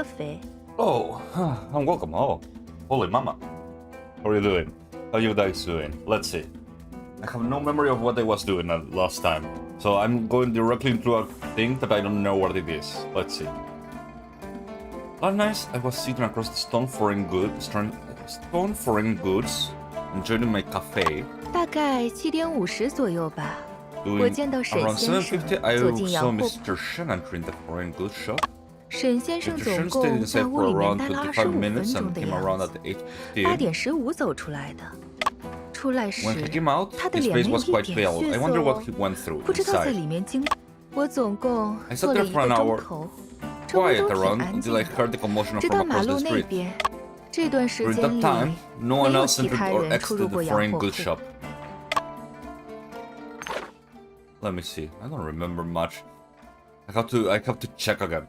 肥。 Oh, and welcome. Oh, holy mama. How are you doing? How you guys doing? Let's see. I have no memory of what I was doing last time, so I'm going directly into a thing that I don't know what it is. Let's see. Last night I was sitting across the stone foreign goods, enjoying my cafe. 大概7点50左右吧。我 Doing 见到沈 around 先生 7:50, I 走进 saw 洋货。 Mr. Shen entering the foreign goods shop. 沈先生 Mr. 总 Shen stayed 共在 inside 屋 for 里面 around 待了 25 25 minutes 分钟 and 的 came 样 around 子。 at 8 8:15. 点15走出来的。出来时 When he came out, 他的 his 脸 face 没有 was 一 quite 点 pale. 血 I 色 wonder what 哦 he went through 不知道在 inside. 里面经。我总共 I 坐 sat 了 there 1 for 个 an 钟 hour, 头，周围 quiet 都挺 around 安 until 静 I 的。 heard the commotion 直 from 到马 across the 路那 street. 边，这段时 During 间 that 里 time, no 没 one 有 else 其 entered 他 or 人出入 exited 过 the 洋 foreign 货铺。 goods shop. Let me see. I don't remember much. I have to check again.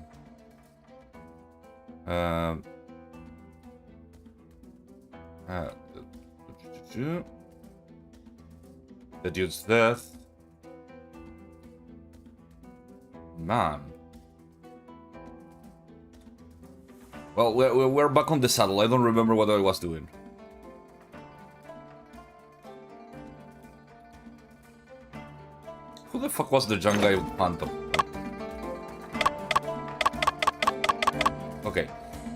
The dude's death. Man. Well, we're back on the saddle. I don't remember what I was doing. Who the fuck was the young guy with Phantom? Okay.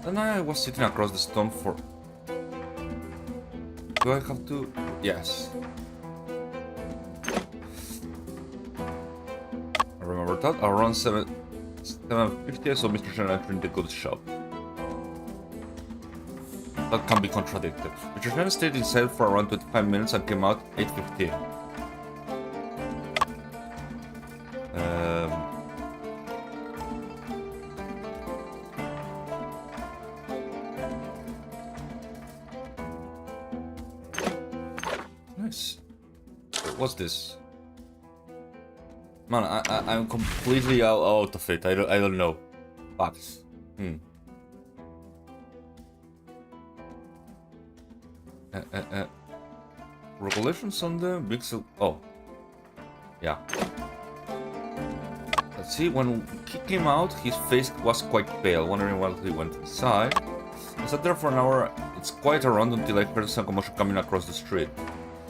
Then I was sitting across the stone for... Do I have to... Yes. I remember that. Around 7:50 I saw Mr. Shen entering the goods shop. That can be contradicted. Mr. Shen stayed inside for around 25 minutes and came out 8:15. Nice. What's this? Man, I'm completely out of it. I don't know. Facts. Regulations on the big oh. Yeah. Let's see, when he came out, his face was quite pale, wondering why he went inside. I sat there for an hour. It's quite around until I heard some commotion coming across the street.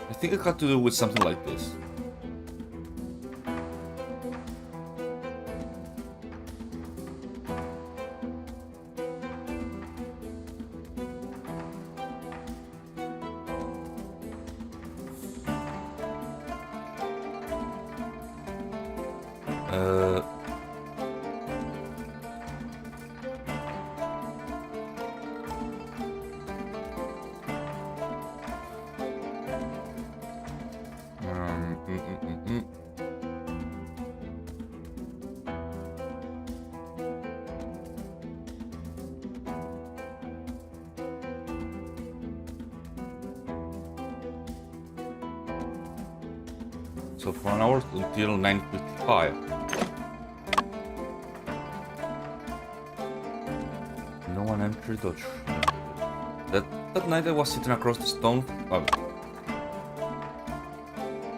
I think it had to do with something like this. So for an hour until 9:55. No one entered or... That night I was sitting across the stone...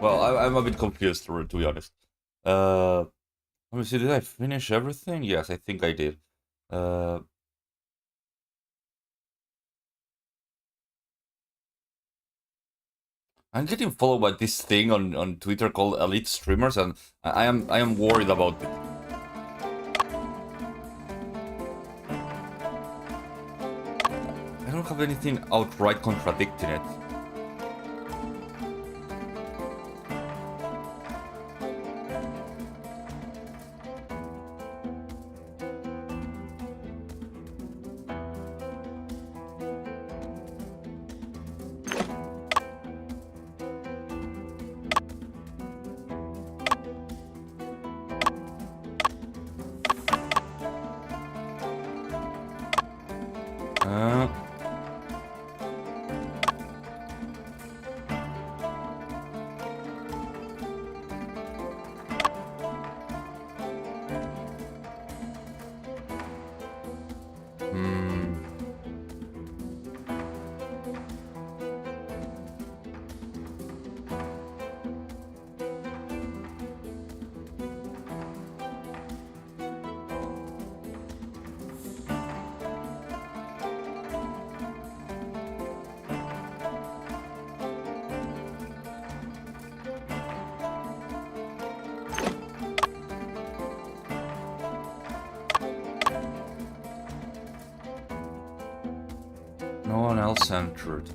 Well, I'm a bit confused, to be honest. Let me see, did I finish everything? Yes, I think I did. I'm getting followed by this thing on Twitter called Elite Streamers, and I am worried about it. I don't have anything outright contradicting it. male-centered.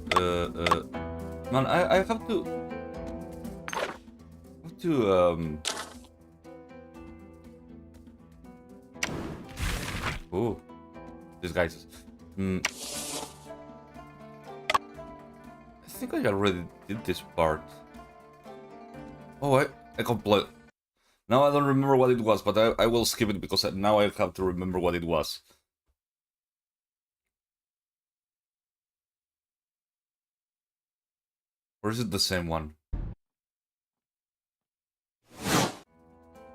Man, I have to. Oh, these guys. I think I already did this part. Oh, I completely. Now I don't remember what it was, but I will skip it because now I have to remember what it was. Or is it the same one?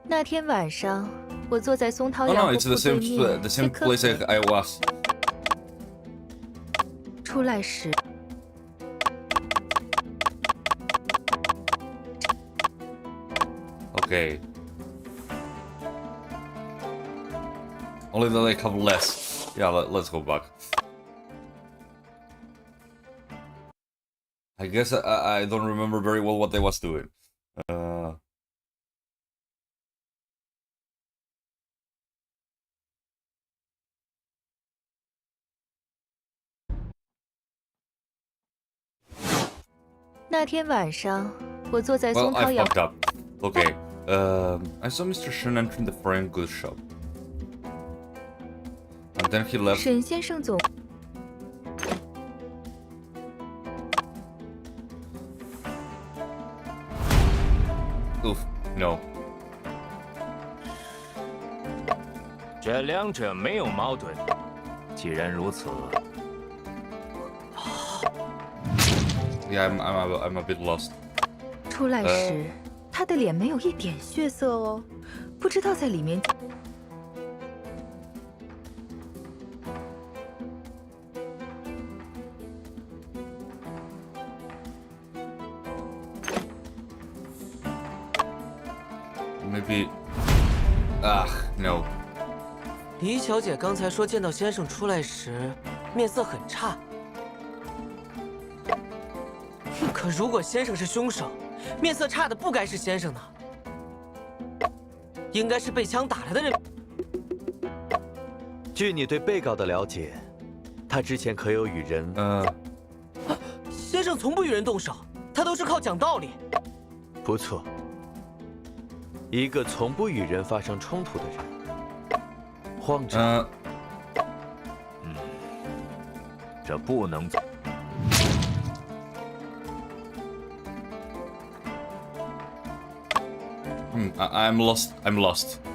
那天晚上，我坐在松涛 Oh 洋 no, 货 it's the 铺对 same 面 the 吃 same 科 place 粉。 I was. 出来时， Okay. Only that I have less. Yeah, let's go back. I guess I don't remember very well what I was doing. Uh... 那天晚上，我坐在 Well, 松涛 I 洋。 fucked up. Okay. I saw Mr. Shen entering the foreign goods shop. And then he left. 沈先生总 Oof, no. 这两者没有矛盾。既然如此， Yeah, I'm a bit lost. 出来时，他的脸没有一点血色哦，不知道在里面。 Maybe. No. 李小姐刚才说见到先生出来时，面色很差。可如果先生是凶手，面色差的不该是先生呢，应该是被枪打来的人。据你对被告的了解，他之前可有与人？先生从不与人动手，他都是靠讲道理。不错，一个从不与人发生冲突的人，慌张。这不能。 I'm lost. I'm lost. “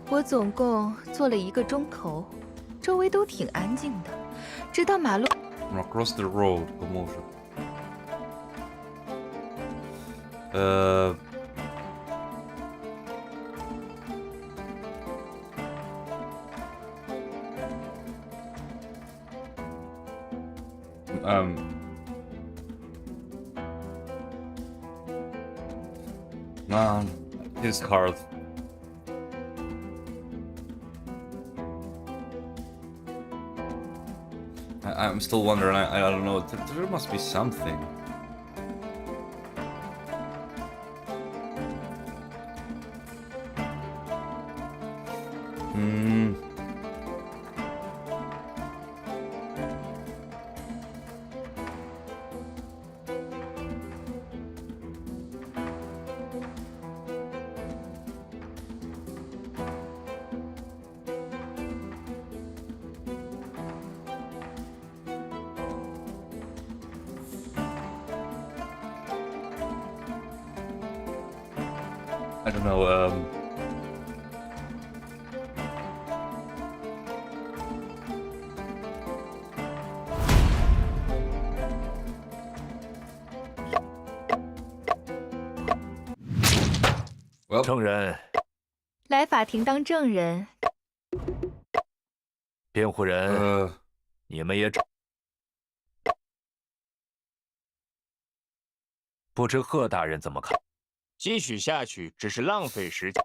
我总共坐了1个钟头，周围都挺安静的，直到马路。 Across the road, commotion. Man, it's hard. I'm still wondering. I don't know. There must be something. I don't know. Well, 证人，来法庭当证人。辩护人，你们也不知贺大人怎么看？继续下去只是浪费时间。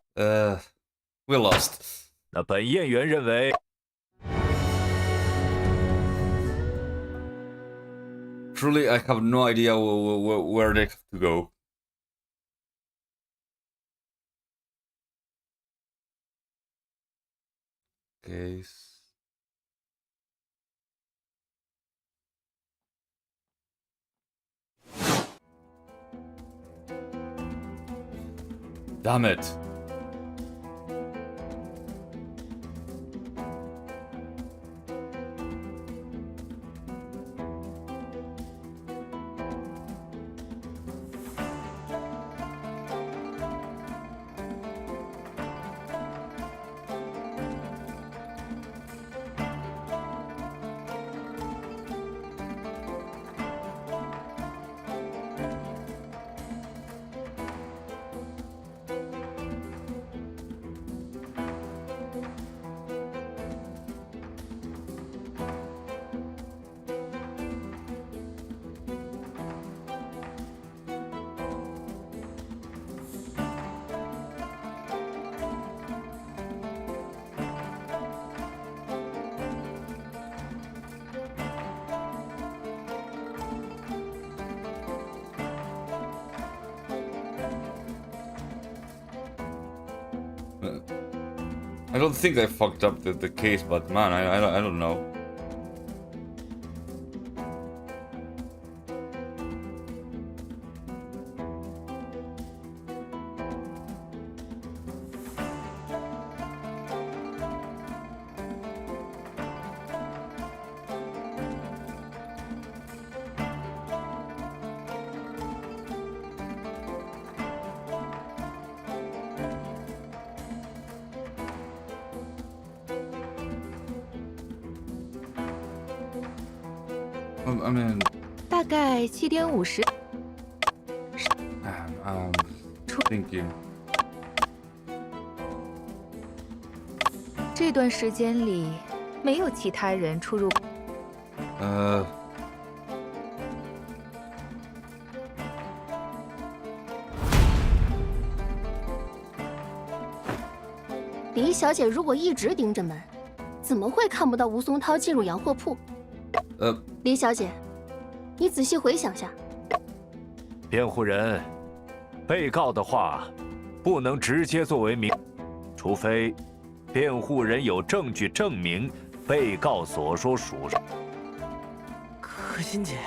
we lost. 那本验员认为， Truly, I have no idea where they have to go. Case. Damn it. I don't think I fucked up the case, but man, I don't know. I mean, 大概7点50。thinking. 这段时间里没有其他人出入。李小姐如果一直盯着门，怎么会看不到吴松涛进入洋货铺？李小姐，你仔细回想下。辩护人，被告的话不能直接作为明，除非辩护人有证据证明被告所说属实。可心姐，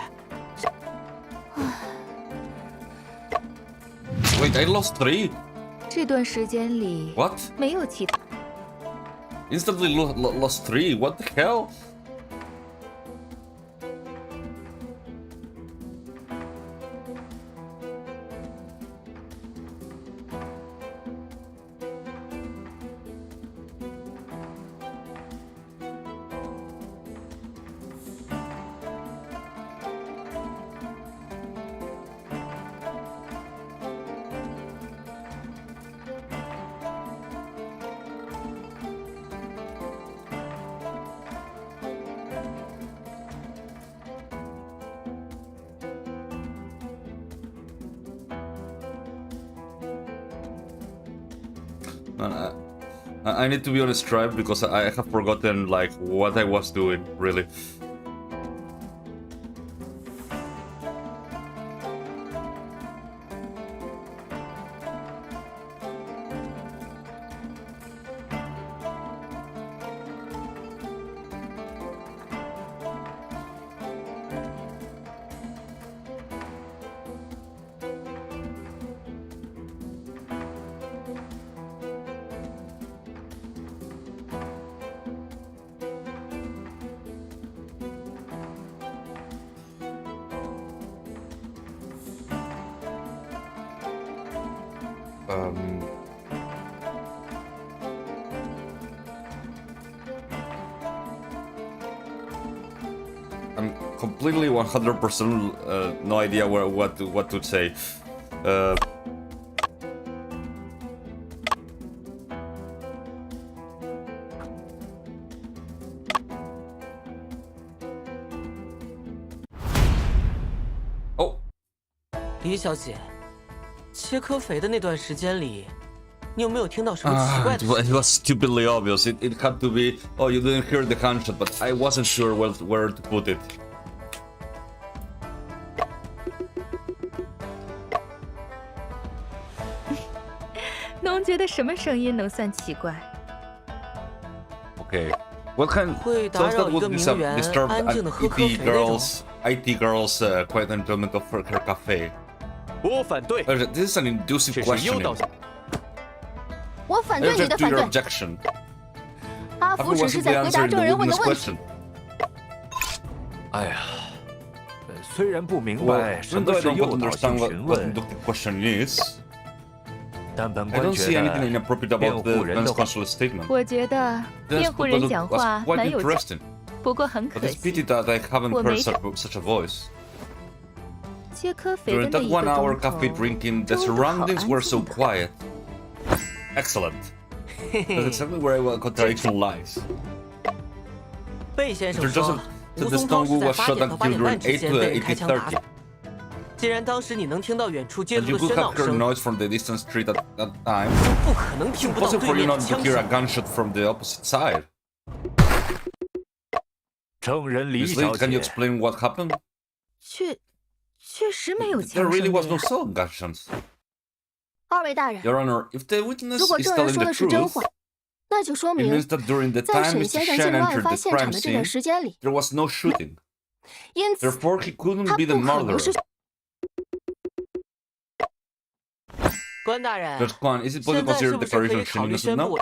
Wait, I lost 3. 这段时间里 What? 没有其他。 Instantly lost 3. What the hell? Man, I need to be on a stripe because I have forgotten like what I was doing, really. I'm completely 100% no idea what to say. Oh. 李小姐，切科肥的那段时间里，你有没有听到什么奇怪的声音？ It was stupidly obvious. It had to be. Oh, you didn't hear the gunshot, but I wasn't sure where to put it. 觉得什么声音能算奇怪？ Okay. What kind? 会 So 打 that 扰一 would 个名 disturb 媛安静的喝咖啡 IT 那种。 IT girls quiet enjoyment of her cafe. 我反对， This is an inducive 这是诱 questioning. 导性。我反 I 对你的 object to 反 your 对。 objection. 阿 I 福 was 只是 simply 在回答 answering 证 the 人问的 witness 问题。 question. 哎呀，虽然不明 Well, 白什 even 么 though I 是 don't 诱 quite 导性 understand 询 what 问， the question is, 但本 I 官 don't see 觉 anything 得 inappropriate 辩 about the 护人 defense 的话 counsel's statement. 我觉得 This 辩护人 was 讲话 quite 蛮有趣， interesting, 不过很 but 可 it's 惜， pity that I haven't Well, heard maybe- such a voice. 切科肥的 During 那 that 一个 1-hour 钟 cafe 头， drinking, the 周围都好 surroundings 安 were so 静的。 quiet. Excellent. That's exactly where I contradiction lies. 贝先生 Mr. 说 Joseph，said 吴 the 松涛 stone 是 wool 在 was 8 shot 点到 and 8 killed 点半 during 之 8间 to 被人开枪打 18:30. 死。既然当时你能听到远处街 And 头 you 的 could 喧闹 have heard 声， noise from the distant street at that time. 不可能听不到 Possible 对 for you 面的 not to 枪 hear a 声。 gunshot from the opposite side. 证人李 Miss 小 Lee, can you 姐， explain what happened? 确实没有 There 枪声 really 的 was no 呀。 sound gunshots. 二位大人， Your Honor, if the witness 如果 is 证人 telling 说 the 的是真 truth, 话，那就说 it 明 means that during the 在 time 沈 Mr. 先生进 Shen 入案 entered 发 the 现场 crime 的这段 scene, 时间里， there was no shooting. 因此 Therefore, he couldn't 他 be 不 the 可能 murderer. 是。关大人， Judge Kwan, is it 现 possible 在 to 是 consider 不 the 是可 declaration 以 of 考 Shen 虑 innocent 宣 now? 布？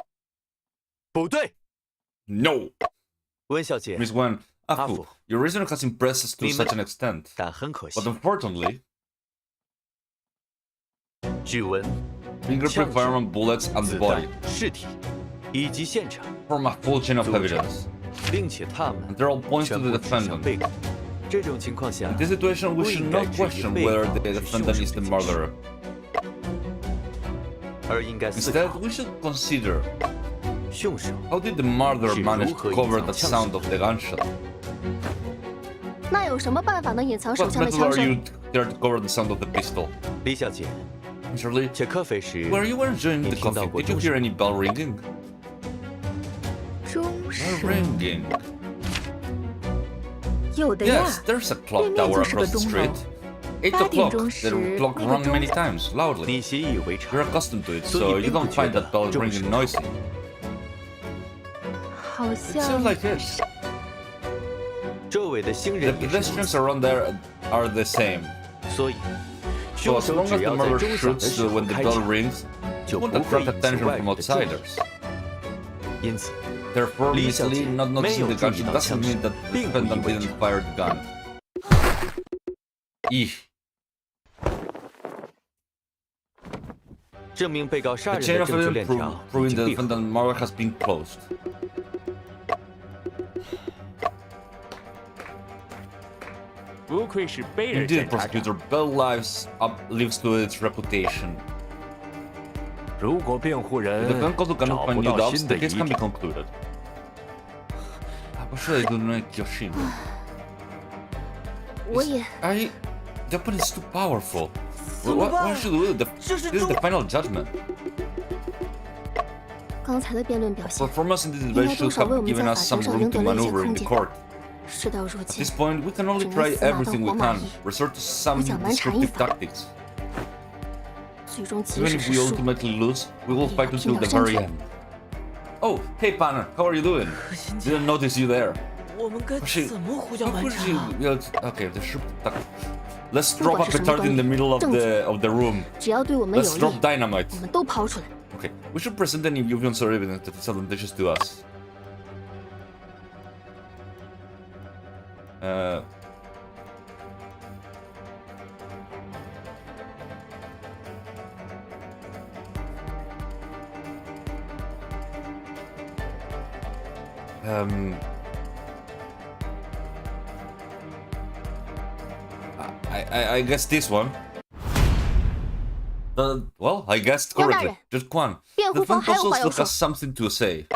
不对， No. 温小姐， Miss Wan, Afu, Afu. your reason has impressed us to 你们 such an extent. 但很可惜 But，unfortunately, 指纹、 fingerprint, 枪支 firearm, bullets, and 子 the 弹 body 尸体以及现场， form a full chain of 组成 evidence. 并且他们 And they're all points to 全 the 部指向 defendant. 被告。这种情况下 In，this situation, we should not question whether the defendant is the murderer. 而应该思 Instead, 考 we should consider 凶手 how did the murderer 是 manage 如何 to 隐 cover 藏 the 枪 sound 声 of the gunshot? 那有什么办法能隐藏手 What 枪的 method 枪 are 声？ you there to cover the sound of the pistol? 李小姐， Mr. Lee, 切科菲时 where you were enjoying the 你听到 coffee, 过 did you 钟 hear 声？ any bell ringing? 钟 Bell 声 ringing. 有的呀 Yes,，there's a clock 对面 tower 就是个 across the 钟 street. 楼。 8 8点 o'clock. 钟 The 时， clock 那个 rang 钟 many times, loudly. 你习以为 You're 常， accustomed to it, 所以 so you 并不 don't 觉 find 得 that bell 钟 ringing 声 noisy. 好 It seems 像 like it. 周围的行 The 人也是如 pedestrians 此， around there are the same. 所以 So 凶 as 手 long as 只 the 要在 murderer 钟响的 shoots 时候 when the 开 bell 枪， rings, 就 it 不 won't 会 attract 引起 attention 外 from 人的注意。 outsiders. 因此， Therefore, 李 Miss 小姐 Lee not 没 noticing 有 the 注意 gunshot 到 doesn't 枪 mean 声 that，the 并不意 defendant 味 didn't 着 fire the gun. 证明被告杀 The 人 chain 的 of 证据 evidence 链条已 proving 经 the 闭合。 defendant murder has been closed. Indeed, prosecutor, Bell lives to its reputation. 如果辩护 If 人 the defense also 找 cannot 不 find new 到 doubts, 新 the 的疑 case can be 点， concluded. What should I do next, Yoshin? 我也 The opponent is too powerful. 怎么 What 办？ should we do? 这是 This is 中 the final judgment. 刚才的辩论表现， Performance in this 应该 debate 多 should 少为我 have 们 given 在 us 法 some 庭上 room 赢 to 得了一些 maneuver 空 in the 间。 court. 事到如 At 今 this，point, we can only 只能 try 死马当 everything 活 we 马 can, 医， resort to some 不讲蛮缠一 destructive 法。 tactics. 最终即 Even 使 if 是 we 输， ultimately lose, we will 也 fight 要 until 拼到 the 生 very 存。 end. Oh, hey partner, how are you doing? 可心姐， Didn't notice you there. 我们该 She- 怎么胡搅 How 蛮 could 缠 you? 啊？ Okay, the ship. Let's 不管 drop a 是什么 petard in the 东西， middle of 证据。 the room. 只要对我们 Let's 有 drop 利， dynamite. 我们都抛出来。 Okay, we should present any evidence or evidence that is advantageous to us. Um, I guess this one. Well, I guessed 杨大 correctly. 人， Just Kwan. 辩 The 护方 defense 还有 counsel 话要 has 说。 something to say.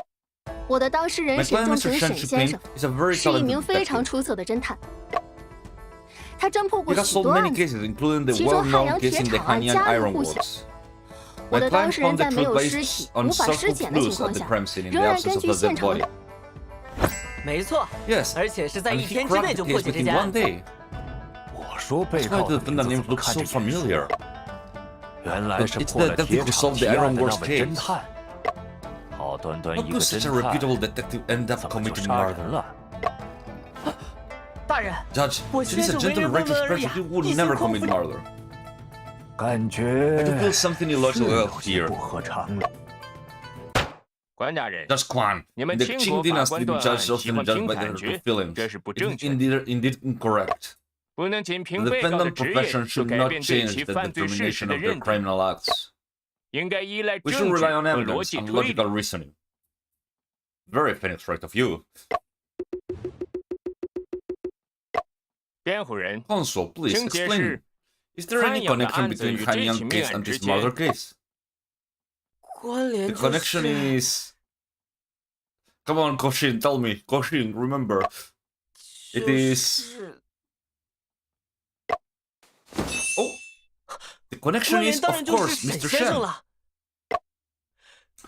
我的当事人 My 沈 client 仲 Mr. 庭 Shen 沈先 Shuping 生 is a very 是一 talented 名非常 detective. 出色的侦探，他侦破 He 过 has 许 solved 多 many 案子。 cases, including the 其中汉 well-known 阳 case 铁 in the 厂案 Hanyang 家喻 Iron 户晓。 Works. 我 My 的当 client 事人 found the 在没 truth 有尸 based 体、 on 无法尸 self-proof 检的 clues 情 at 况 the 下， crime scene in 仍 the 然 absence 根 of 据 the 现 dead 场 body. 的。没错， Yes, 而且是在 and 一 he 天之内 cracked 就 the 破 case 解这 within 件案 one 子。 day. 我说被 Why 告 do 的 the 名字 defendant 怎 names 么 look 看 so 着眼熟 familiar? 原来是破了铁厂奇案的那位侦探。好端端一个侦探，怎么就杀人了？大人， Judge, 我 she's 先 a 是为 gentle, 人温 righteous 文尔 person. 雅， He would 一心 never 匡 commit 扶 murder. 感 I 觉 do feel something 是 illogical 有些 here. 不合常了。关大人， Judge Kwan, 你们 the 清 Qing 国法 dynasty 官 the 断案 judge 喜 often 欢 judged 凭 by 感 their 觉， feelings. 这是不 It 正 is 确的。 indeed incorrect. 不能仅 The 凭被告的 defendant 职业 profession 就 should 改 not 变对 change 其 the 犯罪事实 determination 的 of their 认定， criminal acts. 应该依赖 We 证 should 据 rely on 和逻 evidence 辑 and 推理。 logical reasoning. Very penetrate of you. 辩护人， Counsel, please 请解 explain. 释 Is there any 汉阳的 connection 案子 between 与 Han 这 Yang 起命 case 案 and 之 this murder 间。 case? 关联 The 就 connection 是 is. Come on, Koshin, tell me. Koshin, remember. It 就 is. 是 Oh! The connection 关联 is, 当 of 然就是 course, 沈 Mr. 先生 Shen. 了。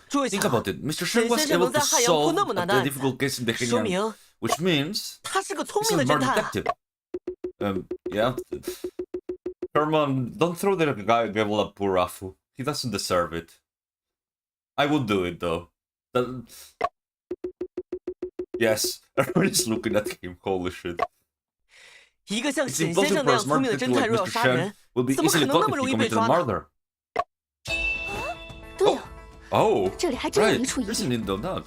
诸位 Think 想， about it. Mr. 沈 Shen was 先生 able 能 to 在汉阳破 solve 那么难的 the 案子， difficult case in the 说 Henyang, 明 which means 他是个聪 he's 明 a 的侦 smart 探啊。 detective. Yeah. Herman, don't throw the guy level up poor Rafu. He doesn't deserve it. I would do it though. Yes, everybody's looking at him. Holy shit. 一个像 It's 沈先 impossible 生那 for a 样聪 smart 明的 detective 侦探 like 若要 Mr. 杀 Shen 人， will be 怎么可 easily 能 caught 那 if 么 he 容易被 committed a 抓呢？ murder. 对了， Oh, 这里还真有 right. 一处疑 There's 点。 an no doubt.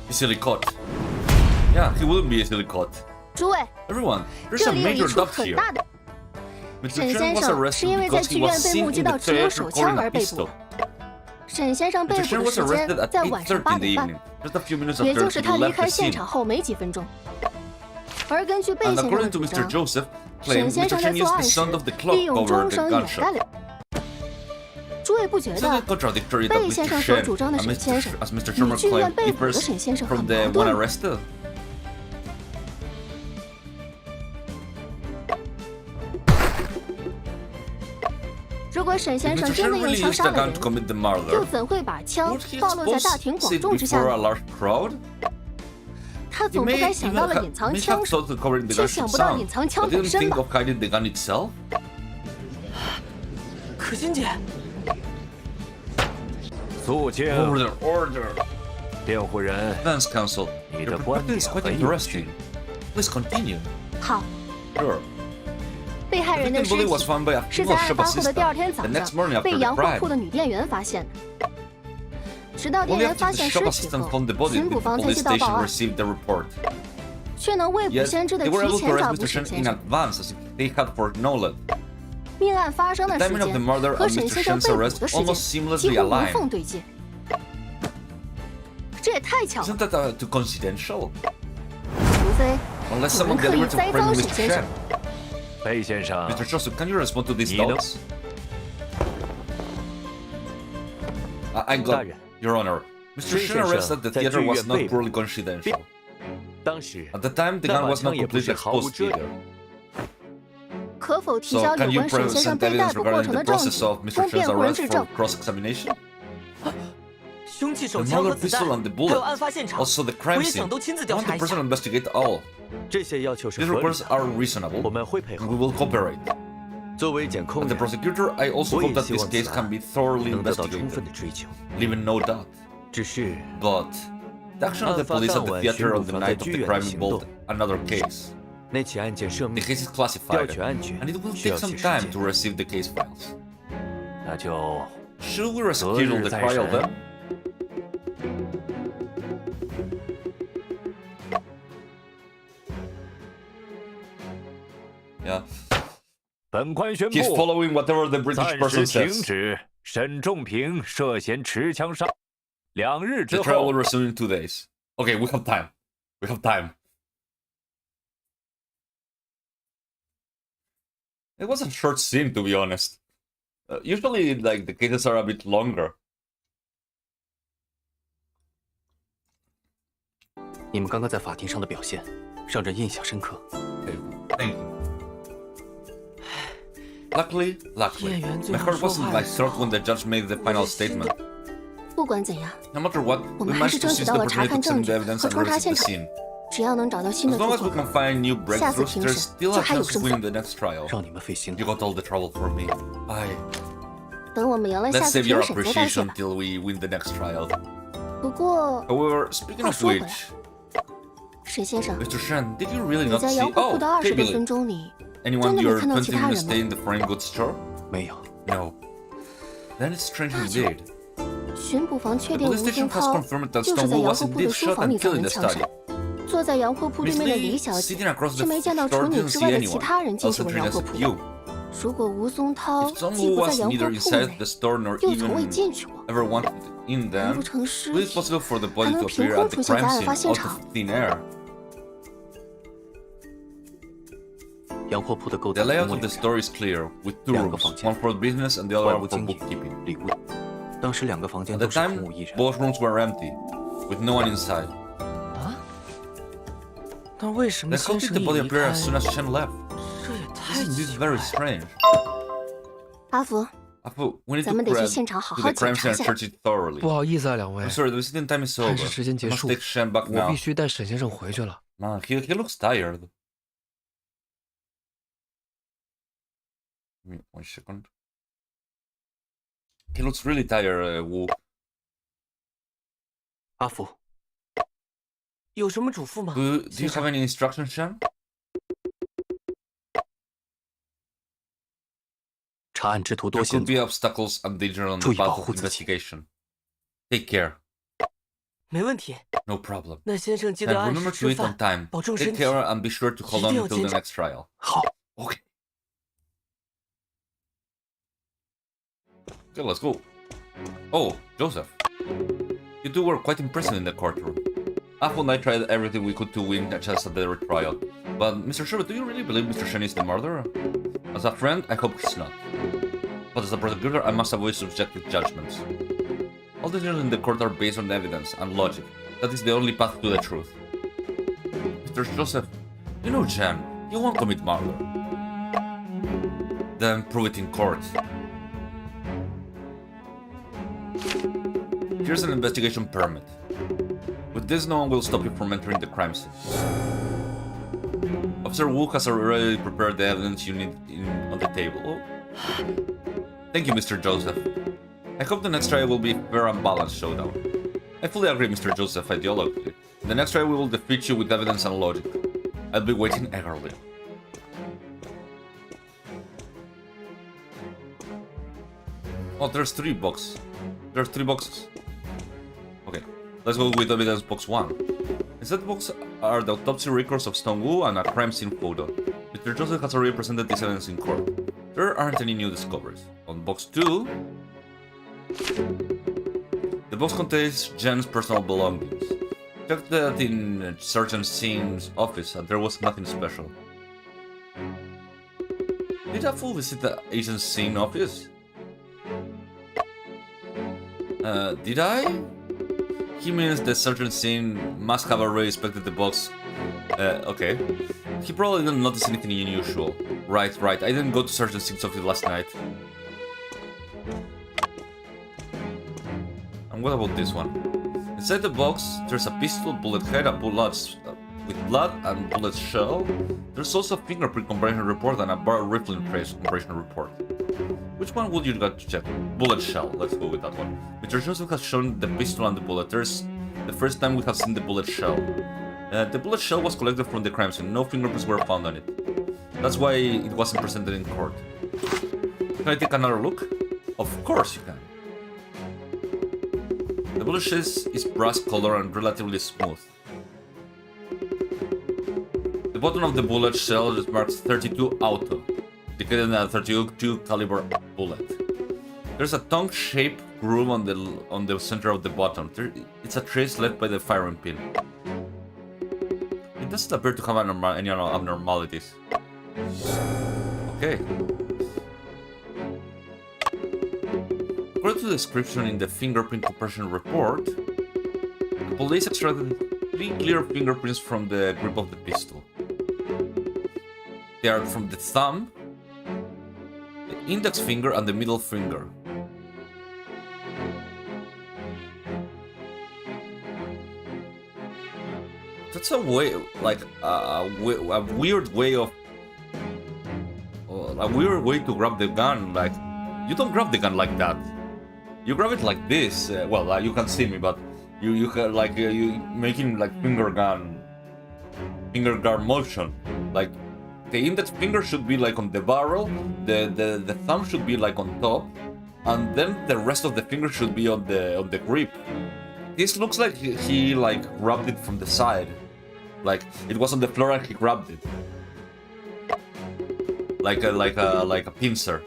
Easily caught. Yeah, he wouldn't be easily caught. 诸位， Everyone, there's 这 a 里有一 major 处 doubt 很 here. 大的。 Mr. 沈 Chen 先 was 生是 arrested 因为在 because 剧 he 院 was 被 seen 目 in 击 the 到持有 theater 手 carrying 枪 a 而被捕 pistol.。沈先生被 Mr. 捕 Chen 的 was 时 arrested 间 at 在晚上 8:30 8 in the 点半， evening, just a few minutes 也 after 就是 he 他离 left 开 the 现 scene. 场后没几分钟。而根据贝 And 先生 according 的 to 主 Mr. 张， Joseph, 沈 claimed 先 Mr. 生在 Chen 作 used 案 the 时 sound of the 利 clock 用 over 钟 the 声掩 gunshot. 盖了。诸位不觉 Isn't 得 it contradictory that 贝 Mr. 先生所 Shen, 主张的 as 沈先生 Mr. 与 Sherman 剧院 claimed, 被捕的 differs 沈先生 from 很 the 矛 one 盾吗？ arrested? 如果沈 If 先生 Mr. 真 Shen 的用 really 枪 used 杀 the 了 gun 人 to，commit the 又 murder, 怎会把枪 would he 暴露在大庭 expose 广 it 众之下 before a 呢？ large crowd? 他 He 总不 may 该想 even 到了 have, 隐藏 may 枪 have 手， thought of covering the 却 gunshot 想不到 sound, 隐藏枪 but 本 didn't 身 think 吧？ of hiding the gun itself? 可心姐，肃静， Order, order. 辩护人， Defense counsel, 你 your 的观 perspective 点 is 很 quite 有 interesting. 趣。 Please continue. 好， Sure. 被害 The 人的 victim 尸 body was 体 found by a 是 female 在案 shop 发后的第二 assistant 天早 the next 上 morning 被 after 洋 the 货铺 crime. 的女店员发现的。直到店 Only 员 after 发 the 现 shop 尸体 assistant 后， found the body 巡 did 捕 the 房才 police 知道报 station 案， received the report. 却能未卜 Yet 先知的 they were 提 able to 前 arrest 抓捕 Mr. 沈 Shen 先 in 生。 advance as if they had foreknown it. 命案发生的 The 时 timing of the 间 murder 和 and 沈 Mr. 先生 Shen's 被捕 arrest 的时间 almost 几 seamlessly 乎无 aligned. 缝对接。这也太巧 Isn't 了， that too coincidental? 除非 Unless 有人 someone 刻意 deliberately 栽赃 framed 沈 Mr. 先生 Shen.。贝先生， Mr. Joseph, can you respond to these 你呢？ doubts? I 大 got 人， Your Honor. Mr. 申 Shen 先 arrest 生 at the 在 theater 剧 was 院 not 被捕 purely coincidental. 当时 At the time, the 那 gun 把 was 枪 not 也不 completely 是毫无 exposed 遮 either. 掩。可否提 So 交有 can you 关沈先生 present 被逮 evidence 捕过 regarding 程 the 的证 process 据， of Mr. 供 Shen's 辩护人 arrest 质 for 证？ cross-examination? 凶器手 The 枪和 murder 子弹， pistol and the 还有 bullet. 案发现场， Also the 我 crime 也 scene. 想都亲自 I 调 want 查 the 一下 person。to investigate all. 这些要求是 These 合理 requests 的， are 我 reasonable. 们会配 We 合。 will cooperate. 作为检控 As the 人， prosecutor, I also 我 hope 也 that 希 this 望 case 此 can 案 be thoroughly 能得到充 investigated, 分的追究。 leaving no doubt. 只是 But the action of the 案发 police at 当 the 晚， theater 巡 on 捕 the 房在 night of 剧 the 院的 crime 行动， involved another case. 那起案件涉 The 密， case is 调 classified, 取案卷 and it will 需 take 要 some 些时 time 间 to。receive the case files. 那就 Should we reschedule the trial then? Yeah. 本官宣 He's 布， following whatever the British 暂 person 时停 says. 止沈仲平涉嫌持枪杀。2日 The 之 trial 后 will，resume in 2 days. Okay, we have time. We have time. It was a short scene, to be honest. Usually, like, the cases are a bit longer. 你们刚刚在法庭上的表现，让人印象深刻。 Okay, thank you. Luckily, 演员 my 最后 heart 说 wasn't 话 like 的时 throat 候 when the judge made the 我 final 的心 statement. 不管怎样， No matter what, 我 we 们还是 managed to 争取 seize 到 the 了查 opportunity 看 to 证 examine 据 the evidence 和 and 冲查 revisit 现 the 场。 scene. 只要能找到新 As 的 long 突 as we 破 can find new 下次 breakthroughs, 评 there's 审 still 就 a 还有 chance 胜 of 算。 winning the next trial. 让你们费心 You 了。 got all the trouble for me. 等我们赢了下 Let's 次 save your 评审再道谢 appreciation 吧。 till we win the next trial. 不过， However, speaking 话 of 说回 which, 来，沈先生， Mr. Shen, did you really 你 not 在 see? 洋货铺 Oh, 的20多 Billy. 分钟里， Anyone 真的 your 没看到 20其他 minute 人吗？ stay in the foreign goods store? 没有， No. Then it's strange indeed. 巡捕房确 The 定吴 police 宗 station has 涛 confirmed that 就是在 Stonewall 洋 was 货铺的 indeed 书 shot 房里 and 遭 killed 人 in the 枪杀 study.。坐在洋货铺对 Miss 面的李 Lee, 小姐 sitting across 是 the 没见到除 store, 你 didn't 之 see 外的其 anyone. 他人进去 Also 过 treated 洋 as 货铺。 you. 如果吴宗涛 If 既 Stonewall 不在 was 洋货 neither 铺 inside 内， the store nor 又从未 even 进去过， ever wanted in 难 them, 不成尸 it is 体 possible for the 还 body 能 to 凭 appear 空 at 出 the 现在 crime 案 scene 发现 out 场？ of thin air. 洋货铺的构 The 造 layout 很 of the 简 store is clear, with two 两个 rooms, 房间 one for business and the 外 other 部 one for 经营 bookkeeping. 里屋。当时2个房间 At the 都是空 time, 无一人。 both rooms were empty, with no one inside. 啊？那为什么 Then how 先 did 生 the 一 body 离 appear 开？ as soon as Shen left? 这也太 Isn't this 奇怪 very 了。 strange? 阿福， Apu, we need 咱 to 们得去 grab 现场好 to 好 the 检 crime 查 scene 一 and 下。 search it thoroughly. 不好意思啊，两位 I'm，sorry, the visiting time is over. 探视时间 I 结 must 束， take Shen back 我 now. 必须带沈先生回去了。 Man, he looks tired. Give me 1 second. He looks really tired, Wu. 阿福，有什么嘱咐吗？ Do you have any instructions, Shen? 查案之途 There 多 could 险 be 阻， obstacles and danger on 注 the 意保 path 护 of 自己。 investigation. Take care. 没问题。 No problem. 那先生记 And 得按 remember 时 to 吃 eat on 饭， time. 保重 Take 身体。 care and be sure to hold on 一定要 until the 坚持。 next trial. 好。 Okay. Okay, let's go. Oh, Joseph. You two were quite impressive in the courtroom. Apple and I tried everything we could to win a chance at the trial. But, Mr. Sherwood, do you really believe Mr. Shen is the murderer? As a friend, I hope he's not. But as a prosecutor, I must avoid subjective judgments. All decisions in the court are based on evidence and logic. That is the only path to the truth. Mr. Joseph, you know Jen, he won't commit murder. Then prove it in court. Here's an investigation permit. With this, no one will stop you from entering the crime scene. Officer Wu has already prepared the evidence you need on the table. Oh. Thank you, Mr. Joseph. I hope the next trial will be a fair and balanced showdown. I fully agree, Mr. Joseph, ideologically. In the next trial, we will defeat you with evidence and logic. I'll be waiting eagerly. Oh, there's 3 boxes. There's 3 boxes. Okay, let's go with evidence box 1. Inside the box are the autopsy records of Stone Wu and a crime scene photo. Mr. Joseph has already presented this evidence in court. There aren't any new discoveries. On box 2, the box contains Jen's personal belongings. Checked that in Sergeant Singh's office and there was nothing special. Did Apple visit the Agent Singh office? Did I? He means that Sergeant Singh must have already inspected the box. Okay. He probably didn't notice anything unusual. Right. I didn't go to Sergeant Singh's office last night. And what about this one? Inside the box, there's a pistol, bullet head, and bullets with blood and bullet shell. There's also a fingerprint comparison report and a bar rifling trace comparison report. Which one would you like to check? Bullet shell. Let's go with that one. Mr. Joseph has shown the pistol and the bullet. There's the first time we have seen the bullet shell. The bullet shell was collected from the crime scene. No fingerprints were found on it. That's why it wasn't presented in court. Can I take another look? Of course you can. The bullet shell is brass color and relatively smooth. The bottom of the bullet shell is marked 32 auto, indicating a 32 caliber bullet. There's a tongue-shaped groove on the center of the bottom. It's a trace left by the firing pin. It doesn't appear to have any abnormalities. Okay. According to the description in the fingerprint comparison report, the police extracted 3 clear fingerprints from the grip of the pistol. They are from the thumb, the index finger, and the middle finger. That's a way, like, a weird way of... a weird way to grab the gun, like... You don't grab the gun like that. You grab it like this. Well, you can see me, but you can, like, you making, like, finger gun motion. Like, the index finger should be, like, on the barrel, the thumb should be, like, on top, and then the rest of the finger should be on the grip. This looks like he like grabbed it from the side. Like it was on the floor and he grabbed it. Like a pincer.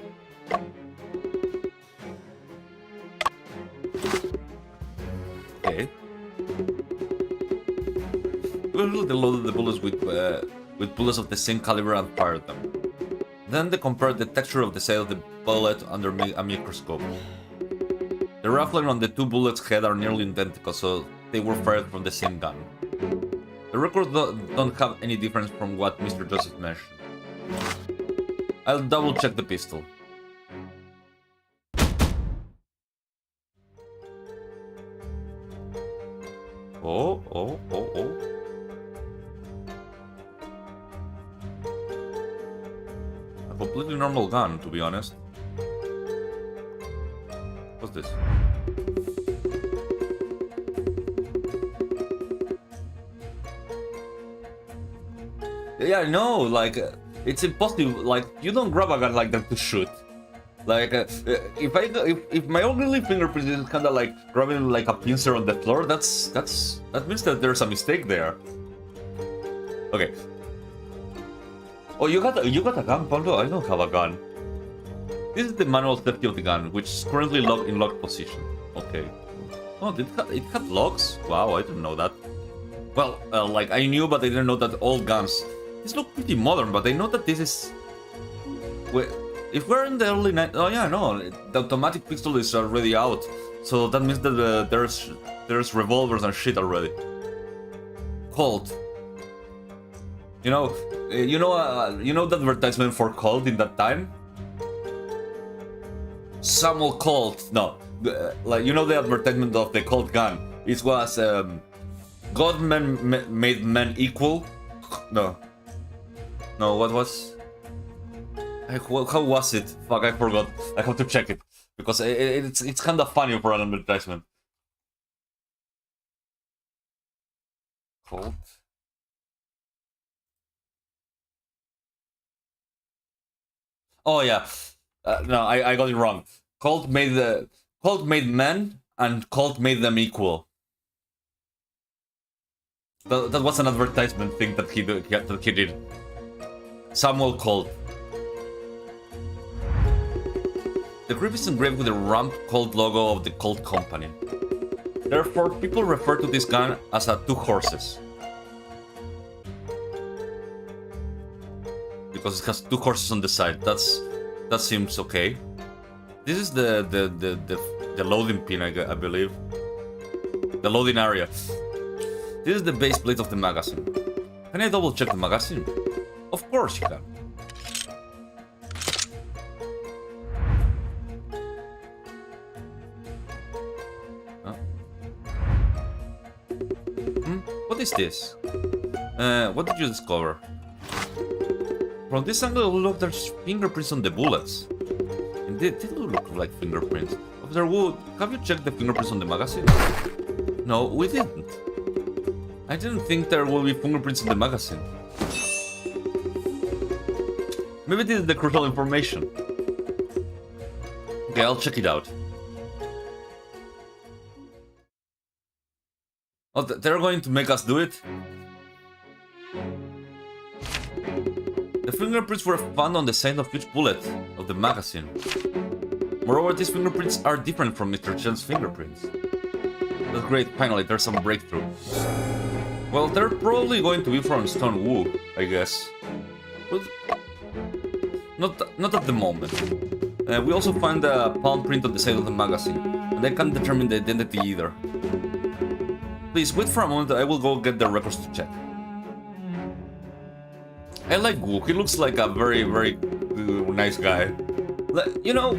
Okay. They loaded the bullets with bullets of the same caliber and fired them. Then they compared the texture of the side of the bullet under a microscope. The rifling on the two bullets' head are nearly identical, so they were fired from the same gun. The records don't have any difference from what Mr. Joseph mentioned. I'll double check the pistol. Oh. A completely normal gun, to be honest. What's this? Yeah, no, like, it's impossible. Like, you don't grab a gun like that to shoot. Like, if my only fingerprint is kind of like grabbing like a pincer on the floor, that means that there's a mistake there. Okay. Oh, you got a gun, Pablo? I don't have a gun. This is the manual safety of the gun, which is currently locked in locked position. Okay. Oh, it had locks? Wow, I didn't know that. Well, like, I knew, but I didn't know that all guns... These look pretty modern, but I know that this is... Wait, if we're in the early... Oh yeah, no, the automatic pistol is already out. So that means that there's revolvers and shit already. Colt. You know the advertisement for Colt in that time? Samuel Colt. No, like, you know the advertisement of the Colt gun. It was God made men equal. No, what was? How was it? Fuck, I forgot. I have to check it because it's kind of funny for an advertisement. Colt. Oh yeah. No, I got it wrong. Colt made men and Colt made them equal. That was an advertisement thing that he did. Samuel Colt. The grip is engraved with the ramp Colt logo of the Colt company. Therefore, people refer to this gun as a two horses. Because it has two horses on the side. That seems okay. This is the loading pin, I believe. The loading area. This is the base plate of the magazine. Can I double check the magazine? Of course you can. Huh? What is this? What did you discover? From this angle, look, there's fingerprints on the bullets. Indeed, they do look like fingerprints. Officer Wood, have you checked the fingerprints on the magazine? No, we didn't. I didn't think there will be fingerprints in the magazine. Maybe this is the crucial information. Okay, I'll check it out. Oh, they're going to make us do it? The fingerprints were found on the side of each bullet of the magazine. Moreover, these fingerprints are different from Mr. Chen's fingerprints. That's great, finally, there's some breakthrough. Well, they're probably going to be from Stone Wu, I guess. But not at the moment. We also find a palm print on the side of the magazine, and I can't determine the identity either. Please, wait for a moment, I will go get the records to check. I like Wu, he looks like a very, very nice guy. You know,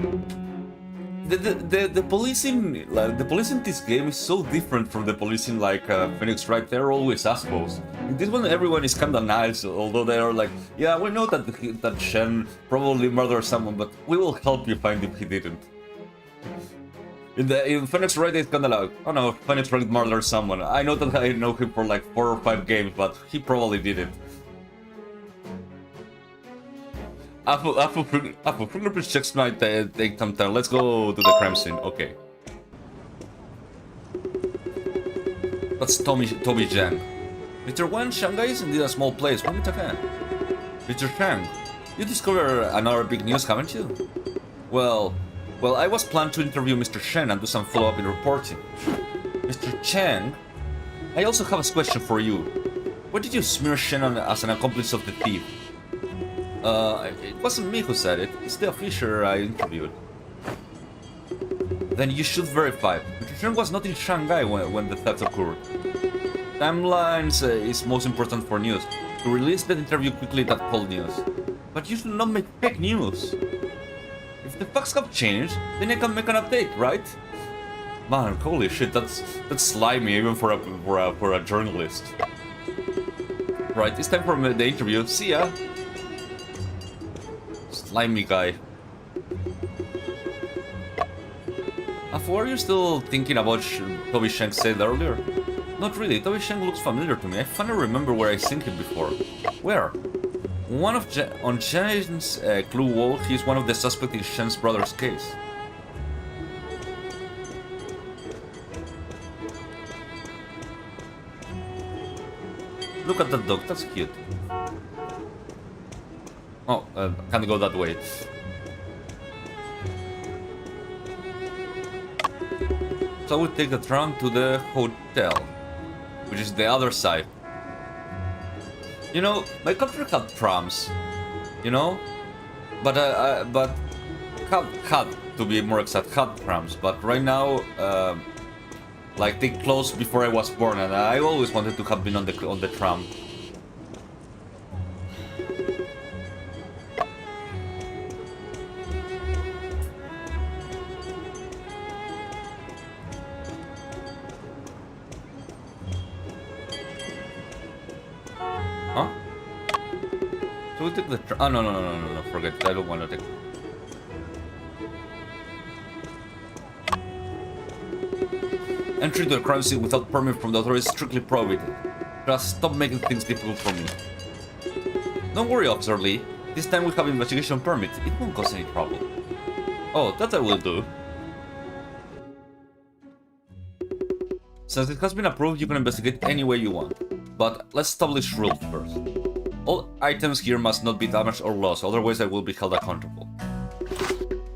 the policing, like, the police in this game is so different from the policing like Phoenix Wright. They're always assholes. In this one, everyone is kinda nice, although they are like, yeah, we know that Shen probably murdered someone, but we will help you find if he didn't. In Phoenix Wright, it's kinda like, oh no, Phoenix Wright murdered someone. I know that I know him for like 4 or 5 games, but he probably didn't. Apple, fingerprint checks tonight, take some time. Let's go to the crime scene. Okay. That's Toby Zhang. Mr. Wan, Shanghai is indeed a small place. When we talk again? Mr. Chang, you discovered another big news, haven't you? Well, I was planning to interview Mr. Shen and do some follow-up in reporting. Mr. Chang, I also have a question for you. Why did you smear Shen as an accomplice of the thief? It wasn't me who said it. It's the officer I interviewed. Then you should verify. Mr. Shen was not in Shanghai when the theft occurred. Timelines is most important for news. To release that interview quickly, that called news. But you should not make fake news. If the facts have changed, then I can make an update, right? Man, holy shit, that's slimy even for a journalist. Right, it's time for the interview. See ya. Slimy guy. Afu, are you still thinking about Toby Sheng said earlier? Not really. Toby Sheng looks familiar to me. I finally remember where I've seen him before. Where? On Shen's clue wall, he's one of the suspects in Shen's brother's case. Look at that dog, that's cute. Oh, can't go that way. So we take the tram to the hotel, which is the other side. You know, my country had trams, you know, but had to be more exact, had trams. But right now, like they closed before I was born, and I always wanted to have been on the tram. So we took the oh no, forget it. I don't want to take. Entry to the crime scene without permit from the authorities is strictly prohibited. Just stop making things difficult for me. Don't worry, Officer Lee. This time we have investigation permit. It won't cause any trouble. Oh, that I will do. Since it has been approved, you can investigate any way you want. But let's establish rules first. All items here must not be damaged or lost, otherwise I will be held accountable.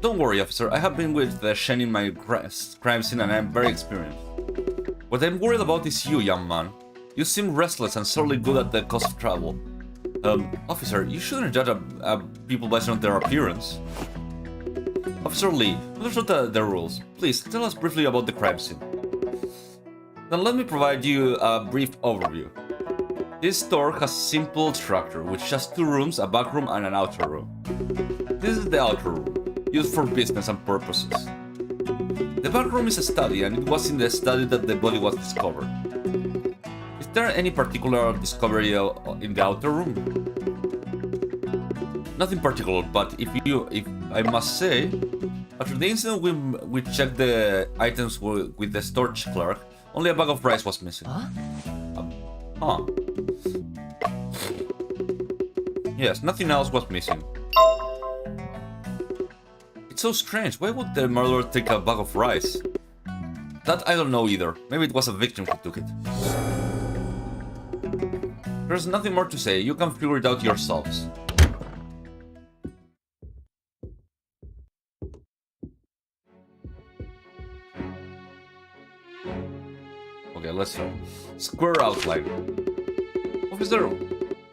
Don't worry, officer, I have been with Shen in my crime scene and I am very experienced. What I'm worried about is you, young man. You seem restless and sorely good at the cost of travel. Officer, you shouldn't judge people based on their appearance. Officer Lee, understand the rules. Please, tell us briefly about the crime scene. Then let me provide you a brief overview. This store has a simple structure, which has 2 rooms, a back room and an outer room. This is the outer room, used for business and purposes. The back room is a study, and it was in the study that the body was discovered. Is there any particular discovery in the outer room? Nothing particular, but if I must say, after the incident we checked the items with the storage clerk, only a bag of rice was missing. Huh? Yes, nothing else was missing. It's so strange, why would the murderer take a bag of rice? That I don't know either, maybe it was a victim who took it. There's nothing more to say, you can figure it out yourselves. Okay, let's start. Square outline. Officer,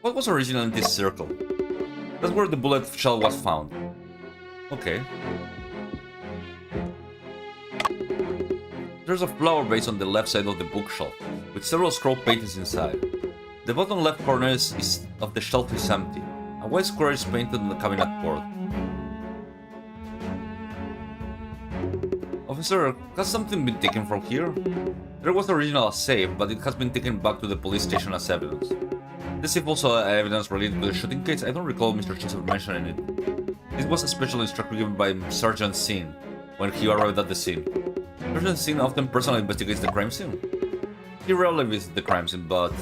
what was original in this circle? That's where the bullet shell was found. Okay. There's a flower vase on the left side of the bookshelf, with several scroll pages inside. The bottom left corner of the shelf is empty. A white square is painted on the cabinet board. Officer, has something been taken from here? There was original a safe, but it has been taken back to the police station as evidence. The safe also evidence related to the shooting case. I don't recall Mr. Joseph mentioning it. This was a special instruction given by Sergeant Sin when he arrived at the scene. Sergeant Sin often personally investigates the crime scene. He rarely visits the crime scene, but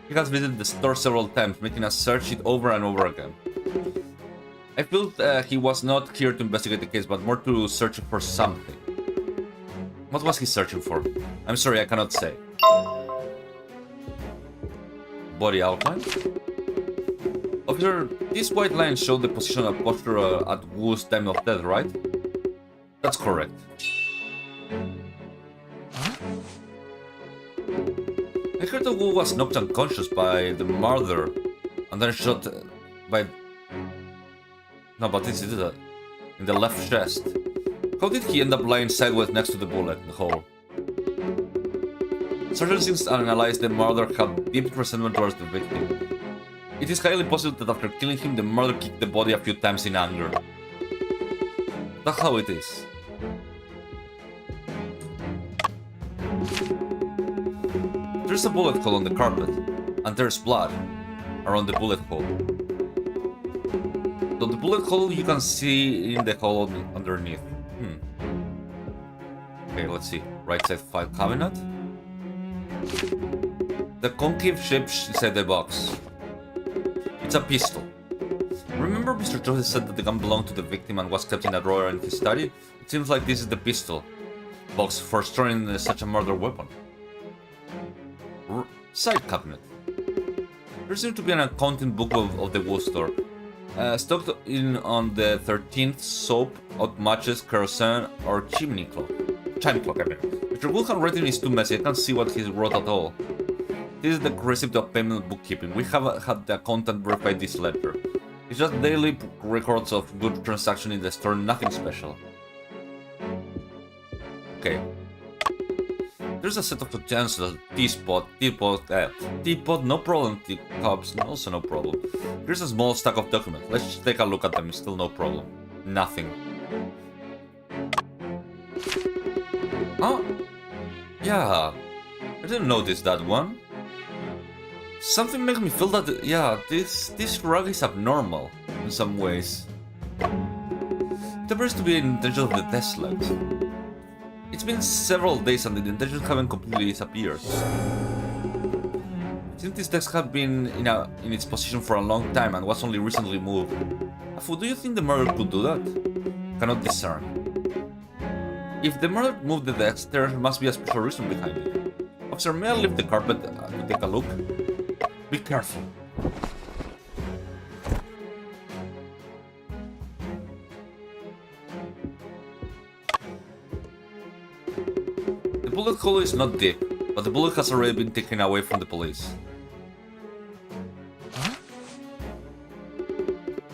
he has visited the store several times, making us search it over and over again. I feel he was not here to investigate the case, but more to search for something. What was he searching for? I'm sorry, I cannot say. Body outline? Officer, these white lines show the position and posture at Wu's time of death, right? That's correct. I heard that Wu was knocked unconscious by the murderer and then shot by... No, but this is it. In the left chest. How did he end up lying sideways next to the bullet hole? Sergeant Sims analyzed the murder had deep resentment towards the victim. It is highly possible that after killing him, the murderer kicked the body a few times in anger. That's how it is. There's a bullet hole on the carpet, and there's blood around the bullet hole. So the bullet hole you can see in the hole underneath. Okay, let's see. Right side file cabinet. The concave shape inside the box. It's a pistol. Remember Mr. Joseph said that the gun belonged to the victim and was kept in a drawer in his study? It seems like this is the pistol box for storing such a murder weapon. Side cabinet. There seems to be an accounting book of the Wu store. Stocked in on the 13th soap, hot matches, kerosene, or chimney clock. Chime clock, I mean. Mr. Wu's handwriting is too messy, I can't see what he wrote at all. This is the receipt of payment bookkeeping. We have had the accountant verify this letter. It's just daily records of good transaction in the store, nothing special. Okay. There's a set of utensils, teapot, no problem, teacups, also no problem. Here's a small stack of documents. Let's take a look at them, still no problem. Nothing. Oh, yeah, I didn't notice that one. Something makes me feel that, yeah, this rug is abnormal in some ways. It appears to be an intention of the death slugs. It's been several days and the intentions haven't completely disappeared. Since this desk had been in its position for a long time and was only recently moved. Afu, do you think the murderer could do that? Cannot discern. If the murderer moved the desk, there must be a special reason behind it. Officer, may I lift the carpet to take a look? Be careful. The bullet hole is not deep, but the bullet has already been taken away from the police. Huh?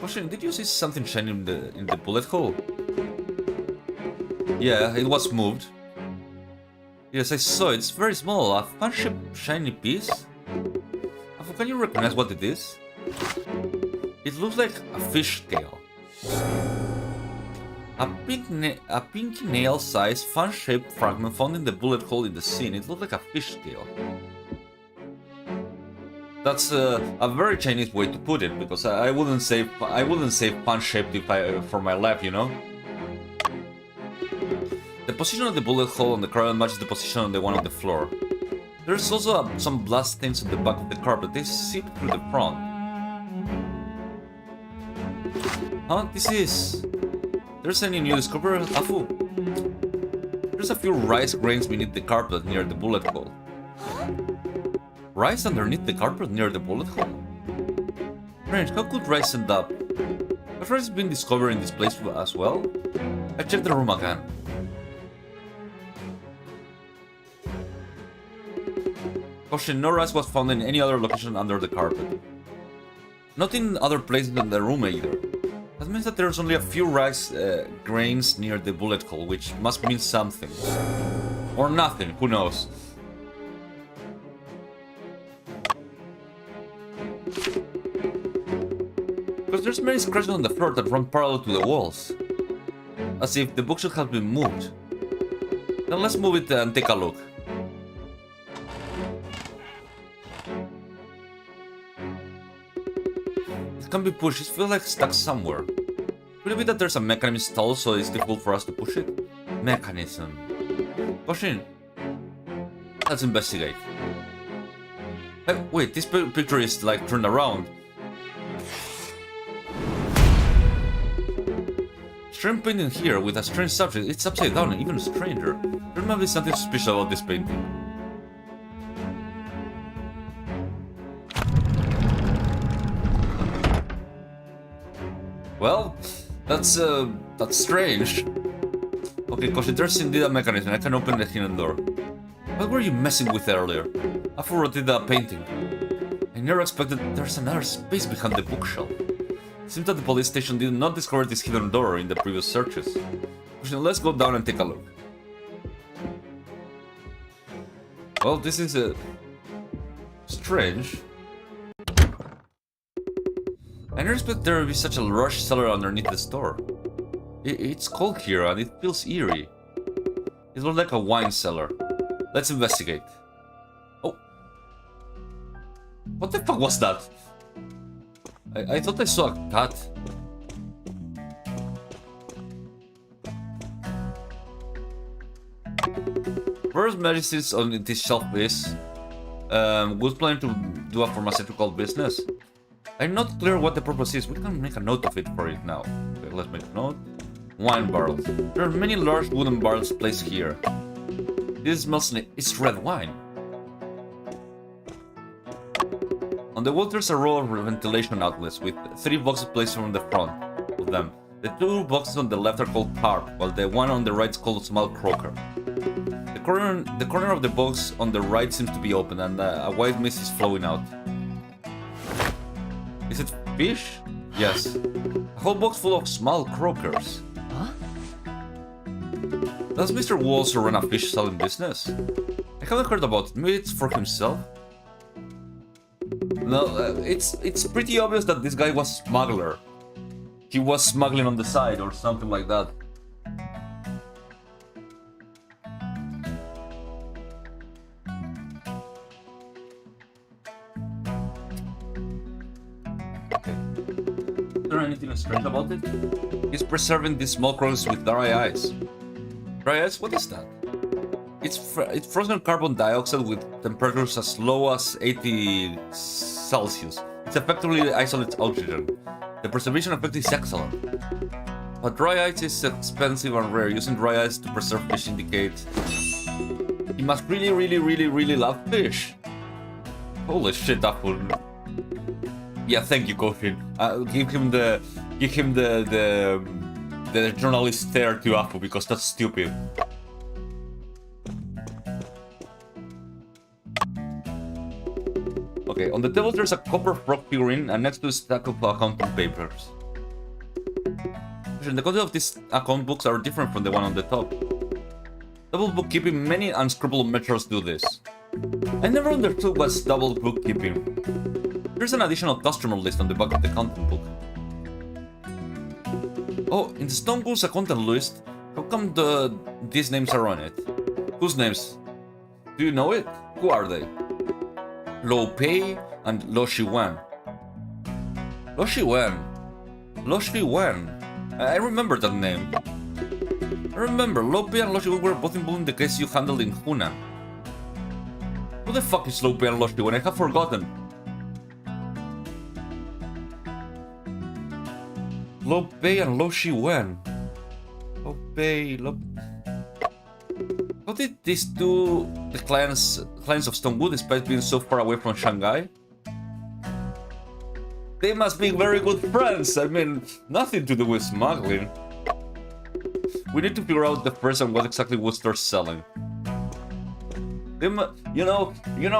Question, did you see something shiny in the bullet hole? Yeah, it was moved. Yes, I saw it. It's very small. A fan-shaped shiny piece? Can you recognize what it is? It looks like a fish scale. A pink nail-sized, fan-shaped fragment found in the bullet hole in the scene. It looks like a fish scale. That's a very Chinese way to put it, because I wouldn't say fan-shaped for my life, you know. The position of the bullet hole on the carpet matches the position on the one on the floor. There's also some blood stains on the back of the carpet. They seep through the front. Huh? This is... There's any new discovery, Afu? There's a few rice grains beneath the carpet near the bullet hole. Rice underneath the carpet near the bullet hole? Strange, how could rice end up? Has rice been discovered in this place as well? I checked the room again. Caution, no rice was found in any other location under the carpet. Not in other places in the room either. That means that there's only a few rice grains near the bullet hole, which must mean something. Or nothing, who knows. Because there's many scratches on the floor that run parallel to the walls. As if the bookshelf had been moved. Then let's move it and take a look. It can be pushed. It feels like stuck somewhere. Could it be that there's a mechanism installed so it's difficult for us to push it? Mechanism. Pushing. Let's investigate. Hey, wait, this picture is like turned around. Strange painting here with a strange subject. It's upside down and even stranger. There might be something suspicious about this painting. Well, that's strange. Okay, because there's indeed a mechanism. I can open the hidden door. What were you messing with earlier? I forwarded the painting. I never expected there's another space behind the bookshelf. It seems that the police station did not discover this hidden door in the previous searches. Let's go down and take a look. Well, this is strange. I never expected there would be such a large cellar underneath the store. It's cold here and it feels eerie. It looks like a wine cellar. Let's investigate. Oh. What the fuck was that? I thought I saw a cat. First medicines on this shelf is... was planning to do a pharmaceutical business. I'm not clear what the purpose is. We can make a note of it for it now. Okay, let's make a note. Wine barrels. There are many large wooden barrels placed here. This smells like it's red wine. On the wall there's a row of ventilation outlets with 3 boxes placed on the front of them. The 2 boxes on the left are called carp, while the one on the right is called small croaker. The corner of the box on the right seems to be open and a white mist is flowing out. Is it fish? Yes. A whole box full of small croakers. Huh? Does Mr. Wu also run a fish selling business? I haven't heard about it. Maybe it's for himself? No, it's pretty obvious that this guy was a smuggler. He was smuggling on the side or something like that. Okay. Is there anything strange about it? He's preserving these small crows with dry ice. Dry ice? What is that? It's frozen carbon dioxide with temperatures as low as 80 Celsius. It effectively isolates oxygen. The preservation effect is excellent. But dry ice is expensive and rare. Using dry ice to preserve fish indicates he must really love fish. Holy shit, that would... Yeah, thank you, Coffin. Give him the journalist stare to Apu because that's stupid. Okay, on the table there's a copper frog figurine and next to a stack of accounting papers. The content of these account books are different from the one on the top. Double bookkeeping, many unscrupulous methods do this. I never understood what's double bookkeeping. There's an additional customer list on the back of the accounting book. Oh, in the Stone Ghouls accountant list, how come these names are on it? Whose names? Do you know it? Who are they? Lo Pei and Lo Shiwen. Lo Shiwen. Lo Shiwen. I remember that name. I remember, Lo Pei and Lo Shiwen were both involved in the case you handled in Hunan. Who the fuck is Lo Pei and Lo Shiwen? I have forgotten. Lo Pei and Lo Shiwen. Lo Pei, Lo... How did these two, the clans of Stonewood, despite being so far away from Shanghai? They must be very good friends. I mean, nothing to do with smuggling. We need to figure out the first and what exactly Wooster's selling. You know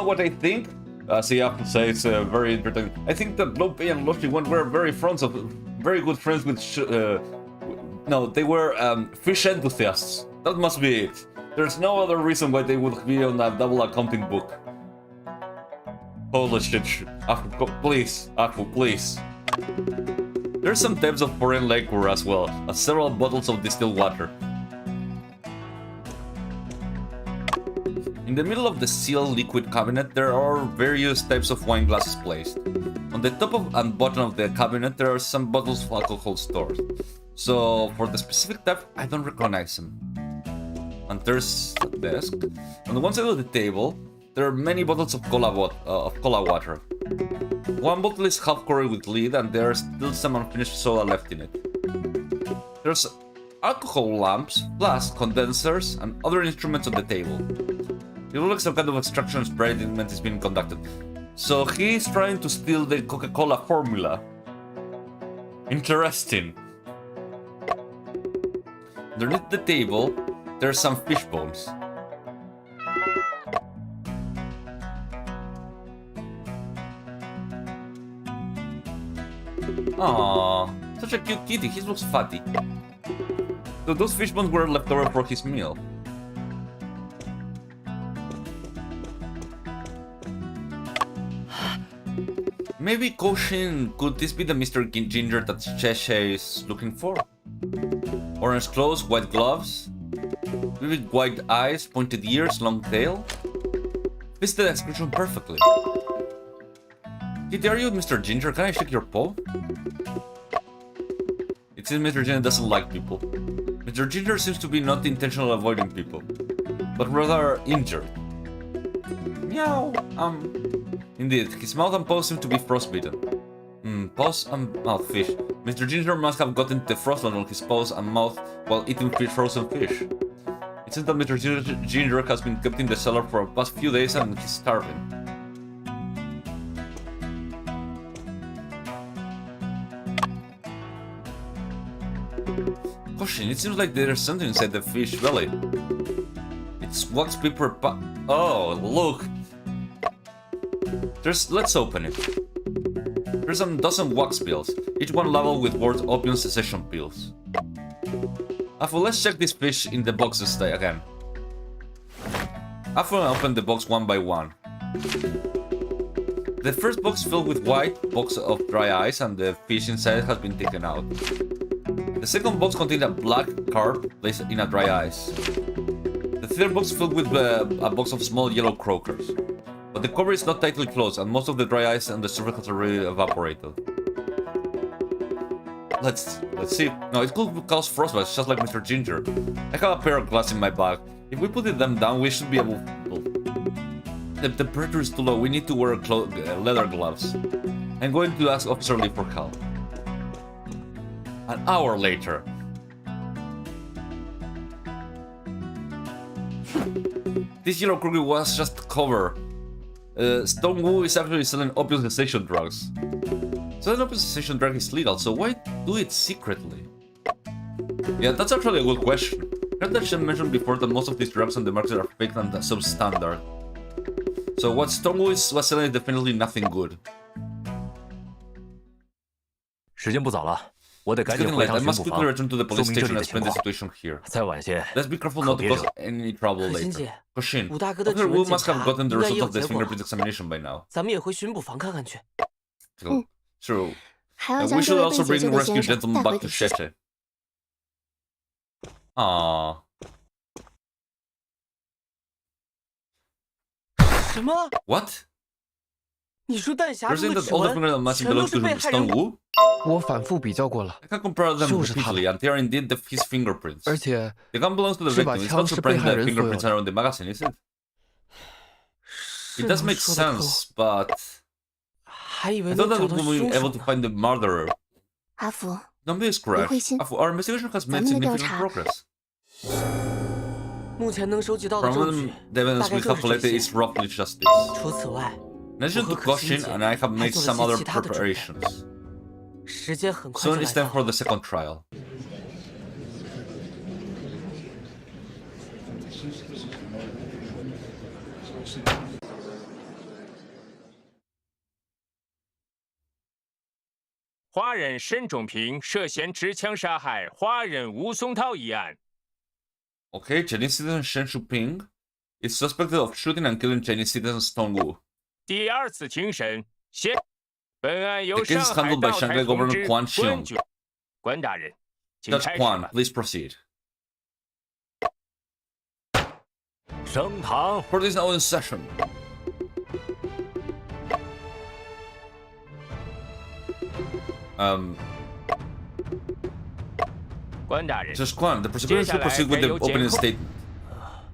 what I think? See, I have to say it's very entertaining. I think that Lo Pei and Lo Shiwen were very good friends with. No, they were fish enthusiasts. That must be it. There's no other reason why they would be on a double accounting book. Holy shit. Afu, please. Afu, please. There's some types of foreign liquor as well, as several bottles of distilled water. In the middle of the sealed liquid cabinet, there are various types of wine glasses placed. On the top and bottom of the cabinet, there are some bottles of alcohol stored. So, for the specific type, I don't recognize them. And there's a desk. On the one side of the table, there are many bottles of cola water. One bottle is half covered with lid, and there's still some unfinished soda left in it. There's alcohol lamps, flasks, condensers, and other instruments on the table. It looks like some kind of extraction experiment is being conducted. So he's trying to steal the Coca-Cola formula. Interesting. Underneath the table, there's some fish bones. Aww, such a cute kitty, he looks fatty. So those fish bones were left over for his meal. Maybe Koshin, could this be the Mr. Ginger that Cheshire is looking for? Orange clothes, white gloves, vivid white eyes, pointed ears, long tail. Fits the description perfectly. Kitty, are you Mr. Ginger? Can I shake your paw? It seems Mr. Ginger doesn't like people. Mr. Ginger seems to be not intentionally avoiding people, but rather injured. Meow. Indeed, his mouth and paws seem to be frostbitten. Paws and mouth fish. Mr. Ginger must have gotten the frostland on his paws and mouth while eating frozen fish. It seems that Mr. Ginger has been kept in the cellar for the past few days and he's starving. Caution, it seems like there's something inside the fish belly. It's wax paper oh, look! Let's open it. There's a dozen wax pills, each one labeled with words opium cessation pills. Let's check this fish in the boxes again. Open the box one by one. The first box filled with white box of dry ice and the fish inside has been taken out. The second box contained a black carp placed in a dry ice. The third box filled with a box of small yellow croakers. But the cover is not tightly closed and most of the dry ice on the surface has already evaporated. Let's see. No, it could cause frostbite, just like Mr. Ginger. I have a pair of gloves in my bag. If we put them down, we should be able to... The temperature is too low, we need to wear leather gloves. I'm going to ask Officer Lee for help. An hour later. This yellow crooked was just cover. Stonewood is actually selling opium cessation drugs. Selling opium cessation drug is legal, so why do it secretly? Yeah, that's actually a good question. Heard that she mentioned before that most of these drugs on the market are fake and substandard. So what Stonewood was selling is definitely nothing good. 时间不早了，我得赶紧 It's 回 getting late. 趟 I 巡 must 捕 quickly 房， return to the 说 police 明这 station 里 and 的情 explain the 况。 situation here. 再晚些， Let's be careful 可 not to 别惹 cause any trouble 可心 later. 姐， Koshin, 武大哥的 Officer 指纹 Wu 检 must have 查 gotten 应 the 该也 result 有 of the 结果了， fingerprint examination by now. 咱们也回巡捕房看看去。 True. 还要 We 将这 should 位 also 被解 bring 救的 rescue 先生 gentlemen 带 back 回 to 给市长。 Shete. Aww. 什么？ What? 你说弹匣 You're 中 saying 的 that 指 all the 纹 fingernails must 全都 belong 是 to 被害人 Stonewood? 我反复比较过了， I can compare them 就是他的。 repeatedly, and they are indeed his fingerprints. 而且 The gun belongs to the 这把 victim. It's 枪 not 是被 surprising 害 that 人所有 fingerprints 的。 are on the magazine, is it? 是 It 能 does make 说得通 sense, but 还以为 I 能 thought that 找到 we would 凶 be able 手 to 呢。 find the murderer. 阿福， Don't be 别 discouraged. 灰心， Our investigation has 咱 made 们的调 significant 查 progress. 目前能收集到的 From 证据 the evidence 大概 we 就 have 是这 collected 些。 is roughly just this. 除此外， In addition to 我和可心 Koshin 姐 and I have 还 made 做 some 了 other 些其他的准备。 preparations. 时间很快就 Soon 来 it's 到 time for 了。 the second trial. 华人申仲平涉嫌持枪杀害华人吴松涛一案， Okay, Chinese citizen Shen Shuping is suspected of shooting and killing Chinese citizen Stonewu. 第二次庭审现。本案由 The case 上 is 海 handled by 道台 Shanghai 同 Governor 志 Quan Xiong. 关局关大人，请 Judge 开始 Quan, 吧。 please proceed. 升堂。 Court is now in session. 关大人， Just Quan, the prosecutor should proceed with the opening statement.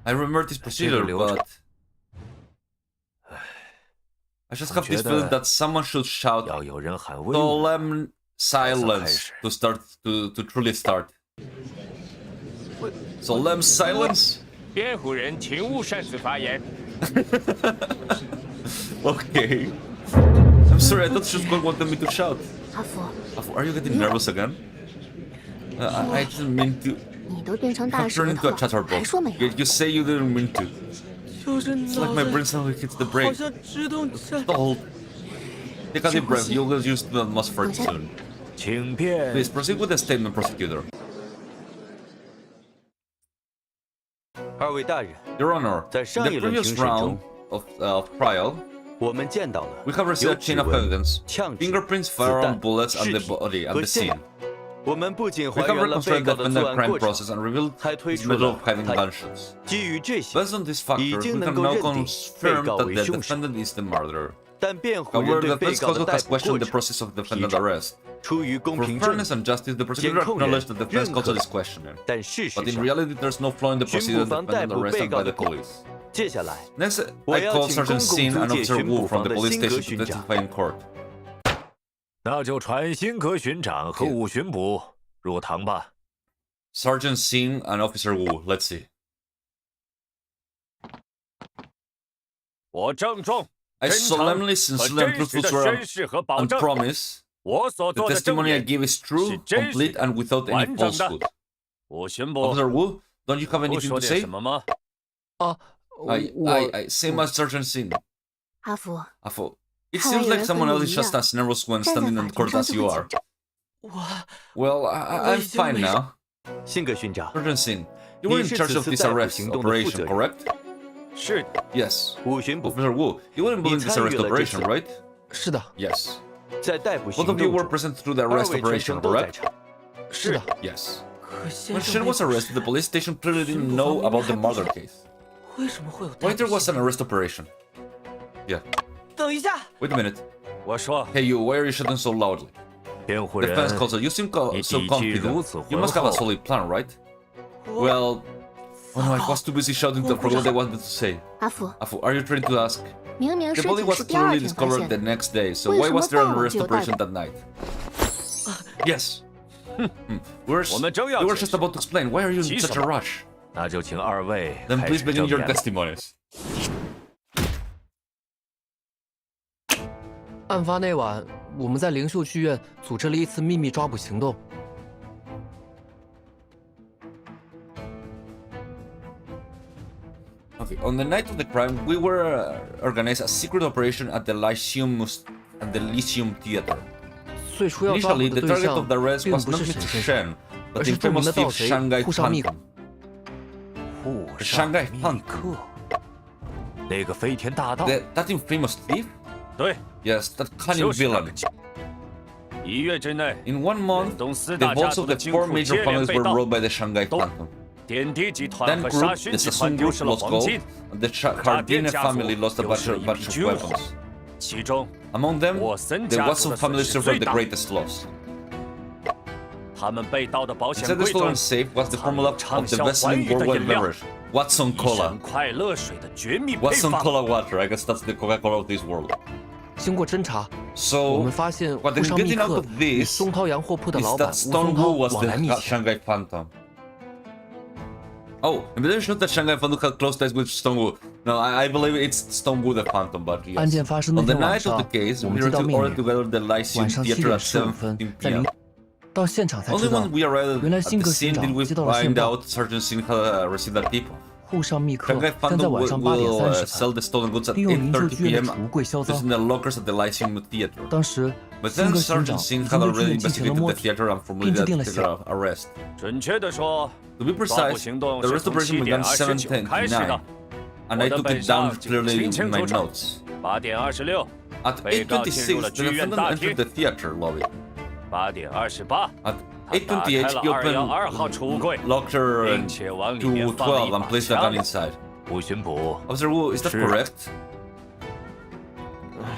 I remember this procedure, but I just have this feeling that someone should shout 要有人喊威武， solemn silence to start to truly start. Solemn silence? 辩护人请勿擅自发言。 Okay. I'm sorry, I thought Shusquan wanted me to shout. 阿福， Are you getting nervous again? I didn't mean to. 你都变成大 I've 舌 turned 头 into a 了， chatterbox. 还说没有？ You say you didn't mean to. 就是 It's like 脑 my 袋 brain suddenly hits the 好 brake. 像直动颤。 Hold. Take a deep breath. You will use the atmosphere soon. 请便。 Please proceed with the statement, prosecutor. 二位大人， Your Honor, 在 in 上 the 一轮 previous 庭审 round 中， of trial, 我们见到了 we have received a chain of 有指纹、 evidence, 枪支、 fingerprints, 子 firearm 弹、 bullets, and 尸 the 体 body and 和 the 现 scene. 场。我们不仅 We 还 have 原了被 reconstructed 告 the 的作 defendant 案 crime 过程， process and revealed 还推 his 出 method 了 of hiding 他 gunshots. 基于这些， Based on these factors, 已 we 经能 can 够 now 认定 confirm 被告 that 为 the 凶手。 defendant is the murderer. 但辩护人 However, 对 the 被 defense 告的 counsel 逮 has 捕过 questioned the 程， process of the 提 defendant 出 arrest. 出于公 For 平正 fairness 义， and justice, the prosecutor 监控人 acknowledged that the defense 认可 counsel is questioning. 但事实 But in 上， reality, there's no flaw in the 巡 procedure 捕 of 房 the 逮 defendant 捕 arrest 被 and 告 by 的 the 过程。 police. 接下来， Next, 我 I 要 call 请公 Sergeant 共 Sin 租 and 界 Officer 巡 Wu 捕 from 房 the 的 police 辛格 station 巡 to 长 testify in court. 那就传辛格巡长和武巡捕入堂吧。 Sergeant Sin and Officer Wu, let's see. 我郑重、 I 真诚 solemnly, 和 sincerely, and 真实 truthfully 的 swear 宣誓和保 and 证， promise 我所 the 做的证 testimony I 言 give is true, 是真实 complete, 的 and without any 完整的 falsehood. 武巡捕 Officer Wu, don't you have 不 anything 说 to 点 say? 什么吗？ 啊， Same as Sergeant Sin. 阿福， Afo, it 看来 seems 有 like 人和 someone 你 else is 一 just 样， as nervous when 站在 standing 法 in 庭 court 上 as 就 you 会 are. 紧张。我 Well, 我 I'm 已经 fine 没事。 now. 辛格巡长， Sergeant Sin, you were in 你是 charge 此 of 次 this 逮捕 arrest 行动的负 operation, 责人。 correct? 是 Yes. 武巡捕 Officer Wu, you were involved in this 你参与 arrest 了这次 operation, right? 是的， Yes. 在逮捕 Both 行 of you 动 were 中， present through the 二 arrest 位全 operation, 程都在 correct? 场。是的， Yes. 可先 When 生 Shin was arrested, the police station clearly didn't know about the murder case. 为什么会有 Why 逮 there 捕 was 行 an arrest operation? Yeah. 等一下， Wait a minute. 我说， Hey you, why are you shouting so loudly? 辩护人 Defense counsel, you seem so 你底气如 confident. 此 You 浑 must have a 厚， solid plan, right? 我 Well, oh no, I was too busy shouting to forget what I wanted to say. 阿福， Afu, are you trying to ask? 明明 The 尸 body 体 was 是第二 clearly 天发 discovered 现 the 的， next day, so 为 why 什么 was there an 到了 arrest 就逮 operation 捕？ that night? Yes. We 我们正要 were 解 just 释， about to explain. Why are you in 急 such 什 a 么？ rush? 那就请二位 Then 开 please 始 begin 证 your 言。 testimonies. 案发那晚，我们在灵秀剧院组织了一次秘密抓捕行动。 Okay, on the night of the crime, we were organized a secret operation at the Lyceum Theater. 最初要抓捕 Initially, 的 the 对 target 象 of the arrest 并 was 不 not 是 Mr. 沈先生， Shen, 而 but 是 the 著名 famous 的盗 thief 贼 Shanghai 沪上密客。 Phantom. 沪 Shanghai 上密 Phantom 客，那个飞天大盗， That infamous thief? 对， Yes, that cunning 就是那 villain. 个。一月之内， In 1 month, 东四 the 大家 vaults 族 of 的 the 金 four 库 major 接连 families 被 were 盗， robbed by the Shanghai 都 Phantom. 点滴集团 That 和沙 group, 宣 the 集团 Sassoon 丢 Group 失了 lost 黄 gold, 金， and the 诈骗 Cardine 家族 family lost a 丢 bunch 失了 of 一笔巨款， weapons. 其中 Among them, 沃森 the 家族 Watson 的 family 损失 suffered 最 the 大。 greatest loss. 他们被盗的保险 Inside the 柜中 stolen safe was the formula of 畅 the 销 best 寰 selling 宇的 worldwide 饮料 beverage, Watson 一 Cola. 生快乐水的绝密配 Watson 方。 Cola water, I guess that's the Coca-Cola of this world. 经过侦查，我 So, 们发现 what 沪 I'm 上密 getting out 客 of 与 this 松涛洋货铺的 is 老板 that 吴松 Stone 涛 Wu was 往来密 the 切。 Shanghai Phantom. Oh, I'm very sure that Shanghai Phantom had close ties with Stone Wu. No, I believe it's Stone Wu the Phantom, but 案 yes. 件发生那 On the 天晚 night of 上 the，case, 我 we 们 were 接到命 ordered 令， together the Lyceum 晚上7 Theater 点 at 15分7:15在灵 p.m. 到现场才 Only 知道 when we arrived 原来 at 辛 the 格 scene 巡 did 长 we 接到了线 find 报， out Sergeant Sin had received that tip. 沪上密客 Shanghai 将在 Phantom 晚 will, 上8点 will 30 sell 分 the stolen goods at 利用灵秀 8:30 剧院的 p.m. 橱柜销 Just 赃 in。the lockers at the Lyceum Theater. 当时， But 辛 then 格巡 Sergeant 长 Sin 已 had 经对剧 already 院进行了 investigated 摸 the 底， theater and formally 并制定了 the 刑。 arrest. 准确的说， To be 抓捕 precise, 行动 the 是 arrest 从 operation 7点 began 29开始的。 and I took it down clearly in my notes. 8点26， At 被告进入了 8:26, 剧 the 院 defendant 大 entered 厅。 the theater lobby. 8点28， At 他打开 8:28, 了 he 212号 opened 橱柜， locker 并且往里面 212放了一 and 把 placed the gun 枪。 inside. 吴巡捕， Officer Wu, is that 是。 correct?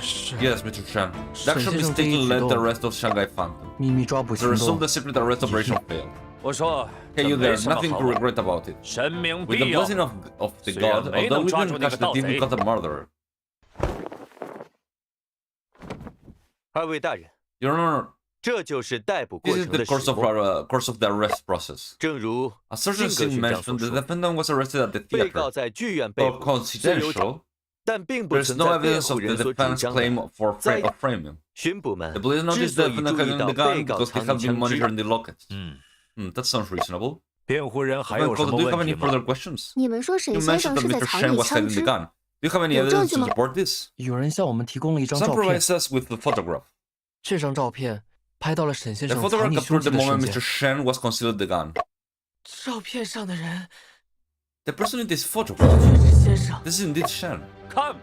是 Yes, Mr. Chen. The 沈 action 先生这 mistakenly 一举 led the 动 rest of Shanghai Phantom. 秘密抓捕 The 行 result, 动 the secret arrest operation failed. 我说， Hey, 这 you 没 there, 什么 nothing 好 to 玩 regret about it. 神明 With the 庇佑。 blessing of the 虽然 god, 没 although 能 we 抓住 didn't 那 catch 个 the 盗 thief, we 贼， caught the murderer. 二位大人， Your Honor, 这就是逮捕过 this is 程 the 的 course 始 of 末。 our course of the arrest process. 正如 As Sergeant 辛格 Singh 勋章所 mentioned, the 说， defendant was arrested at the 被告 theater. 在剧院被 Though 捕虽有假， confidential, 但并不 there's 存 no 在辩 evidence 护 of the 人所主 defense 张的。 claim of framing. 巡捕们 The police 之 noticed 所 the 以 defendant 注意 having 到 the 被 gun 告 because they 藏 have 匿 been 枪支， monitoring the locket. 嗯， That sounds reasonable. 辩护人还 Do 有什么 you have 问题 any 吗？ further questions? 你们说沈 You 先 mentioned 生 that 是在 Mr. 藏 Shen 匿 was 枪 hiding the 支， gun. Do you have any 有证 evidence 据 to 吗？ support this? 有人向我们提供了一张 Some 照片， provides us with the photograph. 这张照片拍到了沈先 The 生藏 photograph 匿凶 captured 器 the 的瞬 moment 间 Mr. Shen was concealed the gun. 照片上的人 The person in this photograph, 确实先生， this is indeed Shen. 看吧，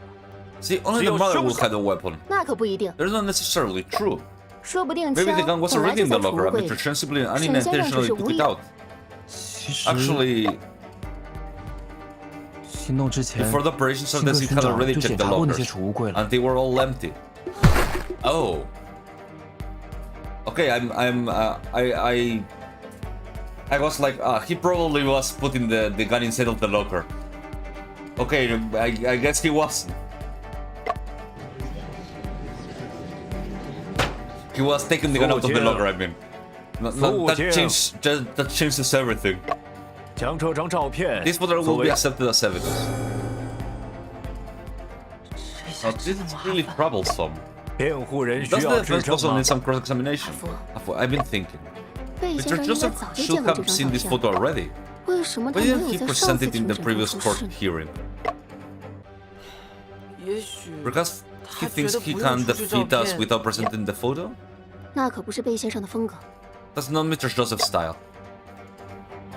See, only the 只有 mother 凶 will 手。 have a weapon. 那可不一定， That is not necessarily true. 说不定 Maybe the 枪 gun was 本来 already 就 in 在 the 储物 locker 柜 and 里 Mr. Shen simply 沈先生只 unintentionally 是 took 无 it 意。 out. 其实 Actually, 行动之前， before the operation 辛 started, 克 he 勋 had 长 already 就检 checked the 查过那些 lockers, 储物柜了。 and they were all empty. Oh. Okay, I was like, he probably was putting the gun inside of the locker. Okay, I guess he wasn't. He was taking the gun out of the locker, I mean. That changes everything. 将这张照片 This photo 作 will 为 be accepted as evidence. 这下 Now, 真 this 的 is 麻 really 烦。 troublesome. 辩护人需 Does 要 the 支 defense 撑 also 吗 need？some cross-examination? 阿福， I've been thinking. 贝先 Mr. 生应该 Joseph 早就 should 见过这 have 张 seen 照 this 片， photo already. 为什么他 Why 没 didn't 有 he 在 present 上次 it in 庭 the 审中 previous 出 court 示呢？ hearing? 也许 Because he 他 thinks 觉得 he 不 can 用出示照 defeat us 片， without presenting the photo? 那可不是贝先生的风格， That's not Mr. Joseph's style.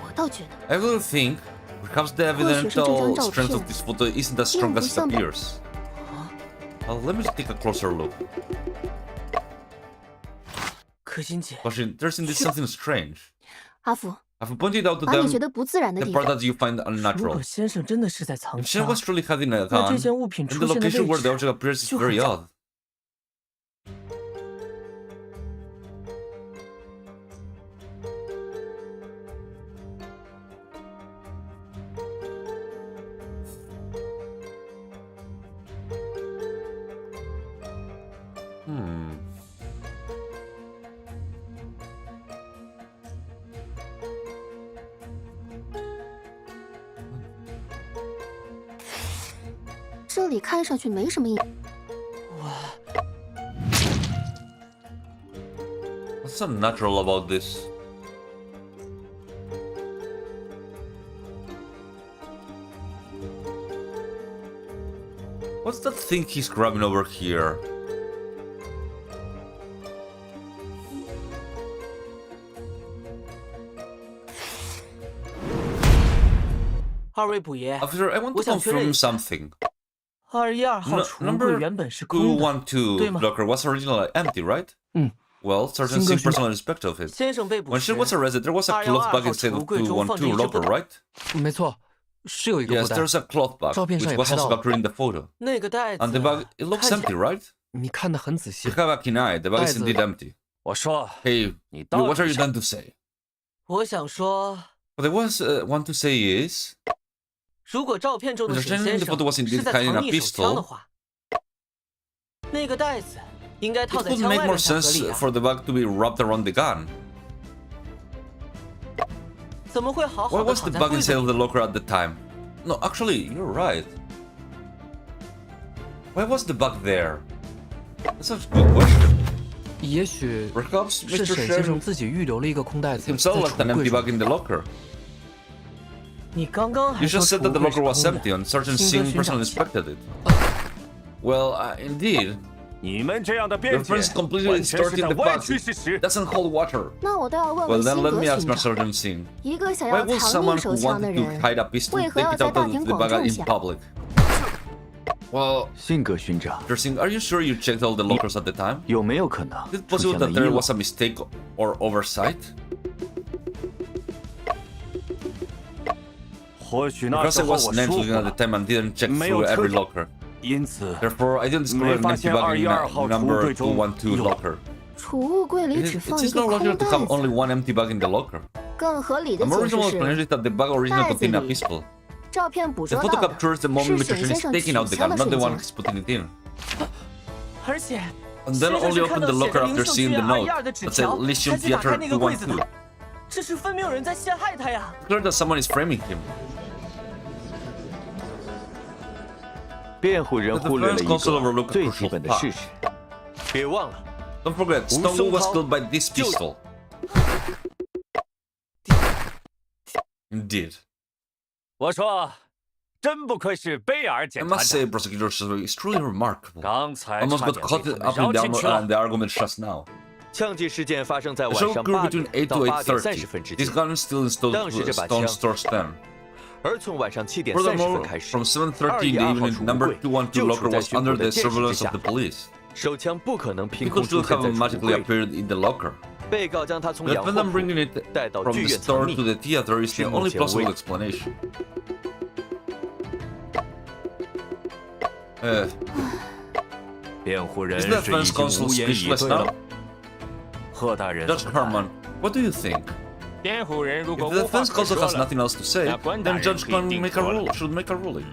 我倒觉得 I really think perhaps the 或许是这张 evidential 照 strength 片 of this photo isn't as strong 并不 as it 像 appears. Let me take a closer look. 可心姐， But there's indeed something strange. 阿福， I've pointed out to 把你觉 them 得不自然的 the 地 part 方， that you find 如 unnatural. 果先生真的是在藏 If Shen 枪， was truly having a 那这 gun, 件物品 then 出 the 现的 location 位 where the 置 object appears is 就很 very 糟 odd. Hmm. 这里看上去没什么影。 What's unnatural about this? What's that thing he's grabbing over here? Officer, I want to confirm something. 212号 No, 储物柜 number 原本是空的， 212对吗？ locker was originally empty, right? 嗯。 Well, Sergeant Single Singh personal respect of it. 先生被捕 When 时 she，was arrested, there was a cloth bag inside of 212 locker, right? 没错，是有一个 Yes, 布袋。 there's a cloth bag, 照片上 which 也 was 拍到 also 了。 captured in the photo. 那个袋子 And the bag, it looks 看起 empty, right? 你看得很仔 You 细。 have a keen eye, the bag is 袋子 indeed empty. 我说， Hey, 你到 what are 底 you 想 trying to say? 我想说， What I want to say is, 如果照片中的 Mr. 沈 Shen 先 in the 生 photo was 是 indeed 在 carrying 藏 a 匿手枪的 pistol. 话，那个袋子应该 It 套在 would 枪 make 外 more 面才合 sense 理啊！ for the bag to be wrapped around the gun. 怎么会好 Why 好的 was 躺 the 在 bag 柜子 inside of 里？ the locker at the time? No, actually, you're right. Why was the bag there? That's a good question. 也许 Perhaps 是 Mr. 沈先生 Shen 自己预留了一个空袋子在 himself 储 left an 物柜 empty 上 bag。in the locker. 你刚刚还 You 说 just 储 said 物 that the 柜是 locker was 空的 empty and Sergeant 辛格 Singh 勋长 personally inspected it. Well, indeed. 你们这样的 Your 辩解 friends completely 完全是 distorting 在 the 歪 facts. 曲事实 It。doesn't hold water. 那我倒要问 Well, 问 then 辛 let 格 me ask 勋 my 长， Sergeant Singh. 一个想 Why 要 would 藏 someone 匿手 who 枪的 wanted to 人， hide a pistol 为何 take 要 it 在 out 大 of 庭 the 广 bag 众 in 下？ public? Well, 辛格勋长， Mr. Singh, are you sure you checked all the lockers at the time? 有没有可能 Is it 出 possible 现了 that 遗 there 漏？ was a mistake or oversight? Because I was naturally at the time and didn't check through every locker. 因此 Therefore, I didn't discover an empty bag in number 212 locker. 储物柜里只 It 放一 is 个 no 空 logical to 袋 have 子。 only one empty bag in the locker. 更合理 A 的 more 解释 reasonable 是， explanation is that the bag originally 袋子 contained a 里 pistol. 照片捕 The 捉 photo 到的 captures the moment 是 Mr. 沈 Shin 先 is 生 taking 取 out the 枪 gun, 的 not the 瞬 one 间。 he's putting it in. 而且 And then 先生 only 是看 open 到 the 写 locker 着 after 林秀 seeing 剧 the 院note 212的纸 that said 条， Lyceum 才去打 Theater 开那个柜子的。 212. 这是分明有人在陷害他呀！ Clear that someone is framing him. 辩护人忽略了一个最基本的事实，别忘了， Don't forget, Stonewall was killed by this pistol. Indeed. 我说，真不愧是贝尔 I 检察 must say, 长， prosecutor's story is truly remarkable. 刚才 Almost 差 got 点 caught 被他 up 们 in 绕 the, 进去了。 the argument just now. 枪击事件发生在 The 晚 show 上 occurred 8 点 between 8 到 to 8点 8:30. 30分之 This 间， gun is still in 当时这把 Stone 枪 Store stand. 而从晚上7点30 Furthermore, 分开始 from 7:30 in the 212号 evening, 储物 number 柜 212就 locker 处在 was 巡 under 捕 the 的监视之 surveillance 下 of the，police. 手枪不可能凭 It 空 could 出 still 现 have 在储物 magically 柜。 appeared in the locker. 被告将他从 But 养 when 护 I'm 部 bringing it 带到 from 剧 the 院藏 store 匿 to。the theater is the 据目 only 前为 plausible 止 explanation. 辩护人 Is 是 the 已 defense 经 counsel 无言以 speechless 对 now? 了。贺大人 Judge 怎么看 Harmon, what do you think? 辩护人如果 If the 无话 defense 可 counsel 说 has 了， nothing else to say, 那关大 then 人 Judge 可以 Kwan 定 make a 夺了。 rule, should make a ruling.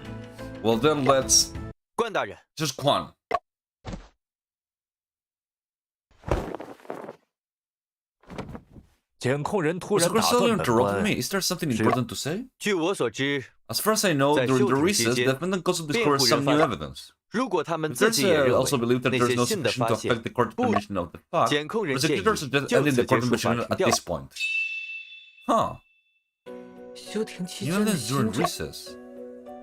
Well then let's... 关大人， Judge Kwan. 检控人突 Was 然 the 打 counsel 断本 interrupted 官 me? Is there something important to say? 据我所知， As far as I know, 在 during the 休庭 recess, 期 the 间， defendant also 辩 discovered 护 some 人 new 发 evidence. 如果他们 The 自己也 defense 认 also 为 believed that 那 there 些 is no 新的 sufficient 发 to 现 affect the court 不 conviction of the fact. 检控人建议 Prosecutor suggests 就 ending 此 the 结 court 束法 conviction 庭 at 调 this 查。 point. Huh. 休庭期 Even 间的 this 新 during 证， recess.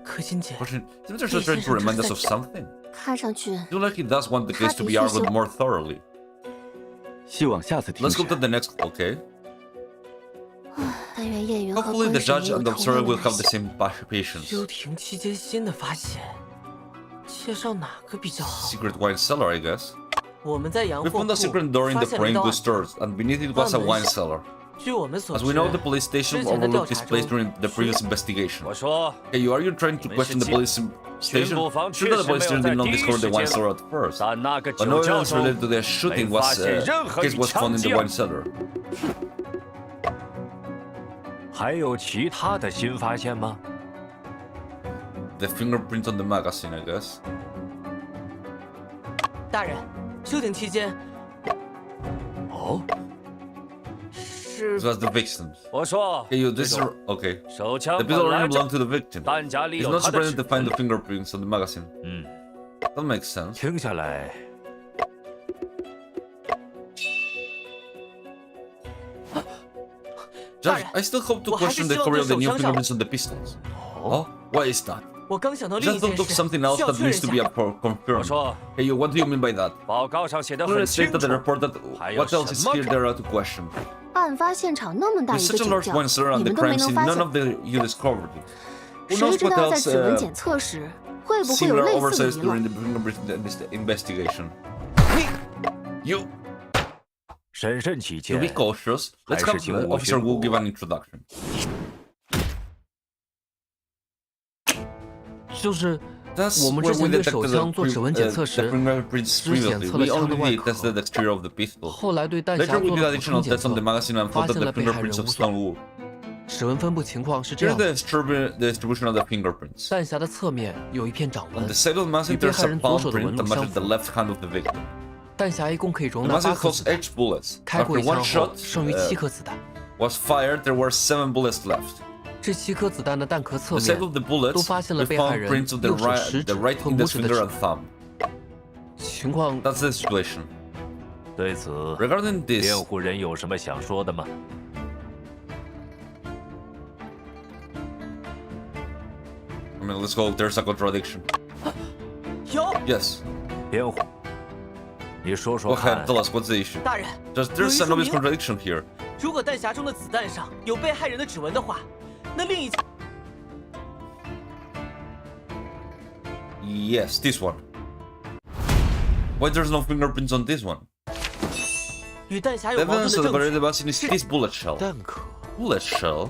可心姐， Isn't there just trying to remind us of something? 看上去 I feel like he does want the case to be argued more thoroughly. 希望下次庭 Let's go 审 to the next. Okay. 但愿叶云和 Hopefully the 关审 judge 也有 and the 同 observer 样的 will 耐 have the 心。 same patience. 休庭期间新的发现，介绍哪个比较好？ Secret wine cellar, I guess. 我们在洋 We 货 found a 铺 secret door in 发 the 现了一 praying 道 goods 暗 stores, and beneath it was a wine cellar. 据我们所 As 知 we know, the police station 之前的调 overlooked this 查 place 中， during the previous investigation. 我说， Hey, are you trying to 我们 question the 是 police station? 巡捕房 Sure that the 确实 police 没有 station 在 did not 第一 discover the 时 wine 间 cellar at first. 在那个 But no 酒窖 evidence 中 related to the shooting 没发 was 现任何 case 与 was found 枪 in 击 the 有 wine cellar. 还有其他的新发现吗？ The fingerprint on the magazine, I guess. 大人，休庭期间哦，是 It was the victims. 我说， Okay, you, this 这 is 种 okay. 手枪 The 本 pistol 来 only 就 belonged to the victim. 弹夹里 It's 有 not 他的 surprising 指 to find 纹 the。fingerprints on the magazine. 嗯， That makes sense. 听下来， Judge, I still hope to 我还是 question the 希望 cover 对 of the 手 new 枪上 fingerprints on the pistols. Oh, why is that? 我刚想到另 Just 一件 thought of 事， something else 需要 that 确认 needs to 下 be。我 confirmed. 说， Hey, you, what do you mean by that? 报告上写的 Clearly 很 state 清 that the 楚。 report that 还有 what else is 什么 here 可 there to question? 案发现场那么大 With 一个 such a 酒 large 窖， wine cellar 你 and the 们都没 crime 能 scene, 发 none 现 of，the you discovered it. Who 谁 knows 知 what 道在 else 指纹检测时会不会有 similar 类似的 oversights 遗漏 during？the fingerprint investigation? You 审慎起 to 见 be，cautious. Let's 还 have 是请 the 我 officer 宣 will 布 give an introduction. 就是我 That's 们 where 之 we 前对 detected 手枪做指纹检测 the 时， fingerprints 只检 previously. 测了 We 枪的 only 外 did 壳。 tested the exterior of the pistol. 后来对弹匣 Later we 做 did 了补充 additional 检 tests on 测 the，magazine and 发 found that 现 the 了被害人 fingerprints of 无双。 Stone Wu. 指纹分布情况是这 Here's 样 the 的： distribution of the fingerprints. 弹匣的侧面有一片掌 On 纹 the，side of the magazine, 与被 there's 害 a 人左 palm 手的 print 纹 that 路相 matches the 符。 left hand of the victim. 弹匣一共可以 The 容纳 magazine 8颗 holds 子弹， 8 bullets. 开过 After 一 one 枪后 shot 剩余7颗子弹。 was fired, there were 7 bullets left. 这7颗子弹的弹壳侧 On the side 面 of the bullets, 都发现 we 了被害 found 人 prints of the 右手食 right, 指 the right 和拇 index 指的 finger 指 and thumb. 情况。 That's the situation. 对此， Regarding this, 辩护人有什么想说的吗？ I mean, let's go. There's a contradiction. 有 Yes. 辩护，你说 Go 说 ahead. 看。 Tell us what's the issue. 大人， Just there's an 有一 obvious 说明。 contradiction here. 如果弹匣中的子弹上有被害人的指纹的话，那另一 Yes, this one. Why there's no fingerprints on this one? 与弹匣 The 有矛盾 evidence 的 of the 证据 variety vaccine is this bullet shell. 弹壳， Bullet shell?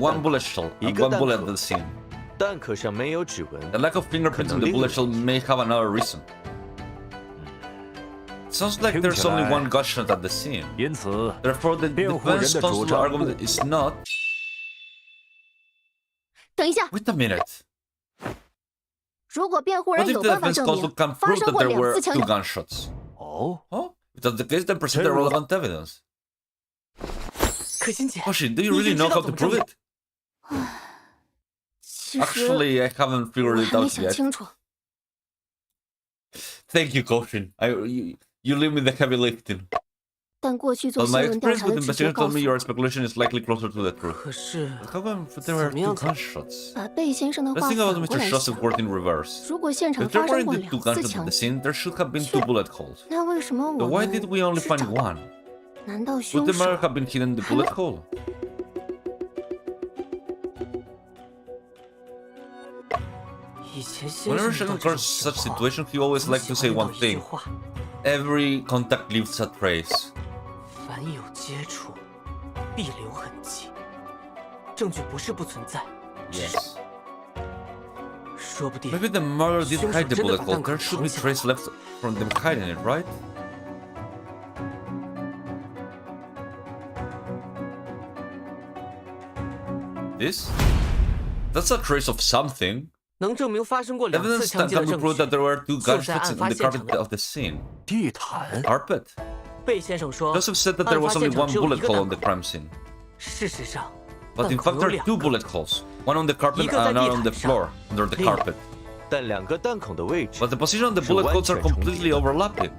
one bullet shell, one bullet at the scene. 弹壳上没有指纹。 The lack of fingerprints in the bullet shell may have another reason. It sounds like there's only one gunshot at the scene. 因此， Therefore, the 辩护人 defense 的主 counsel's 张 argument is not. 等一下， Wait a minute. 如果辩护人 What if 有 the 办法 defense 证 counsel 明 can 发 prove 生 that 过 there 2 were 次枪 2 咬， gunshots? 哦， Oh, if that's the case, then present the relevant evidence. 可心姐， Hoshin, do you 你已 really 经 know 知道 how 怎 to 么证 prove 明 it? 其实 Actually, I haven't 我 figured it 还没 out 想 yet. 清楚。 Thank you, Koshin. You leave me the heavy lifting. 但过去做 But my 新闻调 experience 查 with 的直觉 investigators 告 told 诉 me 我， your speculation is likely closer to the truth. 可是 How come there were 怎么样 2才 gunshots? 把贝先生的 Let's 话 think 反 about 过 Mr. 来 Shost's 想， word in reverse. 如果现场 If there 发生 weren't 过 the 2 2次 gunshots at 枪 the 击， scene, there should have been 2 bullet holes. 那为什么 So 我 why did we only 们只 find 找？ one? 难道 Would 凶 the 手 murder have been hidden in the bullet hole? 以前先 Whenever 生遇到 Shannon 这种 covers 情 such 况， situations, he always 总 likes 喜 to 欢 say 用到 one 一句 thing. 话： Every contact leaves a trace. 凡有接触，必留痕迹。证据不是不存在， Yes. 说不定 Maybe the murder did 凶手 hide the 真的 bullet 把 hole. 弹壳 There should 藏 be 起来 trace left from them hiding it, right? This? That's a trace of something. 能证明发生过2次 Evidence 枪 that 击的 can be 证 proved 据 that。there were 2就在 gunshots 案 in 发 the 现场 carpet 的 of the scene. 地毯， Carpet? 贝先生说， Joseph said that there 案 was 发 only 现场 one 只有一 bullet 个 hole 弹 on the 孔。 crime scene. 事实上， But 弹 in 孔 fact, 有 there are 2 2个， bullet holes. One on the carpet 一 and 个在 another on 地 the 毯上， floor, under the 另一个 carpet. 但2个弹孔的位置 But the position of the 是 bullet 完 holes are 全重叠 completely 的。 overlapping.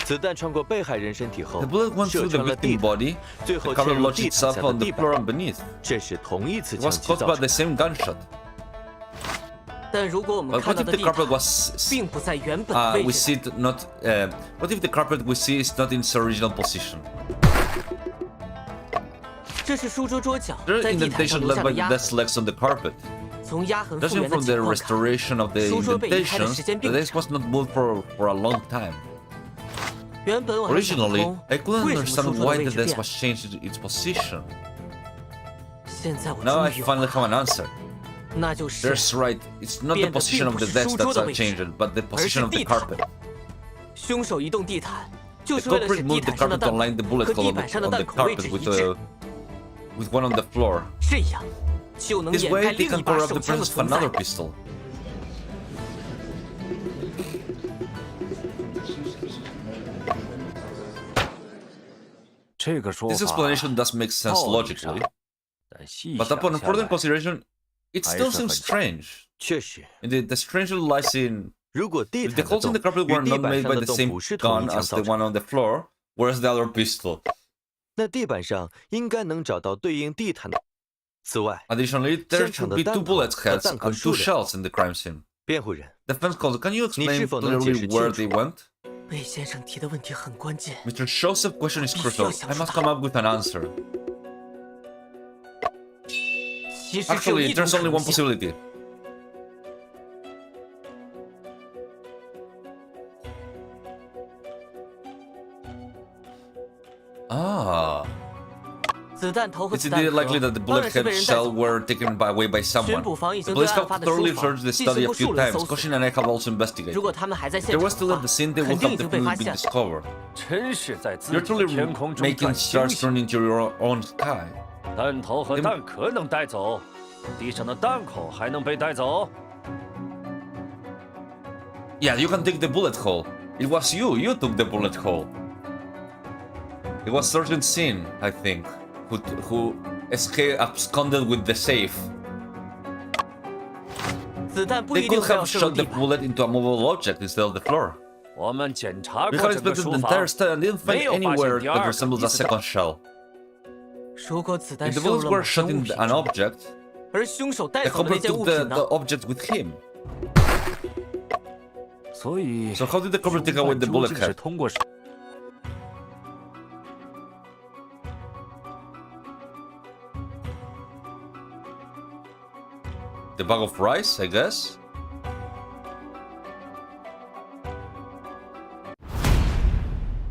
子弹穿过被害人身体后 The bullet went 射 through the 穿了地 victim 毯， body. 最 The 后嵌 carpet 入 lodged 地毯 itself 下的 on the 地 floor 板， underneath. 这是同一次 It 枪 was 击 caused 造 by 成 the 的。 same gunshot. 但如果我们 But 看 what 到 if 的 the 地 carpet 毯 was 并不在原本的 we 位 see 置 it not what if the carpet we see is not in its original position? 这是书桌桌角 There 在 are 地毯上 indentations 留 left 下 by 的 the 压痕。 desk legs on the carpet. 从压痕复 Judging 原的 from the 情况看， restoration of the 书桌被移开的 indentations, 时间 the 并不 desk 长。 was not moved for a long time. 原本我还想不 Originally, 通 I couldn't 为什么书 understand 桌的 why 位 the 置 desk 变了。 was changed its position. 现在我 Now 终 I 于有 finally 了， have an answer. 那就是 There's right. It's not the 变得 position 并 of 不 the 是 desk 书桌 that's 的位置， changed, but the 而是 position of the 地毯。 carpet. 凶手移动地毯，就 The 是为了使 culprit 地 moved the 毯上的 carpet 弹 to align the 孔 bullet 和 hole 地 on 板上 the, 的 on 弹 the 孔位 carpet 置一 with 致， with one on the floor. 这样就能 This 掩盖 way, they 另一 can 把 cover up 手 the 枪的 presence of 存 another 在。 pistol. 这个说 This 法 explanation does make sense 道理上 logically, 但细 but 想 upon 下 further 来， consideration, it 还 still 是很 seems strange. 确实， Indeed, the stranger lies in 如果地 if the 毯的 holes in the 洞 carpet 与 were 地 not 板 made 上 by 的 the 洞 same 不是同一 gun 枪 as 造 the 成 one on the floor, where's the other pistol? 那地板上应该能找到对应地毯的。此外， Additionally, there 现场 should 的 be 弹 2 孔 bullet 和 heads 弹壳 and 数 2量。 shells in the crime scene. 辩护人， Defense counsel, can you 你 explain 是否能解 clearly 释 where 清 they 楚？ went? 魏先生提的问题很关键， Mr. Joseph's question is 必须要 crucial. 想 I 出 must 答 come 案。 up with an answer. 其实只有 Actually, 一种 there's 可 only 能 one 性。 possibility. Ah. 子弹头和 It's 子弹 indeed 壳 likely that the 当 bullet 然是被 head 人带 shell 走 were 了。 taken away by 巡 someone. 捕房已 The 经对 police 案 have 发的 thoroughly 书房 searched the 进行 study 过 a few 数轮 times. 搜索。 Koshin and I have also investigated. 如果他们还在 If 现 they 场 were 的 still at 话 the，scene, they 肯 would 定 have 已经被 definitely 发 been 现了。 discovered. 真是在自 You're 己的 truly 天空中 making 转星 stars 星。 turn into your own sky. 弹头和弹壳能带走，地上的弹孔还能被带走？ Yeah, you can take the bullet hole. It was you. You took the bullet hole. It was Sergeant Sin, I think, who absconded with the safe. 子弹不 They 一定 could 非要 have 射入 shot the 地板。 bullet into a movable object instead of the floor. 我们检查 We 过 have 整个 inspected 书 the 房 entire，stand and didn't find 没有发现 anywhere 第二 that 个 resembles 第 a 四弹 second shell. 如果子弹 If the 射入 bullets 了 were 某 shot 件物 in 品 an 中， object, 而凶手带 the 走的那 culprit 件 took 物 the 品呢？ object with him. 所以 So how did the culprit take 凶 away 犯 the 究 bullet 竟是 head? 通过 The bag of rice, I guess?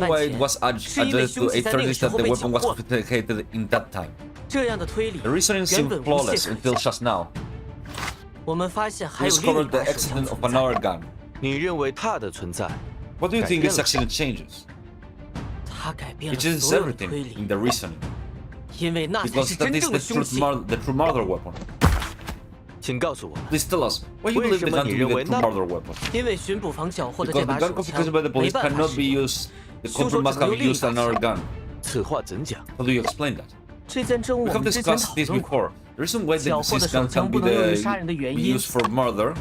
reason why it was added to 8:30 is that the weapon was 过。 authenticated in that time. 这样的推理 The reasoning 原 seemed 本无 flawless 懈可 until 击。 just now. 我们发现还 We 有另一 discovered the 把手枪 accident of 存在。 another gun. 你认为它的存在 What do you 改 think 变 this 了 accident changes? 他改变 It 了 changes 所有的推 everything 理， in the reasoning. 因为那才 Because 是 that 真 is 正 the 的凶器。 true murder weapon. 请告诉我们， Please tell us, why you 为 believe 什 the 么 gun 你 to 认 be 为 the true 那 murder weapon? 因为巡捕房缴获的 Because 这 the 把 gun 手 confiscated 枪 by the 没 police 办法 cannot 使 be 用。 used. The 凶手 culprit must 只能 have 用另一 used 把 another 枪。 gun. 此话怎讲？ How do you explain that? 这件证物 We 我 have 们之前 discussed 讨 this 论过。 before. The reason why 缴获的 this 手 gun 枪 can 不 be 能用于杀人的原 be 因 used for murder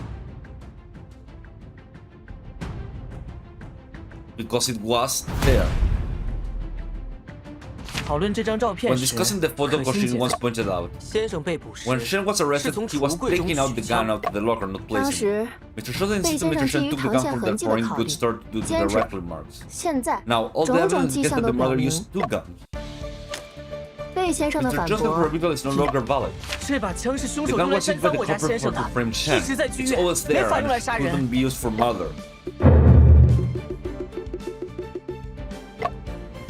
because it was there. 讨论这张照片 When 时， discussing the photo, 可心 Koshin 解 once 释 pointed out, 先生被捕时 when Shen was 是 arrested, 从 he 储 was 物柜中 taking out 取 the 枪 gun。out of the locker, not 当 placing it. 时 Mr. Shoda 被 insisted 先生 Mr. 基 Shen 于 took the 扛 gun 下 from 痕 the 迹的 foreign 考 goods 虑， store due to the 坚持 record marks. 现在 Now, all the 种种 evidence 迹 indicates 象 that 都 the 表 murderer 明 used two guns. 魏先生的 Mr. 反 Joseph's 驳 rebuttal is no longer valid. 这把枪是凶 The 手 gun 用来 was 扇 used by 翻 the 我家 culprit 先生 to 的， frame 一 Chen. 直在剧 It's 院， always 没 there 法用来 and 杀人。 couldn't be used for murder.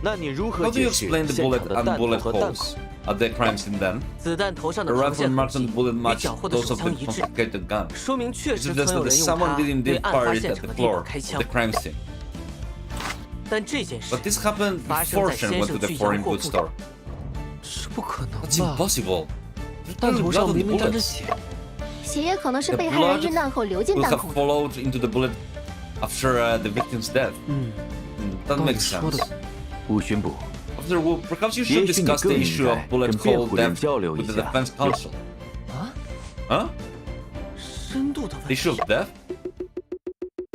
那你如何 How do you 解释 explain the 现 bullet 场的 and 弹头 bullet 和弹 holes 孔？ at the crime scene then? 子弹头上 The 的 rifle 膛线痕 marks on 迹 the bullet 与 match 缴获的 those 手 of 枪 the 一致， confiscated gun. 说明确 It 实 suggests 曾有 that 人用 someone 它 did 对 indeed 案发 fire it 现 at 场 the 的地板 floor 开 of 枪 the。crime scene. 但这件事 But this happened 发生 before 在 Shen 先 went 生 to the 去 foreign 洋货 goods 铺。 store. 这不可能 That's 吧？ impossible. 弹头上 Blood on 明 the 明沾着 bullets. 血。血液可能是 The 被害人 blood 遇难后流进 Would 弹 have 孔的。 followed into the bullet after the victim's death. 嗯， That 道理 makes 说的 sense. 吴巡捕， Officer Wu, perhaps you 也 should 许你 discuss the 更应 issue of 该 bullet 跟辩 hole 护人 depth 交流一 with the 下。 defense counsel. 啊， Huh? 深度的 The 问 issue 题 of。death?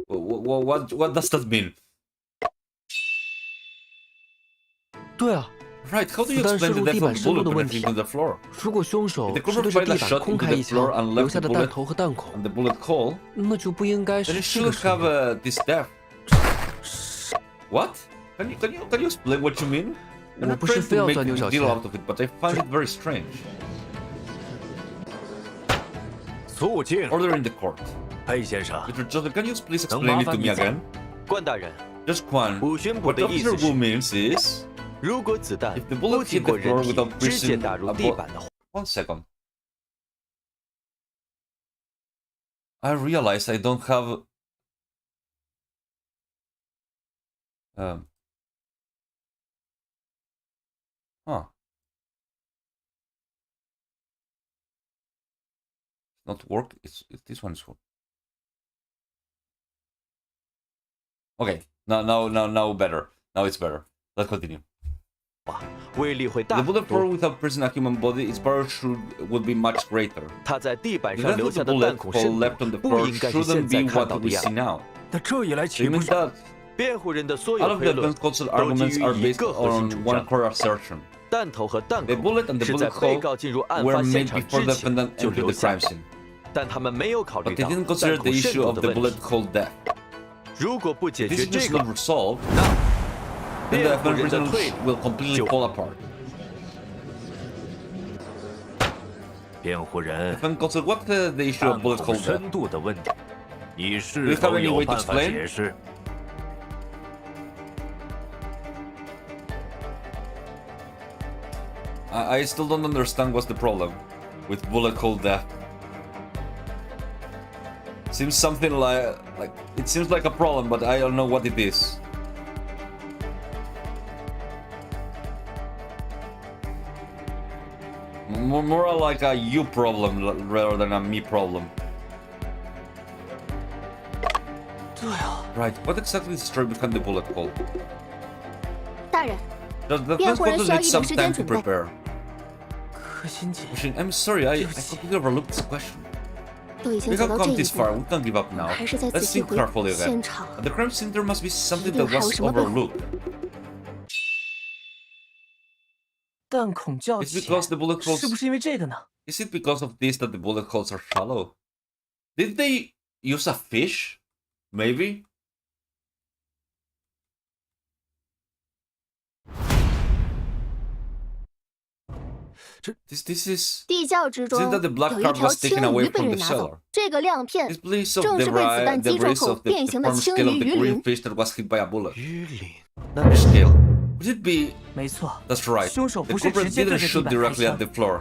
What does that mean? 对啊， Right, how do you 子弹 explain 射 the 入 depth 地 of 板 the 深度 bullet 的 when 问 it 题 hit。the floor? 如果凶手 The 是 culprit 对着 fired 地 a 板 shot 空 into 开 the 一 floor 枪， and 留 left 下 the 的弹 bullet 头和弹孔， and the bullet hole. 那就不应该 Then 是 it 这个 should 声 have 音。 this depth. What? Can you explain what you mean? I'm 我 not 不是 trying 非 to 要 make 钻 a 牛 big 角 deal 尖。 out of it, but I find it very strange. 肃静， Order in the court. 裴先生， Mr. Joseph, can you please 能 explain 麻 it to 烦 me 你讲 again? 关大人， Just Quan. 武巡捕 What 的意 Officer 思 Wu 是， means is 如果子弹 if the 不 bullet 经 hit 过 the 人 floor 体 without 直接 piercing 打入 a 地 bullet. 板的话， 1 second. I realize I don't have. Huh. Not work. It's this one is work. Okay. Now better. Now it's better. Let's continue. 威力会 The 大很 bullet 多 hole。without piercing a human body, its power would be much greater. 他在地板 The 上 depth 留 of 下 the 的 bullet 弹孔 hole 深 left on 度 the 不 floor 应该是现 shouldn't 在 be 看 what 到的 we 样 see 子。 now. 那这一来， You 岂不 mean 是 that 辩护人的所 all 有 of the 推论 defense counsel's 都基 arguments are 于一 based 个核心 on 主 one 张： core assertion. 弹头和弹 The 孔 bullet and the 是在 bullet 被 hole 告进入案 were 发现 made 场 before 之 the 前 defendant 就 entered 留 the 下 crime 了， scene. 但他们没有考虑 But they 到 didn't 弹 consider 孔 the 深 issue 度 of 的 the 问 bullet 题。 hole depth. 如果不解 If 决 this 这 is 个 not resolved, 那 then the 辩护 defense 人的 reason 推理 will completely 就 fall apart. 辩护人 Defense counsel, what the issue 弹 of bullet 孔 hole depth? 深度的问题，你 Do 是 you 否 have any 有 way to 办法 explain? 解释？ I still don't understand what's the problem with bullet hole depth. Seems something like it seems like a problem, but I don't know what it is. More like a you problem rather than a me problem. 对啊， Right, what exactly is the story behind the bullet hole? 大人， Does the 辩 defense 护人 counsel 需要 need 一 some 点时间 time to 准备。 prepare? 可心姐， I'm sorry, I 对不起。 completely overlooked this question. 都已经 We 走 have 到这 come 一 this 步 far, 了， we can't give up 我 now. 们还是再仔 Let's 细 think 回 carefully 现 again. 场。 At the crime scene, there must be something 一定 that 还有 was 什么背后。 overlooked. 弹孔较 It's 浅， because the bullet 是不 holes. 是因为这个呢？ Is it because of this that the bullet holes are shallow? Did they use a fish? Maybe? This is 地窖之中 Isn't that the black 有一 card 条 was taken 青 away 鱼被 from 人 the 拿走 cellar. 这个亮片 This place of 正是被子弹击中 debris 后 of the 变形的 deformed 青 scale 鱼 of the 鱼 green 鳞。 fish that was hit by a bullet. 鱼鳞， Not the scale. Could it be? 没错， That's right. 凶手 The 不是直 culprit 接对 didn't 着地 shoot 板开 directly at 枪 the，floor.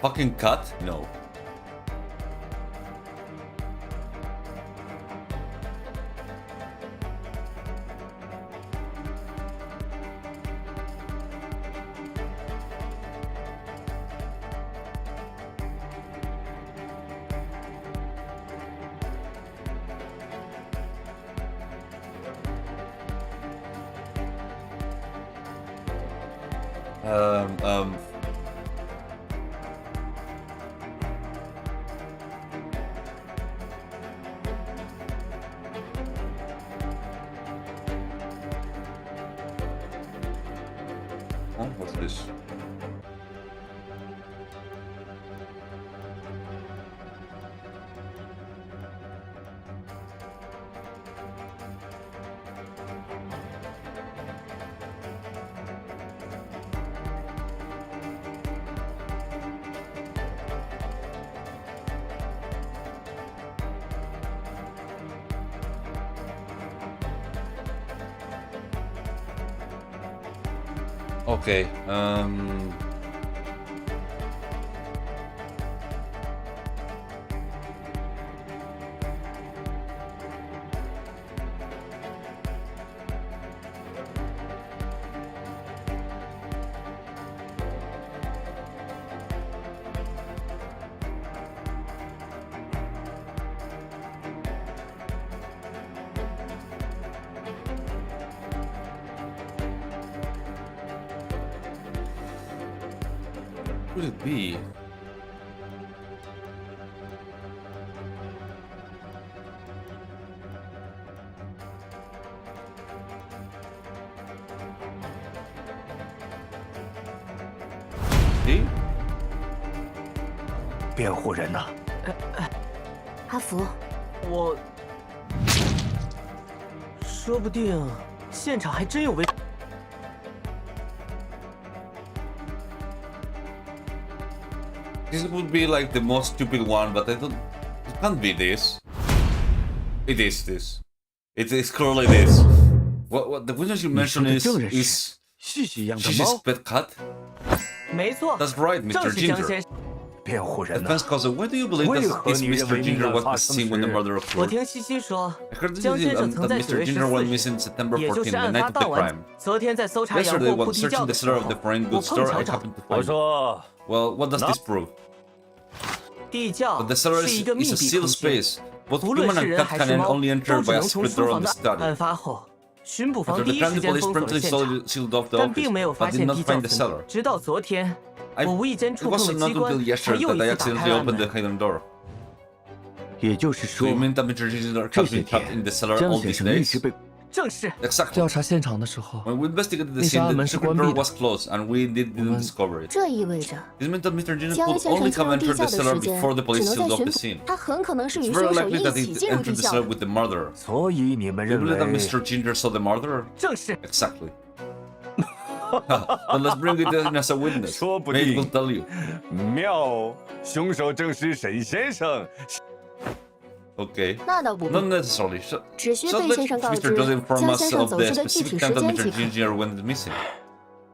Fucking cut? No. Oh, what's this? Okay, what would it be? See? 辩护人呐，阿福，我，说不定现场还真有违。 This would be like the most stupid one, but I don't. It can't be this. It is this. It is clearly this. What the witness you mentioned is 旭旭养的 Shishi's 猫。 pet cat? 没错， That's right, 正 Mr. 是江 Ginger. 先生。辩护人呐 Advance，counsel, why do you believe that it's Mr. Ginger was the scene when the murder 我 occurred? 听西西说， I heard 江先生 that 曾在9 Mr. 月 Ginger went 14 missing 日， September 也就 14, 是 the 案 night 发 of the 当晚 crime. 昨天在搜查洋 Yesterday, 货铺 when 地窖 searching 的 the 时 cellar 候 of the foreign 我 goods 碰 store, 巧 I 找 happened to 我 find it. 说 Well, what does this prove? 地窖 But the cellar 是 is, 一个密 is a 闭 sealed 空间， space. Both 无论 human 是 and 人 cat 还 can 是猫 only 都 enter 只 by a 能从 secret 书 door 房 on the 的。 study. 案发后，巡捕 After 房 the 第一 crime, 时 the 间 police 封锁了 promptly 现场， sealed off the 但并没有 office, 发 but did 现 not 地窖 find the 封 cellar. 闭。直到昨天， I, 我无意间 it 触碰了 wasn't 机 not 关 until，才 yesterday 又 that 一 I 次打 accidentally 开了 opened the 门。 hidden door. 也就是 So 说 you，mean that Mr. Ginger 这 has 些 been trapped 天 in the cellar 江 all 先 these 生一 days? 直被 正是 Exactly. 调查现场的时候， When we investigated the 那扇 scene, 暗 the 门是 secret 关闭 door 的。 was closed, and we didn't discover it. 这意味着 This meant that Mr. Ginger 江 could 先 only 生 come 进入 enter 地 the 窖的 cellar 时间 before the 只 police 能在 sealed off 巡 the 捕 scene. 他很可能是与 It's 凶 very 手 likely 一 that 起 he 进入 entered 地 the 窖 cellar 的。 with the murderer. 所以你们 Do you 认 believe that 为 Mr. Ginger saw the murderer? 正是。 Exactly. Then let's bring it in as a witness. 说不 Maybe 定 we'll tell you. 妙，凶手正是沈先生。 Okay. 那倒不必 Not，necessarily. So, 只需 so 贝 let 先生告 Mr. 知 Joseph inform 江 us 先生 of 走 the 失的具体 specific 时 time that 间 Mr. 即可。 Ginger went missing.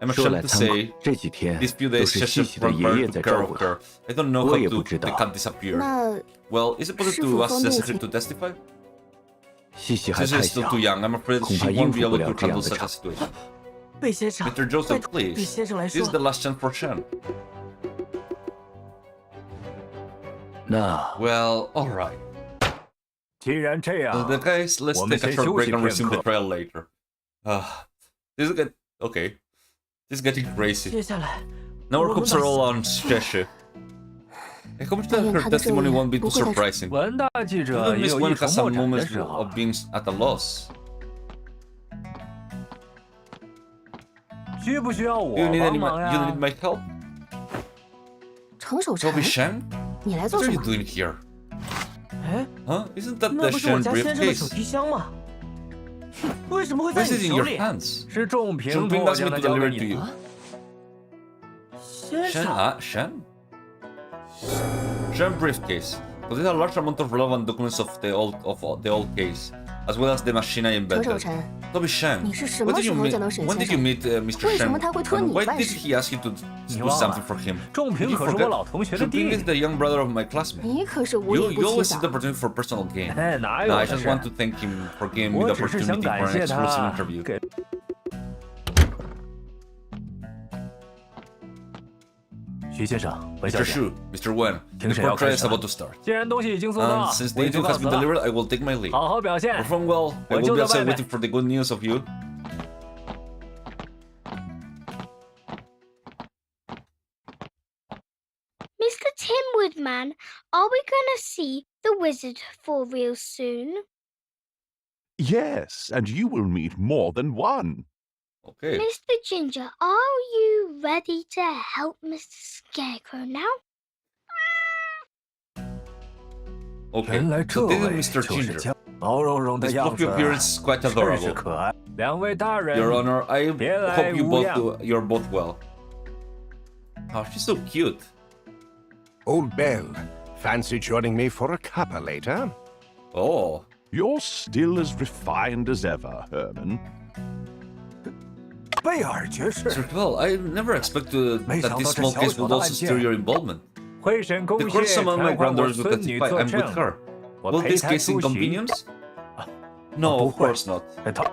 I'm 说 ashamed 来 to 参考 say,，这几天 these few 都 days 是 Cheshire 细细的爷爷 took 在 care 照 of 顾他 her. I don't know 我 how 也 to 不知 they 道 can't disappear. 那 Well, is it possible 是 to 否 ask 方便 Jessica 请 to testify? 西西还 Jessica 太 is still 小 too，young. I'm afraid 恐 she 怕 won't 应 be 付不 able 了 to 这样 handle 的 such 场 a。situation. 贝先生， Mr. 拜 Joseph, 托对 please. 先生来 This 说 is，the last chance for Shen. 那 Well, all right. 既然这 So the 样， guys, let's 我们 take a 先 short 休 break 息 and 片 resume the 刻。 trial later. This is get okay. This is getting crazy. 接下来 Now our 我们 hopes 把 are all on Cheshire. I hope that 但愿 her 他的证 testimony 言 won't be 不 too 会再 surprising. 文大记者 Even 也 Miss 有 Wen 一筹 has 莫 some 展的 moments 时候 of。being at a loss. 需不需要我 Do you need 帮 any? 忙 You 呀 need？my help? 程守辰 Toby，Shen? 你来 What 做 are 什 you 么？ doing here? 哎， Huh? Isn't that 那 the 不是我 Shen 家先生的手 briefcase? 提箱吗？为什么会在 This 你 is in 手 your 里？ hands. 是仲平 Jung 托 Ping 我 asked 将 me 它 to 交给 deliver 你 it to 的 you. 先 Shen, 生， Shen? Shen briefcase. Contains a large amount of relevant documents of the old case, as well as the machine I 程守 invented. 辰， Toby Shen, 你是什 what 么 did 时 you 候 meet? 见到沈 When 先 did you 生？ meet Mr. 为什 Shen? 么他会托 And 你 why 办 did 事？ he ask you to 你 do 忘 something 了 for him? 仲 Did 平 you 可是我 forget? 老同学的 Jung 弟 Ping is 弟。 the young brother of my classmate. 你可是无 You 利 you 不 always 起 seek the 的。 opportunity for personal gain. 哎，哪 No, 有 I 的 just 事？ want to thank him for giving me 我 the 只是想 opportunity for 感 an 谢 exclusive 他 interview. 给。徐先生，文小 Mr. 姐， Shu, Mr. Wen, the 庭审要 court 开 trial is 始了 about to start. 既然东西已经送到， And since 我 the 已经 interview 告 has 辞 been 了。 delivered, I will take my leave. 好好表现。 Perform well. I 我 will 就 be 在外 outside 面。 waiting for the good news of you. Man, are we gonna see the wizard for real soon? Yes, and you will meet more than one. Okay. Mr. Ginger, are you ready to help Mr. Scarecrow now? Okay. 原来这 So this 位 is Mr. 就是 Ginger. 将毛茸茸的 This 样 fluffy 子， appearance is quite 甚是 adorable. 可爱。两位大人 Your Honor, I 别来 hope you 无 both 恙。 you're both well. Oh, she's so cute. Old Belle, fancy joining me for a cuppa later? Oh. You're still as refined as ever, Herman. 贝尔爵士， Sir, well, I never expected 没 that 想 this 到这 small 小 case 小 would 的 also 案 stir 件， your involvement. 会审公 The 谢 court summoned my 传唤我 granddaughters to 孙女 testify. 作 I'm 证 with。her. 我 Will 陪 this 她 case 出席。 inconvenience? No, 不 of 会 course not. 他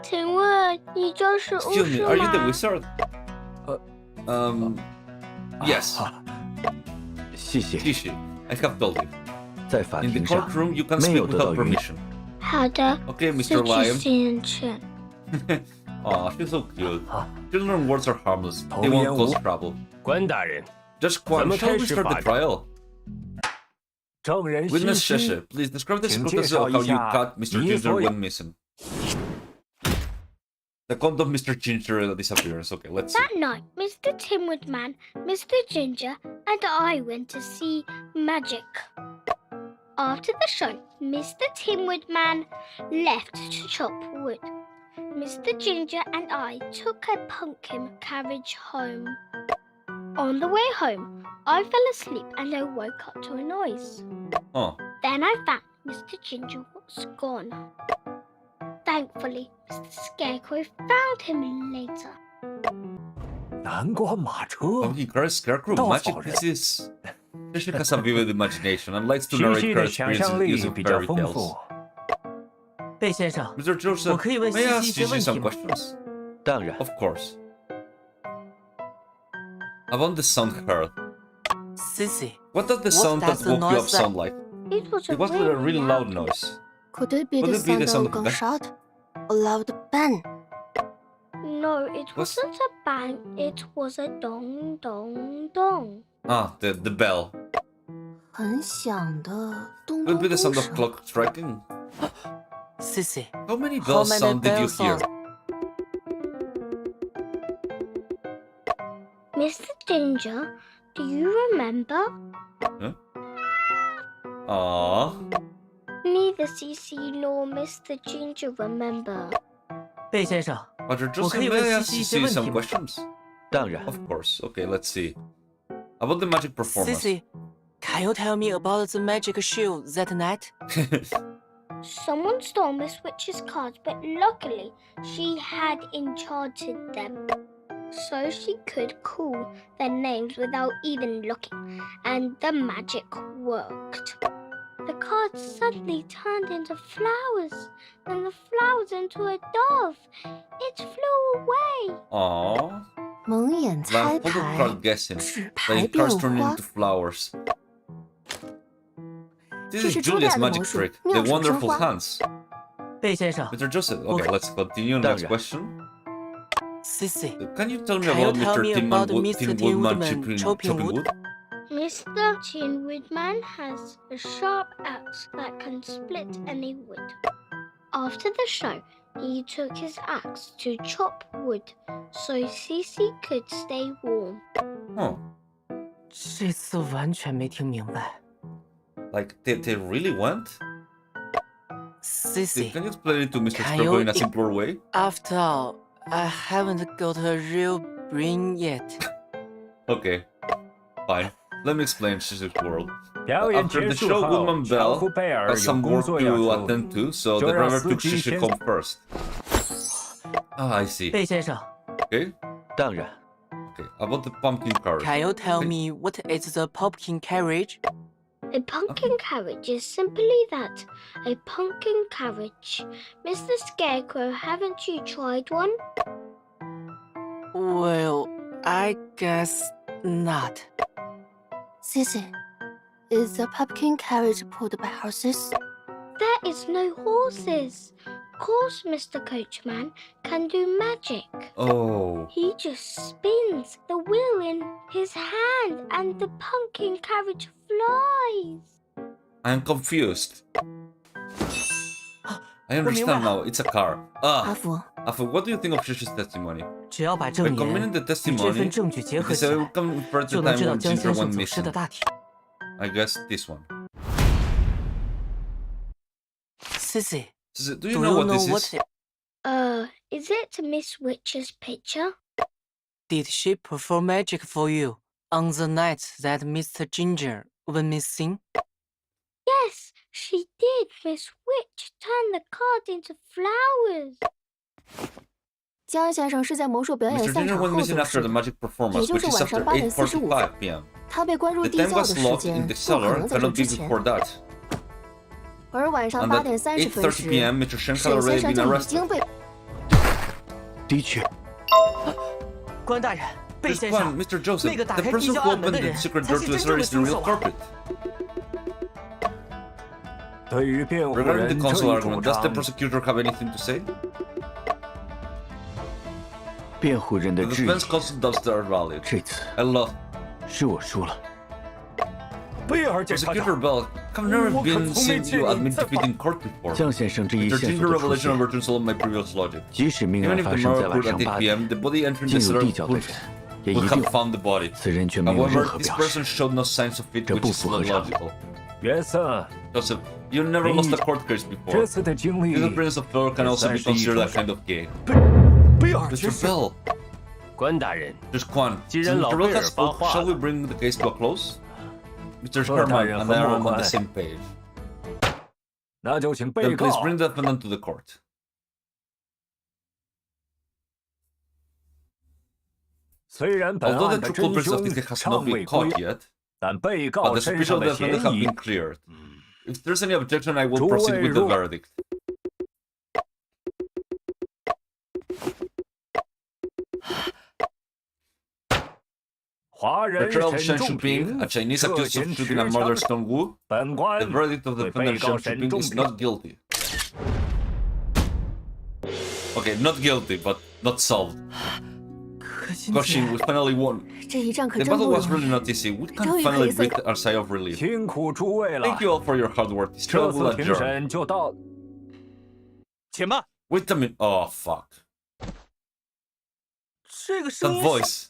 请问你就是巫 Excuse me, 师 are you the 吗？ wizard? Yes. 谢谢。 Tishi, I have told you. 在法 In the 庭上 courtroom, you can 没 speak 有得到 without 允许。 permission. 好的， Okay, 自 Mr. 己 Lion. 信任权。 Aw, she's so cute. Children words are harmless. They 童言 won't 无 cause trouble. 关大人， Just 怎 Quan, 么 shall 开 we 始 start 法 the trial? 证人信 Witness 息 Sheshe, please describe the 请介 circumstances 绍 of 一 how you 下 caught Mr. 你 Ginger 所有 when missing. The account of Mr. Ginger disappearance. Okay, let's see. That night, Mr. Tinwood Man, Mr. Ginger, and I went to see magic. After the show, Mr. Tinwood Man left to chop wood. Mr. Ginger and I took a pumpkin carriage home. On the way home, I fell asleep and I woke up to a noise. Oh, Then I found Mr. Ginger was gone. Thankfully, Mr. Scarecrow found him later. 南瓜马车 Pumpkin Carriage Scarecrow Don't magic. fall This is. Sheshe has a vivid imagination and likes to 西 narrate 西 her 的想象 experiences 力 using 比较 fairy 丰 tales. 富。贝先生， Mr. Joseph, 我可以问 may I 西 ask 西一些 Gigi 问题 some 吗？ questions? 当然， Of course. About the sound heard. Sissy, What does the What sound does that the woke you up noise that- sound like? It was a It was a really loud noise. Could it be Could the it be the sound sound of of gunshot? A loud bang? No, it Was- wasn't a bang. It was a dong dong dong. Ah, the bell. 很响的咚 Could 咚 be the 咚 sound of 声。 clock striking. Sissy, How many How bells many sound did you bells hear? sound? Mr. Ginger, do you remember? Aww. Neither Cece nor Mr. Ginger remember. 贝先生， Roger 我 Joseph, 可以 may 问 I 西 ask 西一些 you 问 some 题吗 questions? 当然。 Of course. Okay, let's see. About the magic performance. Sissy, can you tell me about the magic show that night? Someone stole Miss Witch's cards, but luckily she had enchanted them. So she could call their names without even looking, and the magic worked. The cards suddenly turned into flowers, and the flowers into a dove. It flew away. Aww. 蒙眼猜 Lamp photo 牌 card，guessing. 纸 The 牌变 cards turn 花 into。flowers. This 这 is 是初 Julia's 代的魔 magic 术 trick. 妙 The 手生 wonderful 花。 hands. 贝先生 Mr. Joseph. Okay, Okay. let's continue. Done. Next question. ，Sissy, Can you tell me Can you about tell Mr. me Tin about Man Mr. Tin Tin Woodman Woodman chopping chopping wood? Mr. Tin Woodman has a sharp axe that can split any wood. After the show, he took his axe to chop wood so Cece could stay warm. Huh. 这次完全没听明白。 Like they really went? Sissy, Can you explain it to Mr. Can Scribble you in a e- simpler way? after all, I haven't got a real brain yet. Okay. Fine. Let me explain Shizuk's world. 表演 After 结 the 束 show, 后， Goodman 乔 Bell 夫贝尔 has 有 some 工 work 作要 to 处 attend 理。 to, so 就 the 让 driver 司 took 机 Shishi 先 home first. Ah, I see. 贝先生 Okay. 当然， Okay. About the pumpkin carriage.，Can you tell me what is the pumpkin carriage? A pumpkin carriage is simply that, a pumpkin carriage. Mr. Scarecrow, haven't you tried one? Well, I guess not. Sissy, is the pumpkin carriage pulled by horses? There is no horses. course Mr. Coachman can do magic. Oh. He just spins the wheel in his hand and the pumpkin carriage flies. I'm confused. I understand now. It's a car. 阿福， Afu, what do you think of Shishi's testimony? 只要把 By 证言 combining the 与这 testimony, 份证据结合 because 起 I 来 will，come for the 就能 time 知道 when 江 Ginger 先生 went 走失的 missing. 大体。I guess this one. Sissy, Do do you you know what know this what is? Is it Miss Witch's picture? did she perform magic for you on the night that Mr. Ginger went missing? Yes, she did. Miss Witch turned the cards into flowers. 江先生是在魔术表演 Mr. 散 Ginger 场 went 后 missing 走 after 失 the 的， magic 也 performance, 就 which 是 is 晚上 after 8点45 8:45 分。 p.m. 他被关入 The 地 time 窖的 was 时 locked 间 in the 不可 cellar 能在这 cannot 之 be 前。 before that. 而晚上 And 8 at 点30分 8:30 时， p.m., Mr. Shen had 沈 already 先生 been 就已 arrested. 经被。的确，关大人，贝 This 先 one, 生， Mr. 那 Joseph, 个打 the 开地 person 窖 who 暗门 opened 的 the 人 secret 才 door 是 to the 真 cellar 正的 is the 凶 real 手啊！ culprit. 对于辩护 Regarding 人 the 这 counsel 一主 argument, does the 张， prosecutor have anything to say? 辩护人的 The 质疑 defense counsel does are valid. 这次 I love 是我输了。贝尔检察 Prosecutor 长， Bell. I've never 我可 been 从没 seen 见 you 你 admit 在 defeat in court before. 江先生这一 Mr. 线 Ginger 索的出 revelation 现， overturns all of my previous logic. 即使命 Even 案 if 发 the 生在 murder 晚 occurred 上 at 8 8 p.m., 点， the body entering 进 the 入 cellar 地窖的 would 人也一 have 定 found the body. 此人却没有任 However, 何 this 表 person 示， showed no signs of it, 这 which 不 is 符合常理。 illogical. 约瑟， Joseph, you never lost a court case 这 before. 次的经历 Fingerprints of Fleur can also be 也算是一 considered a 种 kind of gay. 贝尔 Mr. 爵士， Bell, 关大人， Mr. Kwan, 既 since 然老 Mr. 贝 Bell 尔 has 发 spoke, 话 shall we 了， bring the case to a close? Mr. 说大 Sherman 人 and 和 I are 莫 on the 官， same page. 那就请被 Then 告 please bring the defendant to the court. 虽然本 Although 案 the 的 true 真 culprits of 凶 this case has 尚 not 未 been 归 caught，yet, 但被 but 告 the 身 suspicion 上 of 的 the 嫌 defendant have 疑 been cleared. If there's any objection, I will 诸 proceed 位 with the 若 verdict. 华 The 人 trial of 沈 Shen 仲 Shuping, 平 a Chinese 涉 accused of 嫌 shooting 持 and 枪 murder Stone Wu, 本 the 官 verdict of the 对被 defendant 告 Shen 沈 Shuping 仲 is 平 not guilty. Okay, not guilty, but not solved. 可心 Goshing, 姐， we finally won. 这一仗可 The 真 battle 不 was 容 really 易。 not easy. We can 终于可以 finally 分 breathe a sigh of relief. 辛苦诸位了 Thank，you all for your hard work. This 这 trial 次 will 庭 adjourn. 审就到。且慢， Wait a minute. Oh, fuck. 这个声 That 音 voice.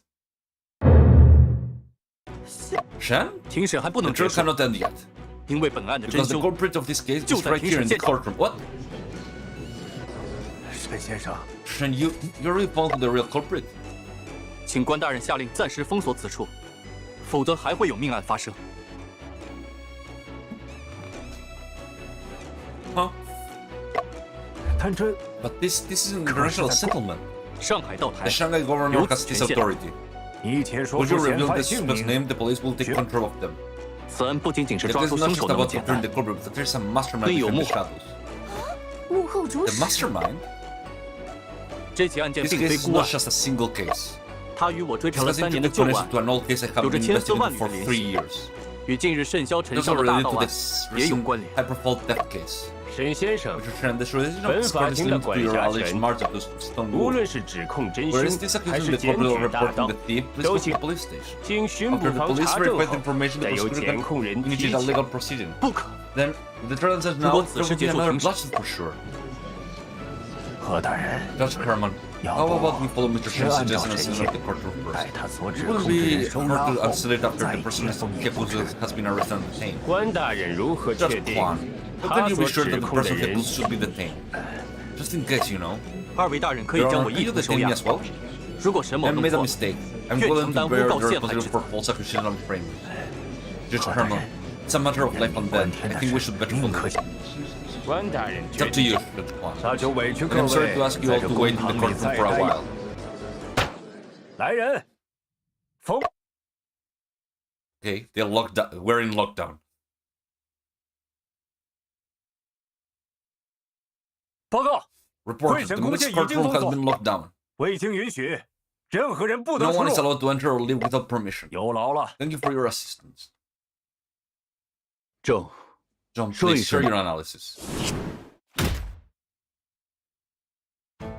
Shen? 庭审还不 The 能结 trial 束， cannot end yet. 因为本案的真 Because the 凶 culprit of this case 就 is 在 right 庭 here 审 in the 现场。 courtroom. What? 沈先生， Shen, you really found the real culprit? 请关大人下令暂时封锁此处，否则还会有命案发生。 Huh? 但这 But this is an international settlement. 上海道台 The Shanghai governor 有 has 此 this 权限。 authority. 一切说 Would 出 you 嫌 reveal 犯 the 姓 suspect's 名， name? The police will take control of them. 此案不仅仅是 It 抓 is 住 not 凶 just 手那么 about 简 capturing 单 the，culprit, but there's a mastermind 对有 behind 幕 the shadows. 幕后主 The 使， mastermind? 这起案件 This 并 case 非 is 孤 not 案， just a single case. 他与我追 It's 查了 got 3年的 intimate 旧 connection 案， to an old case I have 有着 been 千丝万 investigating 缕 for 的联 3系， years. 与近日甚嚣尘 Those 嚣 are 的大 related 盗 to 案 this 也有 recent 关联。 high-profile theft case. 沈先生， Mr. Chen, this relation 本 of 法 discordance 庭的 linked to 管 your 辖 alleged 权， march of the Stone 无 Wu. 论是指控真 Whereas 凶 this 还 accusation 是 the 检 culprit 举 of 大 reporting 盗 the，thief, please 都 go to 请 the police station. 经巡 After 捕 the 房 police 查证 verified 后 information, the 再由 prosecutor 检控人 can 提 initiate a 起。 legal proceeding. 不可， Then the trial says 如 now 果 there 此事 will be 结束 another 庭审， bloodshed for sure. 何大人， Judge Herman, 要 how 不 about we follow Mr. 先 Shen's 按照 suggestion and 程 send 序 up the courtroom 待 first? 他所指 It 控 wouldn't 的人 be 收押 hard to 后 isolate after 再 the person 接送进 has been arrested and detained. 关大人如何 Judge 确定 Kwan, how 他 can you 所 be sure 指 that the 控的 person 人 should be detained? Just in case, you know. 二位大人可以 Your 将 Honor, 我 can 一 you 同收 detain 押 me。as well? 如果沈某 I 弄 made a 错， mistake. I'm 愿 willing 承 to 担诬 bear 告 the 陷害 responsibility 之 for 责。 false accusation and frame. Judge Herman, it's a matter of life and death. I think we should better 宁 follow 可 it. 关大人 It's 决 up to 定。 you, Judge Kwan. 那就委屈 And 各 I'm sorry 位 to ask you 在 all 这 to 公 wait in the 堂里 courtroom 再 for a 待。 while. 来人，封。 Okay, they're locked down. We're in lockdown. 报告， Report, 会 the 审空 mixed 间已经 courtroom 封 has 锁， been locked down. 未经允许，任何人不得 No 出 one is 入。 allowed to enter or leave without permission. 有劳了。 Thank you for your assistance. 郑， John, 说一 please share 声。 your analysis.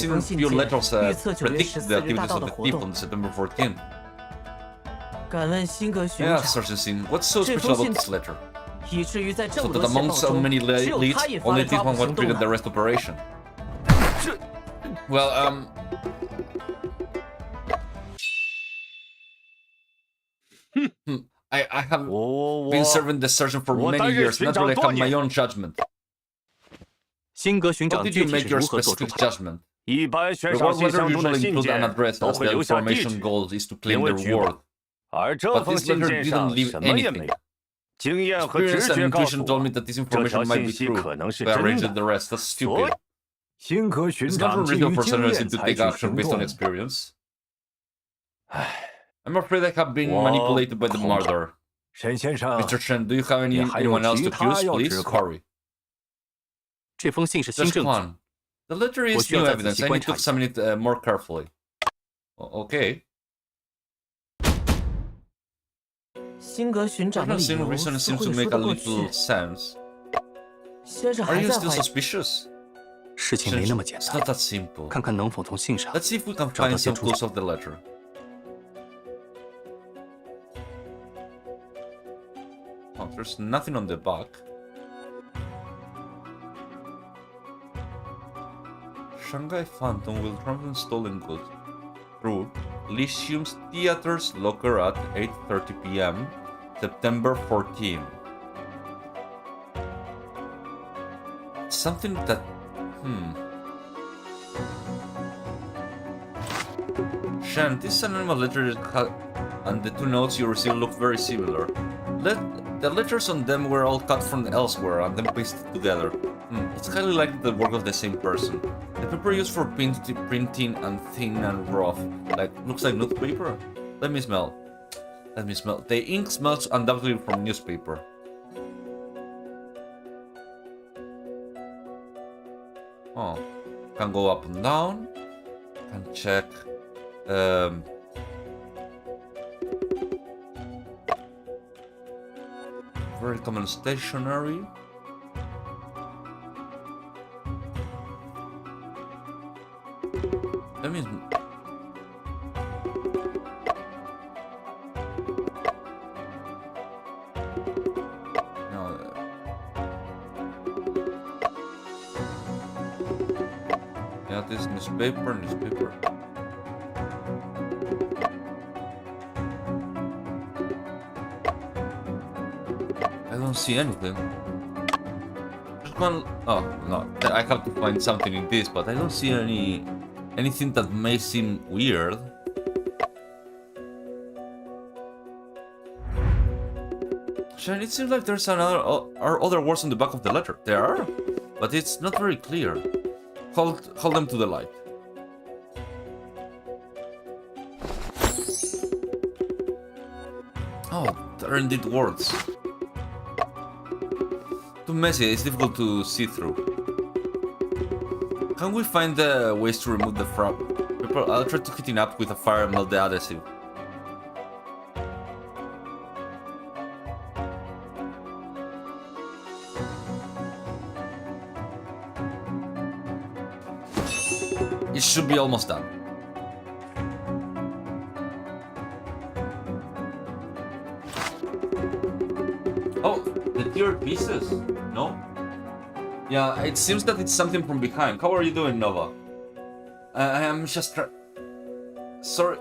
seen 封 a 信 few 件 letters 预测9月 predict the 14日大 activities 道 of 的 the 活 thief 动。 on September 14th. 敢问辛格巡 Yeah, 长， Sergeant, what's so 这 special 封 about 信 this letter? 以至于在这 So 么 that 多线 among 报 so 中， many 只有 leads, 他引发 only 了 this 抓捕 one what 行动 triggered the 呢？ rest operation. Well, I have been serving the sergeant for many years. Naturally, I have my own judgment. 辛格巡 How 长 did 具 you 体 make 是 your 如何做出 specific 判断？ judgment? 一般悬 The 赏 word 信 letter 箱中的 usually 信 include an 件 address 都 as 会 the 留下地 information 址， goal is to 并 claim 为 their 举报 word. 而这 But 封 this 信 letter 件 didn't 上 leave 什么也 anything. 没有。经验和 Experience 直 and 觉告 intuition 诉 told me 我， that this 这条 information might 信 be 息 true. 可能是 But I 真 rejected 的。 the rest. That's 所 stupid. 以，辛格巡 It's 长 not 基于 unreasonable for 经 senators 验 to 采 take 取 action 行 based on 动。 experience. 唉， I'm afraid I have been 我 manipulated by the 恐怕 murder. 沈先生， Mr. Chen, do you have 你还有 anyone else 其 to 他 accuse? 要 Please 指控？ hurry. 这封信是新 Just 证据， one. The letter 我 is 需要 new 再仔 evidence. 细 I 观 need to 察一下。 examine it more carefully. Okay. 辛格巡长的 Doesn't 理 seem 由 reason 似 seems 乎 to 也 make 说 a 得过去 little。sense. 先生 Are 还 you 在 still 怀疑。 suspicious? 事情没那么简 It's 单， not that simple. 看看能否从信上 Let's see if we can 找到 find 些 some 蛛 clues 丝。 of the letter. Oh, there's nothing on the back. Shanghai Phantom will transfer stolen goods through Lyceum's Theater's locker at 8:30 p.m. September 14. Something that... Shan, this anonymous letter and the two notes you received look very similar. The letters on them were all cut from elsewhere and then pasted together. It's highly likely the work of the same person. The paper used for printing and thin and rough, looks like newspaper. Let me smell. The ink smells undoubtedly from newspaper. Oh, can go up and down. Can check. Very common stationery. That means... No. Yeah, this newspaper. I don't see anything. Just one... Oh, no. I have to find something in this, but I don't see anything that may seem weird. Shane, it seems like there's other words on the back of the letter. There are, but it's not very clear. Hold them to the light. Oh, there are indeed words. Too messy, it's difficult to see through. Can we find ways to remove the paper? I'll try to heat it up with a fire and melt the adhesive. It should be almost done. Oh, the tiered pieces? No? Yeah, it seems that it's something from behind. How are you doing, Nova? I am just sorry.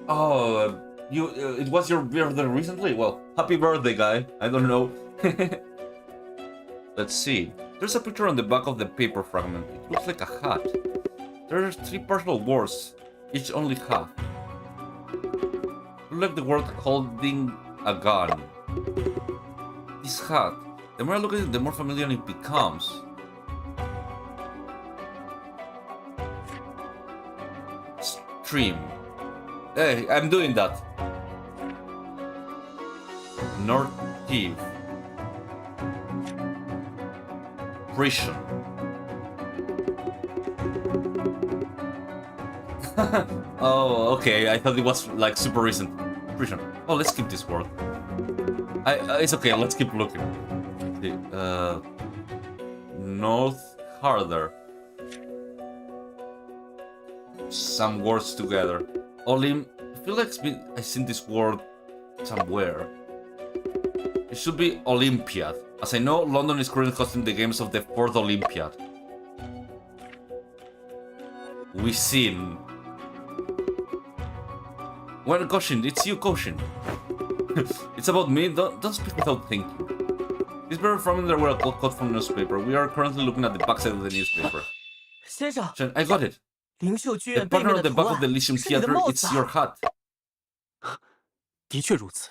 Oh, it was your birthday recently? Well, happy birthday, guy. I don't know. Let's see. There's a picture on the back of the paper fragment. It looks like a hat. There's 3 partial words, each only half. Look like the word holding a gun. This hat. The more I look at it, the more familiar it becomes. Stream. Hey, I'm doing that. North Eve. Prison. Oh, okay. I thought it was like super recent. Prison. Oh, let's skip this word. It's okay. Let's keep looking. North harder. Some words together. Olim. I feel like I've seen this word somewhere. It should be Olympiad. As I know, London is currently hosting the games of the 4th Olympiad. we seen. Well, Goshin, it's you, Goshin. It's about me. Don't speak without thinking. This very fragment that were cut from the newspaper. We are currently looking at the backside of the newspaper. 先生， I got it. 灵秀剧 The 院背 partner 面 of 的 the 图 back of 案 the Elysium 是你的 Theater. 帽 It's 子啊 your hat. 的确如此。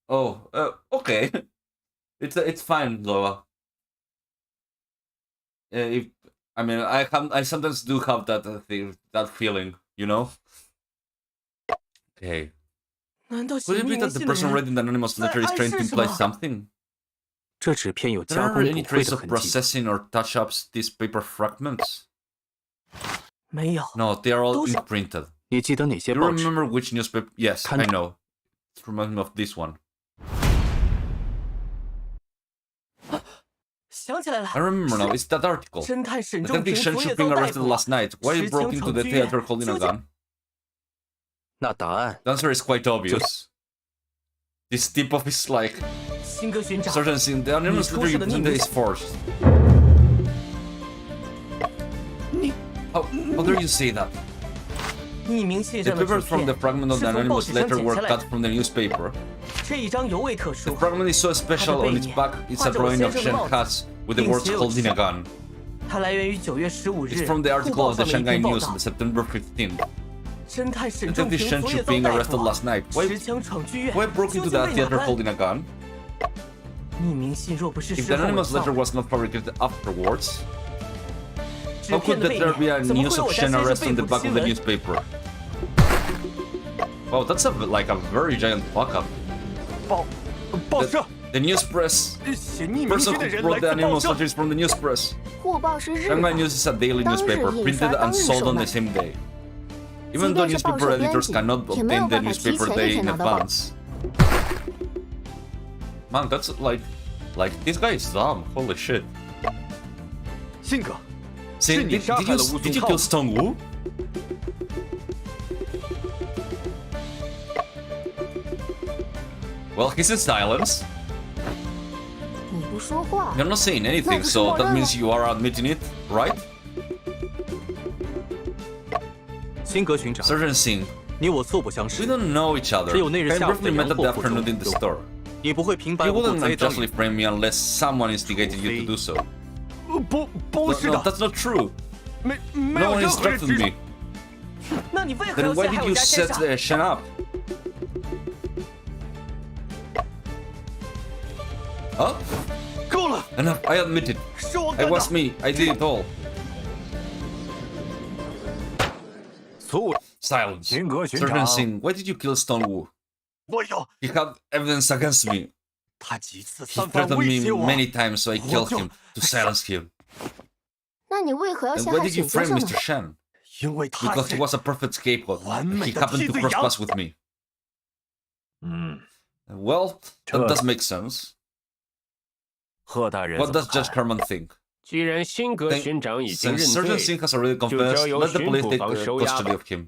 Oh, okay. It's fine, Loa. If I mean, I sometimes do have that that feeling, you know. Okay. 难道 Could 写 it be 秘密 that the 信的 person 人 writing the anonymous letter is 在 trying 暗 to 示什 imply 么？ something? 这纸片有 There 加 aren't 工 any 补绘 trace 的 of 痕迹。 processing or touch-ups these paper fragments. 没有。 No, they are all 都是 imprinted. 你记得哪些 You 报纸？ remember which newspaper? Yes, I know. It reminds me of this one. 想起来了， I remember now. It's that article. 侦探沈 The 仲平 detective 昨 Shen 夜 Shuping 遭逮 arrested 捕， last night. Why he 持 broke 枪 into 闯 the 剧院 theater holding a 究竟 gun? 那答案 The answer is quite obvious. This tip-off is like 辛格巡长， certain scene. The anonymous letter you presented is forged. 你 How dare you say that? 匿名信 The 上的 papers 纸 from the 片 fragment of 是 the 从报 anonymous 纸上 letter 剪 were 下来 cut 的。 from the newspaper. 这一张尤为特 The 殊， fragment is so special. On its back, it's a drawing of Shen Katz with the words holding a gun. 它来源于9月15 It's 日 from the 沪 article 报 of the 上的一 Shanghai 篇报 News 道 on。September 15th. 侦探沈仲 Detective 平 Shen 昨夜遭 Shuping 逮 arrested 捕， last night. 持枪闯剧院， Why broke 究 into 竟 that 为 theater 哪般？ holding a gun? 匿名信若不是 If 事 the 后伪 anonymous 造 letter，was not fabricated afterwards, 纸 how 片 could 的背 there be a 面怎么 news 会有 of 我家 Shen 先生 arrest 被 on 捕 the 的 back 新 of the 闻？ newspaper? Wow, that's like a very giant fuck up. 报社 The news press 写匿名 person 信的 who 人 wrote 来 the 自报 anonymous 社。 letter is from the news press. 沪报是日 Shanghai 报， News is a daily 当日 newspaper 印 printed 刷，当 and 日 sold 售 on 卖 the。same day. 即 Even though 便是报 newspaper 社编 editors 辑 cannot 也没有 obtain the 办法提 newspaper 前 day 预 in 审拿到报。 advance. Man, that's like this guy is dumb. Holy shit. 信哥， See, 是你杀害了吴 did 宗 you 涛 kill Stone Wu? Well, he's in silence. 你不说话， You're not saying anything, No, so no, that no, means you are admitting it, right? 辛格巡长， Certain Singh, 你我素不相 we 识， don't know each other. 只有那日 I 下午 briefly 的 met 洋 at the 货铺 中 afternoon in the 有 store. 你不会平白 You 无故 wouldn't 栽赃 unjustly 你。 frame me unless someone instigated you to do so. 不 No, 是 no, 的， that's not true. 没 No 有 one 任何人 instructed 指 me. 那你为何要 Then why 陷害 did 我 you 家先 set 生？ Shen up? Huh? 够了， Enough, I admit it. 是我 It 干 was 的。 me. I did it all. 错， Silence. 辛格巡 Certain 长， Singh, why did you kill Stone Wu? 我有 He had evidence against me. 他几次 He 散发 threatened 威 me 胁我。 many times, so I killed him to silence him. 那你为何要 And 陷 why 害 did you 沈先 frame 生呢 Mr. Shen? 因为他 Because 是 he was a perfect scapegoat. 完美 He 的 happened 替 to 罪羊。 trespass with me. 嗯， Well, that does make sense. 贺大人 What 怎 does 么 Judge 看？ Carman think? 既然辛格巡长已经 Since 认 Certain 罪， Singh has already 就 confessed, 交由 let the 巡 police 捕 take 房收押 custody 吧。 of him.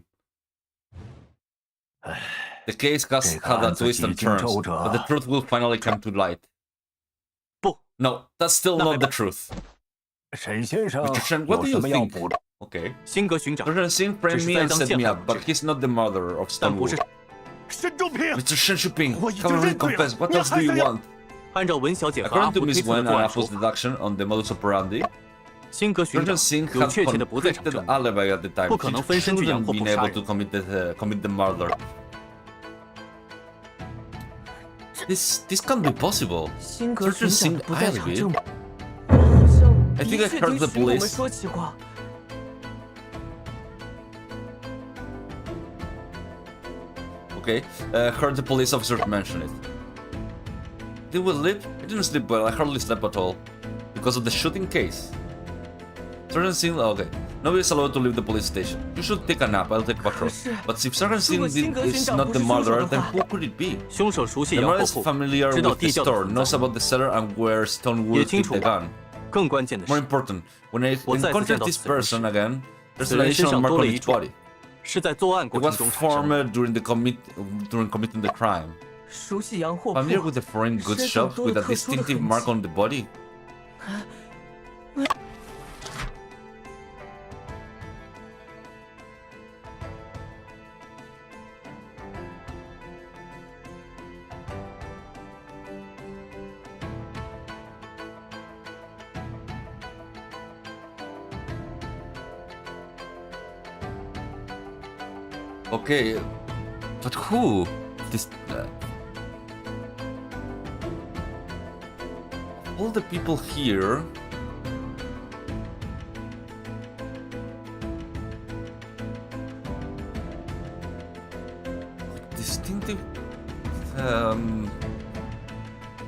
The case has 这个 had a 案子 twist 几 and 经 turns, 周折 but the truth will finally come to light. 不， No, that's still not the truth. 沈先生 Mr. Shen, what 有 do 什 you 么要 think? 补的？ Okay. 辛格巡长， Certain Singh framed me and set me up, but he's not the murderer of 但 Stone 不 Wu. 是 沈仲平， Mr. Shen Shuping, 我已经 have already 认罪了， confessed. What 你 else do 还 you 怎样？ want? 按照文小姐和阿 According to 福推 Miss 测的 Wen 作 and 案 April's 手法， deduction on the modus operandi, 辛格巡 Certain 长 Singh 有 had 确切的不在场 conflicted 证据， alibi at the time. 不可能 He 分身去洋 shouldn't 货 been 铺杀 able 人 to。commit the murder. This can't be possible. 辛格 Certain 巡 Singh 长的不在场 alibi. 证明，好像 I 的 think I 确 heard 听 the 徐我们 police. 说起过。 Okay, heard the police officer mention it. Did we sleep? I didn't sleep well. I hardly slept at all because of the shooting case. Certain Singh, okay. Nobody is allowed to leave the police station. You should take a nap. I'll take patrol. 可是 But if Certain Singh 如果辛格巡 is 长 not 不 the 是凶手 murderer, 的 then 话， who could it be? 凶手熟悉 The 洋 murderer 货 is 铺， familiar 知道 with the 地窖的 store, 存 knows 在， about the cellar and where Stone 也 Wood 清 keep 楚 the gun. 更关键的 More 是， important, when I 我再次见 encountered 到 this 此人 person 时， again, there's 此 an 人身 additional 上 mark 多 on 了一 his 处， body. 是在作案 It 过 was 程中产生的。 formed during committing the crime. 熟悉洋货铺， Familiar with the foreign goods 身上 shops 多 with 了 a 特殊的 distinctive 痕 mark 迹。 on the body. Okay, but who? This. All the people here. Distinctive.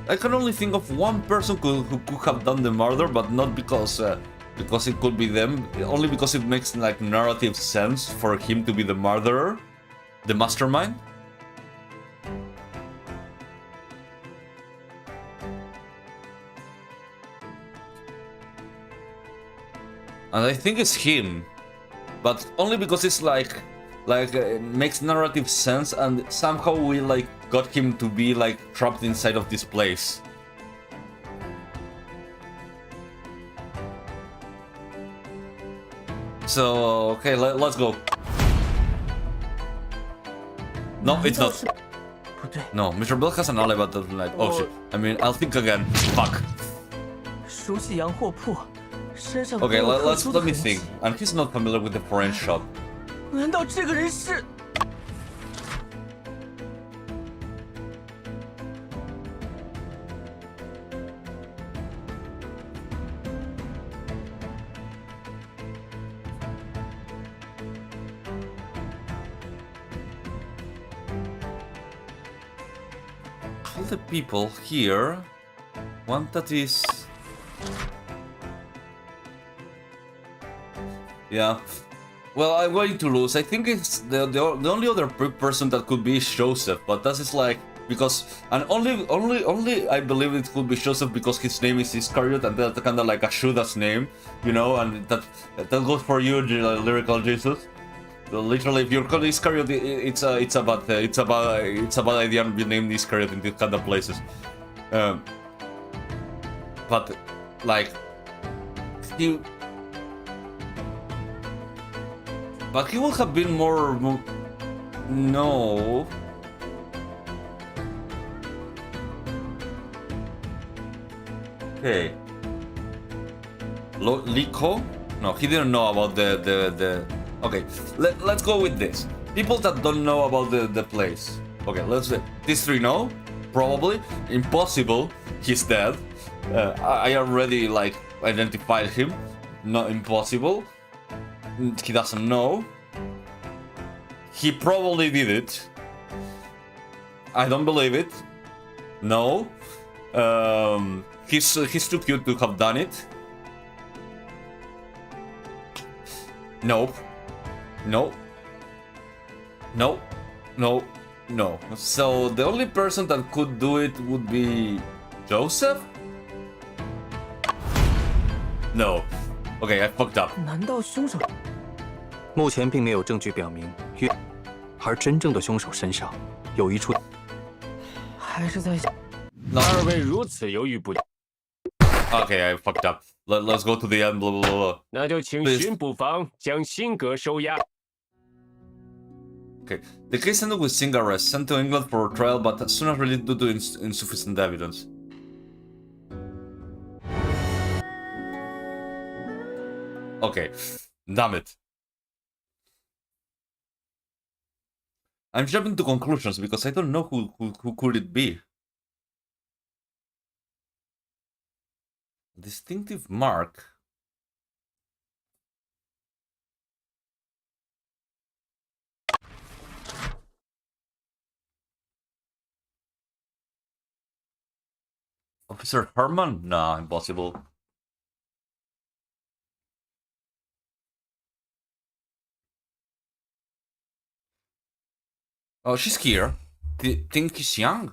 I can only think of one person who could have done the murder, but not because it could be them. Only because it makes like narrative sense for him to be the murderer, the mastermind. And I think it's him, but only because it's like it makes narrative sense, and somehow we like got him to be like trapped inside of this place. So okay, let's go. No, it's not. No, Mr. Bell has an alibi that like, oh shit. I mean, I'll think again. Fuck. Okay, let me think. And he's not familiar with the foreign shop. 难道这个人是？ All the people here want that is... Yeah. Well, I'm going to lose. I think it's the only other person that could be is Joseph, but that is like because and only I believe it could be Joseph because his name is Iscariot and that's kind of like a Judas name, you know, and that goes for you, lyrical Jesus. So literally, if you're called Iscariot, it's a bad idea to be named Iscariot in these kind of places. But like he. But he would have been more... No... Okay... Liko? No, he didn't know about the... Okay, let's go with this. People that don't know about the place. Okay, let's say... These three know? Probably. Impossible. He's dead. I already, like, identified him. Not impossible. He doesn't know. He probably did it. I don't believe it. No. He's too cute to have done it. Nope. No. No. No. No. So the only person that could do it would be Joseph? No. Okay, I fucked up. 难道凶手？ 目前并没有证据表明而真正的凶手身上有一处。还是在。二位如此犹豫不决。 Okay, I fucked up. Let's go to the end. Blah blah blah. 那就请巡捕房将辛格收押。 Okay, the case ended with Singh arrest, sent to England for trial, but soon as released due to insufficient evidence. Okay, damn it. I'm jumping to conclusions because I don't know who could it be. Distinctive mark. Officer Herman? Nah, impossible. Oh, she's here. Think she's young?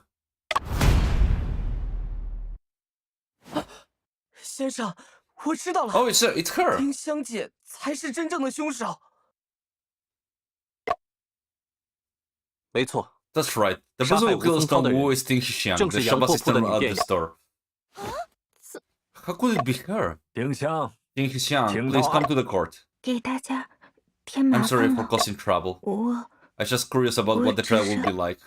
先生，我知道了。 Oh, it's her. 丁香姐才是真正的凶手。没错。 That's right. The person who kills Tom Wu is Ting Xiang, the shop assistant at the store. How could it be her? Ting Xiang, please come to the court. 给大家添麻 I'm 烦 sorry 了。 for causing trouble. 我 I'm just curious about what the trial will be like.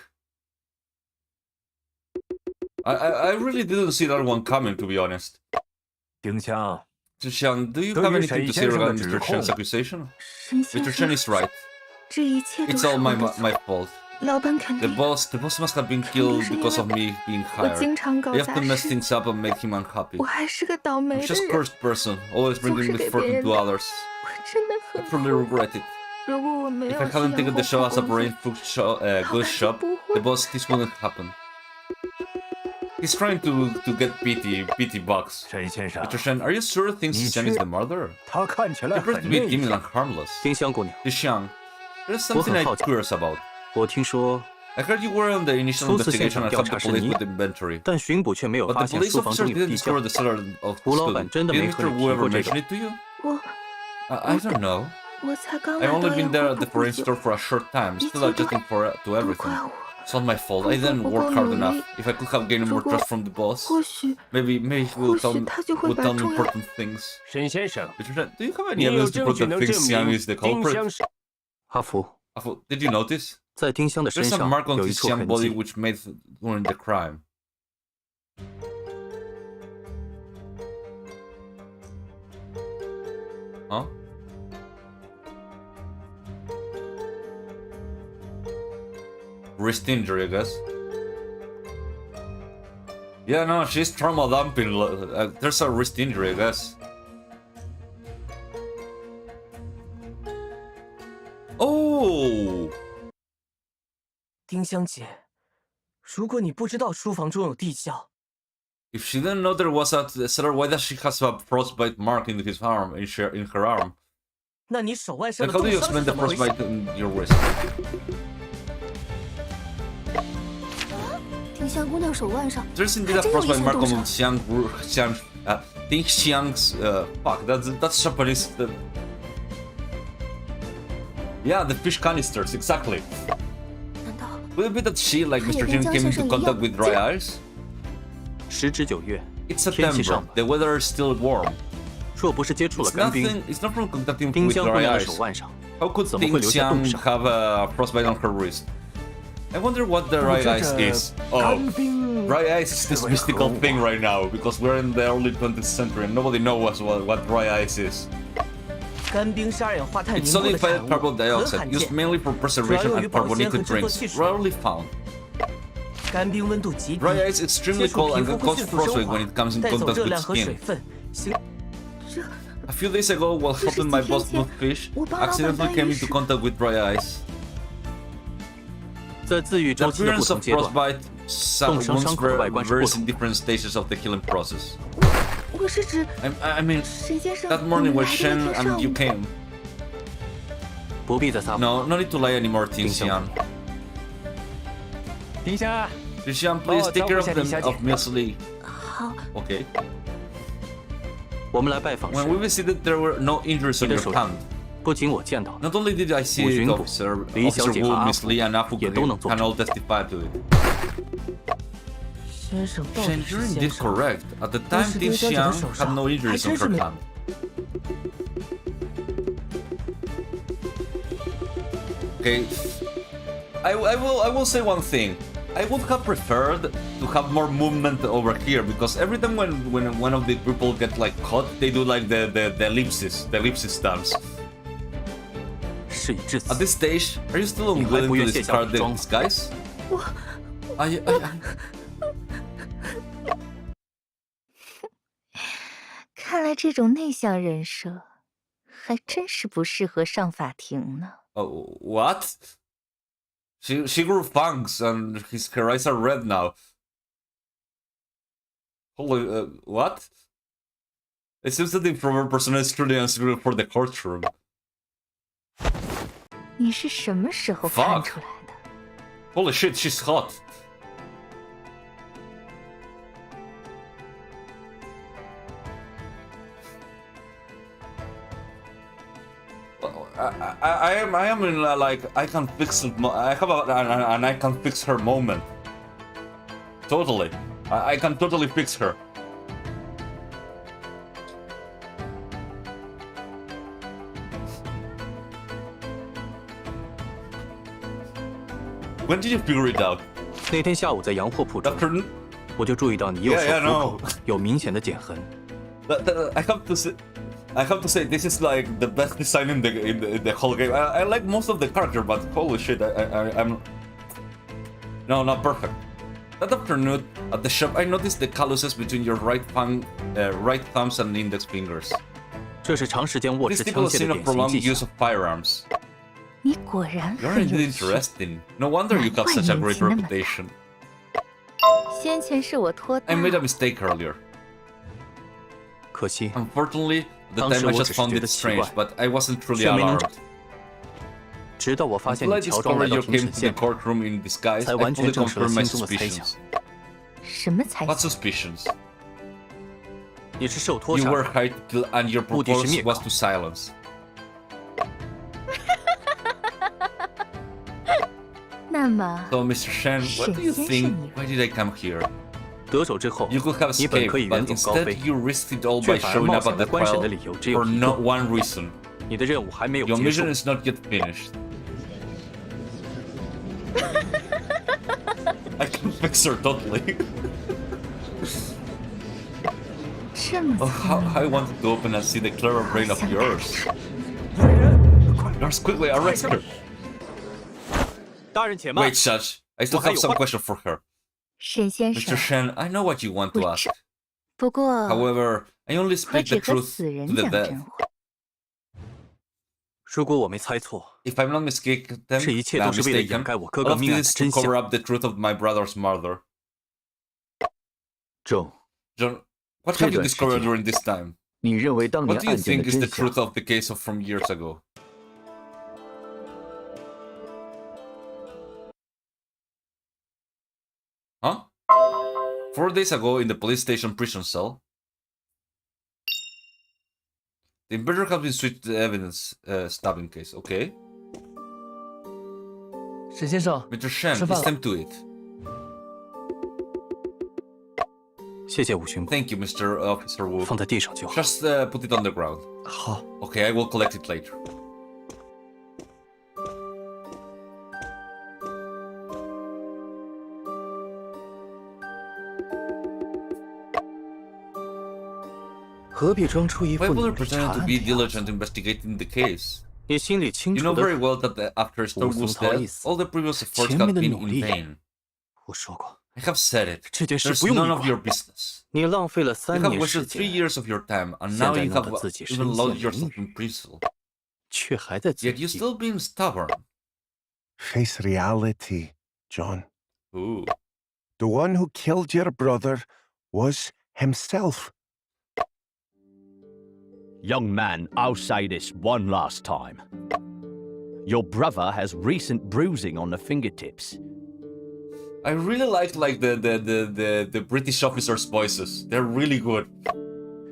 I really didn't see that one coming, to be honest. Ting Xiang, do you have anything to say regarding Mr. Shen's accusation? Mr. Shen is right. 这一切都 It's 是 all 我 my 的错。 my fault. 老板肯 The 定 boss must have been killed because of me being 我 hired. 经常搞 I have to 砸 mess 事， things up and make him unhappy. 我还是个倒 I'm 霉的 just a 人， cursed person, always 总 bringing 是给别 misfortune 人 to 打。 others. 我真的 I 很 truly regret it. 如果我没 If 有 I 去 hadn't 洋 taken 货 the show 铺 as a 工作， brain food good shop, 不 the 会。 boss this wouldn't happen. He's trying to get pity bucks. 沈先生， Mr. Shen, are you sure things 你 Xiang 去 is the murderer? 他看起 He 来 appears 很 to be 内 timid 向。 and harmless. 丁香姑娘， Xiang, there's 我 something 很 I'm 好奇， curious about. 我听说 I heard you were on the initial 初次现 investigation 场 and 调 helped 查 the 是 police 你， with the inventory. 但巡捕却没有 But 发 the 现 police 书房 officer 中有 didn't 地窖 discover。the cellar of 胡老 food. 板真的 Did 没和 Mr. 你 Wu 提 ever 过这 mention 个？ it to you? 我 I don't know. 我才刚 I've 来 only 到 been 洋 there 货 at the 铺不 foreign 久， store for a short time, 一 still 切 adjusting 都 to 都 everything. 怪我。 It's not my fault. 工 I 作 didn't 不 work 够 hard 努 enough. 力， If I could have gained 如 more 果 trust from the boss, 或许 maybe he 或 will 许 tell 他就会 would 把 tell me 重要。 important things. 沈先生， Mr. Shen, do you have 你 any 有 evidence to 证 prove 据 that 能 Ding 证 Xiang 明 is the 丁 culprit? 香是？阿福， Did you notice? 在丁香的身 There's a 上 mark on 有一 his 处 Xiang 痕 body 迹， which made during the crime. Huh? Wrist injury, I guess. Yeah, no, she's trauma dumping. There's a wrist injury, I guess. Oh! 丁香姐，如果你不知道书房中有地窖， If she didn't know there was a cellar, why does she have a frostbite mark in his arm, in her arm? 那你手腕上 And 的 how do 冻 you 伤 explain 是 the 怎么回事？ frostbite in your wrist? 丁香姑娘手腕上 There's 还 indeed a 真有一 frostbite 些 mark 冻 on 伤。 Ding Xiang's, fuck, that's Japanese. Yeah, the fish canisters, exactly. 难道 Would it be that she, like 她也 Mr. 跟 Jin, 江 came 先 into 生一 contact 样 with 竟 dry 然 eyes? 时值9月， It's 天气 September. 尚冷， The weather is still warm. 若不是接触了 It's 干冰， nothing. It's not from contacting 丁 with 香姑 dry 娘的 eyes. 手腕上 How could 怎么 Ding 会留下冻 Xiang 伤？ have a frostbite on her wrist? I wonder what the dry ice is. Oh, dry ice is this mystical thing right now because we're in the early 20th century and nobody knows what dry ice is. 干冰是二氧化碳 It's 凝固的 solidified 产 carbon 物，很 dioxide 罕 used 见。 mainly for preservation and carbonated drinks. Rarely found. 干冰温度极低， Dry ice is extremely 接触 cold 皮 and 肤 can 会 cause 迅速 frostbite 升华 when it comes in，带走 contact 热 with 量和水 skin. 分，形 A few days ago, while 这是 helping my 几天 boss 前 move fish, 我帮老板 accidentally 搬 came 鱼 into 时， contact with dry ice. 在自愈 The 周期的不 appearance 同 of 阶段， frostbite 冻伤伤口的外观是不 varies 同 in 的。 different stages of the healing process. 我是指 I mean, 沈先生 that 你 morning 来 was 的 Shen 那天 and 上 you 午， came. 不必再撒谎。 No need to lie anymore, Ting 丁香 Xiang. 丁香， Ting Xiang, please take care of them of Miss Li. 好， Okay. 我们来拜访 When 时， we visited, there were no injuries on 你的 your 手 hand. 不仅我见到了， Not only did I see 我 it, 巡捕 Officer 李小姐和 Wu, 阿 Miss 福 Li, and Afu 也都能作 can 证。 all testify to it. 先生到 Shen 底是 Jun 先 did 生， correct. At the 但 time, 是 Ting 丁小姐的 Xiang 手 had 上 no 还 injuries 真 on 是 her 没。 hand. Okay, I will say one thing. I would have preferred to have more movement over here because every time when one of the people get like caught, they do like the ellipsis dance. 事已至 At 此， this stage, are you still 你还 unwilling 不 to 愿卸下 discard 伪 the 装吗？ disguise? I 看来这种内向人设还真是不适合上法庭呢。what? She grew fangs and her eyes are red now. Holy, what? It seems that the improver persona is truly unsuited for the courtroom. 你是什么时候 Fuck 看出来的？ Holy shit, she's hot. I am in like I can fix it. I have an I can fix her moment. Totally, I can totally fix her. When did you figure it out? 那天下午在洋货铺中， After 我就注意到你右手 Yeah, yeah, 虎口有明显的剪痕。I have to say, I have to say, this is like the best design in the whole game. I like most of the character, but holy shit, I'm... No, not perfect. That afternoon, at the shop, I noticed the calluses between your right thumbs and index fingers. 这是长时间握 These 持 people 枪械 seem 的 a 典型 prolonged 迹 use 象。 of firearms. 你果然 You're 很 indeed 有趣。 interesting. No wonder you have such a great reputation. 先前是我拖大。 I made a mistake earlier. 可惜， Unfortunately, the 当 time 时 I 我 just 只是 found 觉 it 得奇 strange, 怪， but I wasn't truly 却没能 alarmed. 直到我发现 Until I 你乔装来 discovered 到 you 庭 came 审 to the 现场， courtroom in disguise, 才 I 完全 fully 证实了 confirmed my 心中的猜想。 suspicions. 什么猜 What 想？ suspicions? 你是受拖 You 查 were 的， hired to kill, and your 目的是 purpose 灭 was 口。 to silence. 那么 So, Mr. Shen, what do you 沈先 think? 生你 Why did I come here? 得手之后， You could have 你本 escaped, 可以远 but 走高 instead 飞， you risked it all 却 by 反而 showing 冒 up 险 at 来 the 观审的 trial 理由只有 for 一 not 个： one reason. 你的任务还没有 Your 结束 mission。is not yet finished. I can fix her totally. 这么 Oh, 聪 how 明 I wanted to open and see the clever brain of 想 yours. Nurse, quickly arrest her. 大人且慢 Wait, Judge. I still 我还 have 有 some 话 question for her. 沈先 Mr. 生， Shen, I know what you want to 我 ask. 知。不过 However, I only 何 speak 止 the 和 truth 死人 to the 讲 dead. 真话？如果我没猜错， If I'm not mistaken, 这一切 not 都是为了掩 mistaken, 盖我哥 all 哥 of 命案 this 的 is 真 to 相。 cover up the truth of my brother's murder. 中， John, what 这 have you 段时 discovered 间 during this time? 你认为当年 What do you 案件的 think is 真 the 相 truth of the case of from years ago? Huh? 4 days ago in the police station prison cell, the inventor has been switched to the evidence stabbing case. Okay. 沈先生， Mr. Shen, 吃饭 it's 了。 time to eat. 谢谢武巡部， Thank you, Mr. Officer Wu. 放在地上就好。 Just put it on the ground. 好， Okay, I will collect it later. Why bother pretending to be diligent investigating the case? 你心里清 You 楚 know very 的。 well that after Storm was dead, all the previous efforts 前面 have 的 been 努 in 力 vain. 我说过， I have said it. 这件事 There's 不用 none 你 of your 管。 business. 你浪费了 You 3 have 年时 wasted 3间， years of your time, and 现 now 在 you 弄 have 得自己 even 身 lost 陷囹 yourself 圄， in prison. 却还在自 Yet you 己。 still being stubborn. Face reality, John. Ooh. The one who killed your brother was himself. Young man, I'll say this one last time. Your brother has recent bruising on the fingertips. I really like the British officers' voices. They're really good.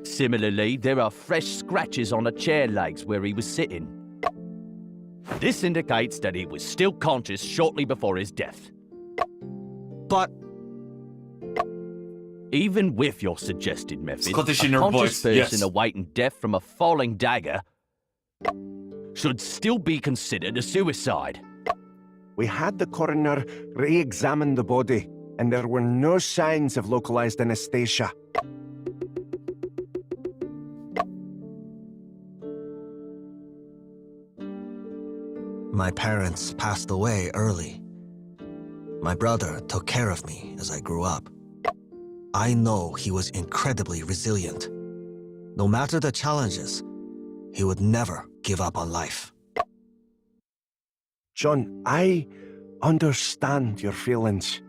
Similarly, there are fresh scratches on the chair legs where he was sitting. This indicates that he was still conscious shortly before his death. But even with your suggested method, Scottish a in your conscious voice, person yes. awaiting death from a falling dagger should still be considered a suicide. We had the coroner re-examine the body, and there were no signs of localized anesthesia. My parents passed away early. My brother took care of me as I grew up. I know he was incredibly resilient. No matter the challenges, he would never give up on life. John, I understand your feelings.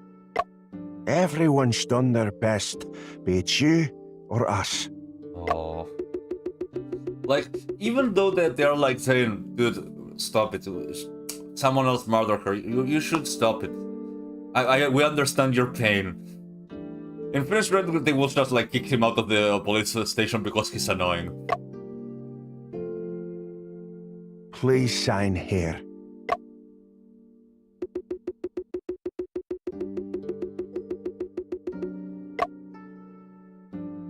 Everyone's done their best, be it you or us. Oh. Like, even though that they're like saying, dude, stop it. Someone else murdered her. You should stop it. We understand your pain. In Finnish Red, they will just like kick him out of the police station because he's annoying. Please sign here.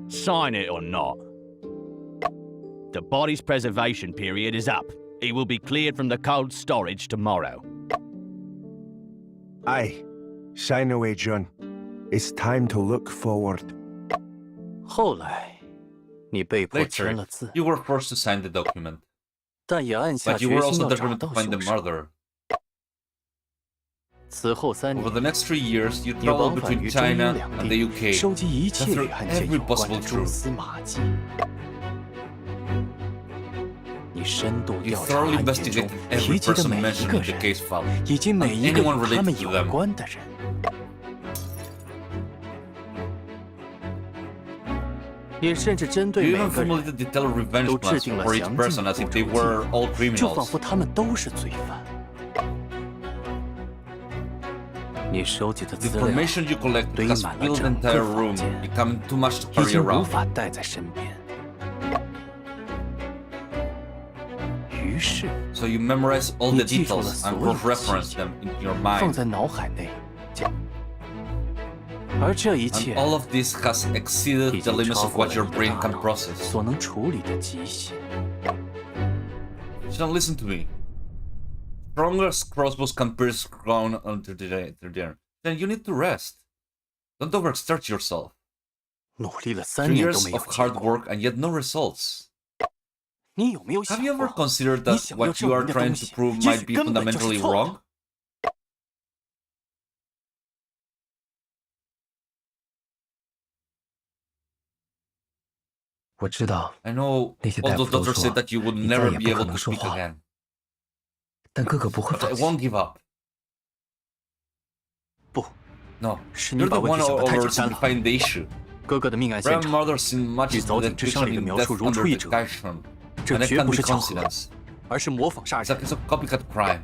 Sign it or not. The body's preservation period is up. He will be cleared from the cold storage tomorrow. Aye. Sign away, John. It's time to look forward. 后来，你被迫 Later, 签了字， you were forced to sign the document. 但也暗下 But you 决 were 心 also 要找 determined to 到 find the 凶手。 murderer. 此后3 Over 年， the next 3 years, you 你 traveled 往返 between 于中英 China 两 and the 地， UK, 收集一切 through 与案件 every 有关 possible 的蛛 truth. 丝马迹。你深度 You 调查 thoroughly 案件中 investigated 提 every 及的 person 每一 mentioned 个 in the 人， case file, 以及每 and 一个 anyone 与他 related 们 to 有 them. 关的人。你甚至针 You 对每 even 个人 formulated detailed revenge 都制 plans 定了 for each 详 person 尽的 as 复 if 仇 they 计 were 划， all 就仿 criminals. 佛他们都是罪犯。你收集的 The 资料 information you collect 堆 has 满了 filled the 整 entire 个房 room, 间， becoming too much to 已 carry 经无 around. 法带在身边。于是， So you memorize all 你 the 记住了 details 所 and 有的细 cross-reference 节， them into your 放 mind. 在脑海内。而这一 And 切 all of this has 已 exceeded the 经 limits 超 of 过 what 了 your 你的 brain 大 can 脑 process. 所能处理的极限。 So now listen to me. Strongest crossbows can pierce ground until the end. Then you need to rest. Don't overstretch yourself. 努力了3 3年都 years 没有 of 结 hard 果， work and yet no results. 你有没有 Have 想 you ever 过， considered 你 that 想要 what 证 you 明 are 的 trying 东 to 西， prove 也 might 许 be 根本就是 fundamentally 错的？ wrong? 我知道 I know 那些 all 大 those 夫都 doctors 说 said that you would 你再 never 也 be 不可 able 能 to 说 speak 话， again. 但哥哥不会 But I 放弃。 won't give up. 不， No, 是你 you're 把 the 问 one 题想得太简单了。 oversimplifying the issue. 哥哥的命案现 Brian 场 murders in much 与早井之上 depiction 里的 in 描 death 述如 under 出一 the 辙， caption, 这 and it 绝 can't 不 be 是巧合， coincidence. 而是模仿杀 It's 人。 a copycat crime.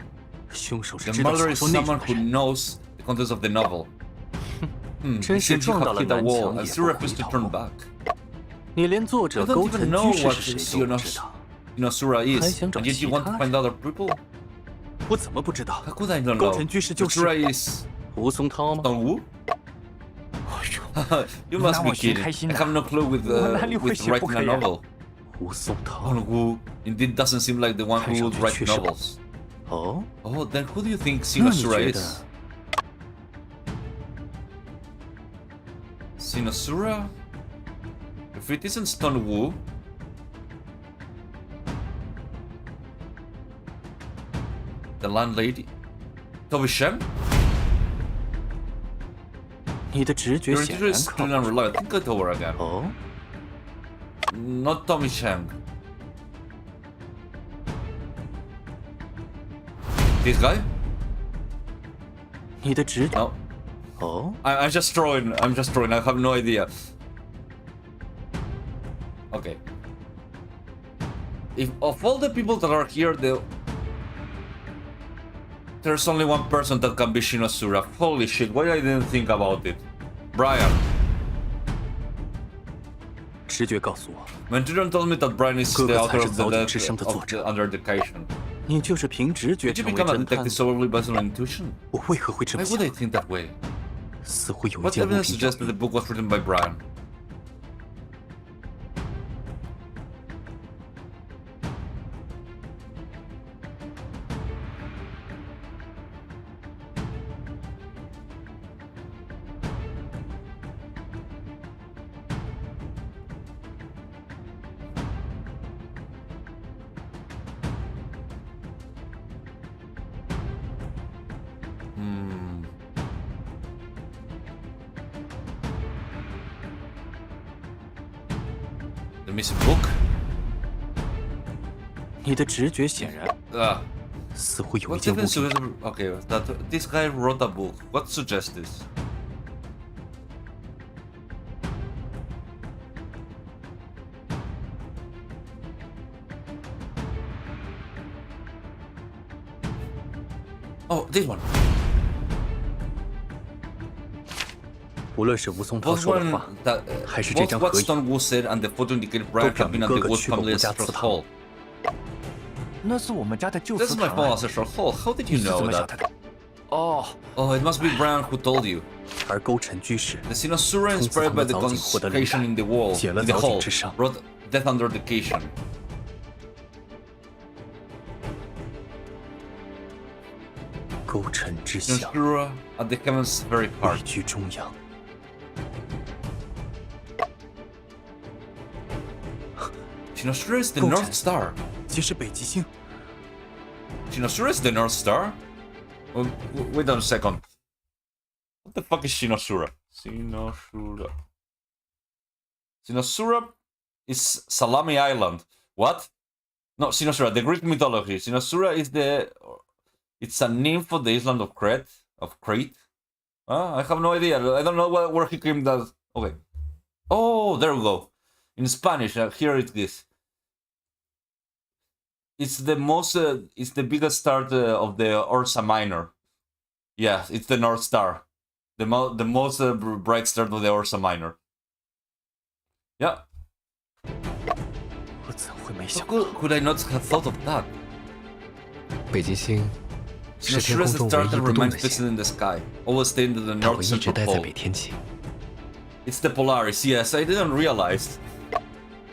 凶手是 The 知道 murderer 小 is 说内容 someone 的 who 人。 knows the contents of the novel. It 真是 seems you 撞到 have 了 hit a 南 wall 墙 and 也 still 不回 refuse to 头。 turn back. 你连作者 You 沟 don't even 城 know 居士 what 是谁都不知道， Shinosura is, 还想找 and yet 其 you want 他 to 人。 find other people? 我怎么不知道？ How could I not 沟 know? 城居士就是 Shinosura is 吴松涛吗？ Don Wu? You must be kidding. I have no clue with writing a novel. 吴松涛。 Don Wu indeed doesn't seem like the one who would write 看上去确实。 novels. 哦， Oh, then who do you think 那你 Shinosura 觉得 is? Shinosura? If it isn't Stone Wu, the landlady, Toby Shem? 你的直觉 Your 显 intuition 然 is 靠 clearly 谱。 unreliable. Think it over again. 哦， Not Tommy Chang. This guy? 你的直觉 No. 哦， I'm just throwing. I'm just throwing. I have no idea. Okay. If of all the people that are here, there's only one person that can be Shinosura. Holy shit! Why I didn't think about it? Brian. 直觉告诉我， My intuition told me that Brian is the 哥哥 author 才是 of the 早井 death 之声的 of 作 the 者。 undertaken. 你就是凭直觉 Did you 成为 become a 侦探 detective。solely based on intuition? 我为何会这 Why 么 would 想？ I think that way? 似乎有一 What 件物 evidence 品证 suggests that the 明 book was written by Brian? The missing book? 你的直觉显然似乎有一 What 件物 evidence 品。 suggests okay, that this guy wrote a book. What suggests this? Oh, this one. 无论是吴松涛 Both 说的 one 话， that 还是这 both 张 what 合影， Stone Wu said and the photo indicate Brian 表 had been 明 at 哥 the 哥 Wood 去过 family 国家 ancestral 祠堂。 hall. 那是我们家的旧 This 祠 is my 堂 father's 啊。 ancestral hall. How did 你 you 是 know 怎么晓 that? 得的？哦， Oh, it must be Brian who told you. 而勾陈居士 The Sinosura, 从此 inspired 他 by 们 the 早井获得灵 consecration 感 in the wall, 写了 in the 早井 hall, 之殇。 wrote Death Under Dedication. 勾陈之乡 Sinosura at the heaven's very 位 heart. 居中央。Shinosura is the North Star. 即是北极星。 Shinosura is the North Star? Oh, wait a second. What the fuck is Shinosura? Shinosura is Salami Island. What? No, Shinosura, the Greek mythology. Shinosura is it's a name for the island of Crete. I have no idea. I don't know where he came that. Okay. Oh, there we go. In Spanish, here it is. It's the biggest star of the Ursa Minor. Yeah, it's the North Star. The most bright star of the Ursa Minor. Yeah. How could I not have thought of that? 北极星是天 Shinosura 空 is 中 the 唯 star 一 that 不动 remains 的 fixed 星， in the sky, always staying to the 它 North 会一直 Central 待在 Pole. 北天际。 It's the Polaris. Yes, I didn't realize.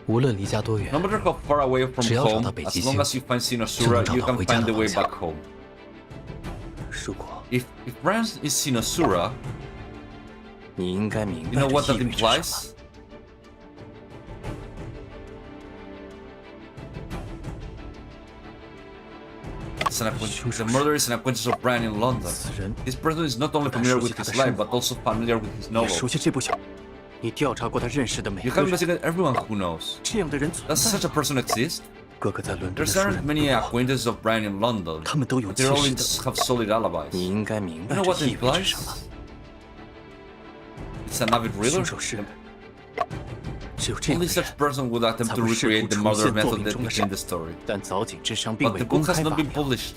无论离家多远， No matter how far away from 只要找 home, 到北极 as 星， long as you find 就能 Shinosura, 找 you 到 can 回家 find 的 the way 方向。 back home. 如果 If Brian is Shinosura, 你应该明 you know 白 what 这 that 意味着什么。 implies? The murder is an acquaintance of Brian in London. 此人 This person is not only familiar with his life, but also familiar with his 也 novel. 熟悉这部小，你调查过他认识的每 You 个 have 人， investigated everyone who knows. 这样的人存 Does 在 such a 吗？ person exist? 哥哥在伦敦 There 的熟 aren't 人 many 多， acquaintances of Brian in London, 他们都有 but 切 they 实 always 的。 have solid alibis. 你应该明 You 白 know 这 what it 意味着什么。 implies? It's an avid reader. 凶手是，只有这样 Only 的 such 人， person would attempt 才 to 会试 recreate 图 the 重 murder 现作 method 品 that 中的 became 事 the story. 但早井智商并 But 未 the 公 book has 开 not 发 been 表， published.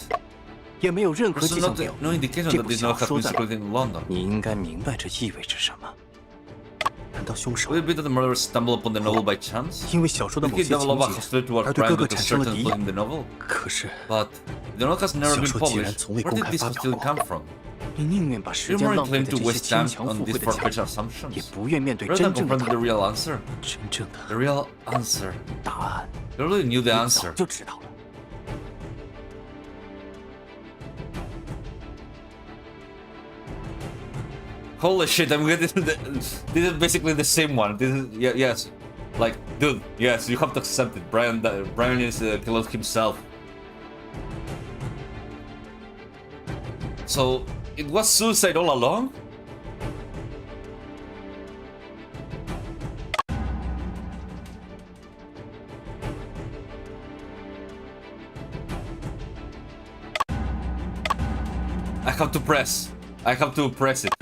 也没有任何 There's 迹象 not 表 no 明 indication 这 that 部 this 小 novel has 说 been 在 circulated in London. 你应该明白这意味着什么。难道凶手 Would it be that the murderer stumbled upon the novel by chance? 因为小说的 Did 某 he 些情 develop a 节 hostility towards 而对 Brian 哥哥 due to 产生了 certain 敌 plot 意？ in the novel? 可是 But the novel has never 小 been 说既然 published. 从未 Where 公 did 开 this 发表 hostility 过， come from? 你宁愿把时 You're 间 more 浪费 inclined 在 to 这些 waste 牵 time 强 on 附 these 会的假 far-fetched 设， assumptions 也不愿面对 rather 真 than 正的 confront 答 the 案。 real answer. 真正的 The real answer. 答案 You already knew the 你早 answer. 就知道了。 Holy shit, I'm getting this is basically the same one. This is yes. Like, dude, yes, you have to accept it. Brian is killed himself. So it was suicide all along? I have to press it.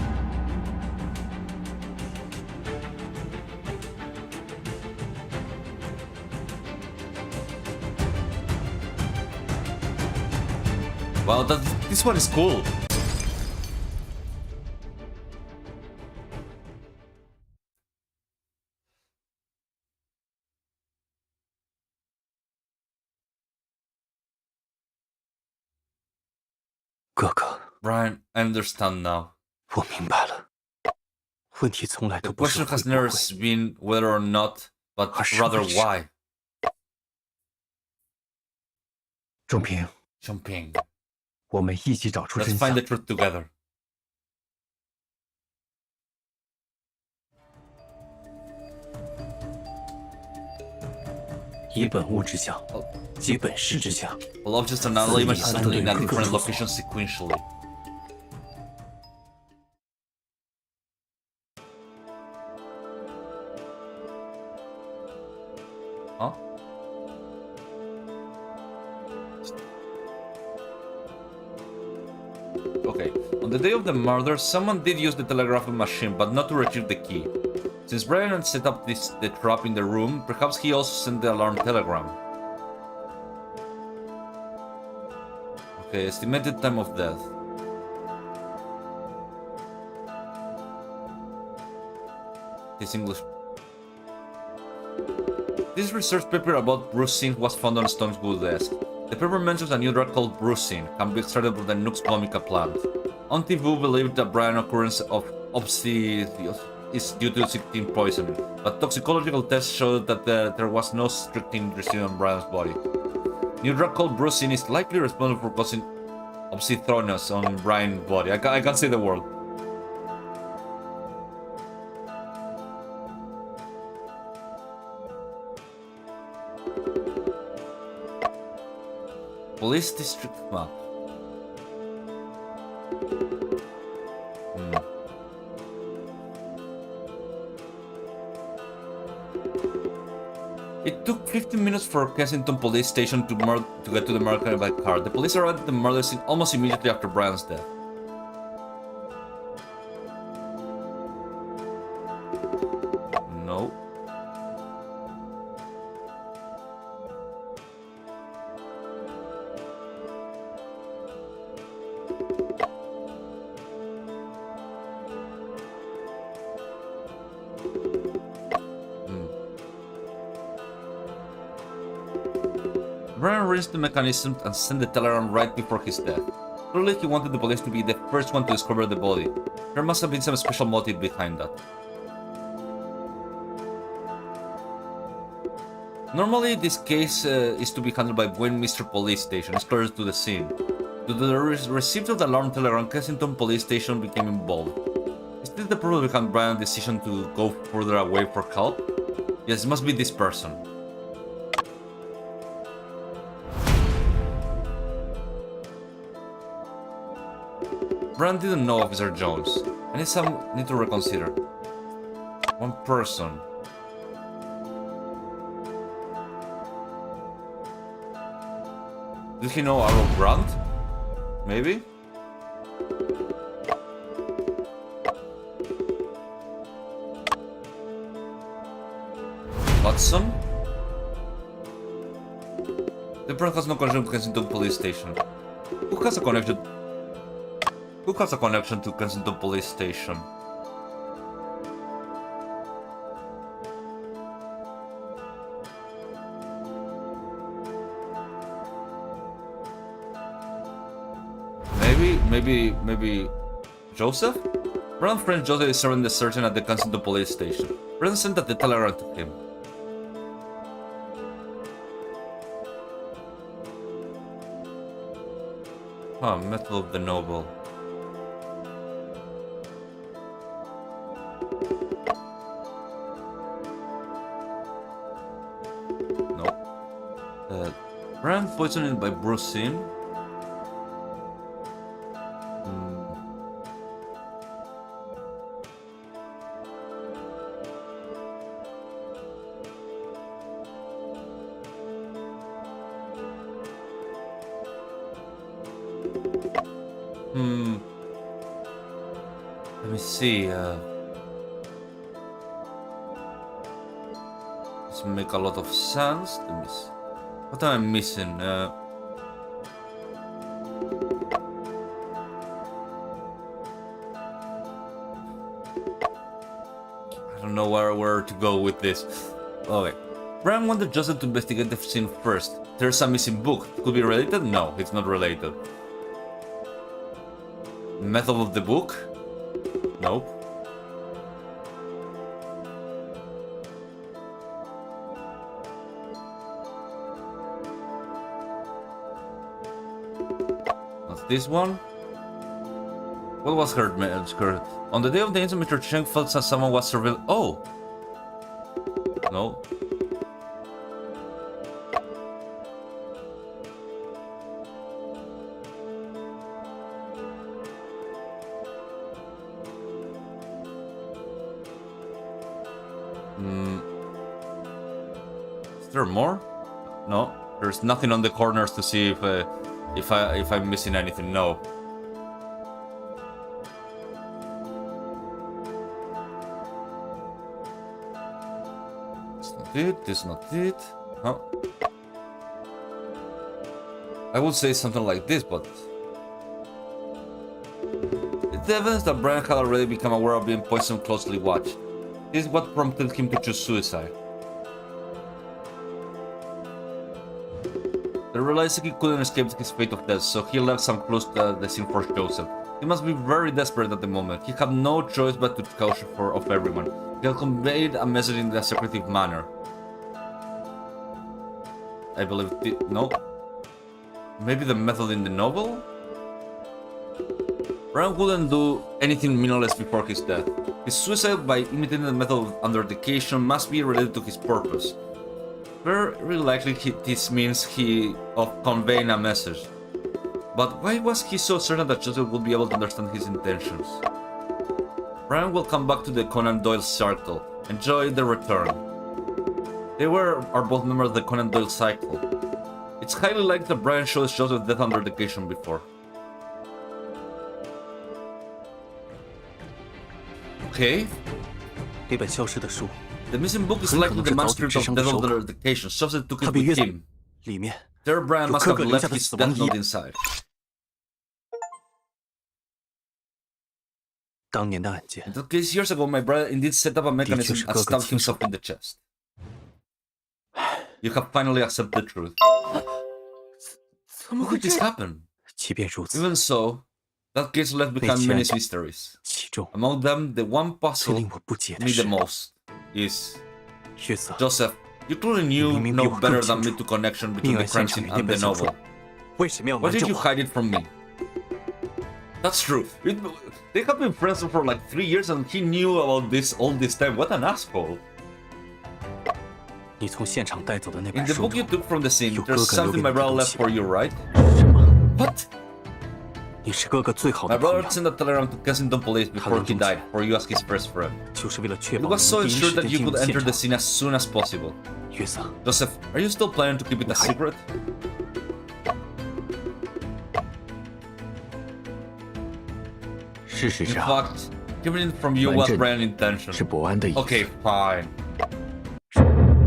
Wow, this one is cool. Brian, I understand now. 我明白了。问题从来 The 都不是 question 会 has 不 never 会， been whether or not, but 而是 rather 为什么。 why. 仲平， Jumping. 我们一起找出 Let's 真 find 相 the。truth together. 以本物之象，即本事之象。 All objects and all images stand in a different location sequentially. Huh? Okay, on the day of the murder, someone did use the telegraphing machine, but not to retrieve the key. Since Brian had set up the trap in the room, perhaps he also sent the alarm telegram. Okay, estimated time of death. This English. This research paper about brucine was found on Stone's good desk. The paper mentions a new drug called brucine, can be extracted from the Nux vomica plant. Auntie Vu believed that Brian occurrence of obsidian is due to strychnine poisoning, but toxicological tests showed that there was no strychnine residue on Brian's body. New drug called brucine is likely responsible for causing obsithrosis on Brian's body. I can't say the word. Police district map. It took 15 minutes for Kensington Police Station to get to the murder by car. The police arrived at the murder scene almost immediately after Brian's death. No. Brian raised the mechanism and sent the telegram right before his death. Clearly, he wanted the police to be the first one to discover the body. There must have been some special motive behind that. Normally, this case is to be handled by Westminster Police Station, it's closest to the scene. Due to the receipt of the alarm telegram, Kensington Police Station became involved. Is this the purpose behind Brian's decision to go further away for help? Yes, it must be this person. Brian didn't know Officer Jones. I need to reconsider. One person. Did he know Arrow Grant? Maybe? Watson? The brand has no connection to Kensington Police Station. Who has a connection to Kensington Police Station? Maybe Joseph? Brand's friend Joseph is serving the sergeant at the Kensington Police Station. Brand sent the telegram to him. Method of the Noble. Brand poisoned by brucine. Let me see. This make a lot of sense. Let me see. What am I missing? I don't know where to go with this. Okay. Brian wanted Joseph to investigate the scene first. There's a missing book. Could be related? No, it's not related. Method of the book? Nope. Not this one. What was her skirt? On the day of the incident, Mr. Cheng felt that someone was surveilling. Oh! No. Is there more? No. There's nothing on the corners to see if I'm missing anything. No. This is not it. Huh? I would say something like this, but it's evidence that Brian had already become aware of being poisoned closely watched. This is what prompted him to choose suicide. He realized he couldn't escape his fate of death, so he left some clues to the scene for Joseph. He must be very desperate at the moment. He had no choice but to caution of everyone. He had conveyed a message in a secretive manner. I believe no. Maybe the method in the novel? Brian wouldn't do anything meaningless before his death. His suicide by imitating the method of undertaking must be related to his purpose. Very likely this means he of conveying a message. But why was he so certain that Joseph would be able to understand his intentions? Brian will come back to the Conan Doyle circle. Enjoy the return. They are both members of the Conan Doyle cycle. It's highly likely that Brian shows Joseph death under education before. Okay. 那本消失的书 The missing book is likely the manuscript of Death Under Education. Joseph took it with him. 里面 There, Brian must have left his death note inside. 当年的案件 In that case, years ago, my brother indeed set up a mechanism and stabbed himself in the chest. You have finally accepted the truth. How did this happen? 即便如此 Even so, that case left behind many mysteries. 其中 Among them, the one 最 puzzle 令我不解的 me the 是 most is 月色 Joseph. You clearly knew 明明比 no 我更 better 清 than 楚 me to connection 命 between the 案现 crime 场 scene 与那 and 本 the 小说 novel. 为什么要 Why 瞒 did 着 you 我？ hide it from me? That's true. They have been friends for like 3 years and he knew about this all this time. What an asshole. 你从现场带走的那 In 本 the 书 book you 中 took from the scene, 有 there's 哥哥留 something 给 my 你的 brother 东 left 西 for you, right? 什么？ What? 你是哥哥最好 My 的朋 brother 友， sent a telegram to Kensington Police before he died, for you as his first friend. 就是为了确 It 保 was so 能第一 ensured 时 that 间 you 进 could 入 enter 现 the 场。 scene as soon as possible. 月色， Joseph, are you still planning to keep it a secret? 事实 In 上， fact, keeping it from you was 瞒着 Brian's 你 intention. 是伯安的意思。 Okay, fine.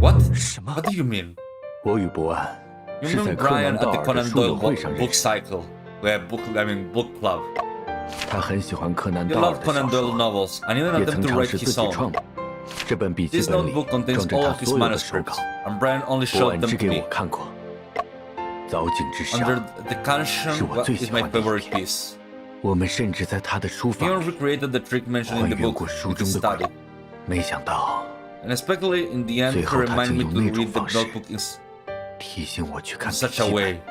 What? 什么？ What do you mean? 我与伯安 You 是在 mean 柯 Brian 南 at 道 the 尔的 Conan 书 Doyle 友会上 book 认识。 cycle? Book club. 他很喜欢柯南 You 道尔 love 的小 Conan 说 Doyle，novels, and even 也 attempt 曾 to 尝 write 试自 his 己 own. 创作。这本笔记 This 本里 notebook 装 contains 着 all 他 of his 所有的手稿 manuscripts,，and Brian only 伯 showed 安 them 只 to 给 me. 我看过。早景之上， Under the Conscience 是我最 is 喜 my 欢的一 favorite 篇。 piece. 我们甚至在他的书 He 房 even 里 recreated the trick mentioned 还 in the 原 book 过书 you 中 could 的鬼 study.。没想到， And especially in the end, 最 he 后他 reminded 竟 me 用 to 那种 read the 方式 notebook in 提醒我去看笔 such 记 a 本。 way. "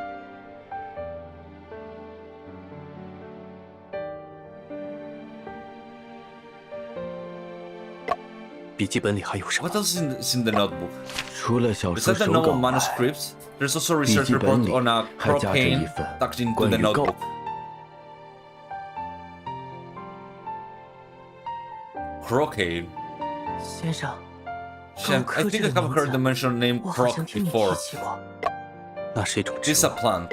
笔记本里还有什么 What else is in the notebook? 除了小说 Besides the 手 novel 稿外， manuscripts, there's also 笔 research 记本 report 里 on a 还夹着一 cocaine 份 tucked into 关 the 于购 notebook. Cocaine. 先生， Shen, I think I have heard the mention name 我好像 croc 听你提 before. 起过。那是一种植 This is a 物。 plant.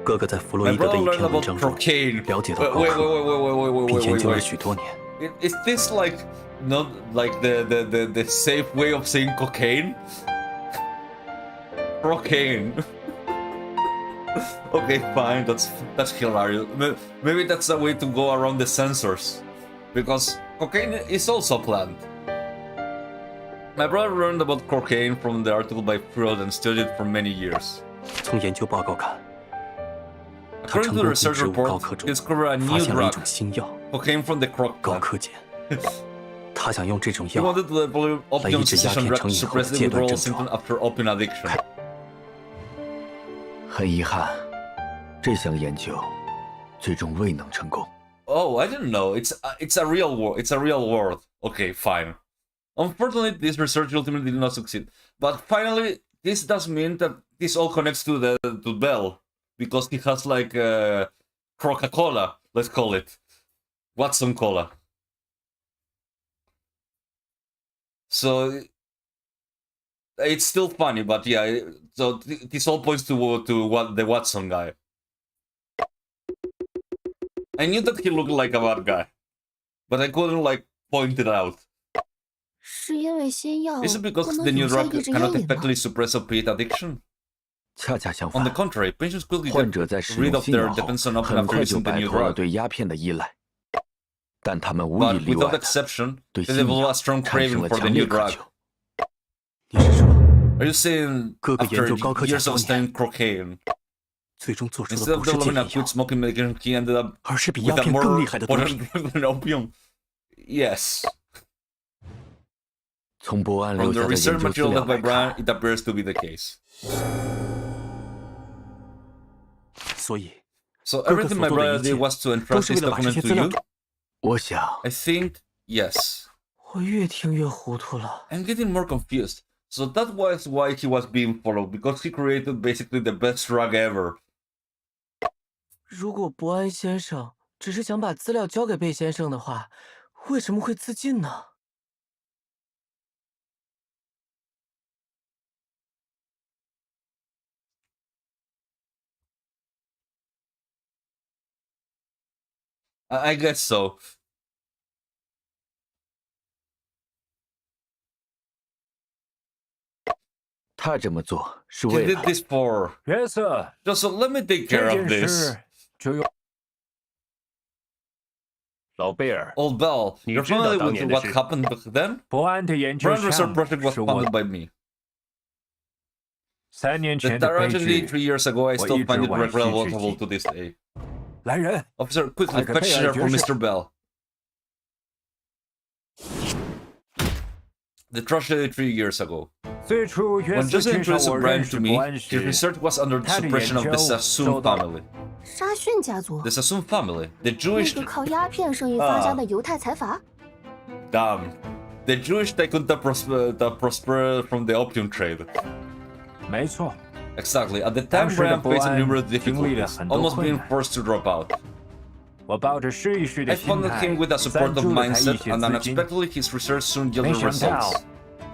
哥哥在弗洛 My 伊德的 brother 一 learned 篇文 about 章中 cocaine. 了解到 Wait, 高 wait, 科， wait, 并 wait, 研 wait, 究了 wait. 许多年。 Is this like not like the safe way of saying cocaine? Cocaine. Okay, fine. That's hilarious. Maybe that's a way to go around the censors, because cocaine is also a plant. My brother learned about cocaine from the article by Freud and studied it for many years. 从研究报告看，他 According 成 to 功 the 从 research 植物高 report, 科 he 中 discovered a 发 new 现了一 drug, 种新药 cocaine from the croc 高 plant. 科碱。他想用这种 He 药 wanted to develop 来 opium 抑制鸦 cessation 片 drug 成 to 瘾后的 suppress the 阶段 withdrawal 症 symptom 状。 after opium addiction. 很遗憾，这项研究最终未能成功。 Oh, I didn't know. It's a real world. It's a real world. Okay, fine. Unfortunately, this research ultimately did not succeed. But finally, this does mean that this all connects to Bell, because he has like Coca-Cola, let's call it, Watson Cola. So it's still funny, but yeah. So this all points to what the Watson guy. I knew that he looked like a bad guy, but I couldn't like point it out. 是因为仙药 Is it 不 because 能 the new 有效 drug 抑制 cannot 烟瘾吗？ effectively suppress opiate addiction? 恰恰相 On the 反， contrary, patients quickly 患 get 者在使 rid 用 of 新 their 药后， dependence on opium 很 after 快就 using the 摆 new 脱了 drug. 对鸦片的依赖，但他们无一 But 例 without 外的 exception, 对 they 新 develop 药 a strong 产生 craving 了 for the 强烈 new 渴 drug. 求。你是说， Are you saying 哥哥研 after 究高科碱 years 多 of 年， studying cocaine, 最终做出 instead 的 of 不是戒 developing 烟 a 药 good，smoking medication, he ended up 而是比 with 鸦 a 片更 more 厉害的毒 potent 品。 drug than opium? Yes. 从伯安 From 留 the 下的 research 研究资 material 料 left by 来 Brian, 看， it appears to be the case. 所以， So 哥哥 everything 所 my 做的 brother 一切 did was to 都 entrust 是 this 为了把这 document 些 to 资料 you? 转。我想 I think yes. 我越听越糊涂了。 I'm getting more confused. So that was why he was being followed, because he created basically the best drug ever. 如果伯安先生只是想把资料交给贝先生的话，为什么会自尽呢？ I guess so. 他这么做是 He 为 did 了 this for. Yes, sir. Just let me take care 这 of 件 this. 事就由老贝尔， Old Bell, 你 you're 知道 familiar 当 with 年的 what 事。 happened back then? 伯安的研究 Brand Research 项目 Project was 是我 funded by me. 3年 The 前的悲 tragedy 剧。 3 years ago, I 我 still 一直 find it 惋惜至 regrettable 今。 to this day. 来人， Officer, quickly 快给 fetch 贝 share 尔 for 爵士。 Mr. Bell. The tragedy 3 years ago. 最初约 When 瑟 Joseph 介绍 introduced 我 the 认 brand 识 to 伯 me, 安 his 时， research was under the 他的研 suppression of the 究 Sassoon 受到 family. 沙逊家族 The Sassoon family, the 那 Jewish... 个靠鸦片生意发家的犹太财阀。 Damn. The Jewish tycoon that prospered from the opium trade. 没错。 Exactly. At the 当 time, 时的 Brian 伯 faced 安 numerous 经历了 difficulties, 很多 almost 困 being 难。 forced to drop out. 我抱着试一试 I 的心 funded 态 him with a 赞 supportive 助了他一 mindset, 些 and 资金。 unexpectedly his research soon 没 yielded 想到， results.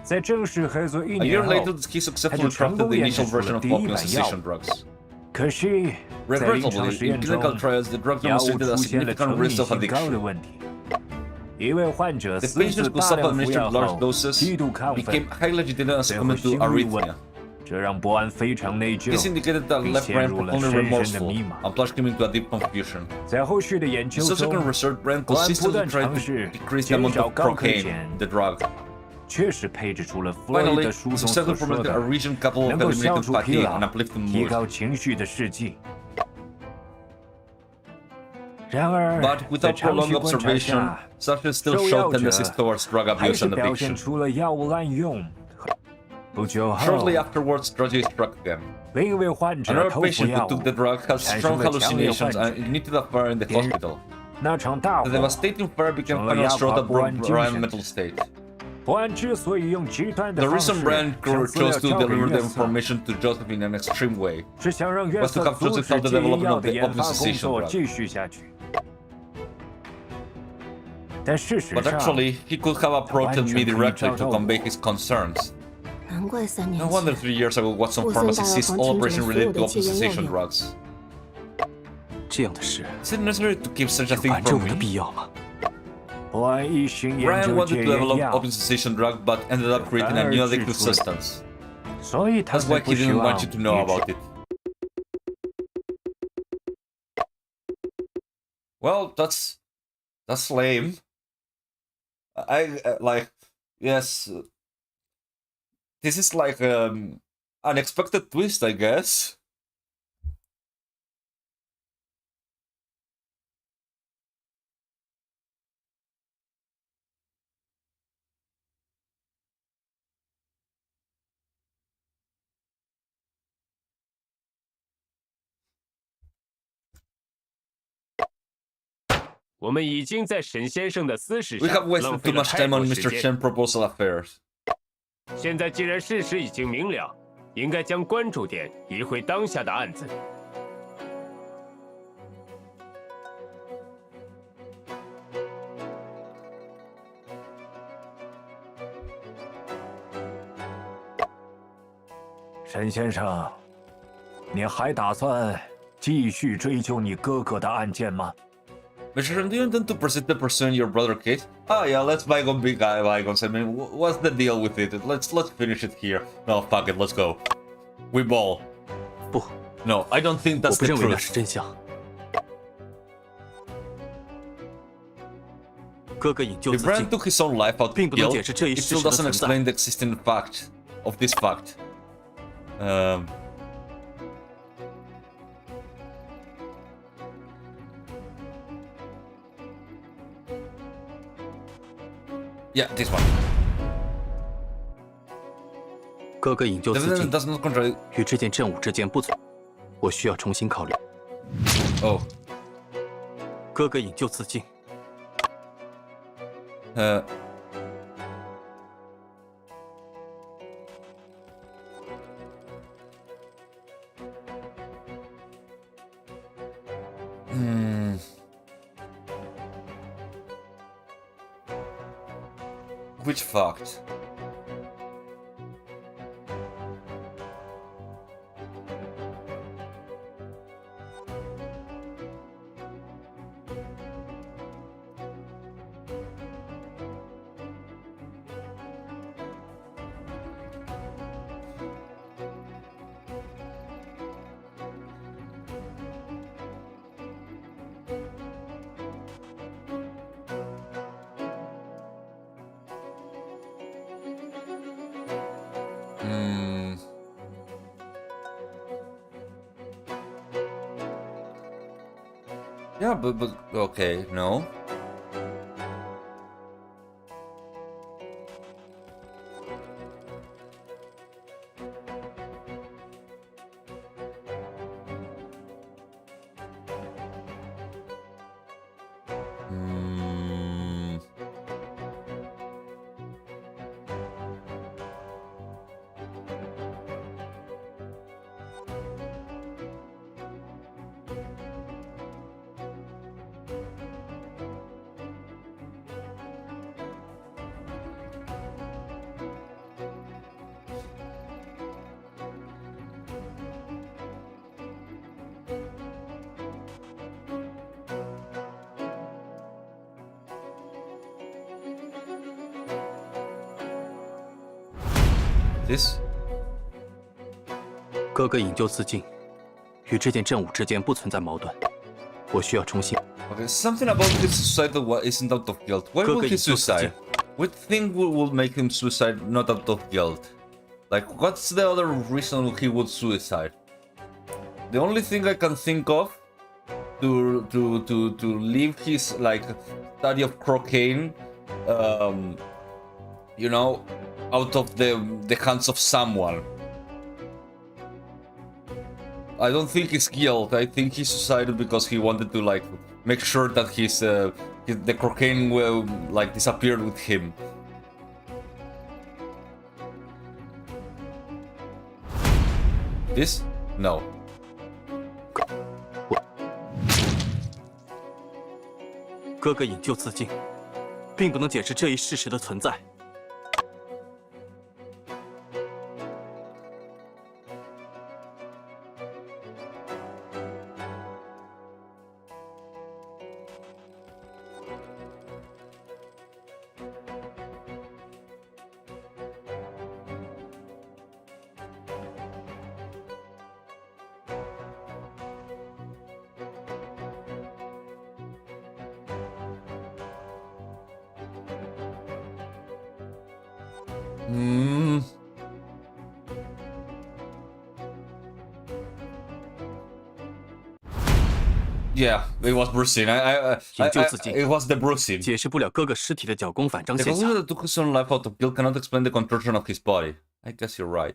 在正式合作1 A 年 year 后， later, he 他 successfully 就成 crafted 功 the 研 initial 制出 version 了 of 第一 opium 版药 cessation 物。 drugs. 可惜，在临床 Regrettably, 实 in 验 clinical 中， trials, the drug 药物 demonstrated a 出现了 significant 成瘾 risk of 性高的 addiction. 问题。一位患者 The 私 patients 自 who 大量服 self-administered 药 large 后， doses 极度亢 became 奋， highly agitated and 最后 succumbed to 心律紊 arrhythmia. 这让伯安非常内疚， This indicated that 并 left 陷 Brian 入了 profoundly 深深的 remorseful 迷茫。 and plunged him into a deep confusion. 在后续的研 In 究 subsequent 中， research, Brian 伯安不 consistently 断 tried 尝 to 试 decrease the 减 amount 少 of 高科 cocaine, 碱， the drug. 确实配置出了弗洛伊 Finally, 德书中 successfully 所说 promoted 的 a region couple 能 of 够消 eliminated 除疲 fatigue 劳 and uplifted 提 mood. 高情绪的试剂。然而， But 在 without 长 prolonged 期观察 observation, 下， such still 受 showed 药者 tendencies towards drug 还 abuse 是 and 表现 addiction. 出了药物滥用。不久后， Shortly afterwards, tragedy struck again. 另一位患者 Another 偷服 patient 药 who 物 took the drug had 产 strong 生了强烈 hallucinations 幻 and 觉， ignited a fire in the 点 hospital. 那场大 The 火 devastating fire became 成了 final 压 straw 垮 that 伯 broke 安精 Brian's 神。 mental state. 伯安之所以用极端的 The 方 reason 式 Brian 将资料 chose to 交给 deliver 约 the 瑟， information to Joseph in an extreme way 是想让约 was to 瑟 help 阻 Joseph 止 stop the 戒烟 development 药 of 的 the 研 opium 发工 cessation 作 drug. 继续下去。但事实 But 上， actually, he could have approached me directly to convey his concerns. 难怪3 No 年 wonder 前 3 years ago, Watson 沃森 Pharmacy 大药 ceased 房 all 停止 operation 了所有 related 的 to 戒 opium 烟药 cessation 用。 drugs. 这样的事 Is it necessary to keep such a 有 thing 完 from 这么的 me? 必要吗？伯安一心研 Brian 究戒 wanted to 烟 develop 药， opium cessation drug, but ended up creating a new addictive substance. 所以他 That's 才 why 不 he 希 didn't 望 want you to know 你知 about it. Well, that's lame. Like, yes, this is like unexpected twist, I guess. "我们已经在沈先生的私事 We have 上 wasted 浪费 too 了 much 太 time 多 on 时 Mr. 间。 Chen proposal affairs. 现在既然事实已经明了，应该将关注点移回当下的案子。沈先生，你还打算继续追究你哥哥的案件吗？ Mr. Chen, do you intend to proceed to pursuing your brother case? Ah, yeah, let's bygone big guy bygones. I mean, what's the deal with it? Let's finish it here. No, fuck it, let's go. We ball. 不， No, I don't think 我 that's 不 the 认为那 truth. 是真相。哥哥引咎 If 自 Brian 尽， took his own life out 并 of 不能 guilt, 解释这一 it 事 still 实的 doesn't 存在。 explain the existing fact of this fact. Yeah, this one. 哥哥引咎 The 自 evidence 尽 does not contradict. 与这件证物之间不存，我需要重新考虑。 Oh. 哥哥引咎自尽， Which fact? Yeah, but okay, no. This? 哥哥引咎自尽，与这件政务之间不存在矛盾。我需要重新。Okay, something about his suicide that isn't out of guilt. Why would he suicide? What thing will make him suicide not out of guilt? Like, what's the other reason he would suicide? The only thing I can think of to leave his like study of cocaine, you know, out of the hands of someone. I don't think it's guilt. I think he suicided because he wanted to like make sure that the cocaine will like disappear with him. This? No. 哥哥引咎自尽，并不能解释这一事实的存在。Yeah, it was bruising. It was the bruising. 解释不了哥哥尸体的脚弓反张 The 现象。 conclusion that took his own life out of guilt cannot explain the contortion of his body. I guess you're right.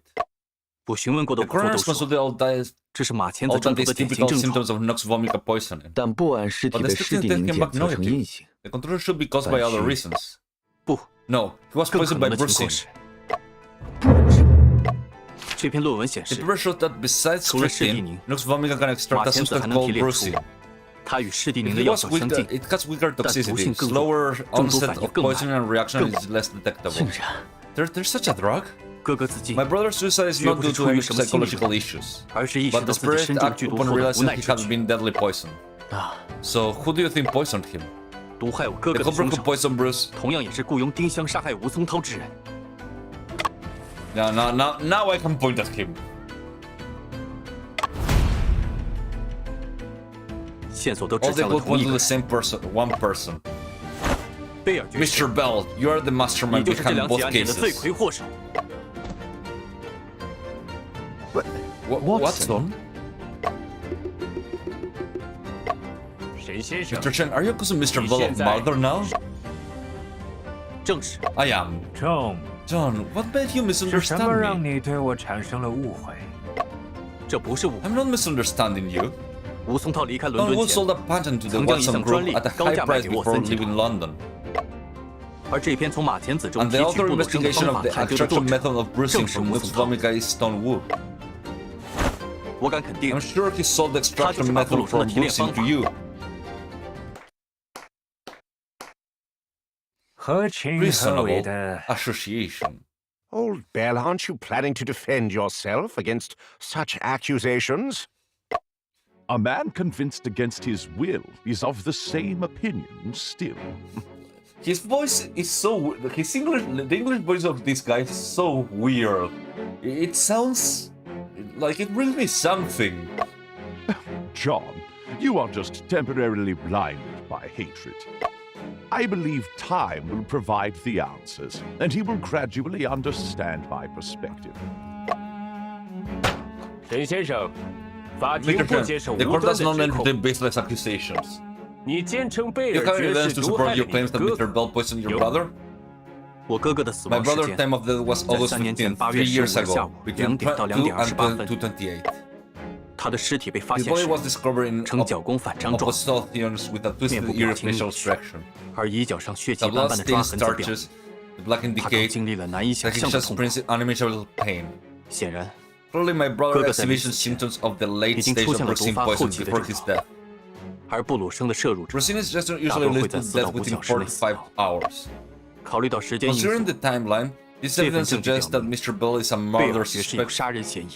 我询问过的 The 捕捉 coroner 都说， consulted all that 这是马前子 all 中 that 毒 is 的典型 typical 症状。 symptoms of Nox vomica poisoning. 但波胺尸体 But 的 the 尸 still 地 test 凝 came 检 back 测呈阴 negative. 性。 The contortion should be caused by other reasons. 不 No, he was 更可 poisoned 能 by 的情况 bruising. 是，这篇论文显 The 示， paper showed that besides 除了士地 strychnine, 宁， Nox vomica can 马 extract a 前子 substance 还能提 called 炼出 brucine. 它与士地宁 If 的 it 药 was 效相 weaker, 近， it has weaker 但毒 toxicity, 性更 slower 中毒 onset 反应 of 更慢 poison and reaction 更 is less detectable. 竟然， There's such a drug? 哥哥自尽 My brother's suicide is 绝 not 不 due 是 to 出于 any 什么心理 psychological 问题， issues, 而是意识 but 到 the 自己 spirit 身中 acted 剧毒 upon 后的无 realizing 奈 he 之 had 举。 been deadly poisoned. 啊， So who do you think poisoned him? 毒害我哥 The 哥的 culprit 凶 who 手， poisoned Bruce? 同样也是雇佣丁香杀害吴松涛之人。 Now I can point at him. 线索都 All 指 they 向了 both 同 went 一 to 个 the 人， same person, one person. 贝尔爵士， Mr. Bell, you are the 你 mastermind 就是这 behind 两起 both 案件的罪 cases. 魁祸首。 Watson? 沈先生， Mr. Chen, are you accusing Mr. Bell of murder now? 正是， I am. John， John, what made you 是什么 misunderstand 让 me? 你对我产生了误会？这不是误会。 I'm not misunderstanding you. 吴松涛离开伦 Don 敦 Wood 前 sold a patent to the 曾将一 Watson 项专 Group 利 at a 高 high 价卖 price 给沃 before 森集 leaving 团， London. 而这篇从马前子中 And 提 the 取 outer 布洛生的 investigation 方 of 法 the 探究的 extraction 作 method 者 of bruising 正是 from 吴 Nox 松涛。 vomica is Stone Wood. 我敢肯定 I'm，sure he sold the 他就 extraction 是把布 method 鲁生的 from 提炼 bruising 方 to 法 you. reasonable association. Old Bell, aren't you planning to defend yourself against such accusations? A man convinced against his will is of the same opinion still. His voice is so... the English voice of this guy is so weird. It sounds like it brings me something. John, you are just temporarily blinded by hatred. I believe time will provide the answers, and he will gradually understand my perspective. 陈先生，法庭 Mr. 不 Chen, 接受 the 无 court 端 does 的 not 指控。 entertain baseless accusations. 你坚称贝 You 尔 have 爵 evidence 士 to 毒害 support 了 your 你 claims 的 that 哥 Mr. 哥。 Bell poisoned your 有 brother? 我哥哥的死 My 亡时 brother's 间 time of death was 在 August 3年前 15th, 8 3月 years 15日下 ago, 午 between 2点到 2 2点 and 28分， 2:28. 他的尸体被发 His 现 body 时 was discovered in 呈脚弓反张状， oppositions with a 面 twisted 部表 ear 情 facial 扭曲， extraction. 而衣角上血迹 The 斑 blood 斑的抓 stains 痕则表 starches. The black 他刚 indicate 经历了难以 that 想 he 象的 just 痛苦。 experienced unimaginable pain. 显然， Clearly, my 哥 brother 哥在临死 exhibited 前 symptoms of the late 已经 stage 出 of 现了 brucine 毒发后 poison 期的 before 症 his 状， death. 而布鲁生的摄入者 Brucine suggestion 大 usually 多会 leads 在 to 4 到 death 5 within 小时 4 to 内死 5亡。 hours. 考虑到时间因素， Considering the timeline, this 这份 evidence 证据表 suggests that 明 Mr. Bell is a 贝 murder 尔爵士有 suspect. 杀人嫌疑。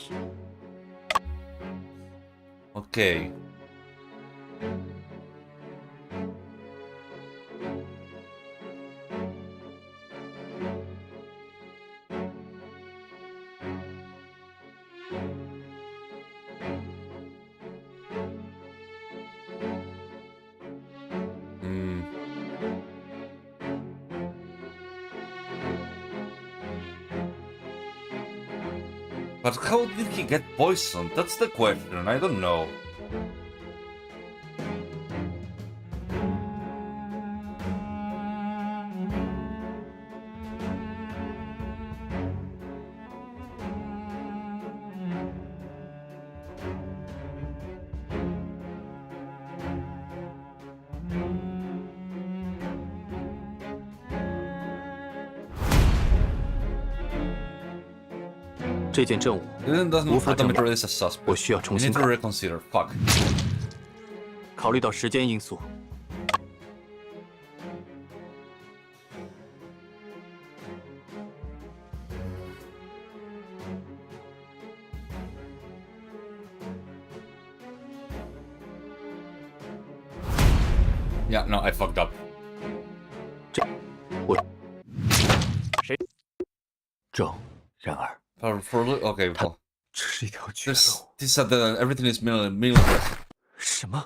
Okay. But how did he get poisoned? That's the question. I don't know. Isn't 这件证物 doesn't 无法 put 证 the 明， material as a suspect. 我需要重 You 新 need to 考 reconsider. Fuck. 考虑到时间因素， Yeah, no, I fucked up. 正然而， Okay, well. 这是一条绝 This everything is meaningless. 什么？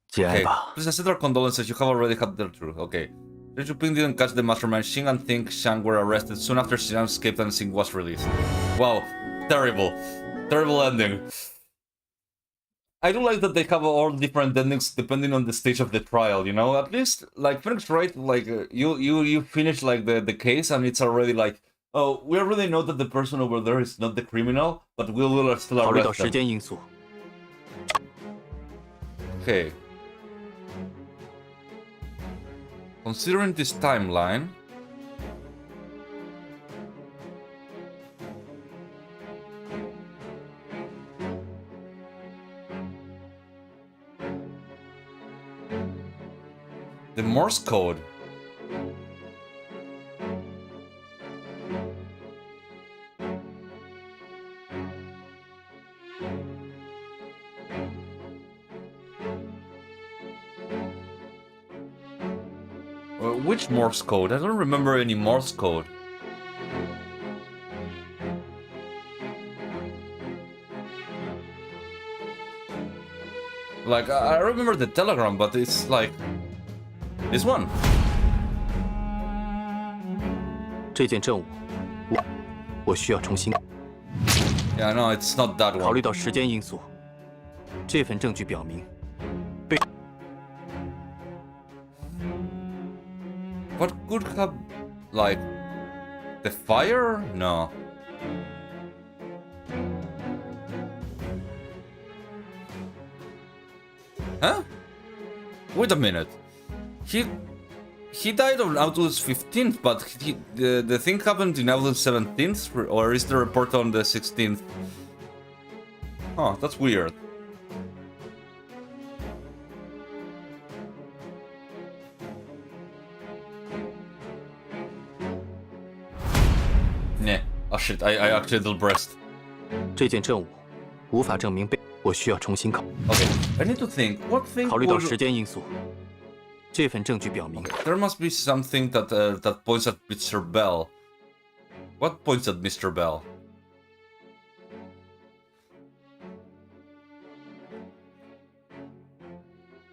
节哀 Okay, 吧。 please accept our condolences. You have already had the truth. Okay. Did you Ping didn't catch the mastermind? Xing and Think Shang were arrested soon after Xiang escaped and Xing was released. Wow, terrible. Terrible ending. I do like that they have all different endings depending on the stage of the trial, you know? At least, like, Phoenix Wright, like, you finish, like, the case and it's already like, oh, we already know that the person over there is not the criminal, but we will still 考虑到 arrest 时 them. 间因素， Okay. Considering this timeline... The Morse code. Which Morse code? I don't remember any Morse code. Like, I remember the telegram, but it's like... This one. 这件证物，我需要重新。 Yeah, no, it's not that 考 one. 虑到时间因素，这份证据表明，被 What could have... Like... The fire? No. Huh? Wait a minute. He died on August 15th, but the thing happened in August 17th, or is the report on the 16th? Huh, that's weird. Yeah. Oh shit! I actually did breast. 这件证物无法证明被，我需要重新考。Okay, I need to think. What thing 考虑到 would... 时间因素，这份证据表明 There must be something that that points at Mr. Bell. What points at Mr. Bell?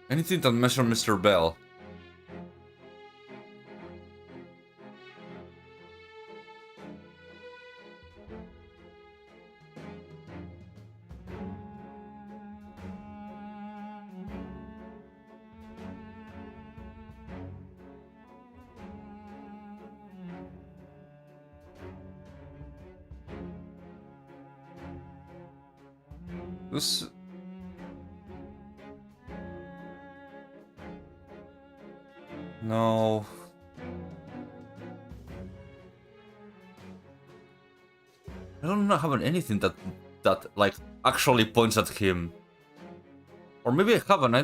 Anything that measures Mr. Bell? This... No. I don't know have anything that like actually points at him. Or maybe I haven't. I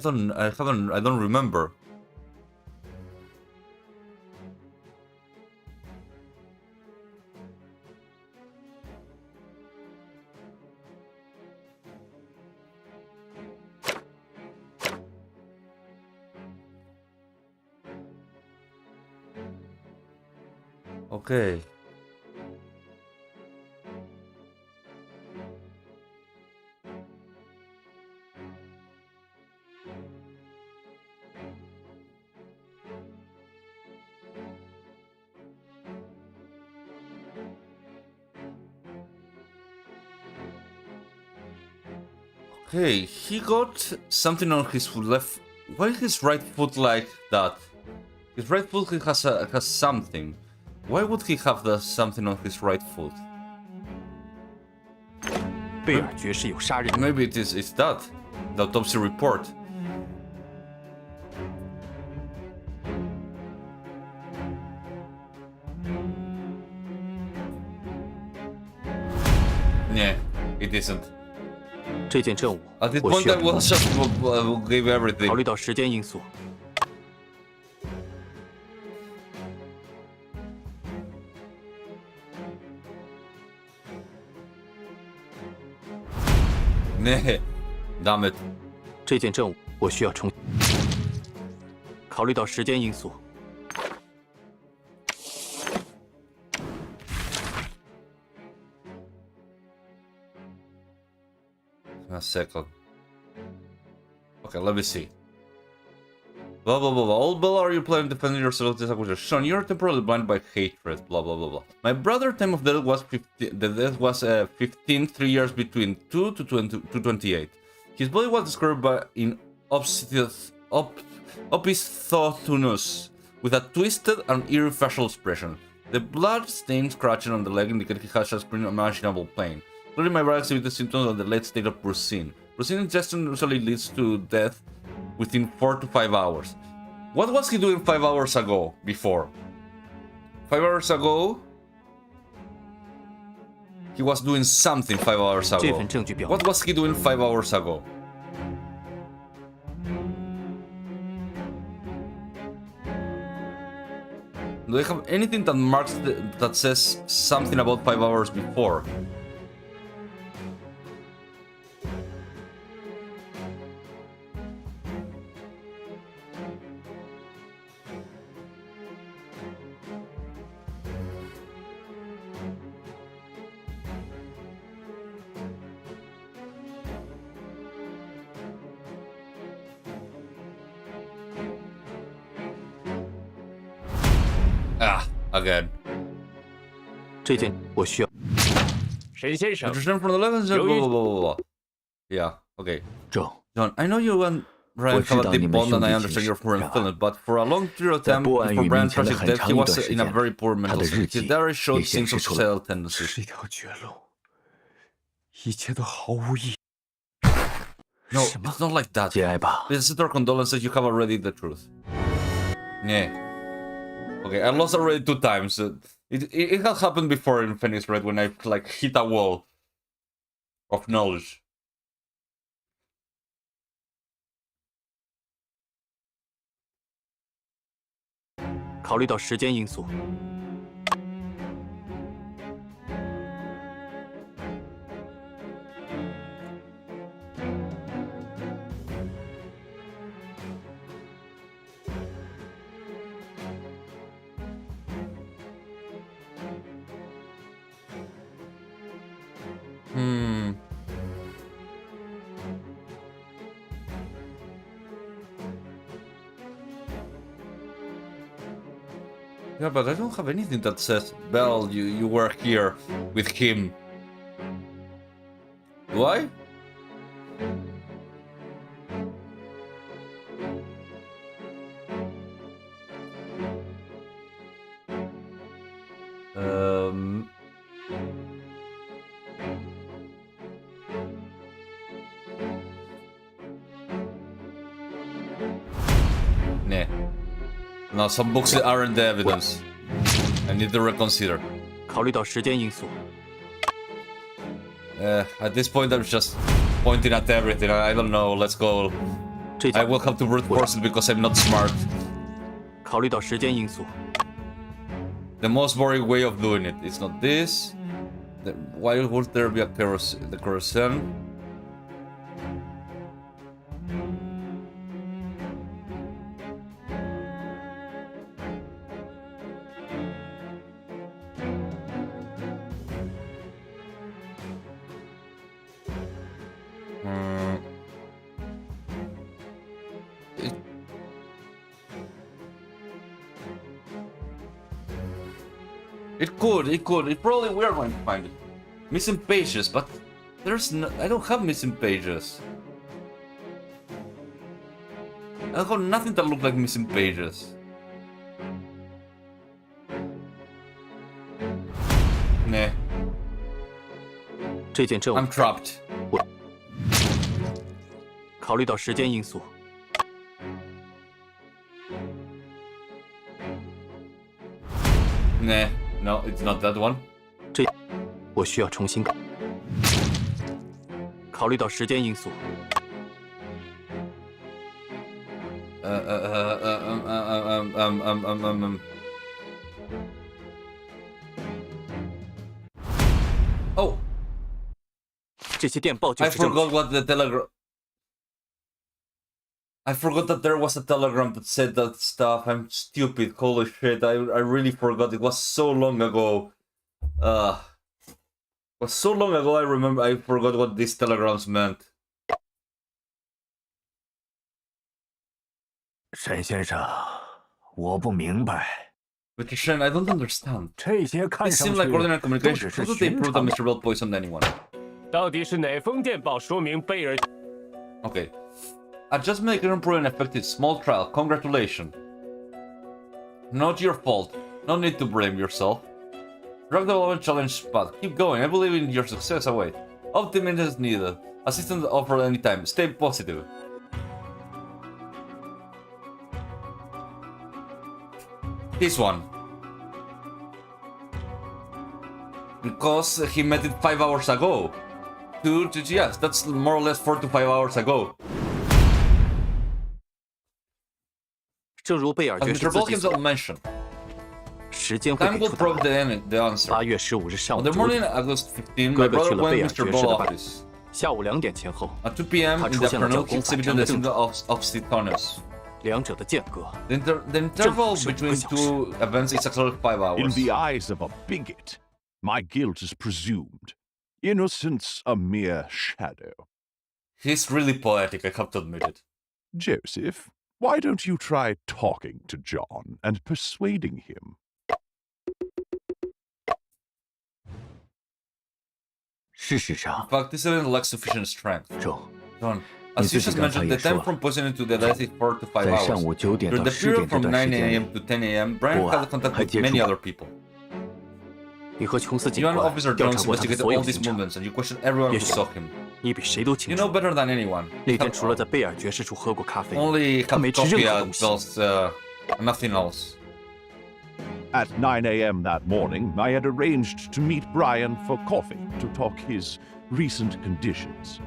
don't remember. Okay. Okay, he got something on his left. Why is his right foot like that? His right foot has something. Why would he have something on his right foot? 贝尔爵士有杀人。 Maybe it's that. The autopsy report. Yeah, it isn't. 这件证物 At this 我 point, 需要 I will just give everything. 考虑到时间因素， Nah, damn it. 这件证物我需要重。考虑到时间因素， A second. Okay, let me see. Blah blah blah blah. Old Bell, are you planning to defend yourself this accusation? Son, you're temporarily blinded by hatred. Blah blah blah blah. My brother's time of death was 15. The death was 15, 3 years between 2 to 28. His body was described by in opisthothunus with a twisted and eerie facial expression. The blood stained scratching on the leg indicated he has unimaginable pain. Clearly, my brother exhibited symptoms of the late state of brucine. Brucine ingestion usually leads to death within 4 to 5 hours. What was he doing 5 hours ago? Before 5 hours ago, he was doing something 5 hours ago. What was he doing 5 hours ago? Do they have anything that marks that says something about 5 hours before? Ah, again. 这件我需要。沈先生， Return from the levels. Blah blah blah blah blah. Yeah. Okay. John, I know you and Brian have a deep bond, and I understand your foreign feelings. But for a long period of time before Brian tragic's death, he was in a very poor mental state. His diary showed signs of suicidal tendencies. 是一条绝路，一切都毫无意义。 No, it's not like that. This is our condolences. You have already the truth. Yeah. Okay, I lost already 2 times. It has happened before in Phoenix Red when I like hit a wall of knowledge. Hmm. Yeah, but I don't have anything that says, Belle, you were here with him. Do I? Nah. No, some books aren't the evidence. I need to reconsider. 考虑到时间因素， At this point, I'm just pointing at everything. I don't know. Let's go. I will have to brute force it because I'm not smart. 考虑到时间因素， The most boring way of doing it. It's not this. Why would there be a the carousel? It could. It probably we are going to find it. Missing pages, but there's no. I don't have missing pages. I have nothing that look like missing pages. Nah. 这件证物 I'm trapped. 考虑到时间因素， Nah. No, it's not that one. 我需要重新考虑到时间因素。Oh. 这些电报就 I 是证据。 forgot what the telegram. I forgot that there was a telegram that said that stuff. I'm stupid. Holy shit. I really forgot. It was so long ago. It was so long ago I forgot what these telegrams meant. 沈先生，我不明白。 But Shen, I don't understand. 这些看 It 上 seemed 去 like ordinary 都 communication. 只是 How do they 寻 prove that 常。 Mr. Bell poisoned anyone? 到底是哪封电报说明贝尔？ Okay. I just make an improving effective small trial. Congratulations. Not your fault. No need to blame yourself. Drug development challenge spot. Keep going. I believe in your success. Await. Optimism is needed. Assistance offered anytime. Stay positive. This one. Because he met it 5 hours ago. Yes, that's more or less 4 to 5 hours ago. 正如贝尔 As 爵 Mr. 士自 Ball 己所 himself mentioned, 时间会 time 给 will 出答 prove 案。 the answer. 8月15日上 On 午 the 9 morning 点， August 15, 哥 my 哥 brother 去了 went 贝尔 Mr. 爵士 Ball 的办公 office. 下午2点前后， At 2 p.m. 他 in 出 the 现了 afternoon, 脚 he 弓反 exhibited 常 the 的症 symptom 状， of Stetonus. 两者的间隔 The interval between 2 events is actually 5 In hours. the eyes of a bigot, my guilt is presumed. Innocence a mere shadow. He's really poetic, I have to admit it. Joseph, why don't you try talking to John and persuading him? 事实上 In，fact, this event lacks sufficient strength. 中 John, 你 as 自 you 己 just 刚才 mentioned, 也 the time 说， from poisoning to the death is 4 to 5在 hours. 上午9点 During 到 the 10 点 period 这 from 段 9 时间 a.m. 里， to 10 a.m., Brian 我 had contact 还 with 接触 many 过 other people. 你和琼斯警 You and 官 Officer 调 Jones 查过他的 investigated 所 all 有 these 行程， movements and you questioned everyone 也 who 许 saw him. 你比谁都 You 清 know 楚。 better than anyone. 那天除了在贝尔爵士处喝过咖啡， Only 他 have 没吃 coffee 任何 at 东西。 Bell's, nothing else. At 9 a.m. that morning, I had arranged to meet Brian for coffee to talk his recent conditions.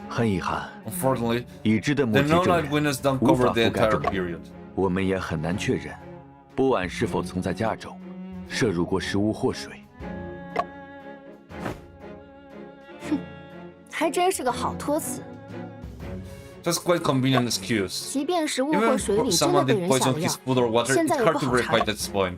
很遗憾， Unfortunately, 已知的目 the 击证 known 人 eyewitness don't 无 cover 法 the 覆盖 entire 证据， period. 我们也很难确认波安是否曾在加州摄入过食物或水。还真是个好托词。 Just quite convenient excuse. 即便食物或 Even 水 if 里真的 someone 被 did 人下 poison 了 his 药， food or water, 现 it's 在也 hard 不 to 好 verify 查。 at this point.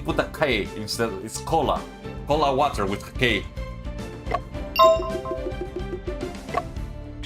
put a K instead. It's cola. Cola water with K.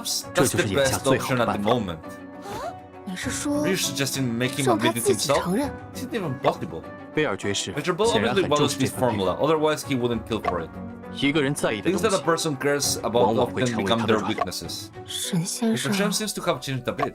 Perhaps 这 that's 就 the 是眼下 best 最好 option 的 at the 办法。 moment. 你是说 Are you suggesting making him 让他 admit it 自己 himself? 承认？ It's not even possible. 贝尔爵士 Mr. Bell 显然 obviously 很重 values 视这 this 份配合。 formula, otherwise he wouldn't kill for it. 一个人在意的 Things 东 that a 西， person cares about 往往会 often 成为 become 他的 their 软肋。 weaknesses. 沈先 Mr. 生， Chen seems to have changed a bit.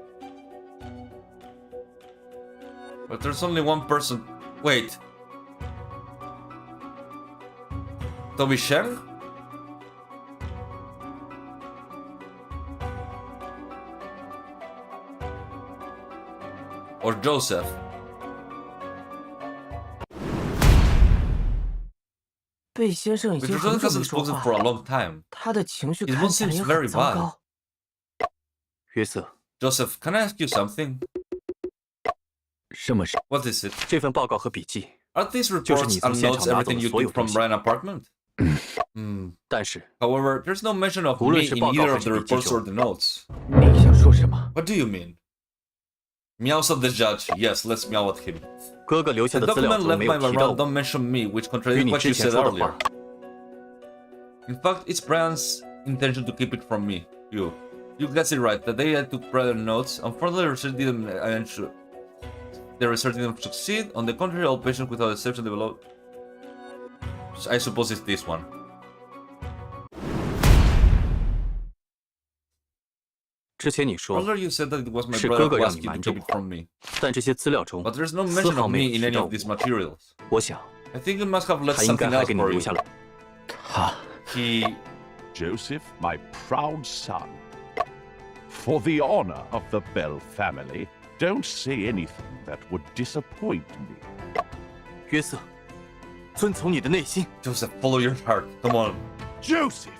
But there's only one person. Wait. Toby Sheng? Or Joseph? 贝先生已经 Because 很 Jordan 久没 hasn't 说 spoken for a 话， long time. 他的情绪 His 看 mood 起来 seems 也 very 很糟 bad. 糕。约瑟， Joseph, can I ask you something? 什么事？ What is it? 这份报告和笔记 Are these 就是 reports 你从 and 现 notes 场拿走 everything 的 you 所有 took 东 from 西。 Brian apartment? 但是， However, there's no mention of 无 me 论是 in 报告 either 还 of 是 the 笔记 reports 中 or the notes. 你想说什么？ What do you mean? Meows at the judge. Yes, let's meow at him. 哥哥留下 The 的资料 document 中 left 没 by 有提到 Maran 我， don't mention me, which 与 contradicts 你 what 之 you 前 said 说的 earlier. 话。 In fact, it's Brian's intention to keep it from me. You guessed it right. The day I took Brian's notes, unfortunately, the research didn't ensure. The research didn't succeed. On the contrary, all patients without exception developed. I suppose it's this one. 之前你说 Earlier you said that it was my 是 brother 哥哥 who 让 asked 你 you to 瞒着 keep 我 it from me. 但这些资料中 But there's no 丝 mention 毫 of 没 me 有 in 提 any 到 of 我。 these materials. 我想 I think you must have left 他应该 something 还 else 给你 for 留 you. 下了。 He... Joseph, my proud son. For the honor of the Bell family, don't say anything that would disappoint me. 约瑟，遵从你的内心。 Joseph, follow your heart. Come on. Joseph!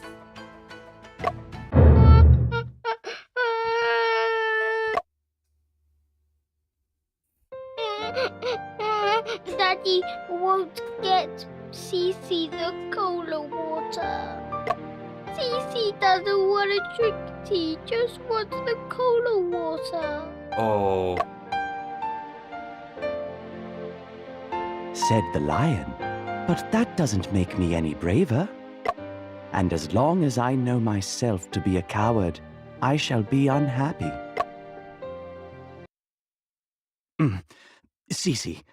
Daddy won't get Cece the cola water. Cece doesn't want to drink tea, just wants the cola water. Oh... Said the lion, but that doesn't make me any braver. And as long as I know myself to be a coward, I shall be unhappy. Cece,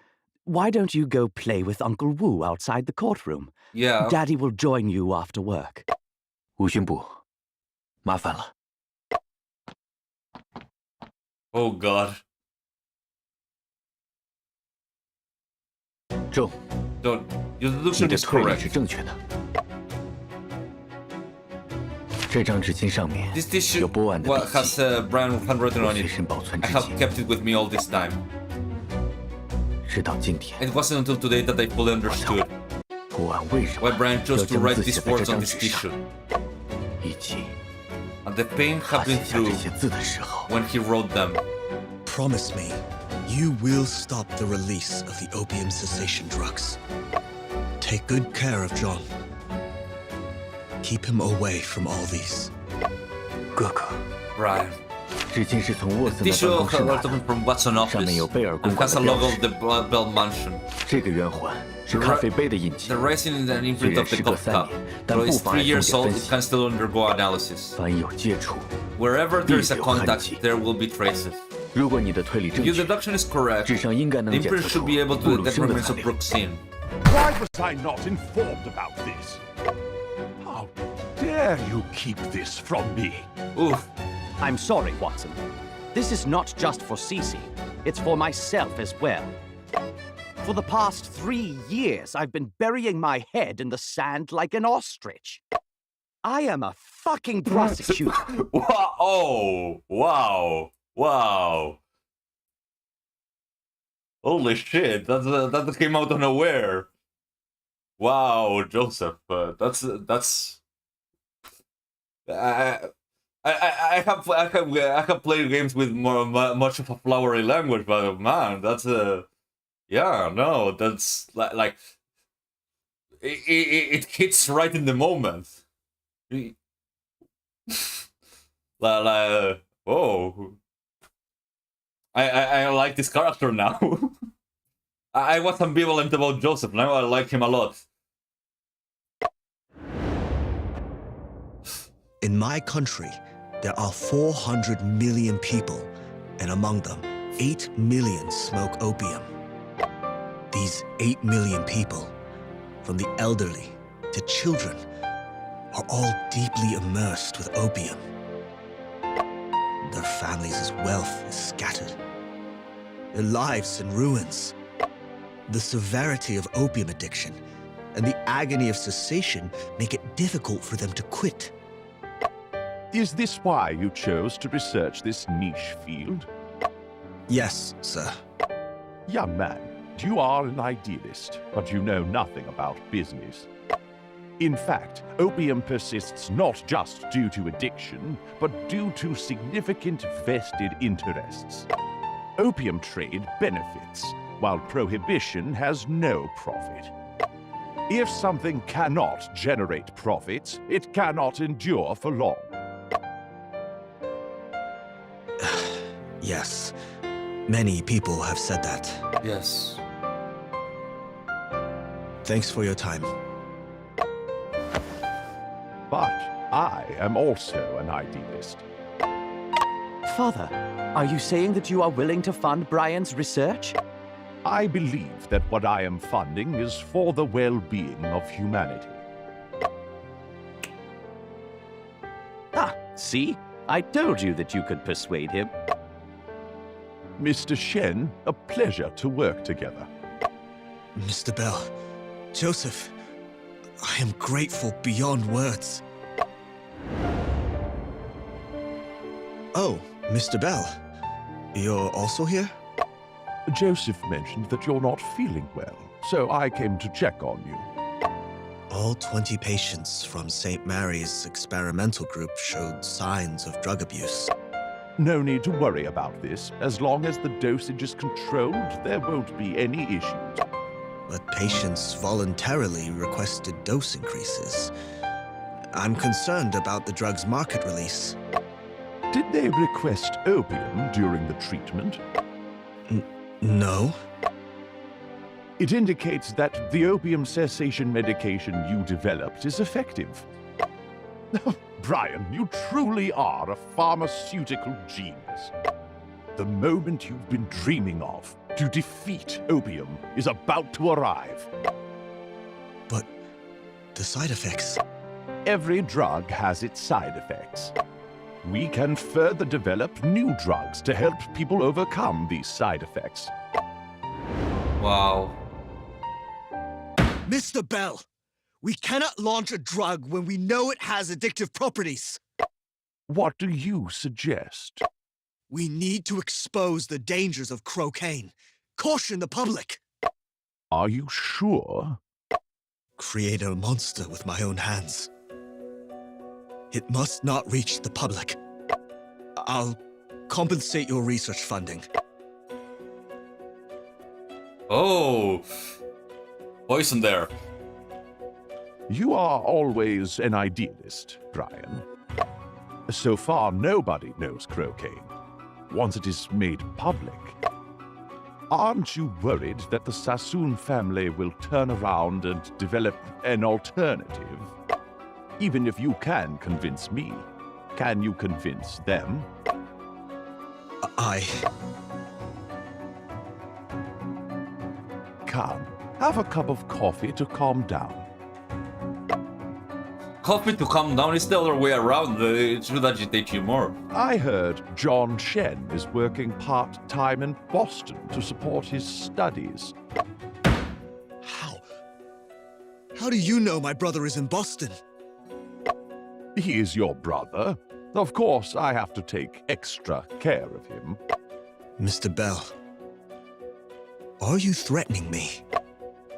why don't you go play with Uncle Wu outside the courtroom? Yeah. Daddy will join you after work. 吴巡部，麻烦了。 Oh God. 正， Don't. Your 你 deduction 的 is 推理 correct. 是正确的。这张纸巾上面 This tissue 有波案的 what 笔 has 记， Brian handwritten 我 on 随 it. 身保存 I 至 have 今， kept it with me all this time. 直到今天。 It wasn't until today that I fully understood 波案为什么 why Brian 要 chose to 将 write 字 these 写在这 words on 张 this 纸上， tissue, 以及 and the pain 他 had 写 been 下 through 这些字的时候， when he wrote them. Promise me, you will stop the release of the opium cessation drugs. Take good care of John. Keep him away from all these. 哥哥， Brian. 纸巾是从沃森的 Tissue 办公室拿 taken 的， from Watson 上面 office 有贝尔公 and 馆 has 的 a 标 logo of 识。 the Bell Mansion. 这个圆环是咖啡杯的印记 The，racing is an 虽 imprint 然 of the 时隔 coffee 3 cup. 年，但 Though 不 it's 妨 3碍 years 重 old, 点分 it 析。 can still undergo analysis. 凡有接触， Wherever there is a 必有痕 contact, 迹。 there will be traces. 如果你的推理正 Your 确， deduction is correct. 纸上应该 The 能检 imprint 测 should 出 be able 布 to 鲁 detect 兄的 remains 残 of 留。 Brooks in. Why was I not informed about this? How dare you keep this from me? Oof. I'm sorry, Watson. This is not just for Cece. It's for myself as well. For the past 3 years, I've been burying my head in the sand like an ostrich. I am a fucking prosecutor. Wow. Oh, wow. Wow. Holy shit, that came out unaware. Wow, Joseph, that's I have played games with much of a flowery language, but man, that's yeah, no, that's like it hits right in the moment. Like, oh, I like this character now. I was ambivalent about Joseph, now I like him a lot. In my country, there are 400 million people, and among them, 8 million smoke opium. These 8 million people, from the elderly to children, are all deeply immersed with opium. Their families' wealth is scattered, their lives in ruins. The severity of opium addiction and the agony of cessation make it difficult for them to quit. Is this why you chose to research this niche field? Yes, sir. Young man, you are an idealist, but you know nothing about business. In fact, opium persists not just due to addiction, but due to significant vested interests. Opium trade benefits, while prohibition has no profit. If something cannot generate profits, it cannot endure for long. Yes. Many people have said that. Yes. Thanks for your time. But I am also an idealist. Father, are you saying that you are willing to fund Brian's research? I believe that what I am funding is for the well-being of humanity. Ah, see? I told you that you could persuade him. Mr. Shen, a pleasure to work together. Mr. Bell, Joseph, I am grateful beyond words. Oh, Mr. Bell, you're also here? Joseph mentioned that you're not feeling well, so I came to check on you. All 20 patients from St. Mary's experimental group showed signs of drug abuse. No need to worry about this. As long as the dosage is controlled, there won't be any issues. But patients voluntarily requested dose increases. I'm concerned about the drug's market release. Did they request opium during the treatment? No. It indicates that the opium cessation medication you developed is effective. Brian, you truly are a pharmaceutical genius. The moment you've been dreaming of to defeat opium is about to arrive. But the side effects? Every drug has its side effects. We can further develop new drugs to help people overcome these side effects. Wow. Mr. Bell, we cannot launch a drug when we know it has addictive properties. What do you suggest? We need to expose the dangers of cocaine. Caution the public. Are you sure? Create a monster with my own hands. It must not reach the public. I'll compensate your research funding. Oh, poison there. You are always an idealist, Brian. So far, nobody knows cocaine. Once it is made public, aren't you worried that the Sassoon family will turn around and develop an alternative? Even if you can convince me, can you convince them? Come, have a cup of coffee to calm down. Coffee to calm down is the other way around. It should agitate you more. I heard John Shen is working part-time in Boston to support his studies. How do you know my brother is in Boston? He is your brother. Of course, I have to take extra care of him. Mr. Bell, are you threatening me?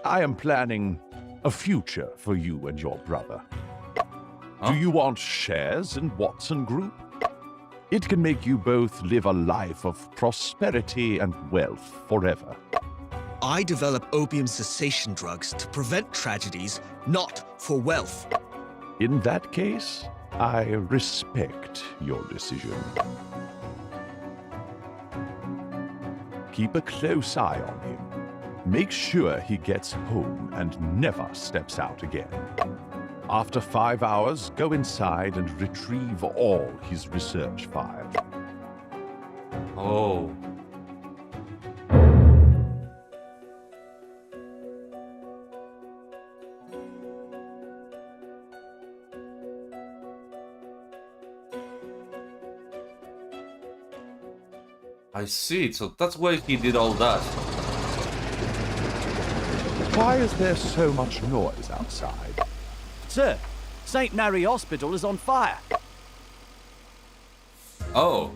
I am planning a future for you and your brother. Do you want shares in Watson Group? It can make you both live a life of prosperity and wealth forever. I develop opium cessation drugs to prevent tragedies, not for wealth. In that case, I respect your decision. Keep a close eye on him. Make sure he gets home and never steps out again. After 5 hours, go inside and retrieve all his research files. Oh. I see, so that's why he did all that. Why is there so much noise outside? Sir, St. Mary Hospital is on fire. Oh.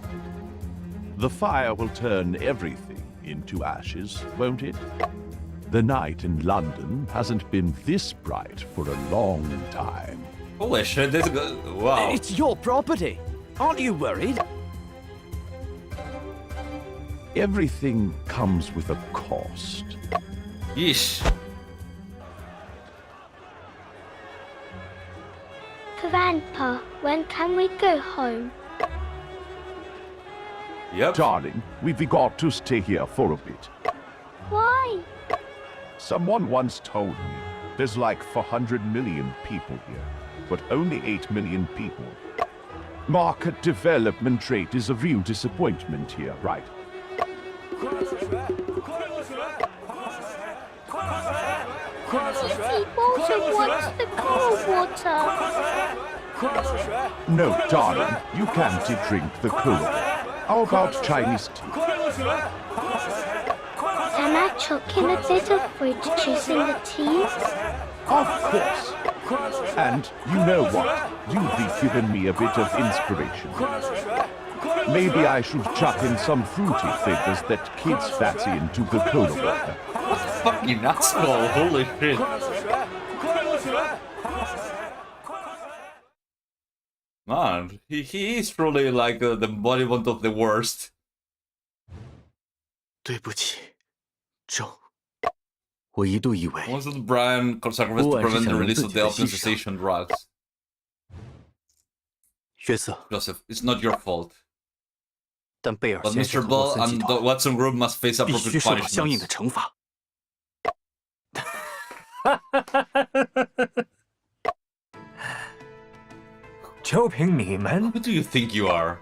The fire will turn everything into ashes, won't it? The night in London hasn't been this bright for a long time. Holy shit, this is good. Wow. It's your property. Aren't you worried? Everything comes with a cost. Yeesh. Grandpa, when can we go home? Yep. Darling, we've got to stay here for a bit. Why? Someone once told me there's like 400 million people here, but only 8 million people. Market development rate is a real disappointment here, right? He also wants the cool water. No, darling, you can't drink the cola. How about Chinese tea? Can I chuck in a bit of fruit juice in the tea? Of course. And you know what? You've given me a bit of inspiration. Maybe I should chuck in some fruity flavors that kids fancy into the cola water. Fucking asshole, holy shit. Man, he is truly like the embodiment of the worst. 对不起，郑。我一度以为 Wasn't Brian sacrificed to prevent the release of the opium cessation drugs? 约瑟 Joseph, it's not your fault. 但贝尔 But 先 Mr. 生和沃 Ball 森集 and the 团 Watson Group must face 必须 appropriate 受到相应 punishments. 的惩罚。就凭你们 Who do you think you are?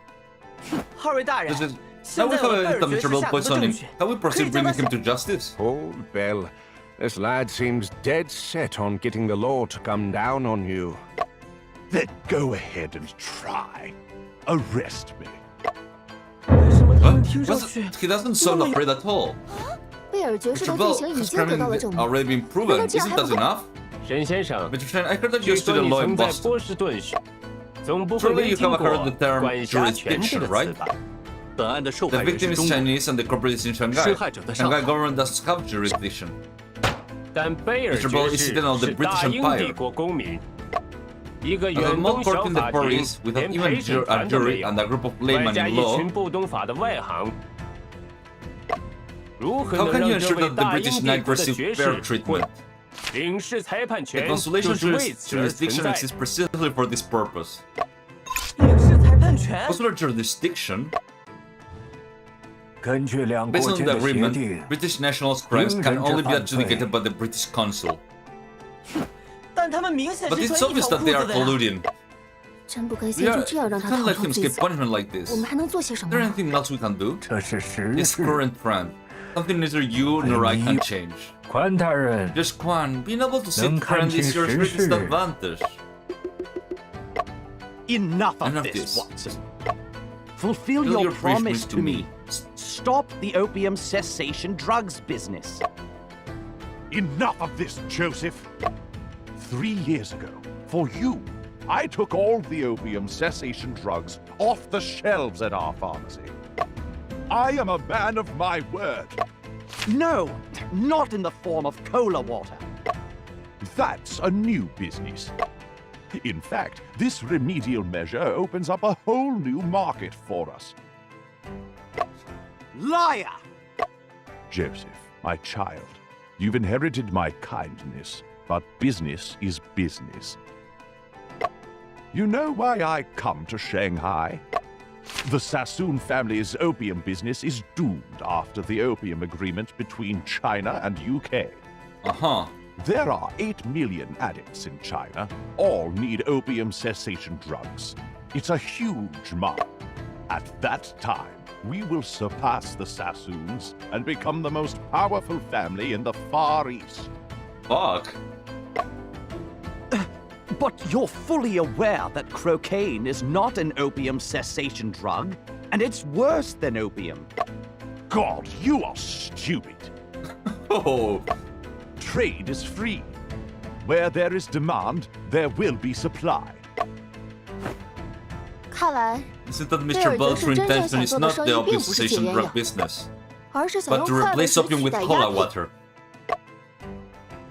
二位大人， Can 现 we 在我 have 贝尔 the 爵 Mr. 士 Ball 下毒 puts 的 on 证 him? 据， Can we 可以 proceed 将他 bringing him to justice? Hold, Bell. This lad seems dead set on getting the law to come down on you. Then go ahead and try. Arrest me. He doesn't sound afraid at all. 贝尔爵士 Mr. 的罪 Ball, 行已 his 经得到了 crime 证 has 明， already been 难 proven. 道这样 Isn't 还 that 不够？ enough? 沈先生， Mr. Chen, I heard that you 据说 studied 你 law in 曾在 Boston. 波士顿学，总不会 Surely 没 you 听 have 过 heard the term 管辖权这 jurisdiction, 个词 right? 吧？本案的受 The 害人 victim 是 is 中国人， Chinese and the corporate is in 施 Shanghai. 害者在上 Shanghai 海。 government does have jurisdiction. 但贝尔 Mr. Ball 爵 is 士 citizen of the 是 British 大英 Empire. 帝国公民，一个 As a 远 mock 东 court 小 in the 法庭 Paris, with 连 even 陪审 a 团都没 jury 有， and a group of 外 laymen 加 in 一 law, 群不懂法的外行，如何 how 能 can you 让这 ensure 位 that the 大英 British 帝 knight 国的 receive 爵 fair 士 treatment? 领事裁判 The 权 consolation 就是为此而存 jurisdiction 在。 exists precisely for this purpose. 领事裁判权。 Consular jurisdiction, 根据两 based 国 on 间 the 的协 agreement, 定， British nationals' crimes can only be adjudicated by the British consul. 但他们明显 But 是 it's 穿一 obvious 条 that 裤 they 子 are 的呀。 colluding. 真不该 We 先 are, 就这样让 we 他 can't 逃 let 脱 him 罪 escape 责。 punishment like 我 this. 们还能做些什 Is 么 there 呢？ anything else we can do? 这是实 It's 事。 current crime. Something neither you nor I can change. 关大人， Just Quan, being able to sit 能看 friend 清 is your 实 greatest 事。 advantage. Enough of Enough this, this. Watson. Fulfill Fill your your promise promise to to me. me. Stop the opium cessation drugs business. Enough of this, Joseph. 3 years ago, for you, I took all the opium cessation drugs off the shelves at our pharmacy. I am a man of my word. No, not in the form of cola water. That's a new business. In fact, this remedial measure opens up a whole new market for us. Liar! Joseph, my child, you've inherited my kindness, but business is business. You know why I come to Shanghai? The Sassoon family's opium business is doomed after the opium agreement between China and UK. Uh-huh. There are 8 million addicts in China. All need opium cessation drugs. It's a huge market. At that time, we will surpass the Sassoons and become the most powerful family in the Far East. Fuck. But you're fully aware that cocaine is not an opium cessation drug, and it's worse than opium. God, you are stupid. Oh. Trade is free. Where there is demand, there will be supply. 看来 Isn't that 贝 Mr. 尔爵 Bell's 士真正 intention 想 is 做的 not 生 the 意并 opium 不是戒 cessation 烟 drug 药， business, 而是想 but 用 to 快乐 replace 水 opium 取 with 代鸦 cola 片。 water?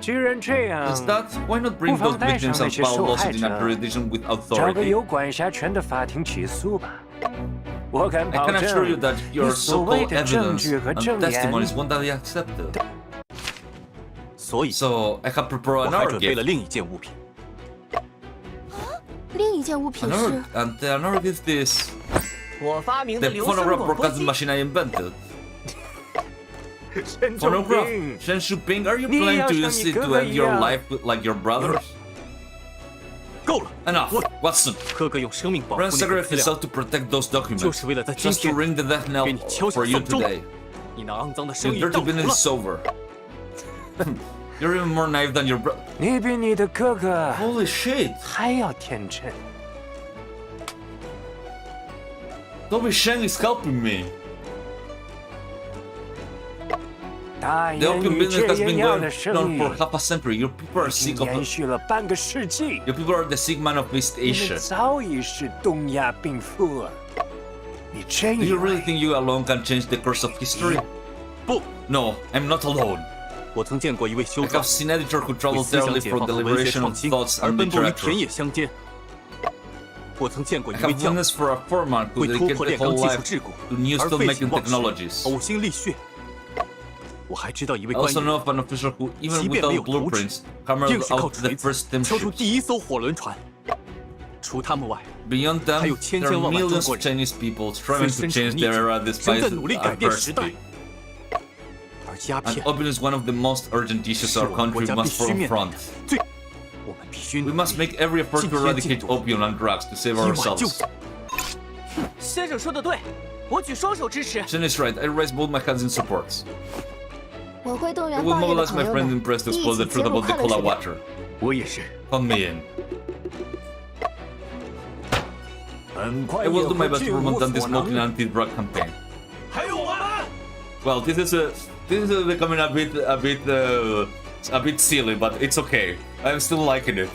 既然这样， Is that why not 不 bring 妨 those 带上 victims 那 of 些 foul 受 laws 害 in 者， accreditation with 找个 authority? 有管辖权的法庭起诉吧。我敢 I 保 can assure you 证， that 你 your 所谓 so-called 的证 evidence 据和 and 证言， testimonies won't be accepted. 所以 So I have prepared 我 an 还准备了 argument. 另一件物品。件物品是 Another is this. 我发明的 The 留声 phonograph 广播 broadcasting 机。 machine I invented. 沈仲 Phonograph. 兵， Shen Shuping, are you 你也 planning 要 to 像 use 你 it 哥 to 哥 end 一 your 样。 life like your brothers? 够了， Enough, Watson. 哥哥用生命保护 Ren 那个 sacrificed 资料， himself to protect those 就 documents. 是为了在今 Just to 天 ring the death 给 knell 你敲响 for you 丧钟。 today. 你那肮脏的生 Your 意到 dirty 头 business 了。 is over. You're even more naive than your brother. 你比你的哥哥 Holy shit! 还要天真。 Toby Sheng is helping me. 大 The 言 opium 语 business 戒 has 烟 been 药 going 的 on 生意 for half a century. Your people are 已 sick 经 of 延 it. 续了半个世纪。 Your people are the sick man of East 你 Asia. 们早已是东亚病夫了。你真 Do 以 you really 为 think you alone can change the course of history? 不， No, I'm not alone. 我曾见过一位 I 修造 have seen editor who 为 traveled 思想 thoroughly 解 for 放 the 和文学 liberation 创 of 新 thoughts 而 and 奔波于田 literature. 野乡间。我曾见过 I 一位 have 匠 witnessed for a foreman who 为突 dedicated 破 the 炼钢 whole 技术 life 桎梏 to new 而 steel 废寝 making 忘食， technologies. 呕心沥血。我还知道一位 I 官 also 员 know of an official who, 即 even 便没有 without 图纸， blueprints, hammered 硬是靠 out the 锤子 first steam 敲出 ships. 第一艘火轮船。除他们外， Beyond them, 还有千 there 千 are 万万中 millions 国 of 人 Chinese people 虽 striving to 身处 change 逆 their 境， era 仍 despite 在努力改变时代 adversity.。而鸦 And 片 opium is one of the most urgent issues 是 our 我们国 country 家必 must 须面 confront. 最，我们必须 We 努 must 力 make every effort 今 to 天进 eradicate 度 opium and drugs to save 以挽救 ourselves. 先生说的对，我举双手支持。 Shen is right. I raise both my hands in support. 我会动 I 员 will 报业的 mobilize 朋 my 友 friends 们 in press to 一 expose 起 the 接 truth 入 about the 快乐 cola 水疗。 water. 我也是。 Count me in. 很快 I 也 will do my 会 best to 尽 promote 无 the 所 anti-smoking 能。 and anti-drug campaign. 还有我们。 Well, this is becoming a bit silly, but it's okay. I'm still liking it.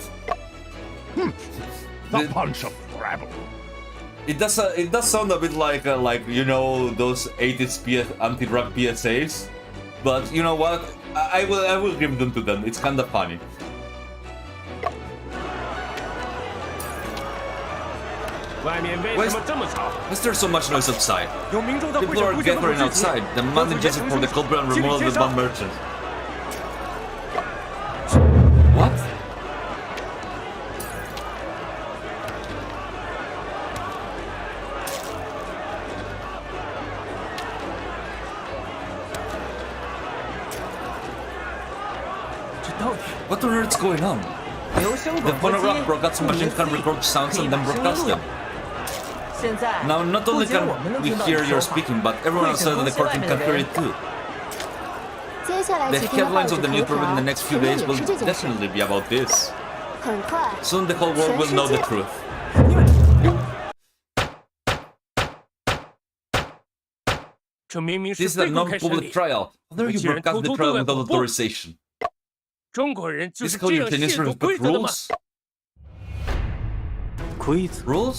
A bunch of rabble. It does sound a bit like you know those 80s anti-drug PSAs, but you know what? I will give them to them. It's kind of funny. Why is there so much noise outside? 有民众在会 People 上 are 呼叫不 gathering 止集 outside, demanding justice for the culprit and 请你 removal of 介 the 绍 bad merchants. What? What on earth is going on? 留声 The 广播机 phonograph broadcasting 顾名 machine 思 can 义 record sounds 可以 and 把 then 声音 broadcast 录 them. 影。现在 Now, not 不 only 仅我们 can 能 we 听到 hear 你 your 说话， speaking, but everyone 会场 outside 公 the 司外 courtroom 面 can 的 hear 人 it too. 接下来 The 几天的报 headlines 纸 of the 头 newspaper in the 条 next few 肯定 days 也 will 是这件事。 definitely be about this. 很快， Soon the whole world 全 will 世 know the 界 truth. This is a non-public trial. How dare you broadcast the trial without authorization? 中国人就 This 是 is how 这 you 样 Chinese 亵渎规 respect 则的吗？ rules? 规则 Rules?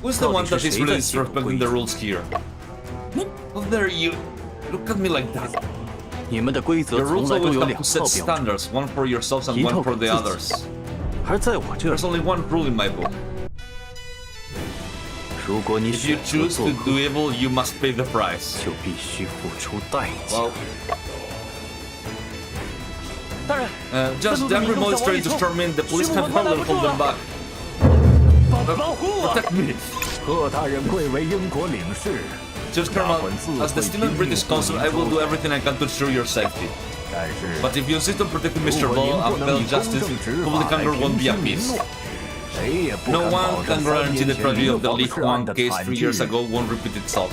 Who's the one that is really disrespecting the rules here? How dare you? Look at me like that. 你们的规则 Your 从 rules 来都 always 有 have 两 to 套 set 标准， standards, one for yourselves and 一 one 套 for 给 the 自 others. 己。而在我这 There's 里， only one rule in my book. 如果你 If you 选择 choose 做 to 恶， do evil, you must pay the price. 就必须付出代价。 Well, 大人， just the angry mob is trying to storm in. The police can't hold them back. 保护我 Protect me. 贺大人贵为英国领事， Just Colonel, as the Steel and British Consul, I will do everything I can to ensure your safety. 但是 But if you insist on protecting 如 Mr. 果您 Ball 不 and 能以 fail 公 justice, 正执 public 法来 anger won't 平 be 息 at 民 peace. 怒，谁也不 No 敢保 one 证 can 3 guarantee 年 the 前 tragedy 一 of 个 the 房 Li 事案 Huan 的 case 惨 3 剧。 years ago won't repeat itself.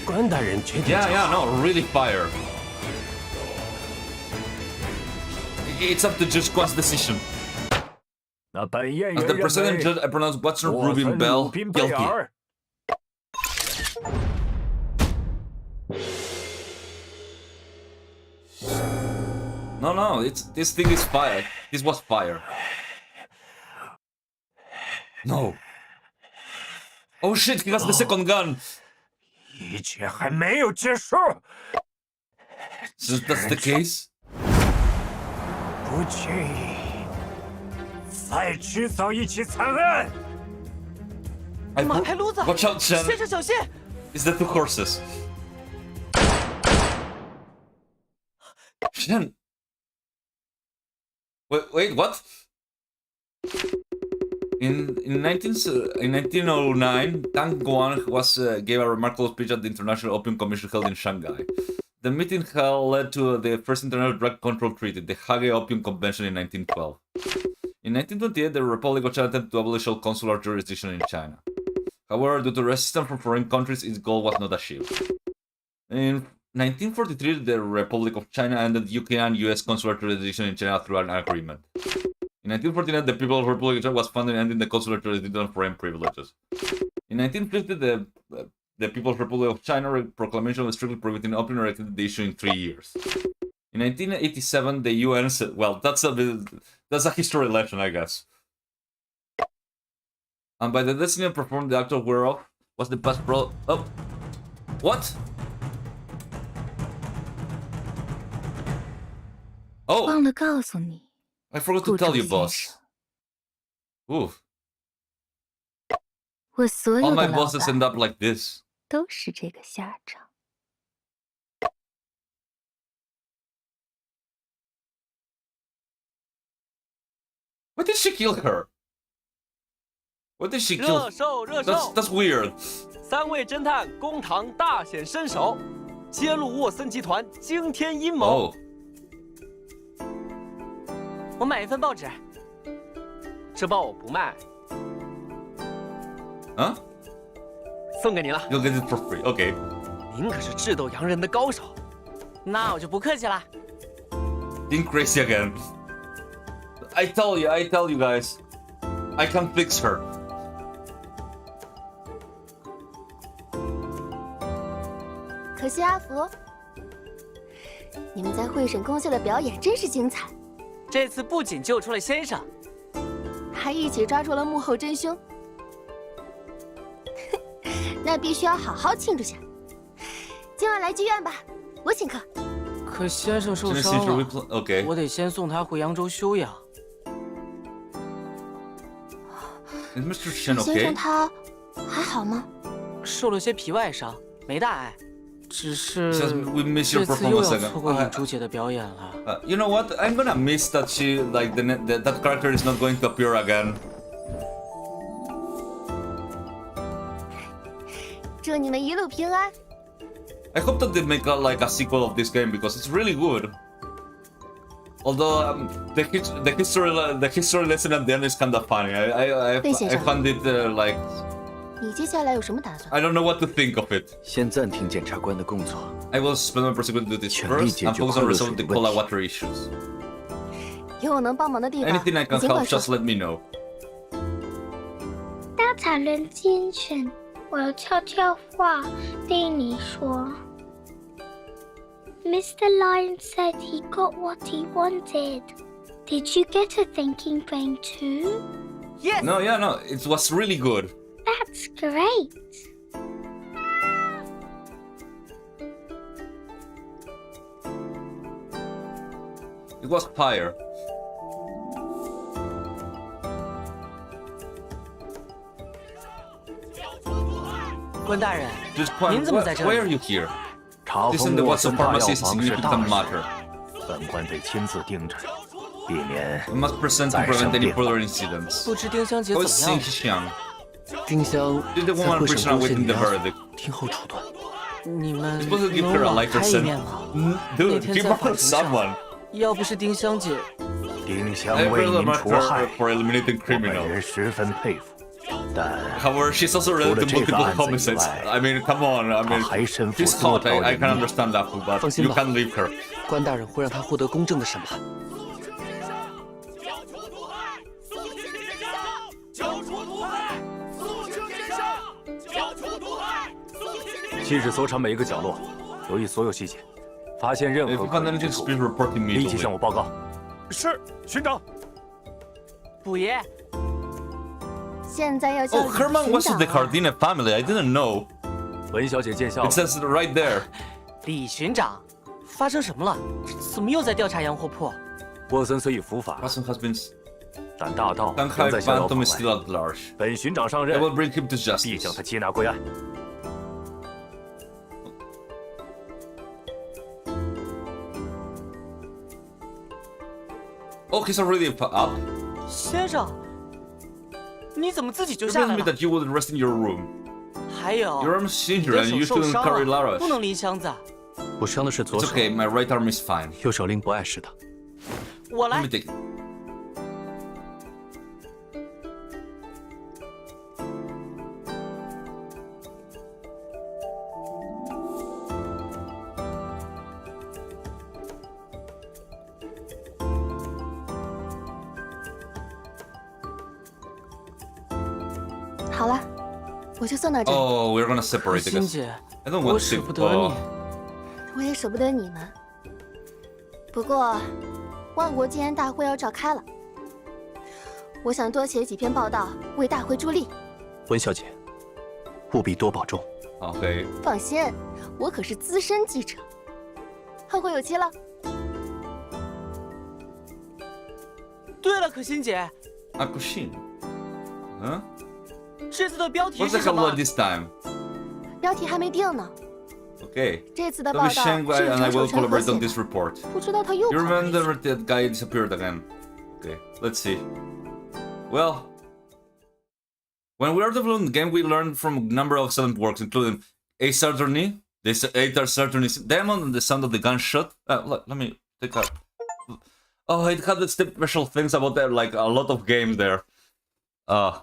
关大人决定 Yeah, no, really fire. It's up to Judge Kwan's decision. 那本院 As 员 the 认 President 为 Judge, I pronounce Watson 沃 Rubin 森 Bell 鲁宾贝 guilty. 尔 No, this thing is fire. This was fire. No. Oh shit, he has the second gun. 一切还没有结束。 So that's the case? 不介意再制造一起惨案。 马开撸子， Watch out, Shen. 先生小心！ It's the 2 horses. Shen. Wait, what? In 1909, Tang Guan gave a remarkable speech at the International Opium Commission held in Shanghai. The meeting led to the first international drug control treaty, the Hague Opium Convention in 1912. In 1928, the Republic of China attempted to abolish all consular jurisdiction in China. However, due to resistance from foreign countries, its goal was not achieved. In 1943, the Republic of China ended UK and US consular jurisdiction in China through an agreement. In 1949, the People's Republic of China was founded, ending the consular jurisdiction and foreign privileges. In 1950, the People's Republic of China proclamation was strictly prohibiting opium and erected the issue in 3 years. In 1987, the UN said, well, that's a history lesson, I guess. And by the destiny performed the actual whereof was the past oh, what? Oh, 忘了告诉你， I forgot to tell you, boss. Oof. 我所 All 有 my 的老 bosses 板 end up like this. 都是这个下场。 Why did she kill her? What did she 热 kill? 售热售 That's weird. ！3位侦探公堂大显身手，揭露沃森集团惊天阴谋。 Oh. 我买一份报纸，这报我不卖。 Huh? 送给你了。 You'll get it for free. Okay. 您可是智斗洋人的高手，那我就不客气了。 Being crazy again. I tell you guys, I can fix her. 可惜阿福，你们在会审宫下的表演真是精彩。这次不仅救出了先生，还一起抓住了幕后真凶，那必须要好好庆祝下。今晚来剧院吧，我请客。可先生受伤了， Okay. 我得先送他回扬州休养。 Is Mr. Shen 先 okay? 生他还好吗？受了些皮外伤，没大碍，只是 Says we miss your 这次又 performance 要 again. 错过影珠姐的表演了。 You know what? I'm gonna miss that that character is not going to appear again. 祝你们一路平安。 I hope that they make a sequel of this game because it's really good. Although the history lesson at the end is kind of funny. I found it like 你接下来有什么打算？ I don't know what to think of it. 先暂停检察官的工作。 I will spend my persecution to do this 全力 first 解 and 决 focus 快 on 乐 resolving 水 the 的问 cola 题。 water issues. 有我能帮忙的地方， Anything I 你 can 尽管 help, 说。 just let me know. 大讨论精神，我有悄悄话对你说。Mr. Lion said he got what he wanted. Did you get a thinking brain too? Yes. No, yeah, no, it was really good. That's great. It was fire. 关大人， Just Quan, 您怎么在这 why are 里？ you here? 查 This 封 and 沃 what's 森 the 大药 pharmacy is a 房是 significant 大 matter. 事，本官得亲自盯着，避免 We must present to 再 prevent 生 any 变化。 further incidents. 不知丁香姐 How 怎 is 么样 Xing？ Xiang? 丁香 Did the 在 woman 会审 prisoner 宫下 awaiting 你 the 要 verdict? 听候处断。你们 Supposed to give 能 her a 网 lighter 开一 scent. 面吗？ Dude, 那天 give 在 her 法庭上 someone. 要不是丁香姐，丁香 I 为 really 民 admire 除害 her，for eliminating 我本 criminals. 人十分佩服。但 However, she's also 除了 related to 这个 multiple 案子以 homicides. 外， I mean, come on. I 他 mean, 还身负 she's 多 hot. 条 I 人 can 命。 understand that, but 放心 you 吧 can't leave her. 关大人会让他获得公正的审判。细致搜查每一个角落，留意所有细节，发现任 If 何 you 可 find 疑之 anything 处， suspicious, report 立即 immediately. 向我报告。是，巡长。捕爷，现在要叫 Oh, Herman 巡 was 长 in the 了。 Cardina family. I didn't know. 文小姐见笑 It 了。 says it right there. 李巡长，发生什么了？怎么又在调查洋货铺？沃森虽已伏法， Watson has been. 但大盗 Shanghai 仍在逍遥法 Phantom is 外。 still at large. 本巡长上 I 任， will bring him to 必将 justice. 他接纳归案。 Oh, he's already up. 先生，你怎么自己就 You 下 told 来 me 了？ that you would rest in your room. 还有， Your arm is 你 injured 的 and 手 you 受 shouldn't 伤 carry 了， Laros. 不能拎箱子。我伤的是左 It's 手， okay, my right arm is fine. 右手令不碍事的。我 Let 来 me。take it. 好了，我就送到这里。 Oh, we're gonna separate 欣 because 姐， I don't 我 want 舍 to. 不得你。我也舍不得你们。不过，万国建安大会要召开了，我想多写几篇报道，为大会助力。温小姐，务必多保重。 Okay. 放心，我可是资深记者。后会有期了。对了，可心姐， Akushin. Huh? 这次的标题 What's the 是什 hell 么 about？this time? 标题还没定呢。 Okay. 这次的 Don't 报 be 道 Shanghai 是 and I 由 will 陈和 collaborate 写 on 的， this report. 不知道他又 You 跑哪里去 remember that guy disappeared again? Okay, let's see. Well, when we are developing the game, we learned from a number of excellent works, including A Saturny, this A Saturn's Demon, and the sound of the gunshot. Let me take a. Oh, it had the special things about that, like a lot of games there. Oh.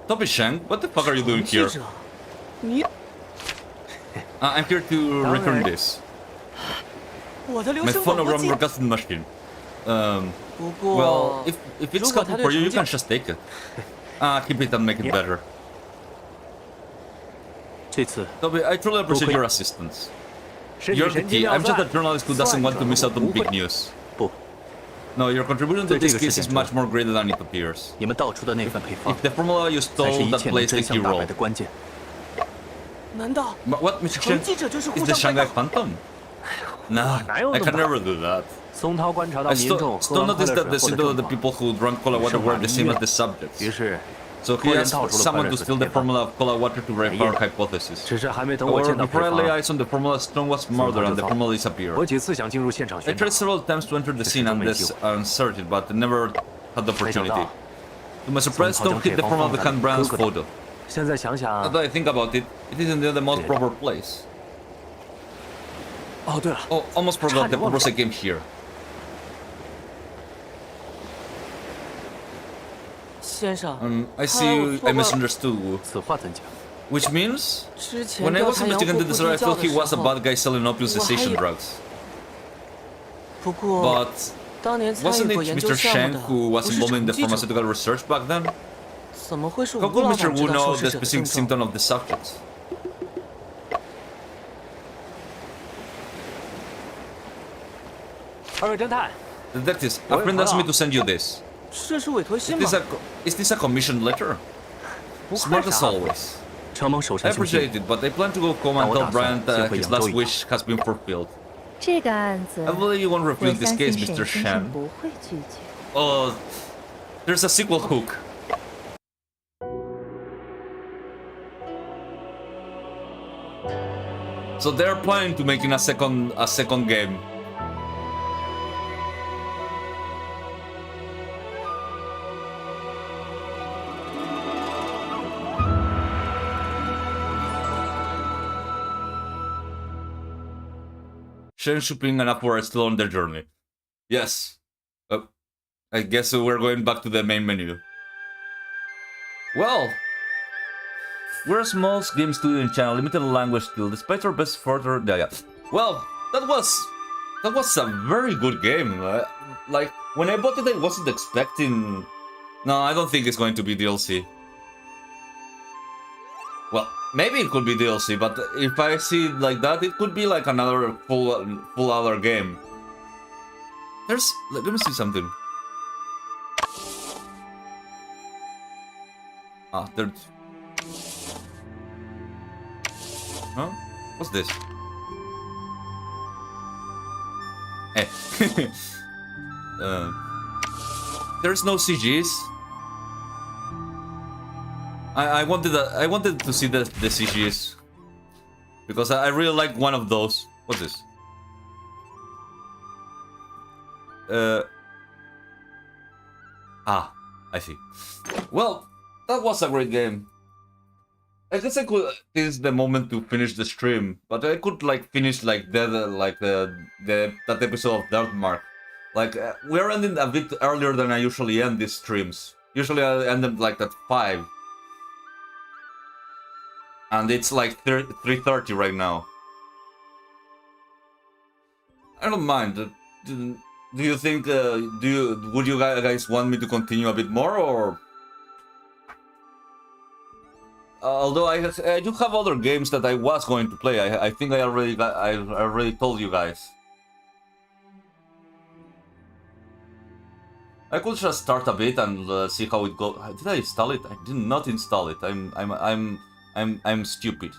Don't be Shang. What the fuck are you doing 记 here? 者，你 I'm here to return this. 我的留 My 声广播 phonogram 机。 broadcasting machine. 不过 Well, if it's 如果 helpful 他对 for you, you 成 can 绩 just take it. Keep it and make it better. 这次 Toby, I truly appreciate 多亏 your assistance. 身体 You're the 神经 key. 要 I'm just 塞 a journalist who doesn't want to miss out on big news. 不， No, your contribution to 对这 this 个事 case 件 is 中 much more greater than it appears. 你们道出的那份配方 If the formula you 才是 stole 一 that 切能 plays the 真 key 相大白 role. 的关键。难道 But what, Mr. 成 Chen? 记者就是互 Is the 相怪 Shanghai 盗？ Phantom? Nah, 哪有 I 那 can 么大 never do that. 松涛观察到 I 民众 still 喝完快 noticed 乐 that the 水后的 symptoms of 症 the 状， people who drank cola water 生 were 化 the 医 same 院 as the subjects. 于是 So 托 he 人 asked 套出了快 someone 乐 to 水 steal 的 the 配方， formula of cola water to 没 verify 用 our hypothesis. 只是还没等我 However, 见到配 before I 方， lay eyes on the formula, Stone was 松 murdered 涛 and 就 the 遭 formula 了。 disappeared. 我几次想进入现场 I 寻找 tried，several times to enter the 却 scene 始终 and 没机 this 会。 uncertain, but never had the 没想 opportunity. 到 To my 松 surprise, 涛 Stone 将 hid 配 the 方 formula 放在 behind 哥 Brand's 哥的。 photo. 现在想 Now 想， that I think about it, it isn't near the most Yeah. proper place. 哦对了， Oh, almost forgot the purpose I came here. 先生， I 他 see I 错怪 misunderstood. 此话怎讲？ Which means, 之前 when I 调 was 查洋货 investigating 铺 this, 地 I 窖 thought 的 he 时 was a 候， bad guy selling opium 我还以 cessation 为 drugs. 不过 But 当年参 wasn't 与过 it 研究 Mr. 项目 Shank 的 who 不 was 是 involved in 成 the 记者， pharmaceutical research back then? 怎么会是 How 吴 could 老 Mr. 板知 Wu 道 know 受 the 试者的 specific 症状？ symptom of the subjects? Detectives, a friend asked me to send you this. 这是委托 Is 信吗 this？is this a commissioned letter? Smart as always. 承蒙首 I 善心切 appreciate it, but I plan to go home and 但我 tell 打算 Bryant 先回 his 扬州 last 一趟。 wish has been fulfilled. 这个案子， I believe you won't 我 refuse this 相 case, 信 Mr. 沈先 Shan. 生不会拒绝。 Oh, there's a sequel hook. So they're planning to making a second game. Shen, Shuping, and Apu are still on their journey. Yes. I guess we're going back to the main menu. Well, we're a small game studio in China, limited language skill. Despite our best further, yeah. Well, that was a very good game. Like when I bought it, I wasn't expecting. No, I don't think it's going to be DLC. Well, maybe it could be DLC, but if I see it like that, it could be like another full other game. Let me see something. There's... Huh? What's this? Hey. There's no CGs. I wanted to see the CGs because I really like one of those. What's this? Ah, I see. Well, that was a great game. I guess I could. This is the moment to finish the stream, but I could like finish like that episode of Dark Mark. Like we're ending a bit earlier than I usually end these streams. Usually I end them like at 5, and it's like 3:30 right now. I don't mind. Do you think? Would you guys want me to continue a bit more, or? Although I do have other games that I was going to play. I think I already told you guys. I could just start a bit and see how it goes. Did I install it? I did not install it. I'm stupid.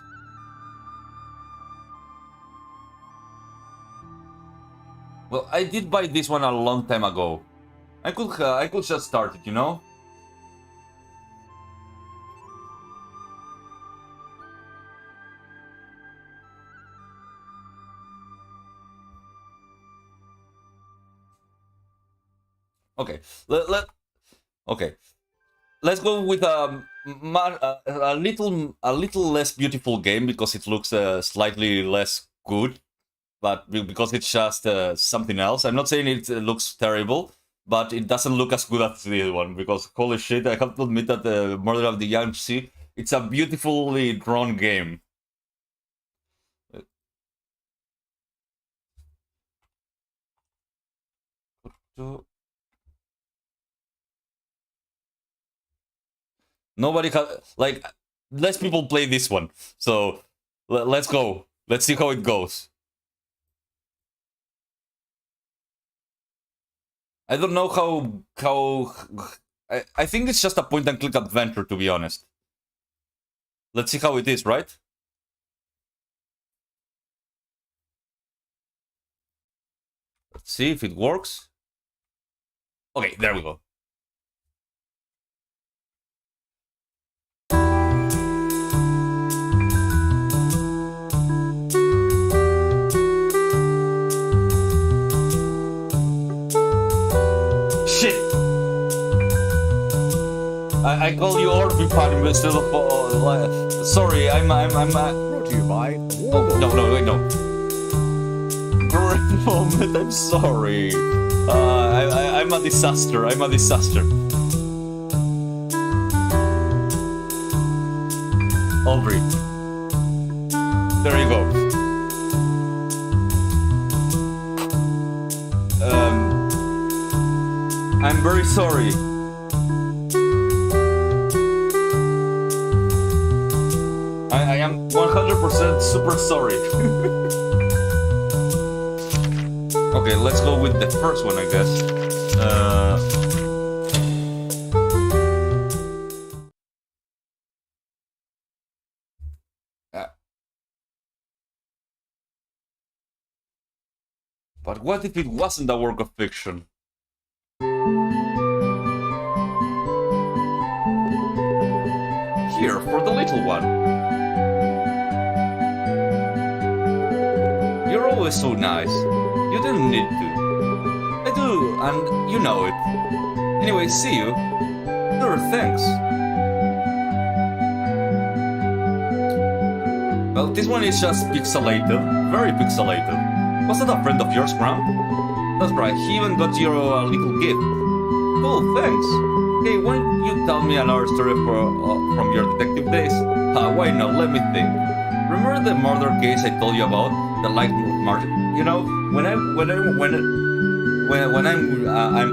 Well, I did buy this one a long time ago. I could just start it, you know. Okay, let's go with a little less beautiful game because it looks slightly less good, but because it's just something else. I'm not saying it looks terrible, but it doesn't look as good as the other one because holy shit, I have to admit that the Murder of the Yangtze, it's a beautifully drawn game. Nobody has, like, less people play this one. So, let's go. Let's see how it goes. I don't know how... I think it's just a point-and-click adventure, to be honest. Let's see how it is, right? Let's see if it works. Okay, there we go. Shit! I call you Orby Fan instead of sorry, I'm brought to you by oh, no, wait, no. Great moment, I'm sorry. I'm a disaster, I'm a disaster. Aubrey. There you go. I'm very sorry. I am 100% super sorry. Okay, let's go with the first one, I guess. But what if it wasn't a work of fiction? Here, for the little one. You're always so nice. You didn't need to. I do, and you know it. Anyway, see you. Sure, thanks. Well, this one is just pixelated. Very pixelated. Was that a friend of yours, Graham? That's right, he even got you a little gift. Cool, thanks. Hey, why don't you tell me another story from your detective days? Why not? Let me think. Remember the murder case I told you about? The light margin. You know, when I'm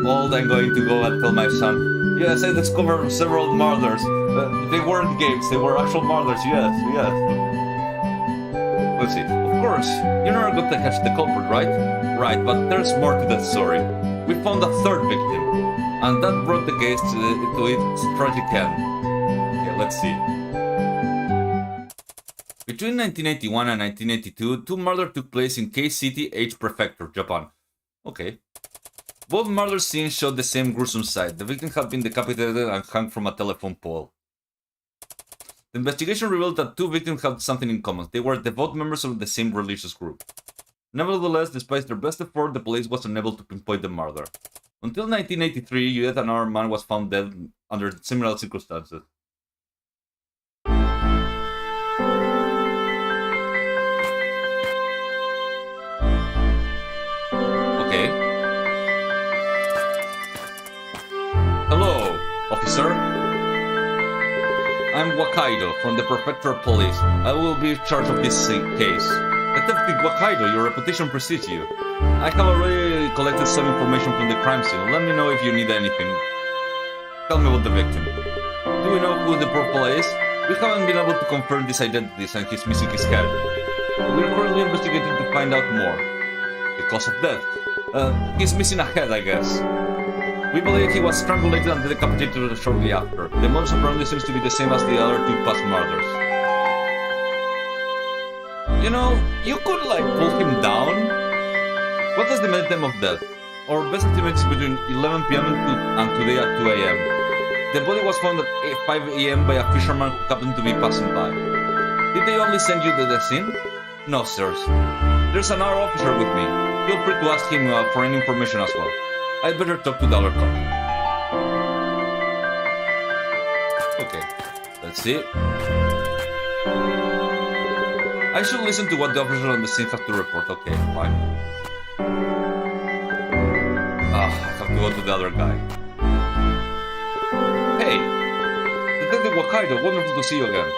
old, I'm going to go and tell my son. Yes, I discovered several murders. They weren't games; they were actual murders. Yes. Let's see. Of course, you're not going to catch the culprit, right? Right, but there's more to that story. We found a third victim, and that brought the case to its tragic end. Okay, let's see. Between 1981 and 1982, two murders took place in Kei City, H Prefecture, Japan. Okay. Both murder scenes showed the same gruesome sight. The victim had been decapitated and hung from a telephone pole. The investigation revealed that two victims had something in common. They were devout members of the same religious group. Nevertheless, despite their best effort, the police was unable to pinpoint the murder. Until 1983, yet another man was found dead under similar circumstances. Okay. Hello, officer. I'm Wakaido from the Prefecture Police. I will be in charge of this case. Detective Wakaido, your reputation precedes you. I have already collected some information from the crime scene. Let me know if you need anything. Tell me about the victim. Do we know who the purple is? We haven't been able to confirm his identities and he's missing his head. We are currently investigating to find out more. The cause of death. He's missing a head, I guess. We believe he was strangulated and decapitated shortly after. The modus operandi seems to be the same as the other two past murders. You know, you could like pull him down. What is the minute time of death? Our best estimate is between 11 p.m. and today at 2 a.m. The body was found at 5 a.m. by a fisherman who happened to be passing by. Did they only send you to the scene? No, sirs. There's another officer with me. Feel free to ask him for any information as well. I'd better talk to the other cop. Okay, let's see. I should listen to what the officer on the scene have to report. Okay, fine. I have to go to the other guy. Hey! Detective Wakaido, wonderful to see you again.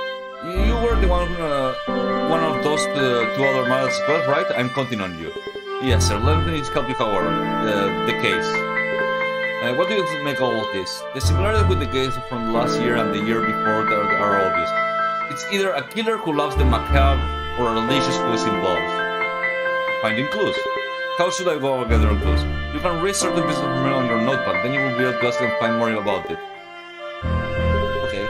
You were the one of those two other murders, right? I'm counting on you. Yes, sir. Let me help you, however. The case. What do you make of all of this? The similarities with the case from last year and the year before are obvious. It's either a killer who loves the macabre or a religious who is involved. Finding clues. How should I go about gathering clues? You can read certain pieces of information on your notepad, then you will be able to ask and find more about it. Okay.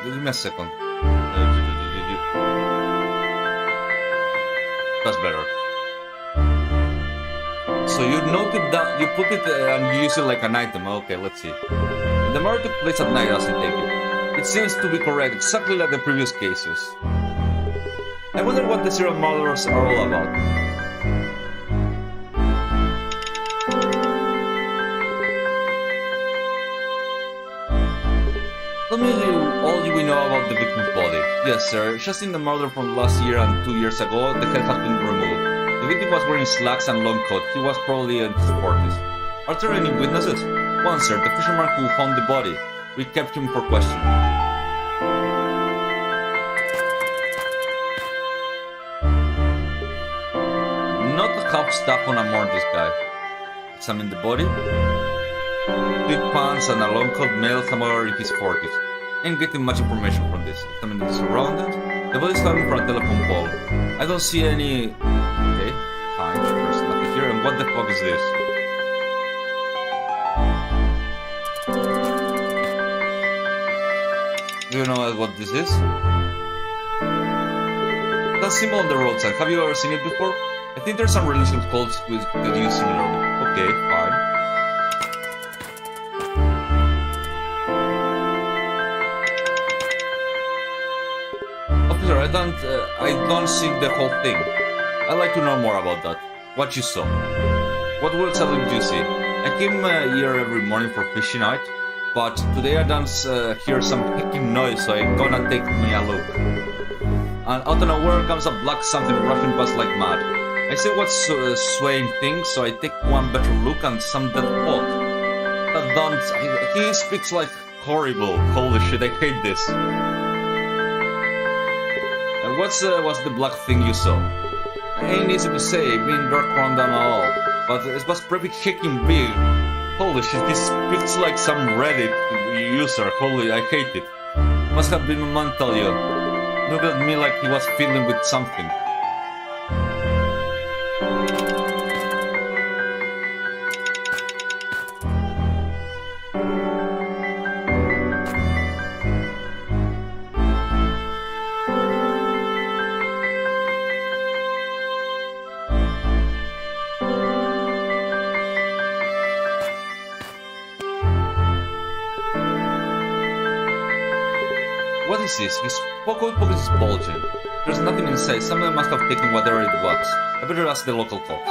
Give me a second. That's better. So you noted that you put it and you use it like an item. Okay, let's see. The murder took place at night, as I take it. It seems to be correct, exactly like the previous cases. I wonder what the serial murders are all about. Tell me all we know about the victim's body. Yes, sir. Just in the murder from last year and 2 years ago, the head has been removed. The victim was wearing slacks and long coat. He was probably in his 40s. Are there any witnesses? One, sir, the fisherman who found the body. We kept him for questioning. Not half staff on a morning, this guy. Examine the body. Big pants and a long coat male, somewhere in his 40s. Ain't getting much information from this. Examine the surroundings. The body is hanging from a telephone pole. I don't see any... Okay, fine. There's nothing here. And what the fuck is this? Do you know what this is? That symbol on the roadside. Have you ever seen it before? I think there's some religious cults that use similarly. Okay, fine. Officer, I don't see the whole thing. I'd like to know more about that. What you saw. What exactly did you see? I came here every morning for fishing night, but today I don't hear some hicking noise, so I'm gonna take me a look. And out of nowhere comes a black something rushing past like mad. I see what's swaying things, so I take one better look and some dead pot. That don't... He speaks like horrible. Holy shit, I hate this. What's the black thing you saw? Ain't easy to say, being dark run down at all, but it was pretty kicking big. Holy shit, he speaks like some Reddit user. Holy, I hate it. Must have been mental, you. Looked at me like he was fiddling with something. is this? His pocket is bulging. There's nothing inside. Someone must have taken whatever it was. I better ask the local cops.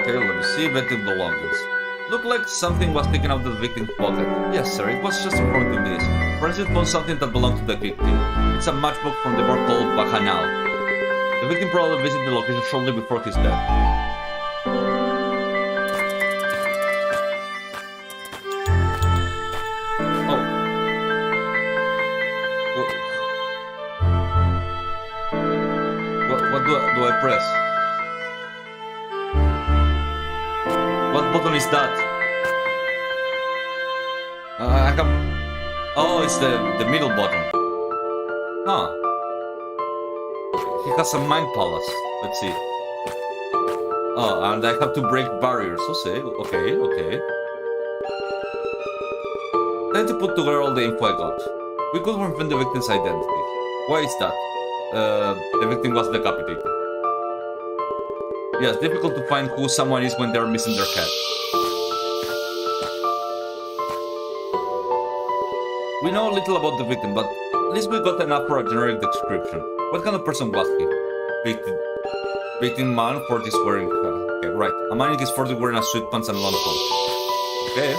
Okay, let me see. Victim belongings. Looked like something was taken out of the victim's pocket. Yes, sir, it was just in front of this. Forensic found something that belonged to the victim. It's a matchbook from the bar called Bacchanal. The victim probably visited the location shortly before his death. Oh. What do I press? What button is that? I can... Oh, it's the middle button. Huh. He has a mind palace. Let's see. Oh, and I have to break barriers. Okay. Time to put together all the info I got. We could confirm the victim's identity. Why is that? The victim was decapitated. Yes, difficult to find who someone is when they're missing their head. We know a little about the victim, but at least we got enough for a generic description. What kind of person was he? Victim man, 40s wearing... okay, right. A man in his 40s wearing a suit pants and long coat. Okay.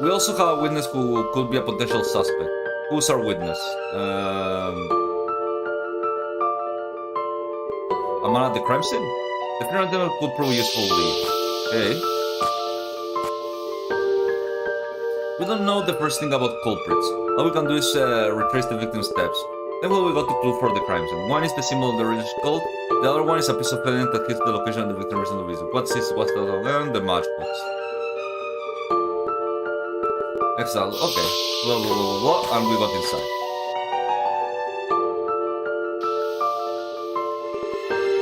We also have a witness who could be a potential suspect. Who's our witness? A man at the crime scene? The funeral could prove useful lead. Okay. We don't know the first thing about culprits. All we can do is retrace the victim's steps. Then we got the clue for the crime scene. One is the symbol of the religious cult. The other one is a piece of evidence that hits the location of the victim recently visited. What's this? What's the other one? The matchbox. Excellent. Okay. Blah, blah, blah, blah, and we got inside.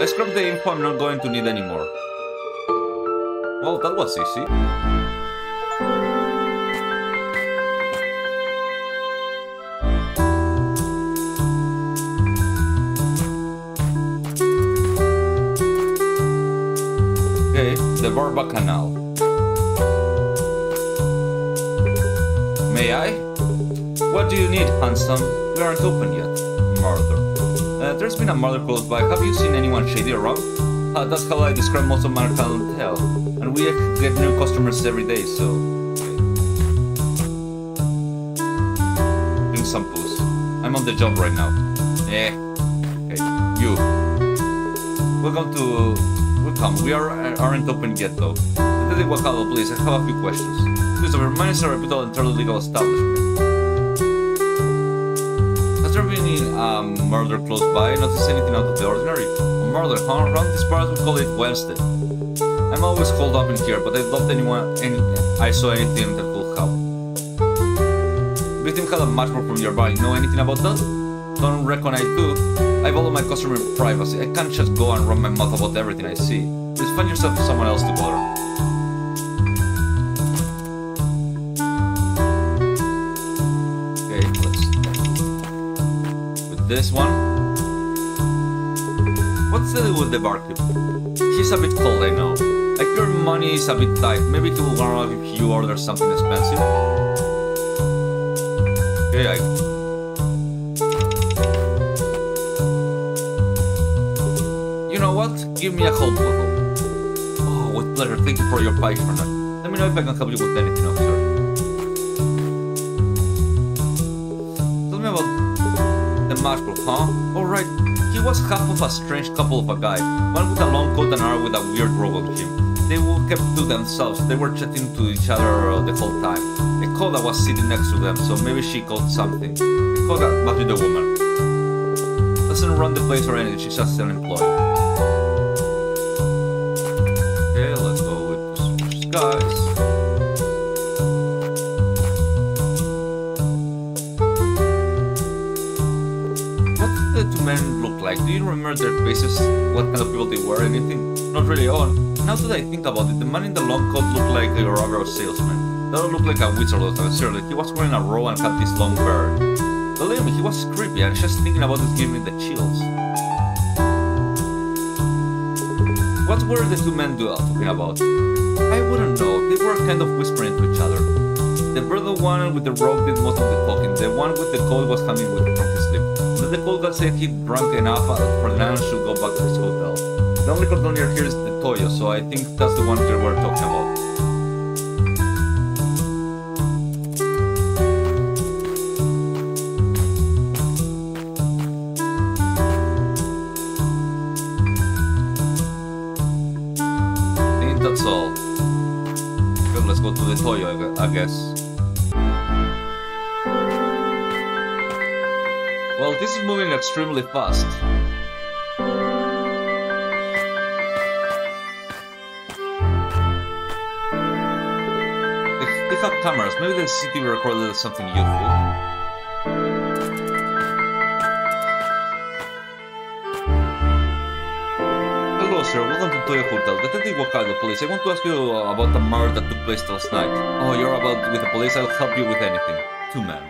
I scrapped the info I'm not going to need anymore. Well, that was easy. Okay, the Barba Canal. May I? What do you need, handsome? We aren't open yet. Murder. There's been a murder close by. Have you seen anyone shady around? That's how I describe most of my clientele. And we get new customers every day, so... Okay. Drink some booze. I'm on the job right now. Yeah. Okay, you. Welcome. We aren't open yet, though. Detective Wakalo, please, I have a few questions. Please, our mine is a reputable and entirely legal establishment. Has there been any murder close by? Notice anything out of the ordinary? A murder, huh? Around this part we call it Wednesday. I'm always called up in here, but I doubt I saw anything that could help. Victim had a matchbook from nearby. Know anything about that? Don't reckon I do. I value my customer privacy. I can't just go and run my mouth about everything I see. Please find yourself someone else to bother. This one. What's the deal with the barkeep? He's a bit cold, I know. I hear money is a bit tight. Maybe he will run out if you order something expensive. Okay, You know what? Give me a whole bottle. Oh, with pleasure. Thank you for your patronage. Let me know if I can help you with anything, officer. Tell me about the matchbook, huh? Alright, he was half of a strange couple of a guy. One with a long coat and another with a weird robe on him. They all kept to themselves. They were chatting to each other the whole time. A Koda was sitting next to them, so maybe she caught something. A Koda must be the woman. Doesn't run the place or anything, she's just unemployed. Okay, let's go with this guys. Men look like? Do you remember their faces? What kind of people they were? Anything? Not really. Oh, now that I think about it, the man in the long coat looked like a rubber salesman. That looked like a wizard. Seriously, he was wearing a robe and had this long beard. Believe me, he was creepy, and just thinking about it gave me the chills. What were the two men talking about? I wouldn't know. They were kind of whispering to each other. The brother one with the robe did most of the talking. The one with the cold was coming with from his sleep. Then the cold guy said he'd drunk enough for now should go back to his hotel. The only cordonier here is the Toyo, so I think that's the one they were talking about. I think that's all. Good, let's go to the Toyo, I guess. Well, this is moving extremely fast. They have cameras. Maybe the CCTV recorded something useful. Hello, sir. Welcome to Toyo Hotel. Detective Wakado, police. I want to ask you about the murder that took place last night. Oh, you're about with the police? I'll help you with anything. Two men.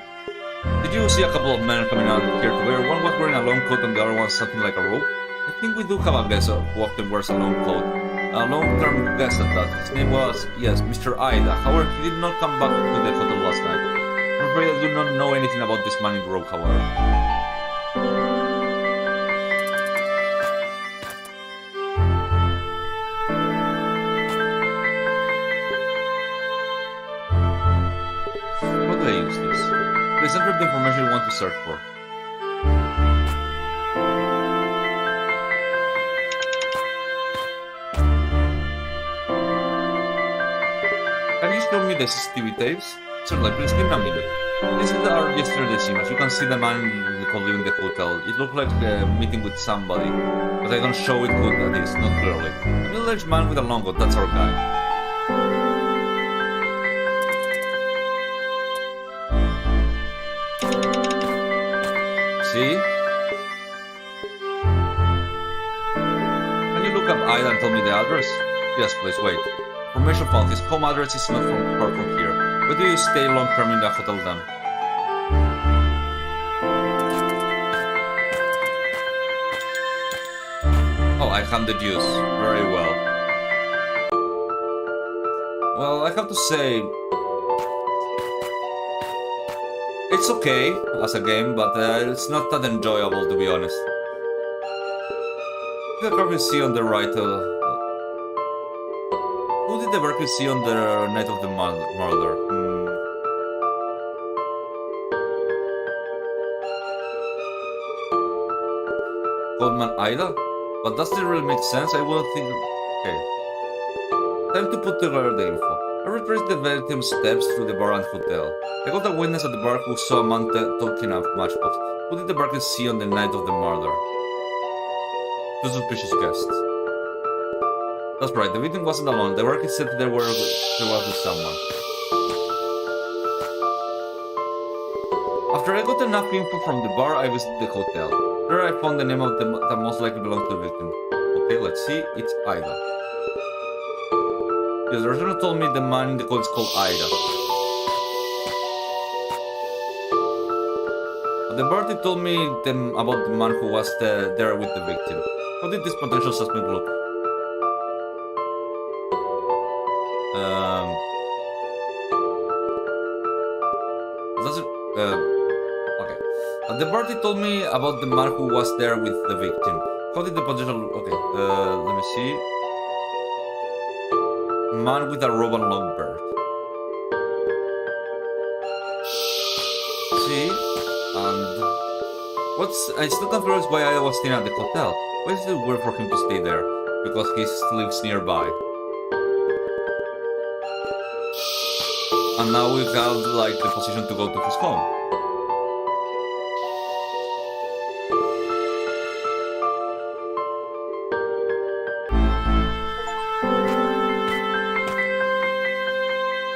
Did you see a couple of men coming out here together? One was wearing a long coat and the other one something like a robe? I think we do have a guest who often wears a long coat. A long-term guest at that. His name was, yes, Mr. Aida. However, he did not come back to the hotel last night. I'm afraid I do not know anything about this man in the robe, however. How do I use this? Please enter the information you want to search for. Can you show me the CCTV tapes? Certainly, please give me a minute. This is our yesterday's image. You can see the man leaving the hotel. It looked like a meeting with somebody, but I don't show it good at least, not clearly. A middle-aged man with a long coat, that's our guy. See? Can you look up Ida and tell me the address? Yes, please, wait. Information found. His home address is not far from here. Where do you stay long term in the hotel then? Oh, I have the juice. Very well. Well, I have to say, it's okay as a game, but it's not that enjoyable, to be honest. The card you see on the right. Who did the work you see on the night of the murder? Goldman Ida? But does it really make sense? I wouldn't think. Okay. Time to put together the info. I retraced the victim's steps through the bar and hotel. I got a witness at the bar who saw a man talking a matchbox. Who did the barker see on the night of the murder? Two suspicious guests. That's right, the victim wasn't alone. The worker said there was with someone. After I got enough info from the bar, I visited the hotel. There I found the name of that most likely belonged to the victim. Okay, let's see. It's Ida. Yes, the restaurant told me the man in the call is called Ida. But the bar told me about the man who was there with the victim. How did this potential suspect look? Okay. The party told me about the man who was there with the victim. How did the potential... Okay, let me see. Man with a robe and long beard. See? And... I'm still confused why I was staying at the hotel. Why is it weird for him to stay there? Because he lives nearby. And now we have, like, the position to go to his home.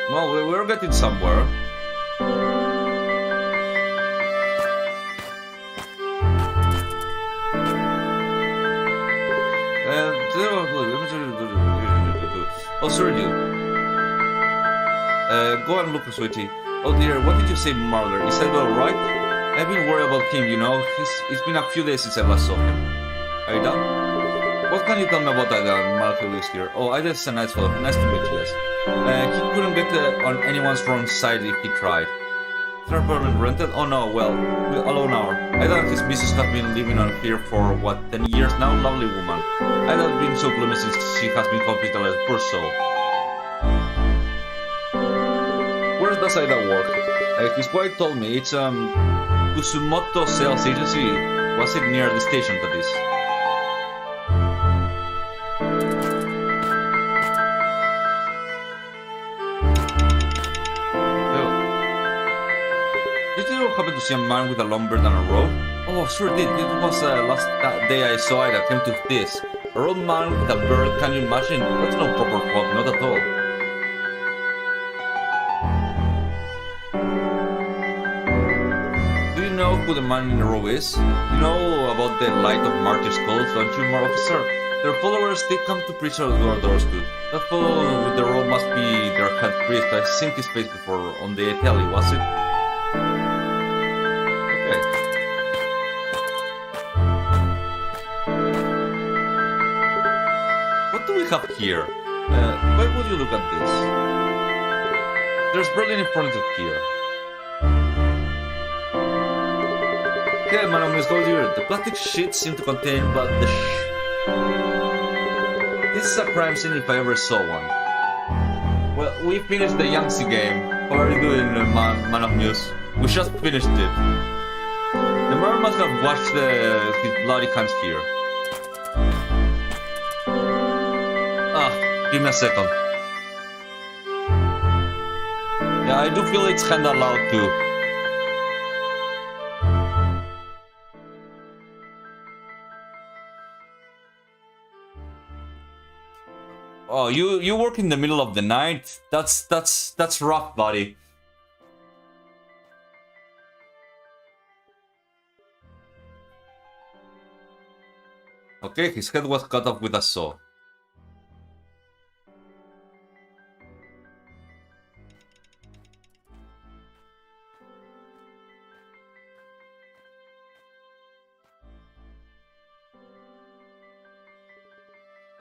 Well, we're getting somewhere. Oh, sorry, you. Go and look, sweetie. Oh dear, what did you say, murder? Is that alright? I've been worried about him, you know. It's been a few days since I last saw him. Aida? What can you tell me about Aida? Malcolm is here. Oh, Aida's a nice fellow. Nice to meet you, yes. He couldn't get on anyone's wrong side if he tried. Third apartment rented? Oh no, well, we're alone now. Aida and his missus have been living on here for, what, 10 years now? Lovely woman. Aida has been so gloomy since she has been hospitalized, poor soul. Where does Aida work? His wife told me it's, Kusumoto Sales Agency. Was it near the station, that is? Did you happen to see a man with a long beard and a robe? Oh, sure did. It was last day I saw it. I came to this. A road man with a beard, can you imagine? That's no proper cloth, not at all. Do you know who the man in the robe is? You know about the light of martyrs' cult, don't you, more officer? Their followers, they come to preach at our doors too. That fellow with the robe must be their head priest. I've seen his face before on the telly, was it? What do we have here? Why would you look at this? There's barely any furniture here. Okay, my name is Goldiear. The plastic sheets seem to contain but the This is a crime scene if I ever saw one. Well, we finished the Yangtze game. How are you doing, man of news? We just finished it. The mayor must have washed his bloody hands here. Give me a second. Yeah, I do feel it's kinda loud too. Oh, you work in the middle of the night? That's rough, buddy. Okay, his head was cut off with a saw.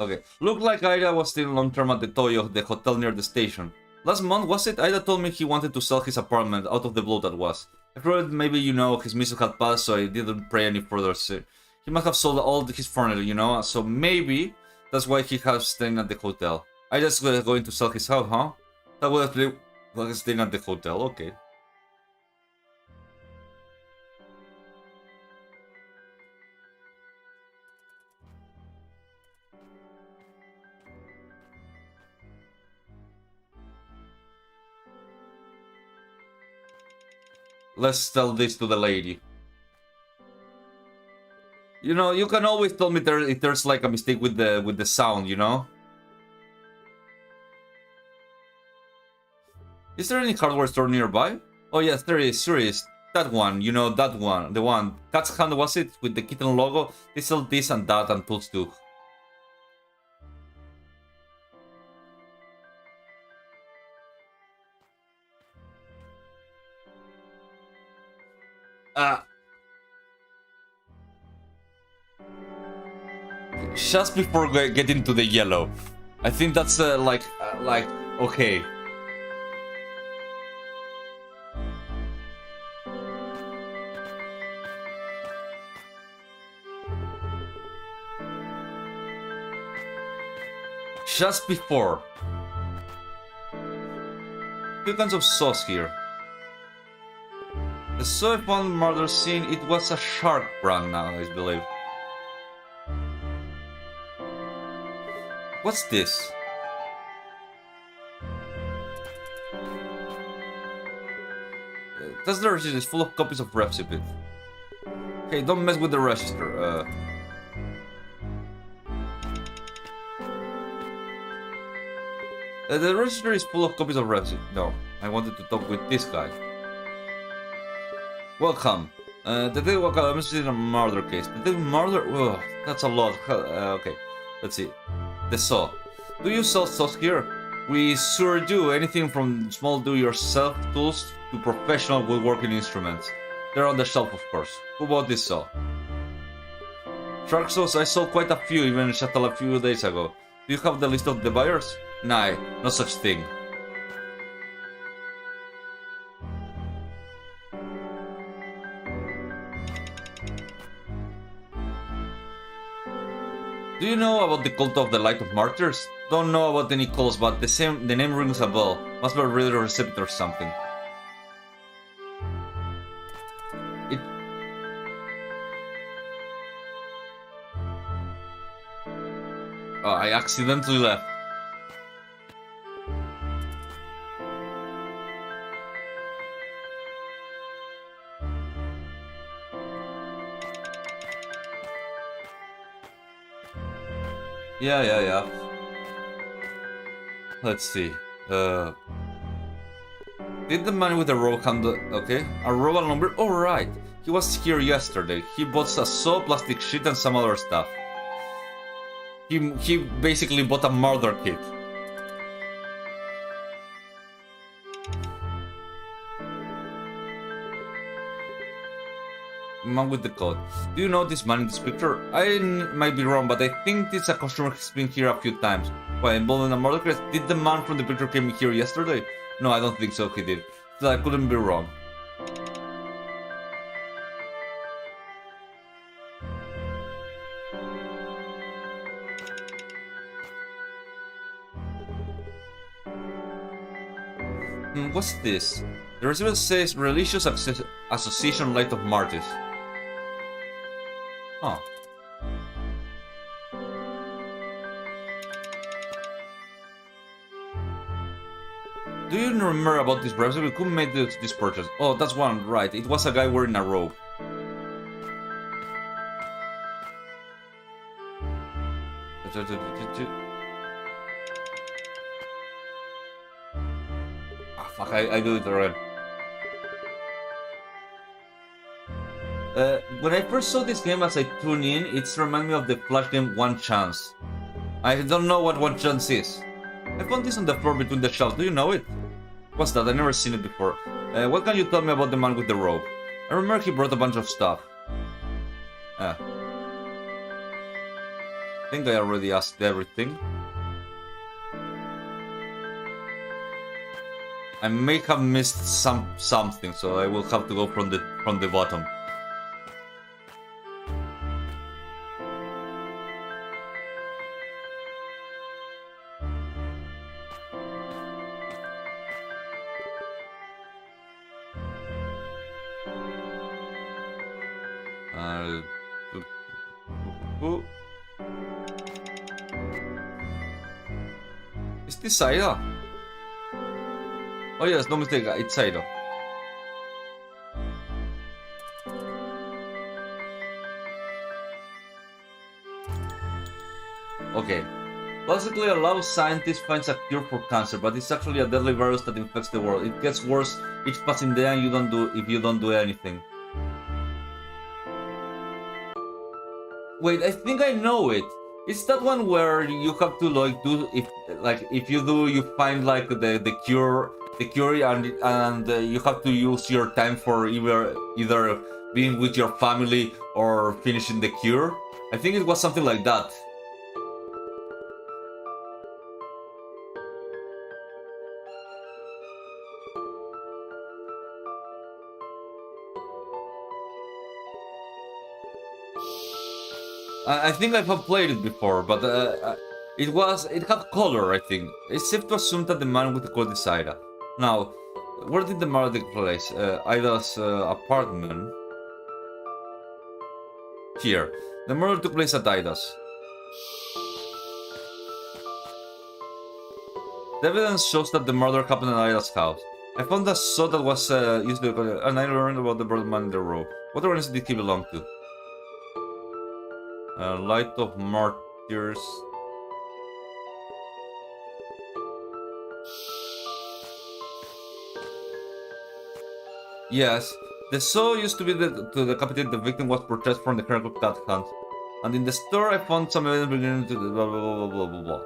Okay, looked like Aida was still long-term at the Toyo, the hotel near the station. Last month, was it? Aida told me he wanted to sell his apartment, out of the blue that was. I thought maybe, you know, his missus had passed, so I didn't pray any further. So he must have sold all his furniture, you know, so maybe that's why he has staying at the hotel. Aida's going to sell his house, huh? That would have been like staying at the hotel, okay. Let's tell this to the lady. You know, you can always tell me if there's like a mistake with the sound, you know? Is there any hardware store nearby? Oh yes, there is, sure is. That one, you know, that one. The one. Cat's Hand, was it? With the kitten logo? They sell this and that and tools too. Just before getting to the yellow, I think that's like okay. Just before. Two kinds of sauce here. The soy found murder scene, it was a shark brand now, I believe. What's this? That's the register, it's full of copies of recipes. Okay, don't mess with the register. The register is full of copies of recipes. No, I wanted to talk with this guy. Welcome. Detective Wakala, I'm interested in a murder case. Detective murder? Ugh, that's a lot. Okay, let's see. The saw. Do you sell saws here? We sure do. Anything from small do-yourself tools to professional woodworking instruments. They're on the shelf, of course. Who bought this saw? Shark saws, I sold quite a few, even in shuttle a few days ago. Do you have the list of the buyers? Nah, no such thing. Do you know about the cult of the Light of Martyrs? Don't know about any cults, but the name rings a bell. Must be a reader recipient or something. Oh, I accidentally left. Yeah. Let's see. Did the man with the rope handle... Okay. A robot number? Oh, right. He was here yesterday. He bought a saw, plastic sheet, and some other stuff. He basically bought a murder kit. Man with the code. Do you know this man in this picture? I might be wrong, but I think it's a customer who's been here a few times. Why, involved in a murder case? Did the man from the picture came here yesterday? No, I don't think so, he did. So I couldn't be wrong. What's this? The receiver says Religious Association Light of Martyrs. Oh. Do you remember about this browser? Who made this purchase? Oh, that's one, right. It was a guy wearing a robe. Ah, fuck, I do it already. When I first saw this game as I tuned in, it's reminded me of the Flash game One Chance. I don't know what One Chance is. I found this on the floor between the shelves. Do you know it? What's that? I've never seen it before. What can you tell me about the man with the robe? I remember he brought a bunch of stuff. I think I already asked everything. I may have missed something, so I will have to go from the bottom. Is this Saida? Oh yes, no mistake, it's Saida. Okay. Basically, a lab scientist finds a cure for cancer, but it's actually a deadly virus that infects the world. It gets worse each passing day and if you don't do anything. Wait, I think I know it. It's that one where you have to if you do, you find like the cure and you have to use your time for either being with your family or finishing the cure. I think it was something like that. I think I have played it before, but it had color, I think. It's safe to assume that the man with the code is Ida. Now, where did the murder take place? Ida's apartment. Here. The murder took place at Ida's. The evidence shows that the murder happened at Ida's house. I found a saw that was used to, and I learned about the bird man in the row. What organization did he belong to? Light of Martyrs. Yes, the saw used to be to decapitate the victim was purchased from the Colonel Cat Hunt. And in the store I found some evidence beginning to blah blah blah blah blah blah.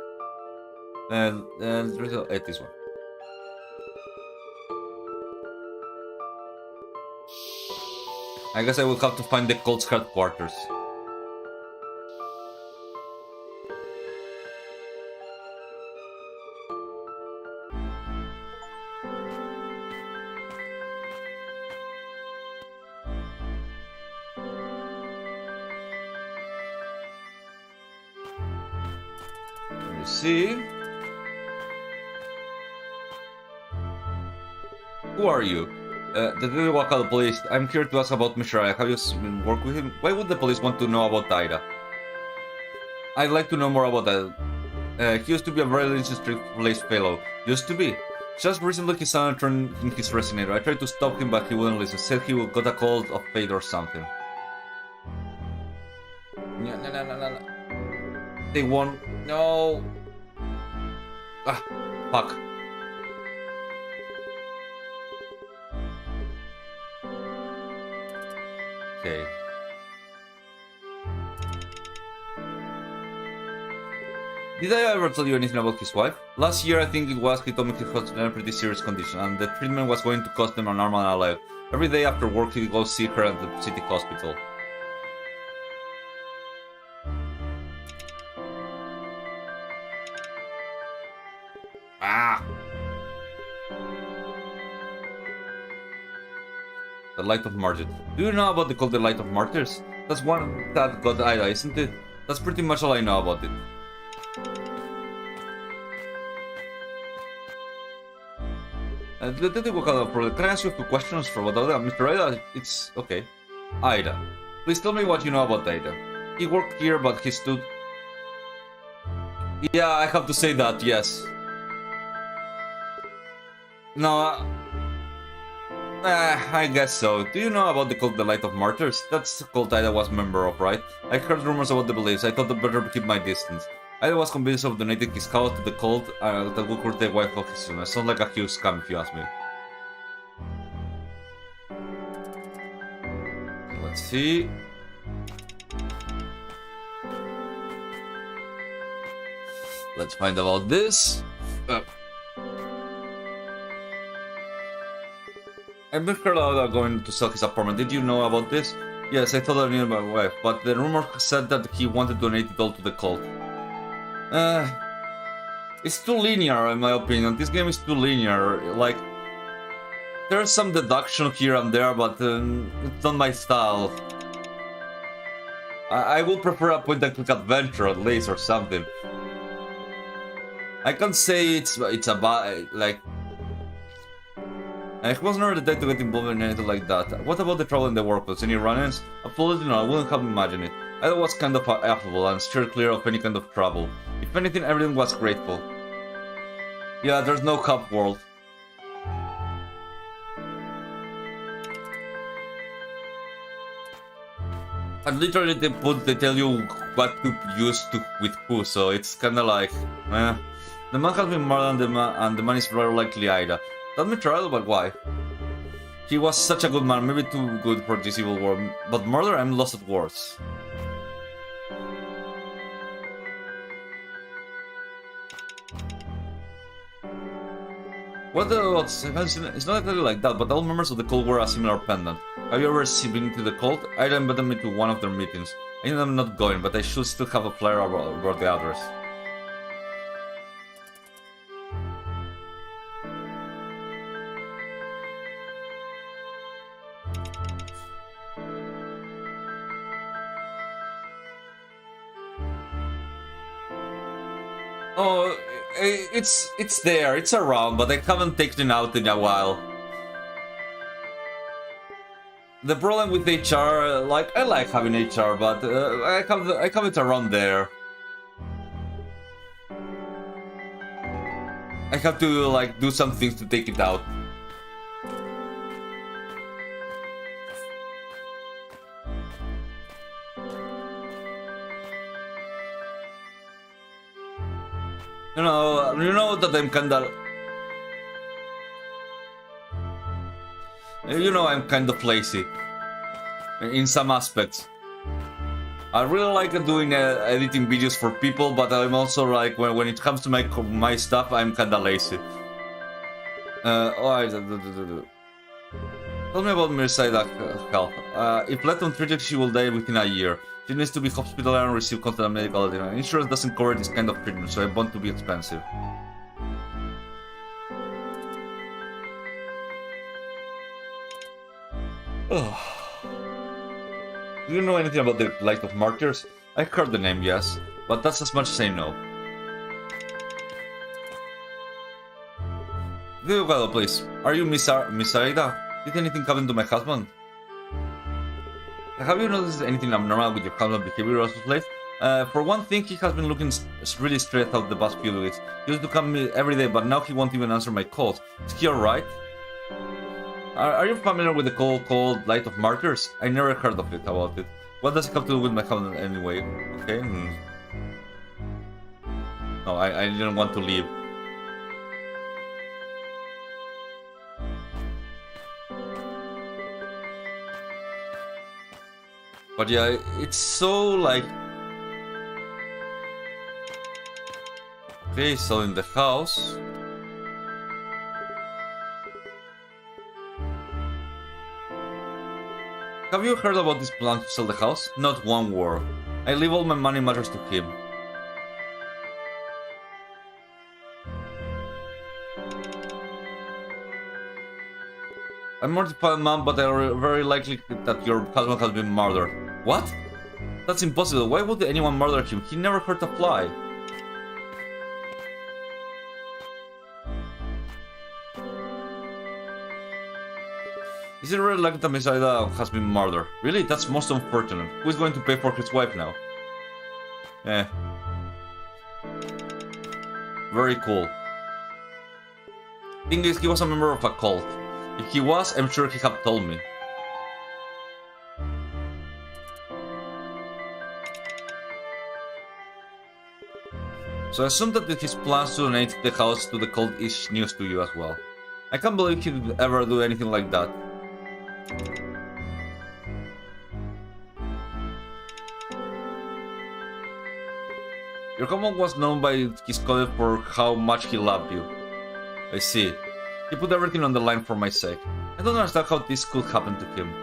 And this one. I guess I will have to find the cult's headquarters. Let me see. Who are you? The Wakal police. I'm here to ask about Mishra. Have you worked with him? Why would the police want to know about Ida? I'd like to know more about that. He used to be a very strict fellow. Used to be. Just recently his son turned in his resonator. I tried to stop him, but he wouldn't listen. Said he would got a cold of fate or something. No. They won. No. Ah, fuck. Okay. Did I ever tell you anything about his wife? Last year, I think it was, he told me he was in a pretty serious condition, and the treatment was going to cost him an arm and a leg. Every day after work, he'd go see her at the city hospital. Ah! The Light of Martyrs. Do you know about the cult The Light of Martyrs? That's one that got Ida, isn't it? That's pretty much all I know about it. Can I ask you a few questions for what Ida? Mr. Ida, it's okay. Ida. Please tell me what you know about Ida. He worked here, but he stood... Yeah, I have to say that, yes. No, I guess so. Do you know about the cult The Light of Martyrs? That's the cult Ida was a member of, right? I heard rumors about the beliefs. I thought I'd better keep my distance. Ida was convinced of donating his house to the cult that would hurt the wife of his son. It sounds like a huge scam if you ask me. Let's see. Let's find about this. I heard about going to sell his apartment. Did you know about this? Yes, I thought I knew my wife, but the rumor said that he wanted to donate it all to the cult. It's too linear in my opinion. This game is too linear. Like, there's some deduction here and there, but it's not my style. I would prefer a point-and-click adventure at least, or something. I can't say it's a bad, like... I was never the type to get involved in anything like that. What about the trouble in the workplace? Any run-ins? Absolutely no, I wouldn't have imagined it. I was kind of affable and steered clear of any kind of trouble. If anything, everything was grateful. Yeah, there's no cup world. And literally they tell you what to use with who, so it's kinda like, The man has been murdered and the man is very likely Ida. That may try, but why? He was such a good man, maybe too good for this evil world. But murder, I'm lost at words. It's not exactly like that, but all members of the cult wear a similar pendant. Have you ever been to the cult? Ida invited me to one of their meetings. I know I'm not going, but I should still have a flyer about the address. Oh, it's there, it's around, but I haven't taken it out in a while. The problem with HR, like, I like having HR, but I have it around there. I have to, like, do some things to take it out. You know that I'm kinda... You know I'm kind of lazy. In some aspects. I really like doing editing videos for people, but I'm also like, when it comes to my stuff, I'm kinda lazy. Tell me about Mirsaida's health. If left untreated, she will die within a year. She needs to be hospitalized and receive constant medical attention. Insurance doesn't cover this kind of treatment, so I want to be expensive. Oh. Do you know anything about the Light of Martyrs? I heard the name, yes, but that's as much as I know. Go, please. Are you Miss Aida? Did anything happen to my husband? Have you noticed anything abnormal with your husband's behavior as of late? For one thing, he has been looking really stressed out the past few weeks. He used to come to me every day, but now he won't even answer my calls. Is he alright? Are you familiar with the call called Light of Martyrs? I never heard of it, about it. What does it have to do with my husband anyway? Okay. No, I didn't want to leave. But yeah, it's so like... Okay, selling the house. Have you heard about this plan to sell the house? Not one word. I leave all my money matters to him. I'm mortified, mom, but I'm very likely that your husband has been murdered. What? That's impossible. Why would anyone murder him? He never hurt a fly. Is it really likely that Miss Aida has been murdered? Really? That's most unfortunate. Who is going to pay for his wife now? Very cool. Thing is, he was a member of a cult. If he was, I'm sure he had told me. So I assume that his plans to donate the house to the cult is news to you as well. I can't believe he'd ever do anything like that. Your husband was known by his colleagues for how much he loved you. I see. He put everything on the line for my sake. I don't understand how this could happen to him.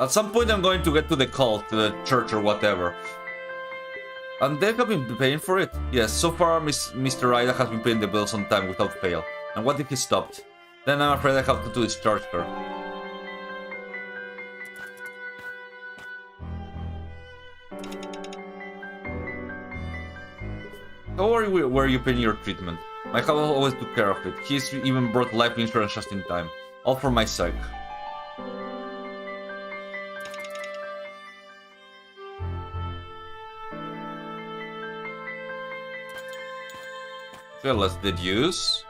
At some point I'm going to get to the cult, to the church or whatever. And they have been paying for it. Yes, so far Mr. Ida has been paying the bills on time without fail. And what if he stopped? Then I'm afraid I have to discharge her. How were you paying your treatment? My husband always took care of it. He's even brought life insurance just in time. All for my sake. Okay, let's deduce.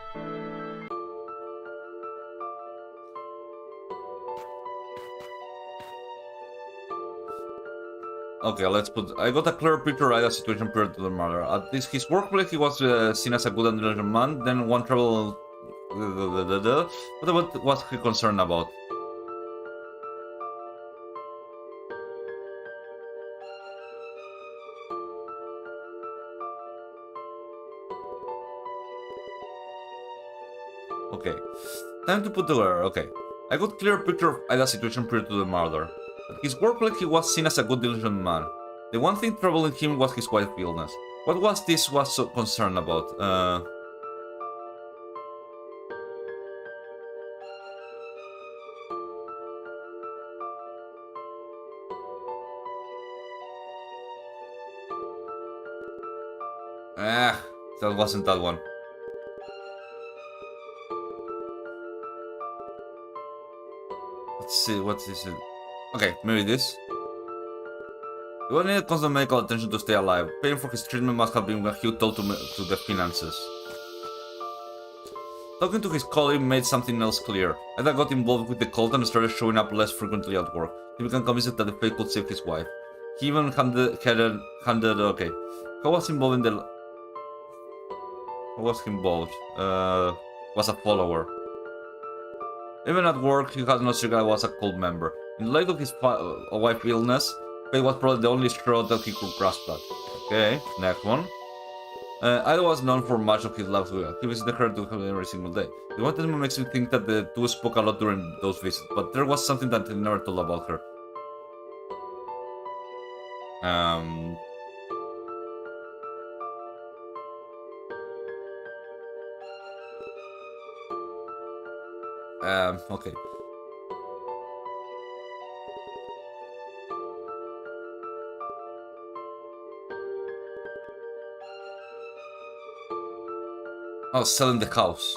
Okay, let's put... I got a clear picture right as situation prior to the murder. At his workplace, he was seen as a good and diligent man. Then one trouble... What was he concerned about? Okay, time to put together. Okay, I got clear picture of Ida's situation prior to the murder. At his workplace, he was seen as a good, diligent man. The one thing troubling him was his wife's illness. What was this so concerned about? That wasn't that one. Let's see, what is it? Okay, maybe this. He will need constant medical attention to stay alive. Paying for his treatment must have been a huge toll to the finances. Talking to his colleague made something else clear. Ida got involved with the cult and started showing up less frequently at work. He became convinced that the faith could save his wife. He even handed okay. How was he involved in the... How was he involved? Was a follower. Even at work, he had no cigar was a cult member. In light of his wife's illness, faith was probably the only straw that he could grasp at. Okay, next one. I was known for much of his life. He visited her to her every single day. The one thing makes me think that the two spoke a lot during those visits, but there was something that he never told about her. Okay. Oh, selling the house.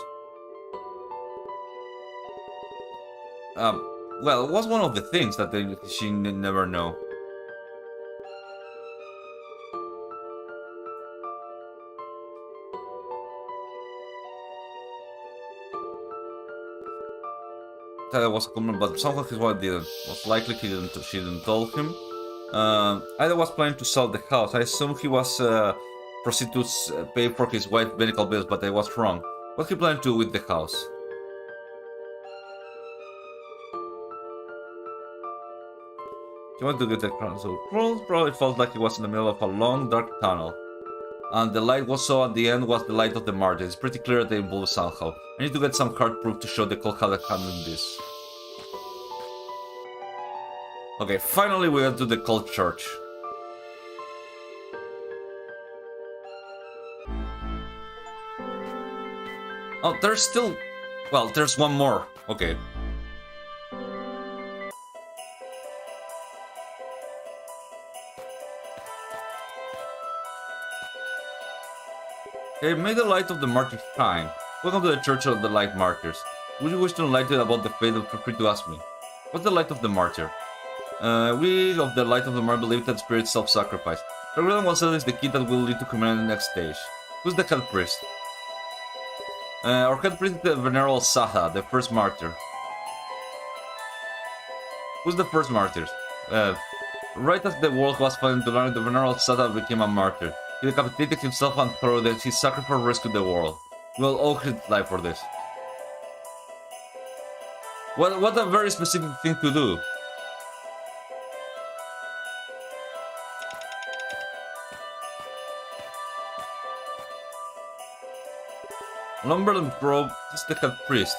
Well, it was one of the things that she never know. That was common, but somehow his wife didn't. Most likely she didn't tell him. Ida was planning to sell the house. I assumed he was prostitutes pay for his wife's medical bills, but I was wrong. What he planned to do with the house? He wanted to get the crown, so probably felt like he was in the middle of a long, dark tunnel. And the light was so at the end was the light of the martyr. It's pretty clear they involved somehow. I need to get some hard proof to show the cult how to handle this. Okay, finally we got to the cult church. Oh, there's still... Well, there's one more. Okay. Hey, may the light of the martyrs shine. Welcome to the Church of the Light Martyrs. Would you wish to enlighten about the faith? Feel free to ask me. What's the light of the martyr? We of the light of the martyr believe that spirit self-sacrifice. The real one says is the key that will lead to humanity in the next stage. Who's the head priest? Our head priest is the Venerable Saha, the first martyr. Who's the first martyr? Right as the world was falling to learn, the Venerable Saha became a martyr. He decapitated himself and through his sacrifice rescued the world. We will owe his life for this. What a very specific thing to do. Lumberland Grove is the head priest.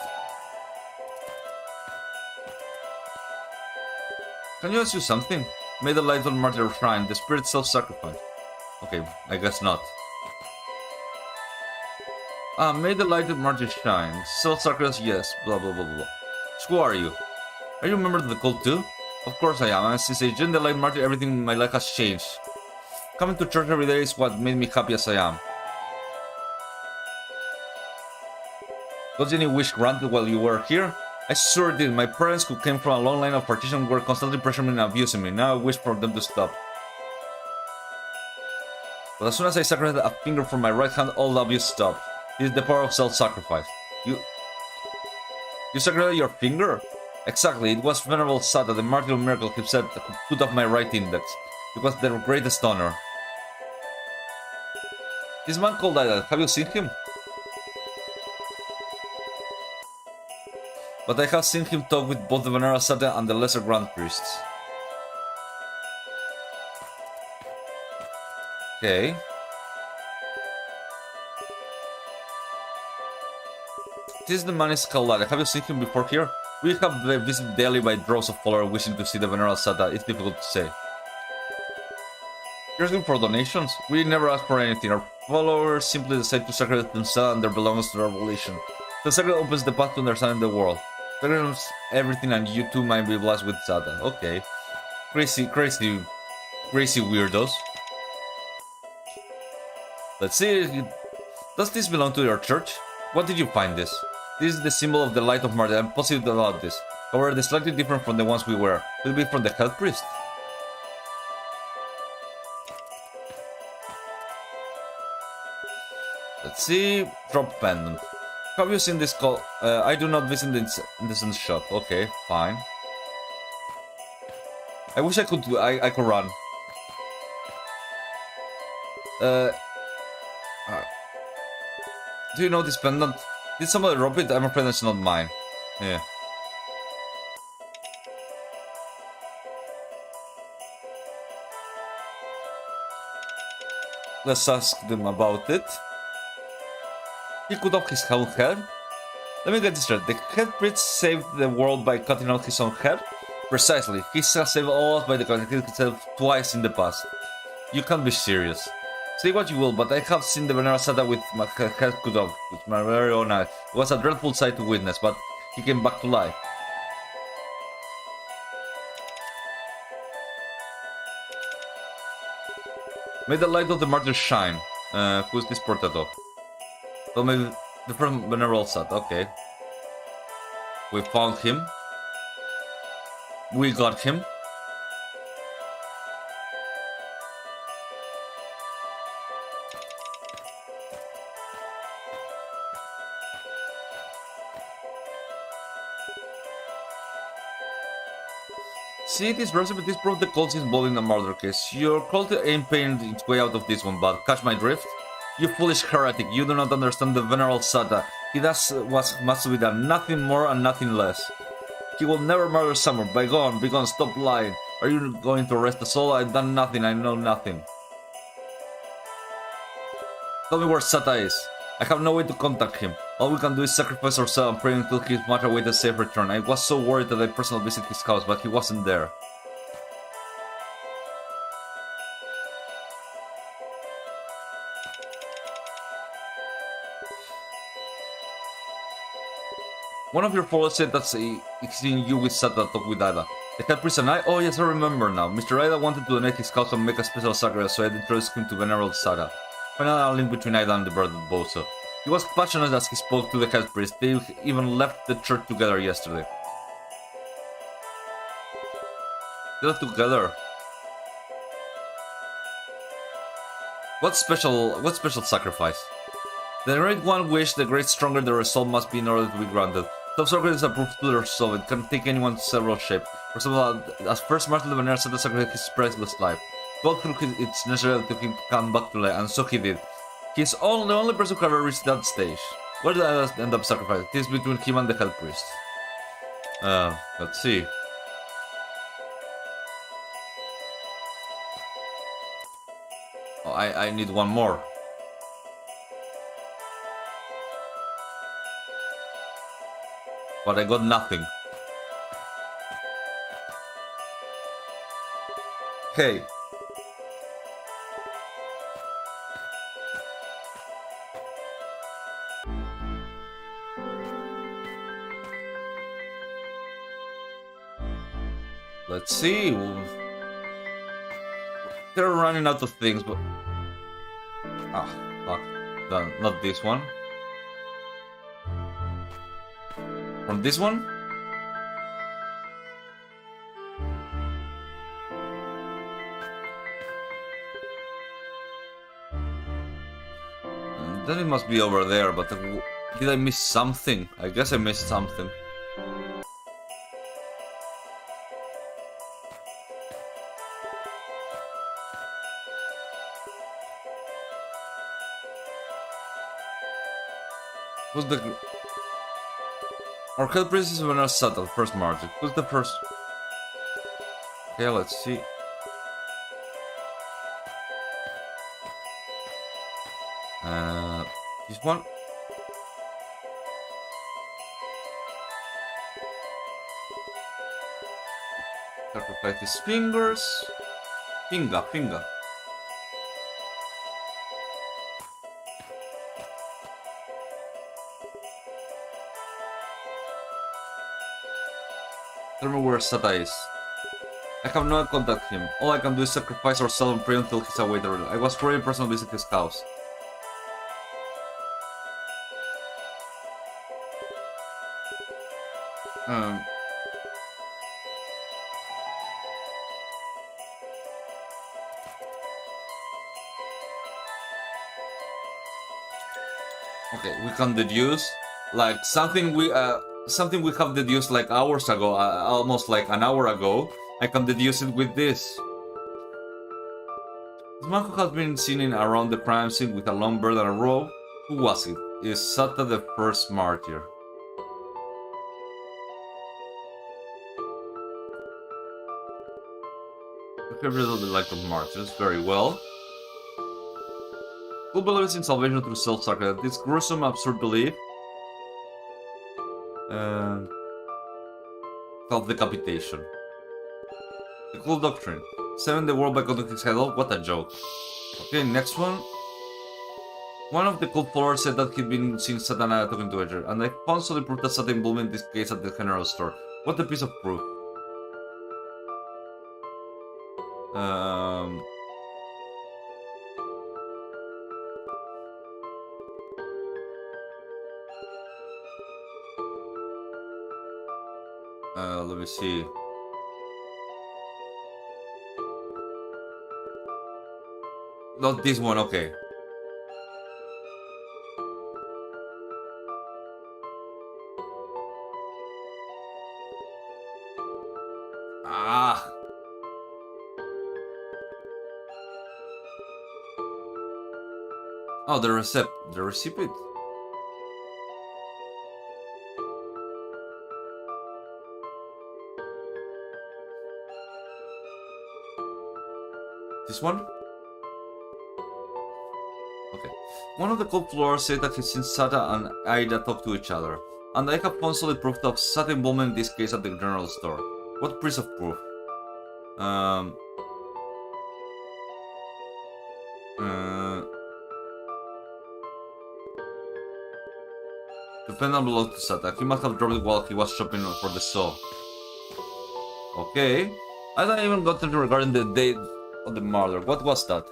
Can you ask you something? May the light of the martyr shine, the spirit self-sacrifice. Okay, I guess not. May the light of the martyr shine. Self-sacrifice, yes, blah blah blah blah. So who are you? Are you a member of the cult too? Of course I am, and since I joined the light martyr, everything in my life has changed. Coming to church every day is what made me happy as I am. Was any wish granted while you were here? I sure did. My parents, who came from a long line of partition, were constantly pressuring me and abusing me. Now I wish for them to stop. But as soon as I sacrificed a finger from my right hand, all the abuse stopped. This is the power of self-sacrifice. You sacrificed your finger? Exactly. It was Venerable Sata, the martyr of miracle himself, that put off my right index. It was their greatest honor. This man called Ida, have you seen him? But I have seen him talk with both the Venerable Sata and the Lesser Grand Priests. Okay. This is the man is called Ida. Have you seen him before here? We have visited daily by droves of followers wishing to see the Venerable Sata. It's difficult to say. You're looking for donations? We never ask for anything. Our followers simply decide to sacrifice themselves and their belongings to our revelation. The sacred opens the path to understanding the world. Sacrifice everything and you too might be blessed with Sata. Okay. Crazy weirdos. Let's see. Does this belong to your church? What did you find this? This is the symbol of the light of martyr. I'm positive about this. However, it is slightly different from the ones we wear. Will it be from the head priest? Let's see. Drop pendant. Have you seen this call? I do not visit this in the shop. Okay, fine. I wish I could run. Do you know this pendant? Did somebody drop it? I'm afraid it's not mine. Yeah. Let's ask them about it. He cut off his own head? Let me get this straight. The head priest saved the world by cutting off his own head? Precisely. He has saved all by the cutting himself twice in the past. You can't be serious. Say what you will, but I have seen the Venerable Sata with my head cut off with my very own eyes. It was a dreadful sight to witness, but he came back to life. May the light of the martyr shine. Who's this Portato? So maybe the first Venerable Sat, okay. We found him. We got him. See, this recipe, this proved the cult is involved in a murder case. Your cult ain't paying its way out of this one, but catch my drift? You foolish heretic, you do not understand the Venerable Sata. He does what must be done, nothing more and nothing less. He will never murder someone. Be gone, stop lying. Are you going to arrest us all? I've done nothing, I know nothing. Tell me where Sata is. I have no way to contact him. All we can do is sacrifice ourselves and pray until his might await a safe return. I was so worried that I personally visited his house, but he wasn't there. One of your followers said that's seeing you with Sata talk with Ida. The head priest and I? Oh yes, I remember now. Mr. Ida wanted to donate his house and make a special sacrifice, so I introduced him to Venerable Sata. Finally, a link between Ida and the bird Boso. He was passionate as he spoke to the head priest. They even left the church together yesterday. They left together. What special sacrifice? The great one wished the great stronger the result must be in order to be granted. Top circle is approved to the result. It can take anyone's several shape. For example, as first Martin Vener set to sacrifice his priceless life. God through it's necessary to him come back to life, and so he did. He's the only person who ever reached that stage. Where did I end up sacrificing? It is between him and the head priest. Let's see. Oh, I need one more. But I got nothing. Hey. Let's see. They're running out of things, but... Ah, fuck. No, not this one. From this one? Then it must be over there, but did I miss something? I guess I missed something. Who's the... Our head priest is Venerable Sata, first martyr. Who's the first? Okay, let's see. This one? Sacrifice his fingers. Finger. Tell me where Sata is. I have no contact him. All I can do is sacrifice ourselves and pray until he's away. I was praying personally visit his house. Okay, we can deduce like something we have deduced like hours ago, almost like an hour ago. I can deduce it with this. This man who has been seen around the crime scene with a long beard and a robe. Who was it? Is Sata the first martyr? I have read the life of martyrs very well. cult believes in salvation through self-sacrifice. This gruesome, absurd belief. Self-decapitation. The cult doctrine. Saving the world by cutting his head off? What a joke. Okay, next one. One of the cult followers said that he'd been seeing Satan talking to Edger, and I found solid proof that Satan involvement in this case at the general store. What a piece of proof. Let me see. Not this one, okay. Ah. Oh, the recipient. This one? Okay. One of the cult followers said that he's seen Sata and Aida talk to each other, and I have found solid proof of Sata involvement in this case at the general store. What piece of proof? The pendant belonged to Sata. He must have dropped it while he was shopping for the saw. Okay. I don't even got to regarding the date of the murder. What was that?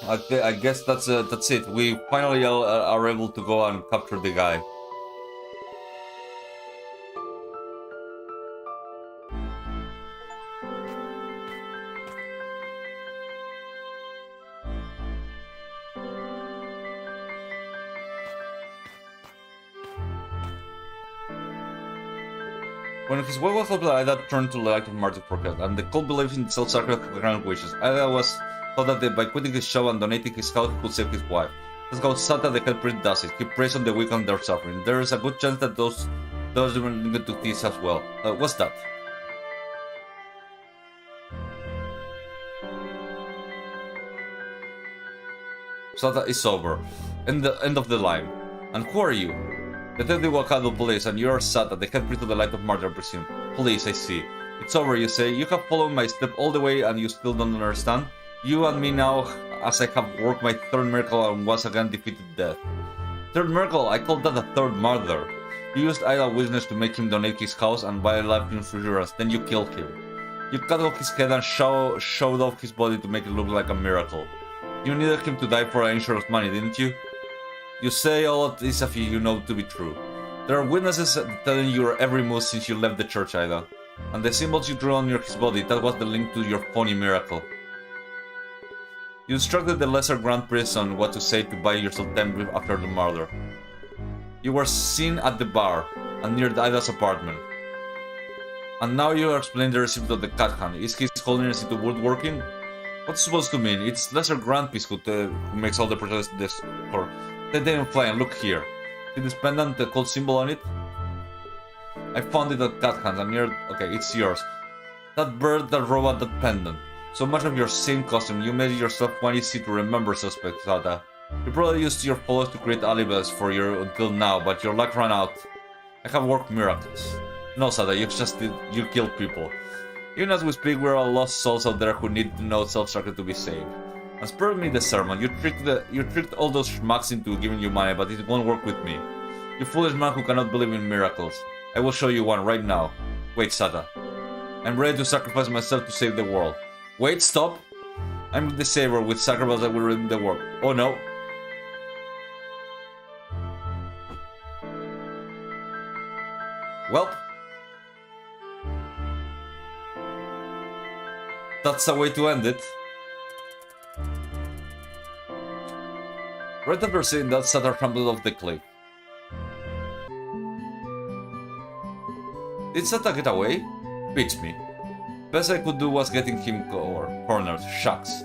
Okay, I guess that's it. We finally are able to go and capture the guy. When his wife was helped, Ida turned to the light of Marty Forget, and the cult believes in self-sacrifice for grand wishes. Ida thought that by quitting his shop and donating his house, he could save his wife. That's how Sata the head priest does it. He preys on the weak and their suffering. There is a good chance that those women get to this as well. What's that? Sata is sober. End of the line. And who are you? Detective Wakado Police, and you are Sata, the head priest of the Light of Martyr, I presume. Police, I see. It's over, you say. You have followed my step all the way and you still don't understand? You and me now, as I have worked my third miracle and once again defeated death. Third miracle? I call that a third murder. You used Ida Witness to make him donate his house and buy life insurance, then you killed him. You cut off his head and showed off his body to make it look like a miracle. You needed him to die for insurance money, didn't you? You say all of this if you know to be true. There are witnesses telling your every move since you left the church, Ida. And the symbols you drew on his body, that was the link to your phony miracle. You instructed the lesser Grand Priest on what to say to buy yourself time after the murder. You were seen at the bar, and near Ida's apartment. And now you explain the receipt of the cat hand. Is his holiness into woodworking? What's it supposed to mean? It's lesser Grand Priest who makes all the protest this for. They didn't fly, and look here. See this pendant, the cult symbol on it? I found it at cat hands, and okay, it's yours. That bird that robbed that pendant. So much of your same costume, you made yourself one easy to remember suspect, Sata. You probably used your followers to create alibis for you until now, but your luck ran out. I have worked miracles. No, Sata, you killed people. Even as we speak, we're all lost souls out there who need to know self-sacrifice to be saved. And spare me the sermon. You tricked all those schmucks into giving you money, but it won't work with me. You foolish man who cannot believe in miracles. I will show you one right now. Wait, Sata. I'm ready to sacrifice myself to save the world. Wait, stop. I'm the savior with sacrifice that will redeem the world. Oh no. Well. That's the way to end it. Right after seeing that, Sata crumbled off the cliff. Did Sata get away? Beats me. Best I could do was getting him cornered. Shucks.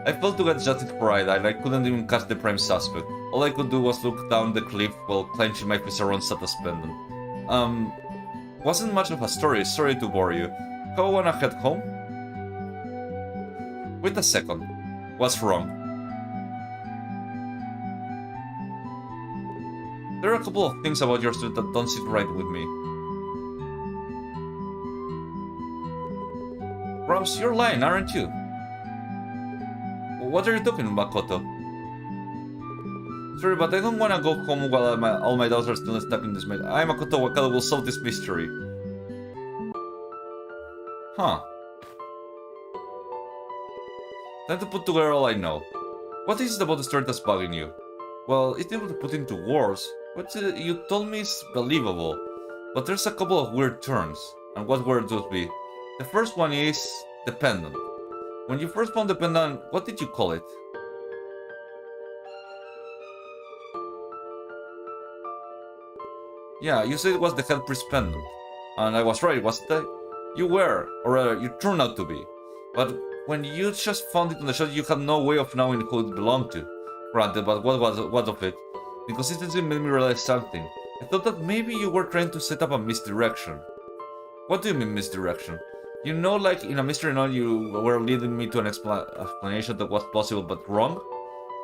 I failed to get justice for Ida, and I couldn't even catch the prime suspect. All I could do was look down the cliff while clenching my fist around Sata's pendant. Wasn't much of a story, sorry to bore you. How wanna head home? Wait a second. What's wrong? There are a couple of things about your story that don't sit right with me. Rams, you're lying, aren't you? What are you talking about, Makoto? Sorry, but I don't wanna go home while all my doubts are still stuck in this mess. I, Makoto Wakada, will solve this mystery. Huh. Time to put together all I know. What is it about the story that's bugging you? Well, it's able to put into words. What you told me is believable. But there's a couple of weird turns. And what would those be? The first one is the pendant. When you first found the pendant, what did you call it? Yeah, you said it was the head priest pendant. And I was right, wasn't I? You were, or rather, you turned out to be. But when you just found it on the shot, you had no way of knowing who it belonged to. Granted, but what of it? The consistency made me realize something. I thought that maybe you were trying to set up a misdirection. What do you mean misdirection? You know, like in a mystery novel, you were leading me to an explanation that was plausible but wrong?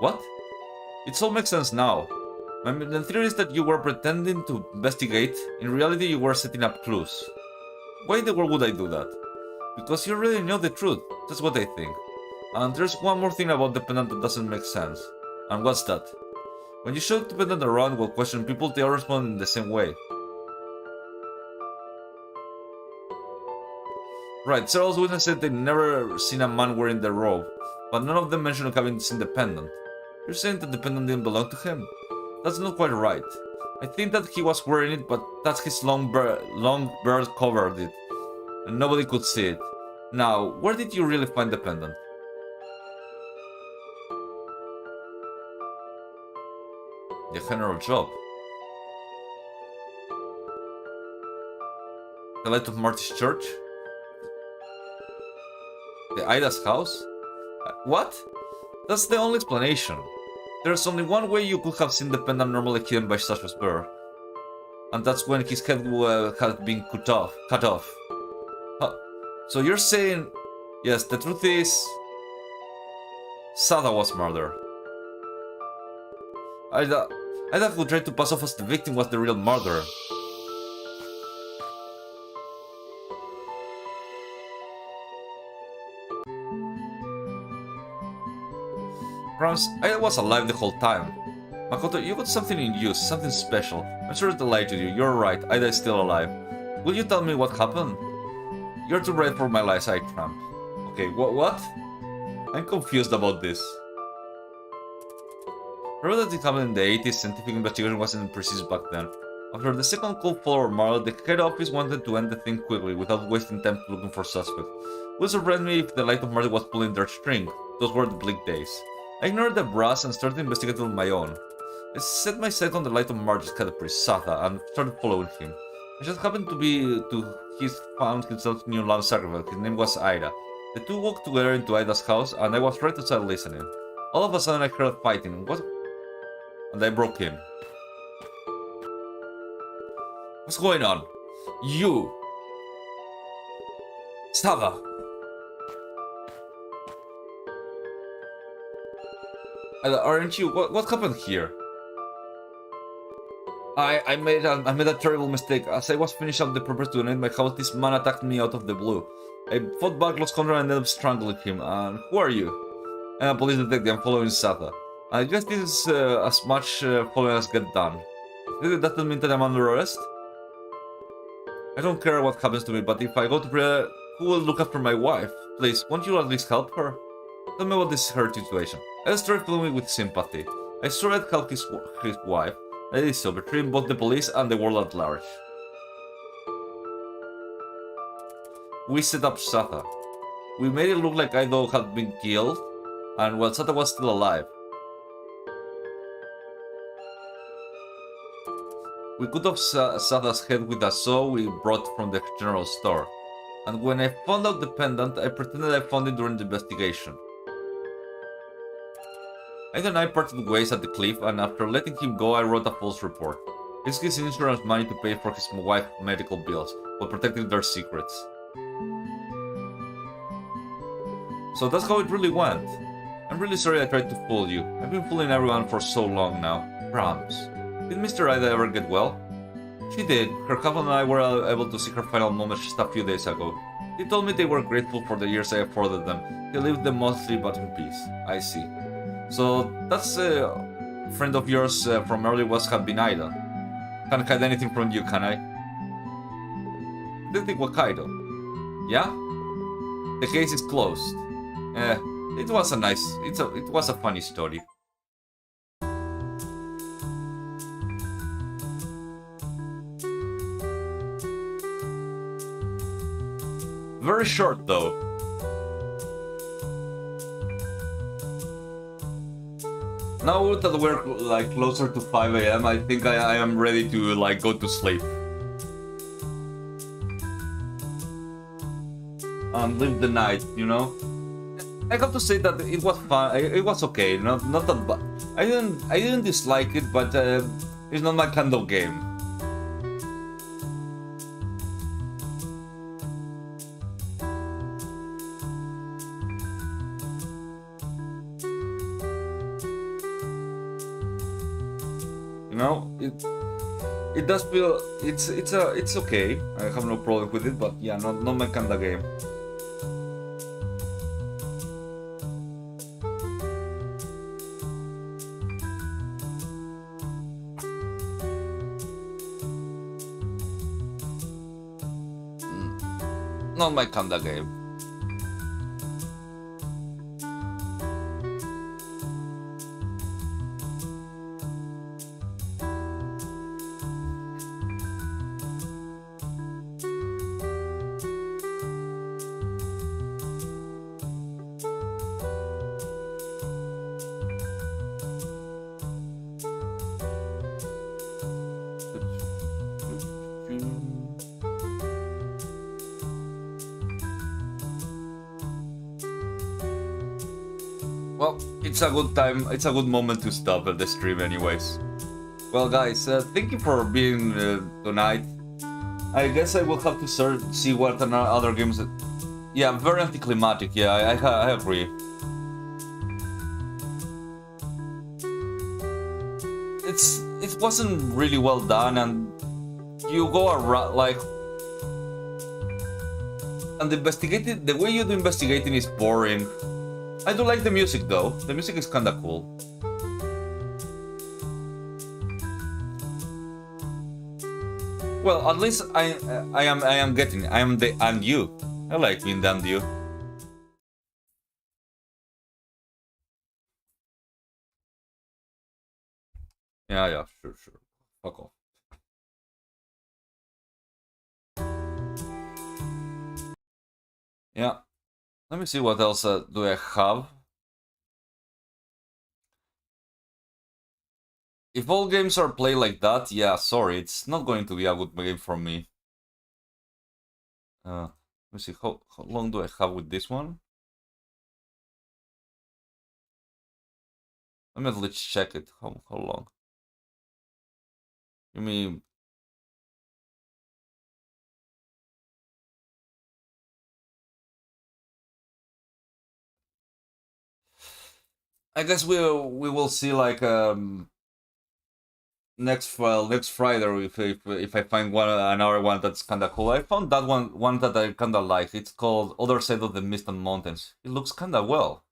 What? It all makes sense now. The theory is that you were pretending to investigate. In reality, you were setting up clues. Why in the world would I do that? Because you already know the truth. That's what I think. And there's one more thing about the pendant that doesn't make sense. And what's that? When you show the pendant around while questioning people, they all respond in the same way. Right, several witnesses said they'd never seen a man wearing the robe, but none of them mentioned having seen the pendant. You're saying that the pendant didn't belong to him? That's not quite right. I think that he was wearing it, but that his long beard covered it, and nobody could see it. Now, where did you really find the pendant? The general job. The Light of Marty's church? The Ida's house? What? That's the only explanation. There's only one way you could have seen the pendant normally hidden by Sasha's bear. And that's when his head had been cut off. So you're saying... Yes, the truth is... Sada was murdered. Ida who tried to pass off as the victim was the real murderer. Grams, Ida was alive the whole time. Makoto, you got something in you, something special. I'm sorry to lie to you, you're right, Ida is still alive. Will you tell me what happened? You're too bright for my lies, I tramp. Okay, what? I'm confused about this. Remember that it happened in the 80s, scientific investigation wasn't precise back then. After the second call for Marl, the head office wanted to end the thing quickly, without wasting time looking for suspects. It would surprise me if the Light of Marty was pulling their string. Those were the bleak days. I ignored the brass and started investigating on my own. I set my sight on the Light of Marty's head priest, Satha, and started following him. I just happened to be found himself new land sacrifice. His name was Ida. The two walked together into Ida's house, and I was right outside listening. All of a sudden I heard fighting. What? And I broke in. What's going on? You! Satha! Aren't you? What happened here? I made a terrible mistake. As I was finishing up the papers to donate my house, this man attacked me out of the blue. I fought back, lost control, and ended up strangling him. And who are you? I'm a police detective. I'm following Satha. I guess this is as much following as get done. That doesn't mean that I'm under arrest? I don't care what happens to me, but if I go to prayer, who will look after my wife? Please, won't you at least help her? Tell me what is her situation. I started filling me with sympathy. I swore I'd help his wife. I did so, betraying both the police and the world at large. We set up Satha. We made it look like Ido had been killed, and while Satha was still alive. We cut off Satha's head with a saw we brought from the general store. And when I found out the pendant, I pretended I found it during the investigation. I and I parted ways at the cliff, and after letting him go, I wrote a false report. It's his insurance money to pay for his wife's medical bills, while protecting their secrets. So that's how it really went. I'm really sorry I tried to fool you. I've been fooling everyone for so long now. Promise. Did Mr. Ida ever get well? She did. Her couple and I were able to see her final moments just a few days ago. They told me they were grateful for the years I afforded them. They lived them mostly but in peace. I see. So that's a friend of yours from early West had been Ida. Can't hide anything from you, can I? Detective Wakaido. Yeah? The case is closed. It was a funny story. Very short though. Now that we're like closer to 5 AM, I think I am ready to like go to sleep. And live the night, you know? I have to say that it was fun. It was okay. Not that bad. I didn't dislike it, but it's not my kind of game. You know, it does feel it's okay. I have no problem with it, but yeah, not my kind of game. Not my kind of game. Well, it's a good time, it's a good moment to stop the stream anyways. Well guys, thank you for being tonight. I guess I will have to see what other games... Yeah, very anticlimactic, yeah, I agree. It wasn't really well done, and you go around, like... And the way you do investigating is boring. I do like the music though. The music is kinda cool. Well, at least I am you. I like being damned you. Yeah, sure. Fuck off. Yeah. Let me see what else do I have. If all games are played like that, yeah, sorry, it's not going to be a good game for me. Let me see, how long do I have with this one? Let me at least check it. How long? Give me... I guess we will see like next Friday if I find another one that's kinda cool. I found that one that I kinda like. It's called Other Side of the Mist and Mountains. It looks kinda well.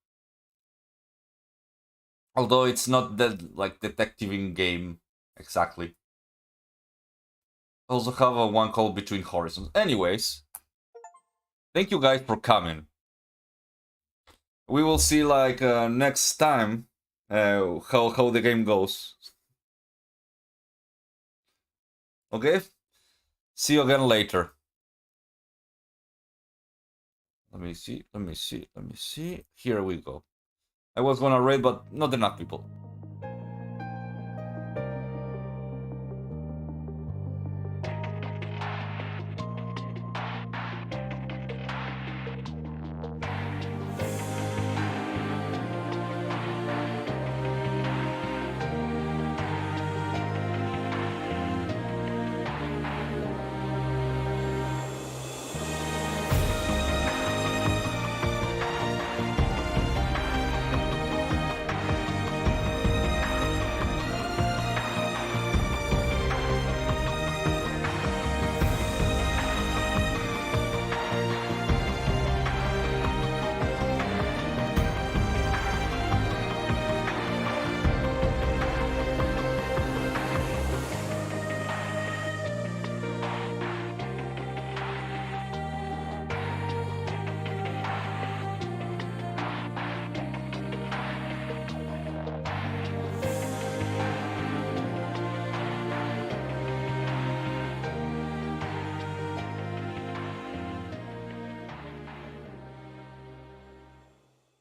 Although it's not that like detectiving game exactly. I also have one called Between Horizons. Anyways, thank you guys for coming. We will see like next time how the game goes. Okay? See you again later. Let me see. Here we go. I was gonna raid, but not enough people.